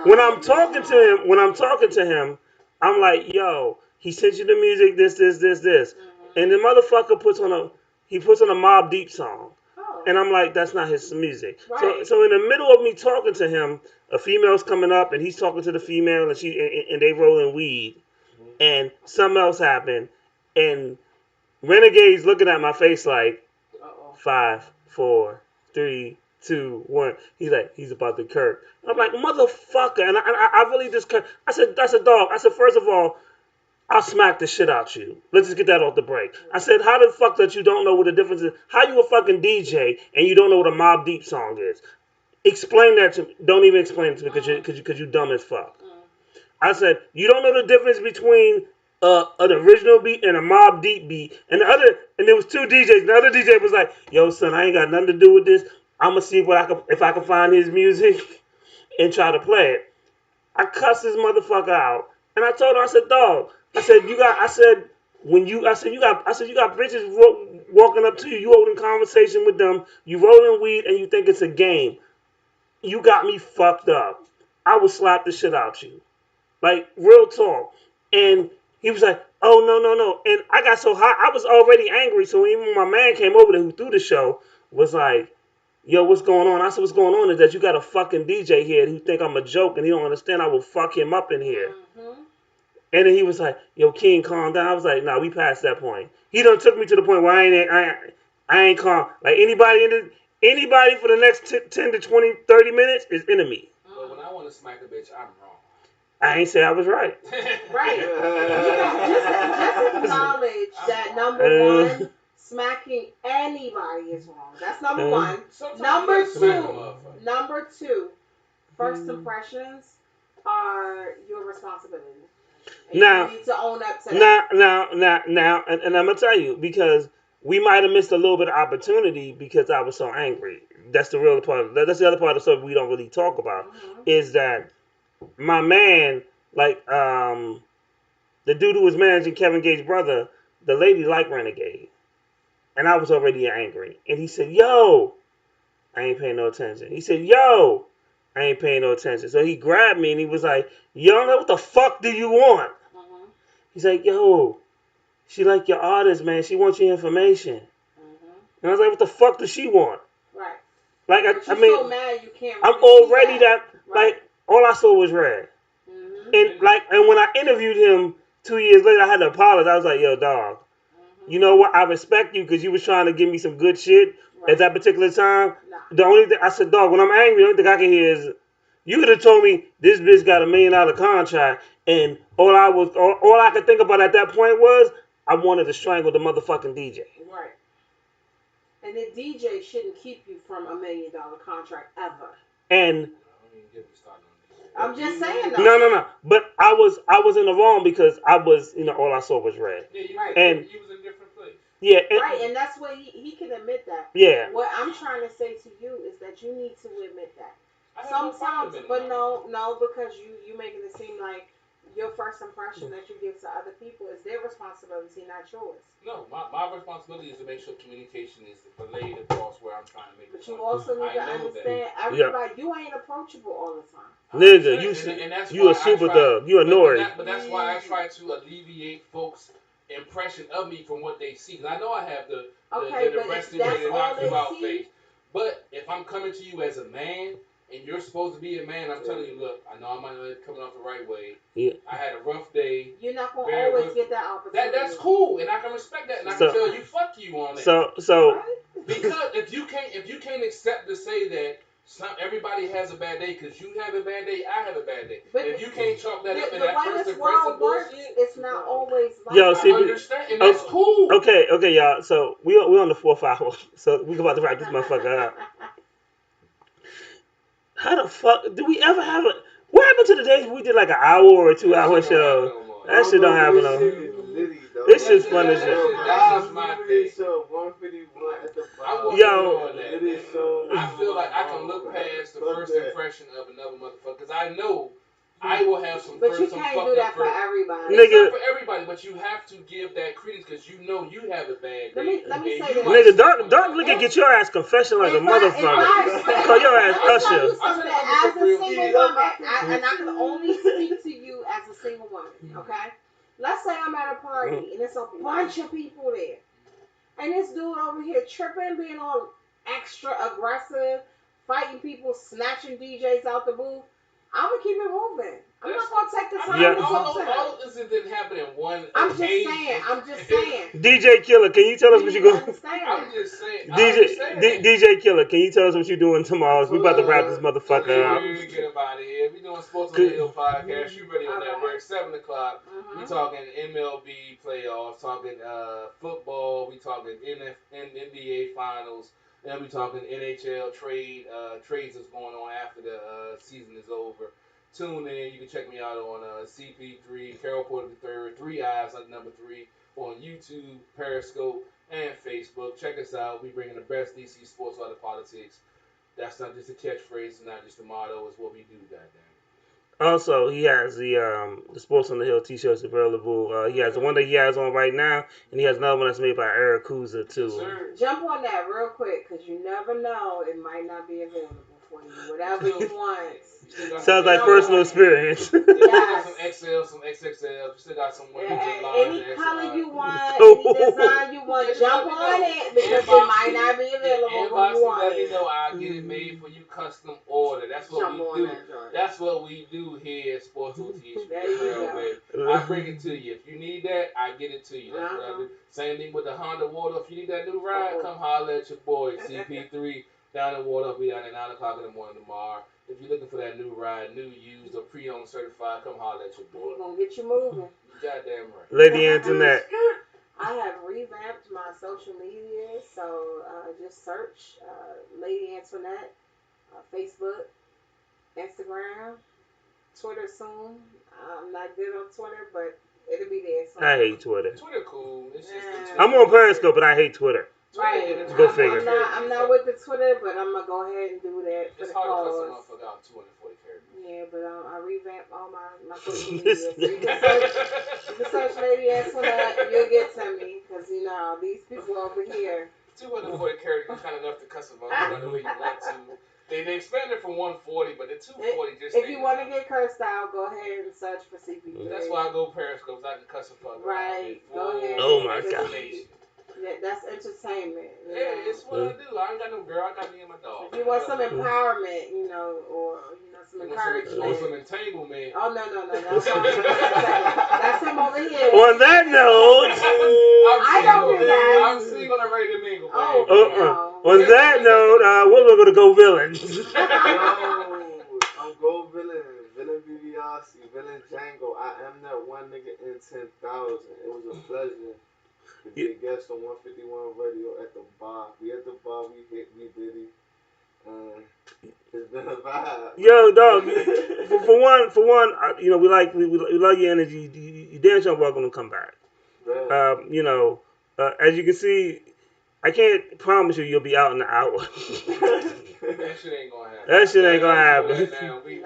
when I'm talking to him, I'm like, yo, he sent you the music. This. And the motherfucker puts on a Mobb Deep song. And I'm like, that's not his music. Right. So in the middle of me talking to him, a female's coming up and he's talking to the female and they rolling weed. And something else happened. And Renegade's looking at my face like 5, 4, 3, 2, 1. He's like, he's about to Kirk. I'm like, motherfucker. And I really just I said, dog. I said, first of all, I'll smack the shit out you. Let's just get that off the break. I said, how the fuck that you don't know what the difference is? How you a fucking DJ and you don't know what a Mobb Deep song is? Explain that to me. Don't even explain it to me because you dumb as fuck. I said, you don't know the difference between an original beat and a Mobb Deep beat. And there was 2 DJs. The other DJ was like, yo, son, I ain't got nothing to do with this. I'm going to see if I can find his music and try to play it. I cussed this motherfucker out. And I told her, I said, dog, you got bitches walking up to you, you holding conversation with them, you rolling weed, and you think it's a game. You got me fucked up. I would slap the shit out you. Like, real talk. And he was like, oh, no. And I got so hot, I was already angry. So even when my man came over there who threw the show, was like, yo, what's going on? I said, what's going on is that you got a fucking DJ here who think I'm a joke and he don't understand I will fuck him up in here. Mm-hmm. And then he was like, yo, King, calm down. I was like, nah, we passed that point. He done took me to the point where I ain't calm. Like, anybody for the next 10 to 20, 30 minutes is enemy. But when I want to smack a bitch, I'm wrong. I ain't say I was right. Right. Just acknowledge that number one, smacking anybody is wrong. That's number one. Number two, first impressions are your responsibility. And now, you need to own up to that. Now, and I'm gonna tell you because we might have missed a little bit of opportunity because I was so angry. That's the real part. That's the other part of the story we don't really talk about. Is that my man, like the dude who was managing Kevin Gates' brother, the lady liked Renegade, and I was already angry. And he said, "Yo, I ain't paying no attention." He said, "Yo, I ain't paying no attention." So he grabbed me and he was like, "Yo, what the fuck do you want?" He's like, "Yo, she like your artist, man. She wants your information." And I was like, "What the fuck does she want?" Right. Like, But I you're mean, so mad you can't I'm really see already that, Right. like, all I saw was red. And when I interviewed him 2 years later, I had to apologize. I was like, "Yo, dog, you know what? I respect you because you was trying to give me some good shit at that particular time." The only thing I said, "Dog, when I'm angry, the only thing I can hear is you could have told me this bitch got $1 million contract, and all I could think about at that point was I wanted to strangle the motherfucking DJ." Right. And the DJ shouldn't keep you from $1 million contract ever. And I'm just saying though. no. But I was in the wrong because I was, all I saw was red. Right. And he was in a different place. yeah. Right, and that's what he can admit that. Yeah. What I'm trying to say to you is that you need to admit that. I have no Sometimes, problem admitting but no, because you making it seem like your first impression that you give to other people is their responsibility, not yours. No, my responsibility is to make sure communication is relayed across where I'm trying to make. But you also need to understand that. everybody. You ain't approachable all the time. Nigga, That's you why a super I try, thug. You a Nori. But that's why I try to alleviate folks' impression of me from what they see. 'Cause I know I have the resting way to knock you out face. But if I'm coming to you as a man and you're supposed to be a man, I'm telling you, look, I know I might not be coming off the right way. Yeah. I had a rough day. You're not gonna always get that opportunity. That's cool, and I can respect that, and I can tell you, fuck you on that. So because if you can't accept to say that everybody has a bad day, because you have a bad day, I have a bad day. But if you can't chalk that up in that first impression bullshit, it's not always like yo, I understand, and that's cool. Okay, y'all. So we on the 4th hour, so we about to wrap this motherfucker up. How the fuck do we ever have a? What happened to the days we did like an hour or a 2-hour show? That shit don't happen no more. This shit's fun as shit. That's my thing. Yo, I feel like I can look past the first impression of another motherfucker, because I know I will have some. But you can't do that for everybody. It's not for everybody, but you have to give that credence because you know you have a bad day. Let me say this. Nigga, Dark Liquor get your ass confession like a motherfucker. Call your ass Usher. As a single woman, and I can only speak to you as a single woman, okay? Let's say I'm at a party and there's a bunch of people there. And this dude over here tripping, being all extra aggressive, fighting people, snatching DJs out the booth. I'm gonna keep it moving. I'm not gonna take the time to talk to him. All of this didn't happen in one. I'm just saying. DJ Killer, can you tell us what you're going? I'm just saying. DJ Killer, can you tell us what you're doing tomorrow? We about to wrap this motherfucker up. Get up out of here. We doing Sports on the Hill podcast. You ready on network? 7:00. We talking MLB playoffs. Talking football. We talking NBA finals. Then we talking NHL trades that's going on after the season is over. Tune in. You can check me out on CP3, Carol Porter III, 3 Eyes on number 3 on YouTube, Periscope, and Facebook. Check us out. We bringing the best DC sports out of politics. That's not just a catchphrase, not just a motto. It's what we do, goddamn. Also, he has the Sports on the Hill t-shirts available. He has the one that he has on right now, and he has another one that's made by Eric Kuza too. Jump on that real quick, because you never know, it might not be available for you. Whatever you want. Sounds like personal experience. Yes. Some XL, some XXL. You still got some women's and large. Any color you want, any design you want, jump on it, because it might not be available when you want it. Let me know. I'll get it made for you, custom order. That's what we do. That's what we do here at Sports OTH. I bring it to you. If you need that, I get it to you. That's what I do. Same thing with the Honda Water. If you need that new ride, come holler at your boy, CP3. Down in Water. I'll be down at 9 o'clock in the morning tomorrow. If you're looking for that new ride, new, used, or pre-owned certified, come holler at your boy. He's going to get you moving. Goddamn right. Lady Antoinette. I have revamped my social media, so just search Lady Antoinette, Facebook, Instagram, Twitter soon. I'm not good on Twitter, but It'll be there soon. I hate Twitter. Twitter cool. It's just I'm on Periscope, but I hate Twitter. Right. Go figure. I'm not with the Twitter, but I'm gonna go ahead and do that for it's the hard cause. to cuss a motherfucker out 240 characters. Yeah, but I revamped all my social media. So you can search Lady Antoinette, you'll get to me. Because, you know, these people over here. 240 characters is kind of enough to cuss a motherfucker the way you want to. They expanded from 140, but the 240 just. If you want to get cursed out, go ahead and search for CP3. That's why I go Periscope, so I can cuss a fucker. Right. Go ahead. Oh my god. That's entertainment. Hey, it's what I do. I ain't got no girl. I got me and my dog. If you want some empowerment, you know, or some encouragement. Or some entanglement. Oh no. That's him over here. On that note, I don't do that. I'm single and ready to mingle. On that note, we're gonna go villains. I'm Go Villain BBRC, Villain Django. I am that one nigga in 10,000. It was a pleasure to be a guest on 151 Radio at the bar. We at the bar, we hit, we diddy. It's been a vibe. Yo, dog. For one, you know, we like your energy. You damn sure welcome to come back. Yeah. You know, as you can see, I can't promise you'll be out in an hour. That shit ain't gonna happen. That shit ain't gonna happen. Now, we do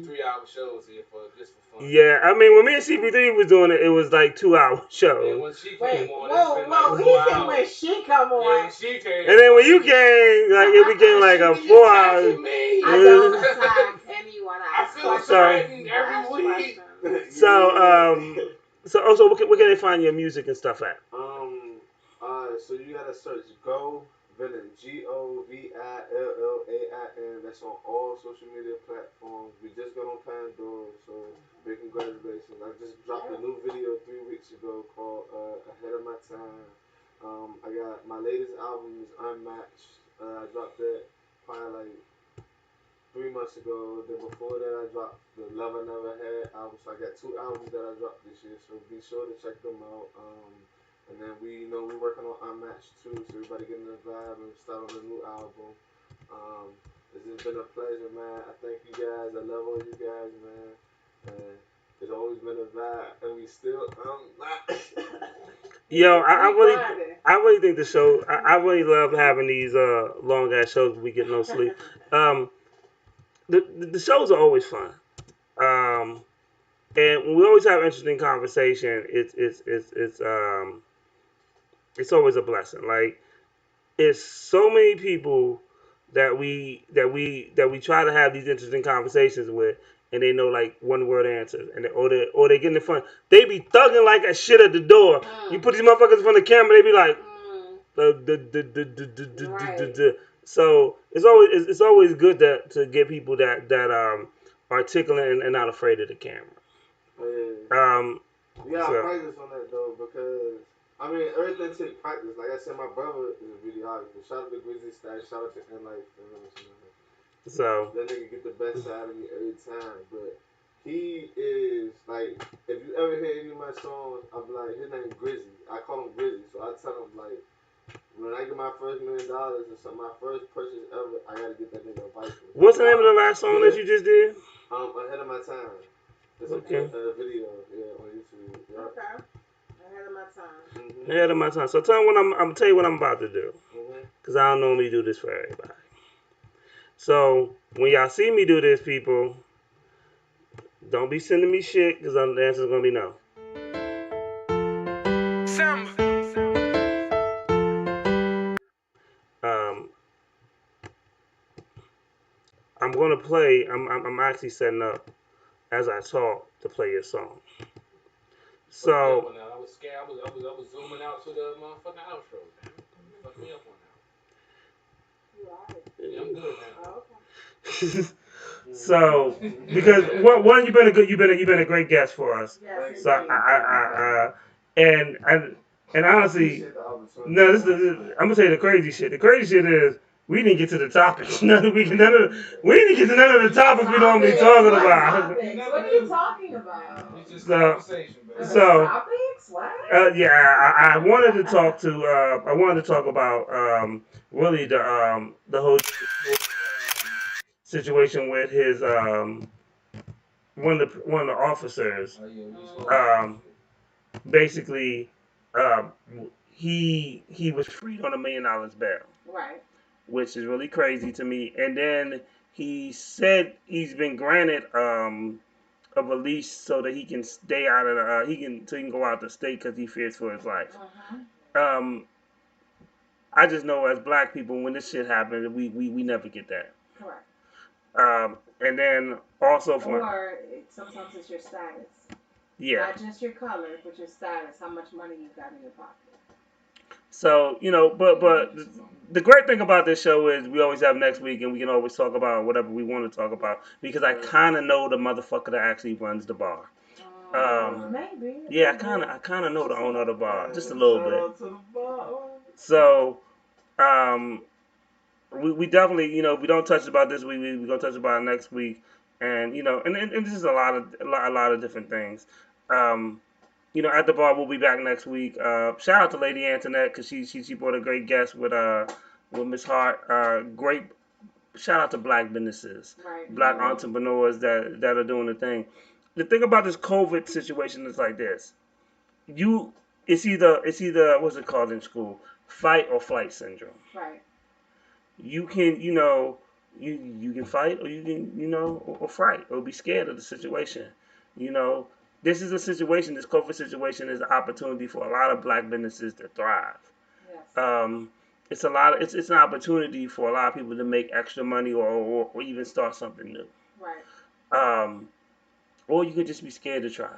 2-3 hour shows here just for fun. Yeah, I mean, when me and CP3 was doing it, it was like 2-hour shows. And when she came on, whoa, he said when she come on. Yeah, when she came. And then when you came, like it became like a 4 hour. I don't attack anyone. I feel threatened every week. So where can they find your music and stuff at? So you gotta search Go Villain, GOVILLAIN. That's on all social media platforms. We just got on Pandora, so big congratulations. I just dropped a new video 3 weeks ago called Ahead of My Time. I got my latest album is Unmatched. I dropped that probably like 3 months ago. Then before that, I dropped the Love I Never Had album. So I got 2 albums that I dropped this year. So be sure to check them out. And then we're working on Unmatched too. So everybody getting the vibe and start on the new album. This has been a pleasure, man. I thank you guys. I love all you guys, man. And it's always been a vibe, and we still Yo, I really think the show. I really love having these long ass shows where we get no sleep. The shows are always fun. And when we always have interesting conversation, it's always a blessing. Like, it's so many people that we try to have these interesting conversations with, and they know like one word answers, and they get in the front. They be thugging like a shit at the door. You put these motherfuckers in front of the camera, they be like, So it's always good to get people that are articulate and not afraid of the camera. We gotta practice on that though, because I mean everything takes practice. Like I said, my brother is a videographer. Shout out to Grizzly Stash, shout out to N-Life. So that nigga get the best out of me every time. But he is like, if you ever hear any of my songs, I'm like, his name is Grizzly. I call him Grizzly, so I tell him like, when I get my first $1 million or something, my first purchase ever, I gotta get that nigga a bike. What's the name of the last song that you just did? Ahead of My Time. It's okay. A video, on YouTube. Yeah. Okay. Ahead of My Time. Mm-hmm. Ahead of my time. So tell me I'm gonna tell you what I'm about to do, because I don't normally do this for everybody. So when y'all see me do this, people, don't be sending me shit, because the answer's gonna be no. I'm gonna play. I'm actually setting up as I talk to play your song. So I was scared. I was zooming out to the motherfucking outro. Man. Fuck me up on that. Yeah, I'm good now. So because one, you've been a great guest for us. Yes, so and honestly, no, this is I'm gonna tell you the crazy shit. The crazy shit is we didn't get to the topics. We didn't get to none of the topics we normally talking about. What are you talking about? It's just conversation, man. Topics? What? I wanted to talk about really the whole situation with his one of the officers basically, um, he was freed on $1 million bail, Right. which is really crazy to me. And then he said he's been granted a release so that he can stay out of the he can go out the state because he fears for his life. Um, I just know as black people when this shit happens, we never get that. Correct. And then also for Sometimes it's your status. yeah. Not just your color, but your status. How much money you got in your pocket. So but the great thing about this show is we always have next week, and we can always talk about whatever we want to talk about because I kind of know the motherfucker that actually runs the bar. Maybe. Yeah, I kind of know the owner of the bar just a little bit. So, we definitely we don't touch about this week. We gonna touch about it next week, and and this is a lot of different things. Um, at the bar we'll be back next week. Shout out to Lady Antoinette because she brought a great guest with Miss Hart. Great shout out to black businesses, black entrepreneurs that are doing the thing. The thing about this COVID situation is like this. It's either what's it called in school? Fight or flight syndrome. Right. You can you can fight or you can or fright or be scared of the situation. This is a situation. This COVID situation is an opportunity for a lot of black businesses to thrive. Yes. It's an opportunity for a lot of people to make extra money or even start something new. Right. Or you could just be scared to try.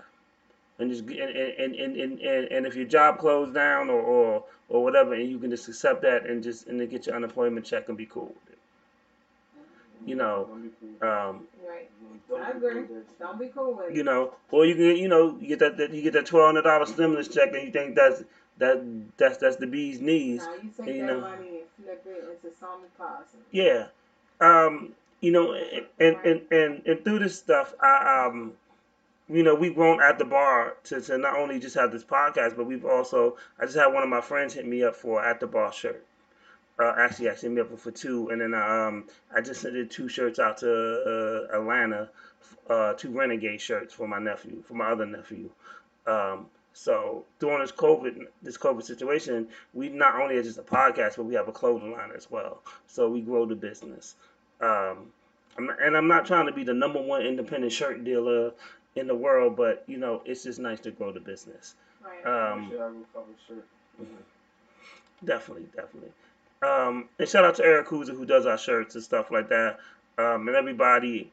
And just and if your job closed down or whatever, and you can just accept that and then get your unemployment check and be cool with it. Right. I agree. Don't be cool with it. Or you can you get that $1,200 stimulus check and you think that's the bee's knees. Now you take that money and flip it into something positive. Yeah. And through this stuff, we've grown at the bar to not only just have this podcast, but I just had one of my friends hit me up for at the bar shirt. Actually hit me up for two, and then I just sent 2 shirts out to Atlanta, 2 Renegade shirts for my other nephew. So during this COVID situation, we not only are just a podcast, but we have a clothing line as well. So we grow the business. I'm not trying to be the #1 independent shirt dealer in the world, but it's just nice to grow the business. Right. Definitely. And shout out to Eric Kuza who does our shirts and stuff like that. And everybody,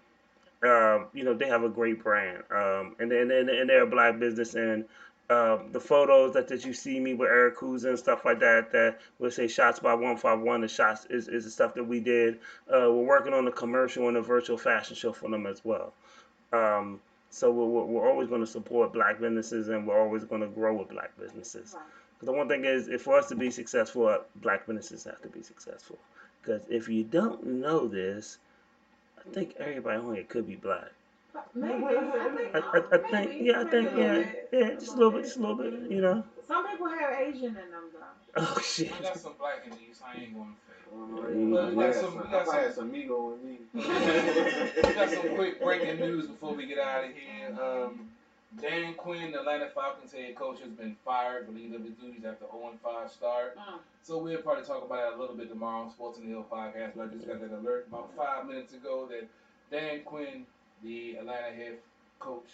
they have a great brand. And they're a black business. And the photos that you see me with Eric Kuza and stuff like that we'll say shots by 151. The shots is the stuff that we did. We're working on a commercial and a virtual fashion show for them as well. So we're always going to support black businesses, and we're always going to grow with black businesses. Because the one thing is, if for us to be successful, black businesses have to be successful. Because if you don't know this, I think everybody on here could be black. Maybe. I think, just a little bit. Some people have Asian in them though. Oh shit. I got some black in these. I ain't going to I got some Migo in me. We got some quick breaking news before we get out of here. Dan Quinn, the Atlanta Falcons head coach, has been fired, relieved of his duties after 0-5 start. So we'll probably talk about it a little bit tomorrow on Sports in the Hill podcast. But I just got that alert about 5 minutes ago that Dan Quinn, the Atlanta head coach,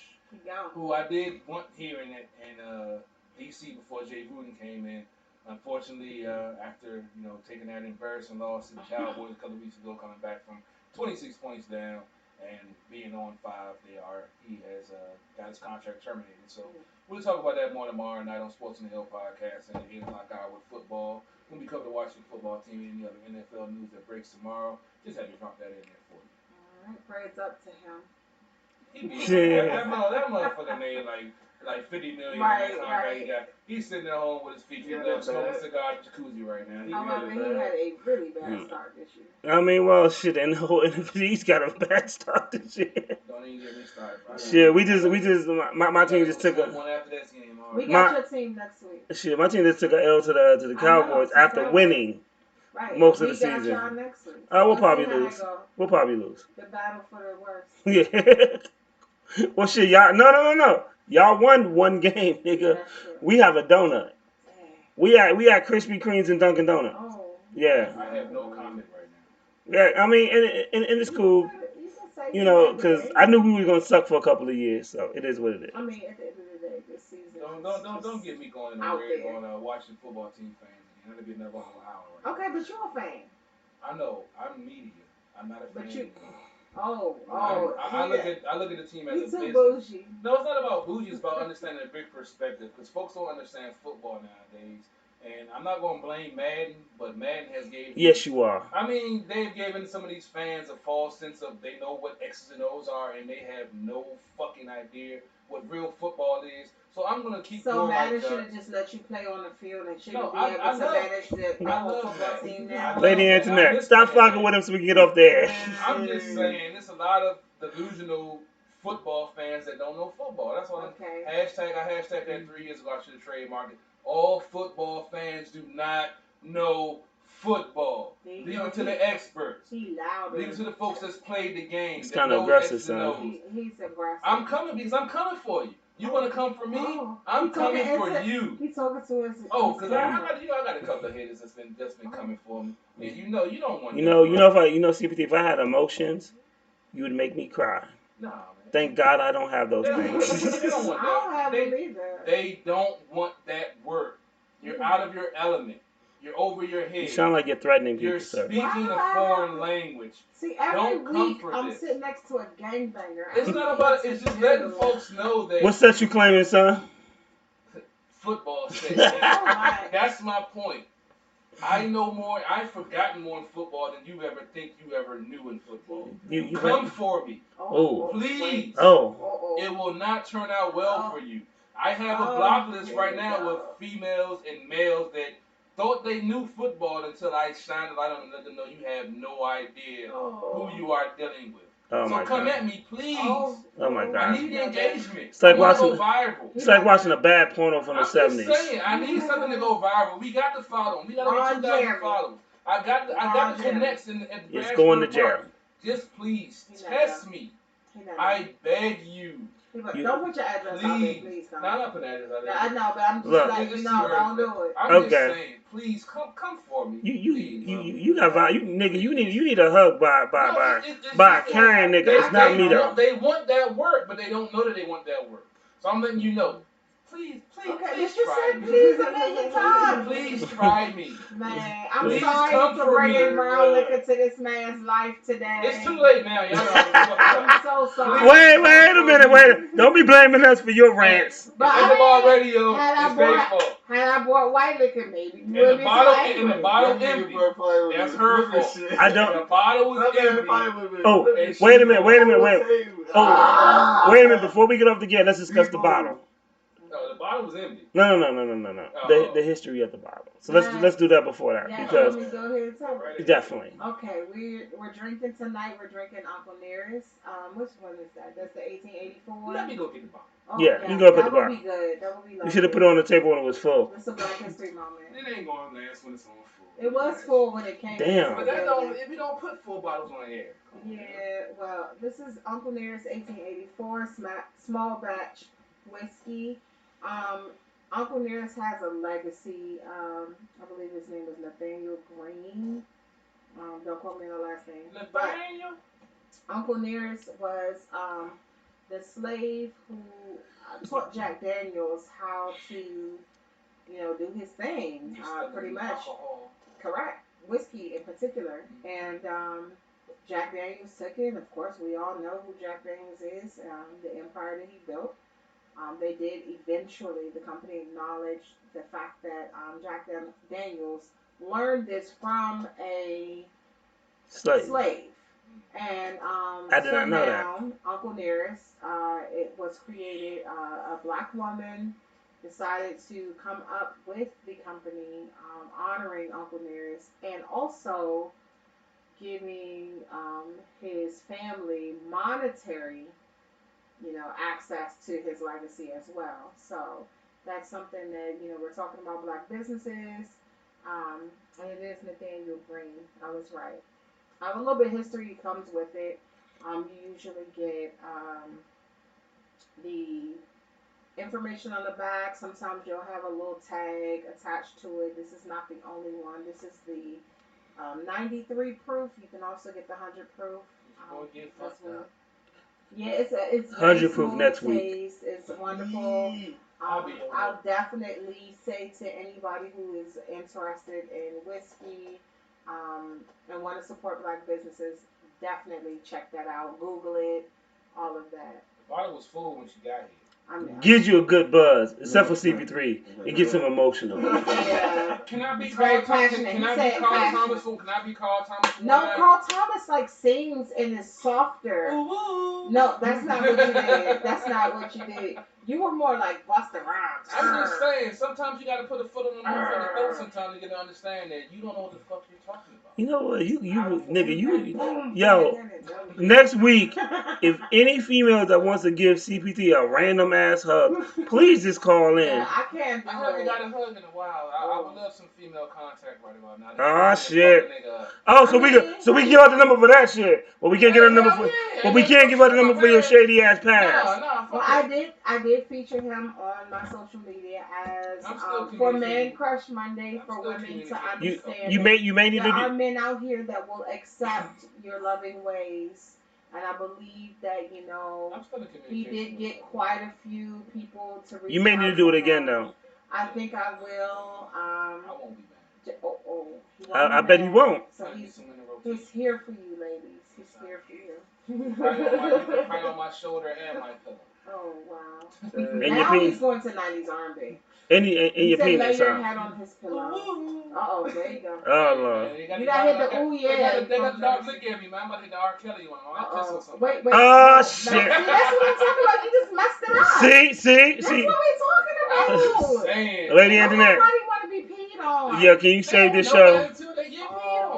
who I did want here in DC before Jay Gruden came in. Unfortunately, after taking that embarrassing loss to the Cowboys a couple of weeks ago, coming back from 26 points down and being 0-5, he has got his contract terminated. So we'll talk about that more tomorrow night on Sports in the Hill podcast and 8 o'clock hour with football. When we cover the Washington football team and any other NFL news that breaks tomorrow, just had to drop that in there for you. All right, prayers up to him. That motherfucker made like $50 million. Right. He's sitting at home with his feet smoking a cigar at the jacuzzi right now. He had a really bad start this year. I mean, well, shit, and the whole NFT's got a bad start this year. Don't even get me started. Shit, we just my team just took We got your team next week. Shit, my team just took an L to the Cowboys after winning most of the season. Y'all next week. We'll probably lose. The battle for the worst. Yeah. Well, shit, y'all. No. Y'all won one game, nigga. We have a donut. We had Krispy Kremes and Dunkin' Donuts. Oh. Yeah. I have no comment right now. Yeah, I mean, and it's cool, you know, because I knew we were gonna suck for a couple of years, so it is what it is. I mean, at the end of the day, this season. Don't get me going on watching football team fans again. That'll be another whole hour. Right Okay, but you're a fan. I know. I'm media. I'm not a fan. But you. I look at the team as a business. Bougie. No, it's not about bougie. It's about understanding the big perspective. Because folks don't understand football nowadays. And I'm not going to blame Madden, but Madden has gave. Yes, you are. I mean, they've given some of these fans a false sense of they know what X's and O's are, and they have no fucking idea what real football is. So I'm going to keep So doing Madden should have just let you play on the field and shouldn't be able to manage the whole football team now. Lady Antoinette, stop fucking with him so we can get off there. I'm just saying, there's a lot of delusional football fans that don't know football. That's why I hashtag that 3 years ago. I should have trademarked it. All football fans do not know football. Leave it to the experts. Leave it to the folks that's played the game. It's kind of aggressive, son. He's aggressive. I'm coming because I'm coming for you. You want to come for me? I'm coming for you. He's talking to us. Oh, because I got a couple of haters that's been coming for me. And you don't want. CPT. If I had emotions, you would make me cry. Nah, man. Thank God I don't have those things. They don't want that. I don't have them either. They don't want that word. You're out of your element. You're over your head. You sound like you're threatening people, You're sir. speaking a foreign language. See, every week I'm this. sitting next to a gangbanger. It's not about. It's just letting folks know that. What's that you claiming, son? Football state. That's my point. I know more. I've forgotten more in football than you ever think you ever knew in football. You come for me, please. It will not turn out well for you. I have a block list right now with females and males that thought they knew football until I shined a light on them and let them know you have no idea who you are dealing with. So come at me, please. Oh my God. I need the engagement. It's like watching. Go viral. It's like watching a bad porno from the 70s. I'm saying, I need something to go viral. We got to follow them. We got over 2,000 followers. I got the connects in the It's going to jail. Just please test me. I beg you. Don't put your address out there, please. No, I'm not putting address out there. I know, but I'm just letting you know, don't do it. I'm just saying, please come for me. You need a hug by a carrying nigga. It's not me though. They want that work, but they don't know that they want that work. So I'm letting you know. Please try me. Please a million times. Please try me. Man, I'm sorry for bringing brown liquor to this man's life today. It's too late now, y'all. I'm so sorry. Wait a minute. Don't be blaming us for your rants. But radio had I bought white liquor, maybe. And the bottle empty. That's her fault. I don't. The bottle was empty. Oh, wait a minute. Wait a minute. Before we get off the gate, let's discuss the bottle. No, the bottle was empty. No. The history of the bottle. So let's do that before that because let me go ahead and tell you. Definitely. Okay, we're drinking tonight. We're drinking Uncle Nearest. Which one is that? That's the 1884. Let me go get the bottle. Yeah, you can go put the bottle. That would be good. That would be lovely. You should have put it on the table when it was full. It's a Black History moment. It ain't going to last when it's on full. It was full when it came. Damn. But if we don't put full bottles on air. Yeah, well, this is Uncle Nearest 1884 small batch whiskey. Uncle Nearest has a legacy. I believe his name was Nathaniel Green. Don't quote me on the last name. Nathaniel? Uncle Nearest was the slave who taught Jack Daniels how to, do his thing. Pretty much. Alcohol. Correct. Whiskey in particular. And Jack Daniels took it. And of course, we all know who Jack Daniels is, the empire that he built. They did eventually, the company acknowledged the fact that Jack Daniels learned this from a slave. And I did not know that. Uncle Nearest, it was created, a black woman decided to come up with the company, honoring Uncle Nearest and also giving his family monetary access to his legacy as well. So that's something that, we're talking about black businesses, and it is Nathaniel Green. I was right. A little bit of history comes with it. You usually get the information on the back. Sometimes you'll have a little tag attached to it. This is not the only one. This is the 93 proof. You can also get the 100 proof. Yeah, it's 100 proof next week. It's wonderful. I'll definitely say to anybody who is interested in whiskey and want to support black businesses, definitely check that out. Google it, all of that. The bottle was full when she got here. Gives you a good buzz, except for CP3. It gets him emotional. Yeah. Can I be very called passionate. Can I be called Thomas? Can I be called Thomas? No, Carl Thomas like sings and is softer. No, that's not what you did. That's not what you did. You were more like Busta Rhymes. I'm just saying, sometimes you gotta put a foot on the throat sometimes to get to understand that you don't know what the fuck you're talking about. You know what? Yo, next week, if any female that wants to give CPT a random ass hug, please just call in. Yeah, I can't do I haven't got a hug in a while. I would love some female contact right about now. Oh shit! Oh, so we can give out the number for that shit. Well, we can't get a number for. But we can't give out the number for your shady ass pass. Well, I did feature him on my social media as for Men Crush Monday for women to understand. You may need to. There are men out here that will accept your loving ways, and I believe that he did get quite a few people to reach You may need to do it again though. I think I will. I won't be mad. I bet he won't. So he's here for you, ladies. He's here for you. Right on my shoulder and my pillow. Oh wow! Now he's going to 90s R&B. In your penis, lay your head on his pillow. There you go. Oh Lord! You gotta hit the ooh yeah. They got the dog look at me, man. I'm about to hit the R. Kelly one. I kiss on something. Wait. Oh shit! See, that's what I'm talking about. You just messed it up. See. That's what we're talking about. Lady Internet. Nobody want to be peed on. Yeah, can you save this show?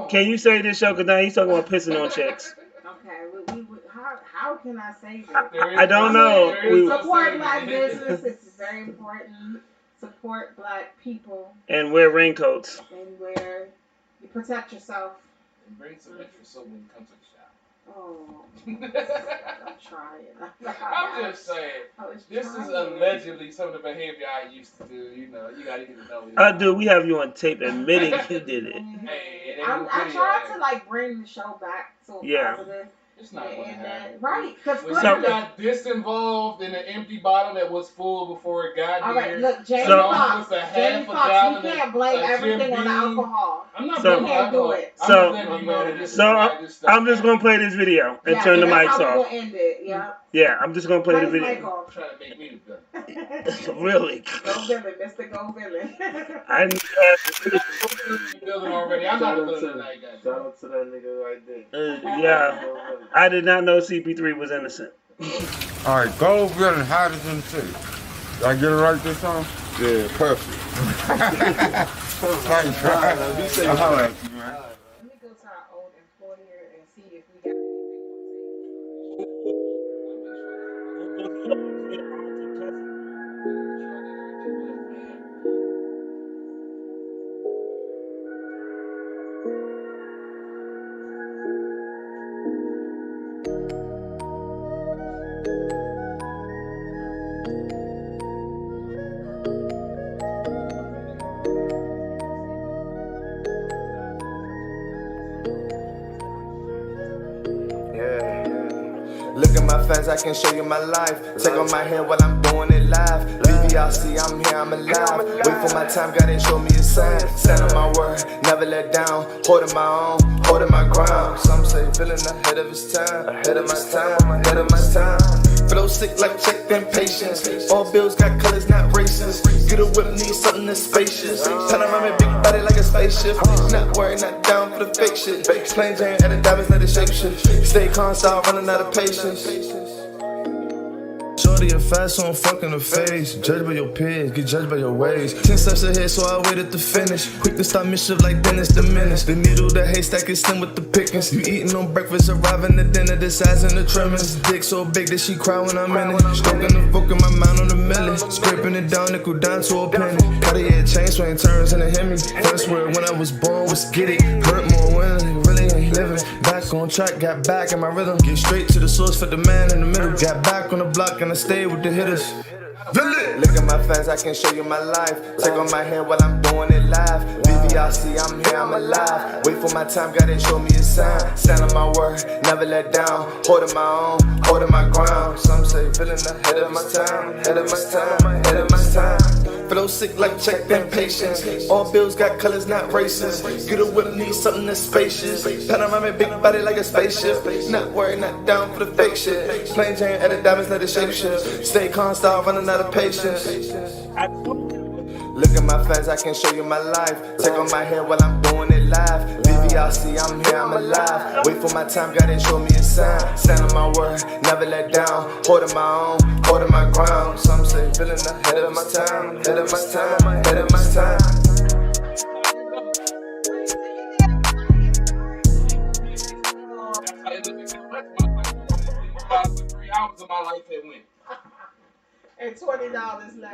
Can you save this show? Cause now he's talking about pissing on chicks. Okay, how can I say that? I don't know. Support black business. It's very important. Support black people. And wear raincoats. And you protect yourself. And bring some extra soap when you come to the shower. Oh, I'm trying. I'm just saying. This is allegedly some of the behavior I used to do. You gotta get to know it. Dude, we have you on tape admitting you did it. Hey, I tried to bring the show back to a positive. It's not going to happen. Right. Because when you got disinvolved in an empty bottle that was full before it got all here. All right, look, Jamie Foxx, we can't blame everything on the alcohol. I'm not blaming alcohol. I'm just going to play this video and turn the mics off. We'll end it, Yeah, I'm just going to play the video. Trying to make me the villain. Really? Go villain, Mr. Go villain. I villain already. I'm not a villain tonight, guys. Shout out to that nigga right there. Yeah. I did not know CP3 was innocent. Alright, Gold Villain, hottest in the city. Did I get it right this time? Yeah, perfect. Thanks, man. I'll holler at you, man. Let me go to our old employer and see if we got Look at my fans, I can show you my life. Take on my hand while I'm doing it live. BBRC, I'm here, I'm alive. Wait for my time, God ain't show me a sign. Stand on my word, never let down. Holding my own, holding my ground. Some say feeling ahead of his time. Ahead of my time, ahead of my time. Flow sick like checked in patience. All bills got colors, not races. Get a whip, need something that's spacious. Panoramic big body like a spaceship. Not worried, not down for the fake shit. Plain Jane and the diamonds let it shape shit. Stay calm, start running out of patience. Shorty and fast, so I'm fucking her face. Judged by your peers, get judged by your ways. 10 steps ahead, so I waited to finish. Quick to stop mischief like Dennis the Menace. The needle, the haystack is slim with the pickings. You eating on breakfast, arriving at dinner, the size and the trimmings. Dick so big that she cry when I'm in it. Stroking the book in my mind on the million. Scraping it down, nickel down to a penny. Cartier chain swing turns in a Hemi. First word when I was born was get it. Hurt more when I really ain't living. Back on track, got back in my rhythm. Get straight to the source for the man in the middle. Got back on the block and I stayed with the hitters. Look at my face, I can show you my life. Take on my hand while I'm doing it live. VVRC, I'm here, I'm alive. Wait for my time, gotta show me a sign. Stand on my word, never let down. Holding my own, holding my ground. Some say feeling ahead of my time, ahead of my time, ahead of my time. Flow sick like check them patience. All bills got colors, not races. Get a whip, need something that's spacious. Panoramic big body like a spaceship. Not worried, not down for the fake shit. Plain Jane at the diamonds, let it shape shift. Stay calm, start running out of patience. Look at my face, I can show you my life. Take on my hair while I'm doing it live. VVRC, I'm here, I'm alive. Wait for my time, gotta show me a sign. Stand on my word, never let down. Holding my own, holding my ground. Some say feeling ahead of my time, ahead of my time, ahead of my time. 3 hours of my life that went. And $20 left.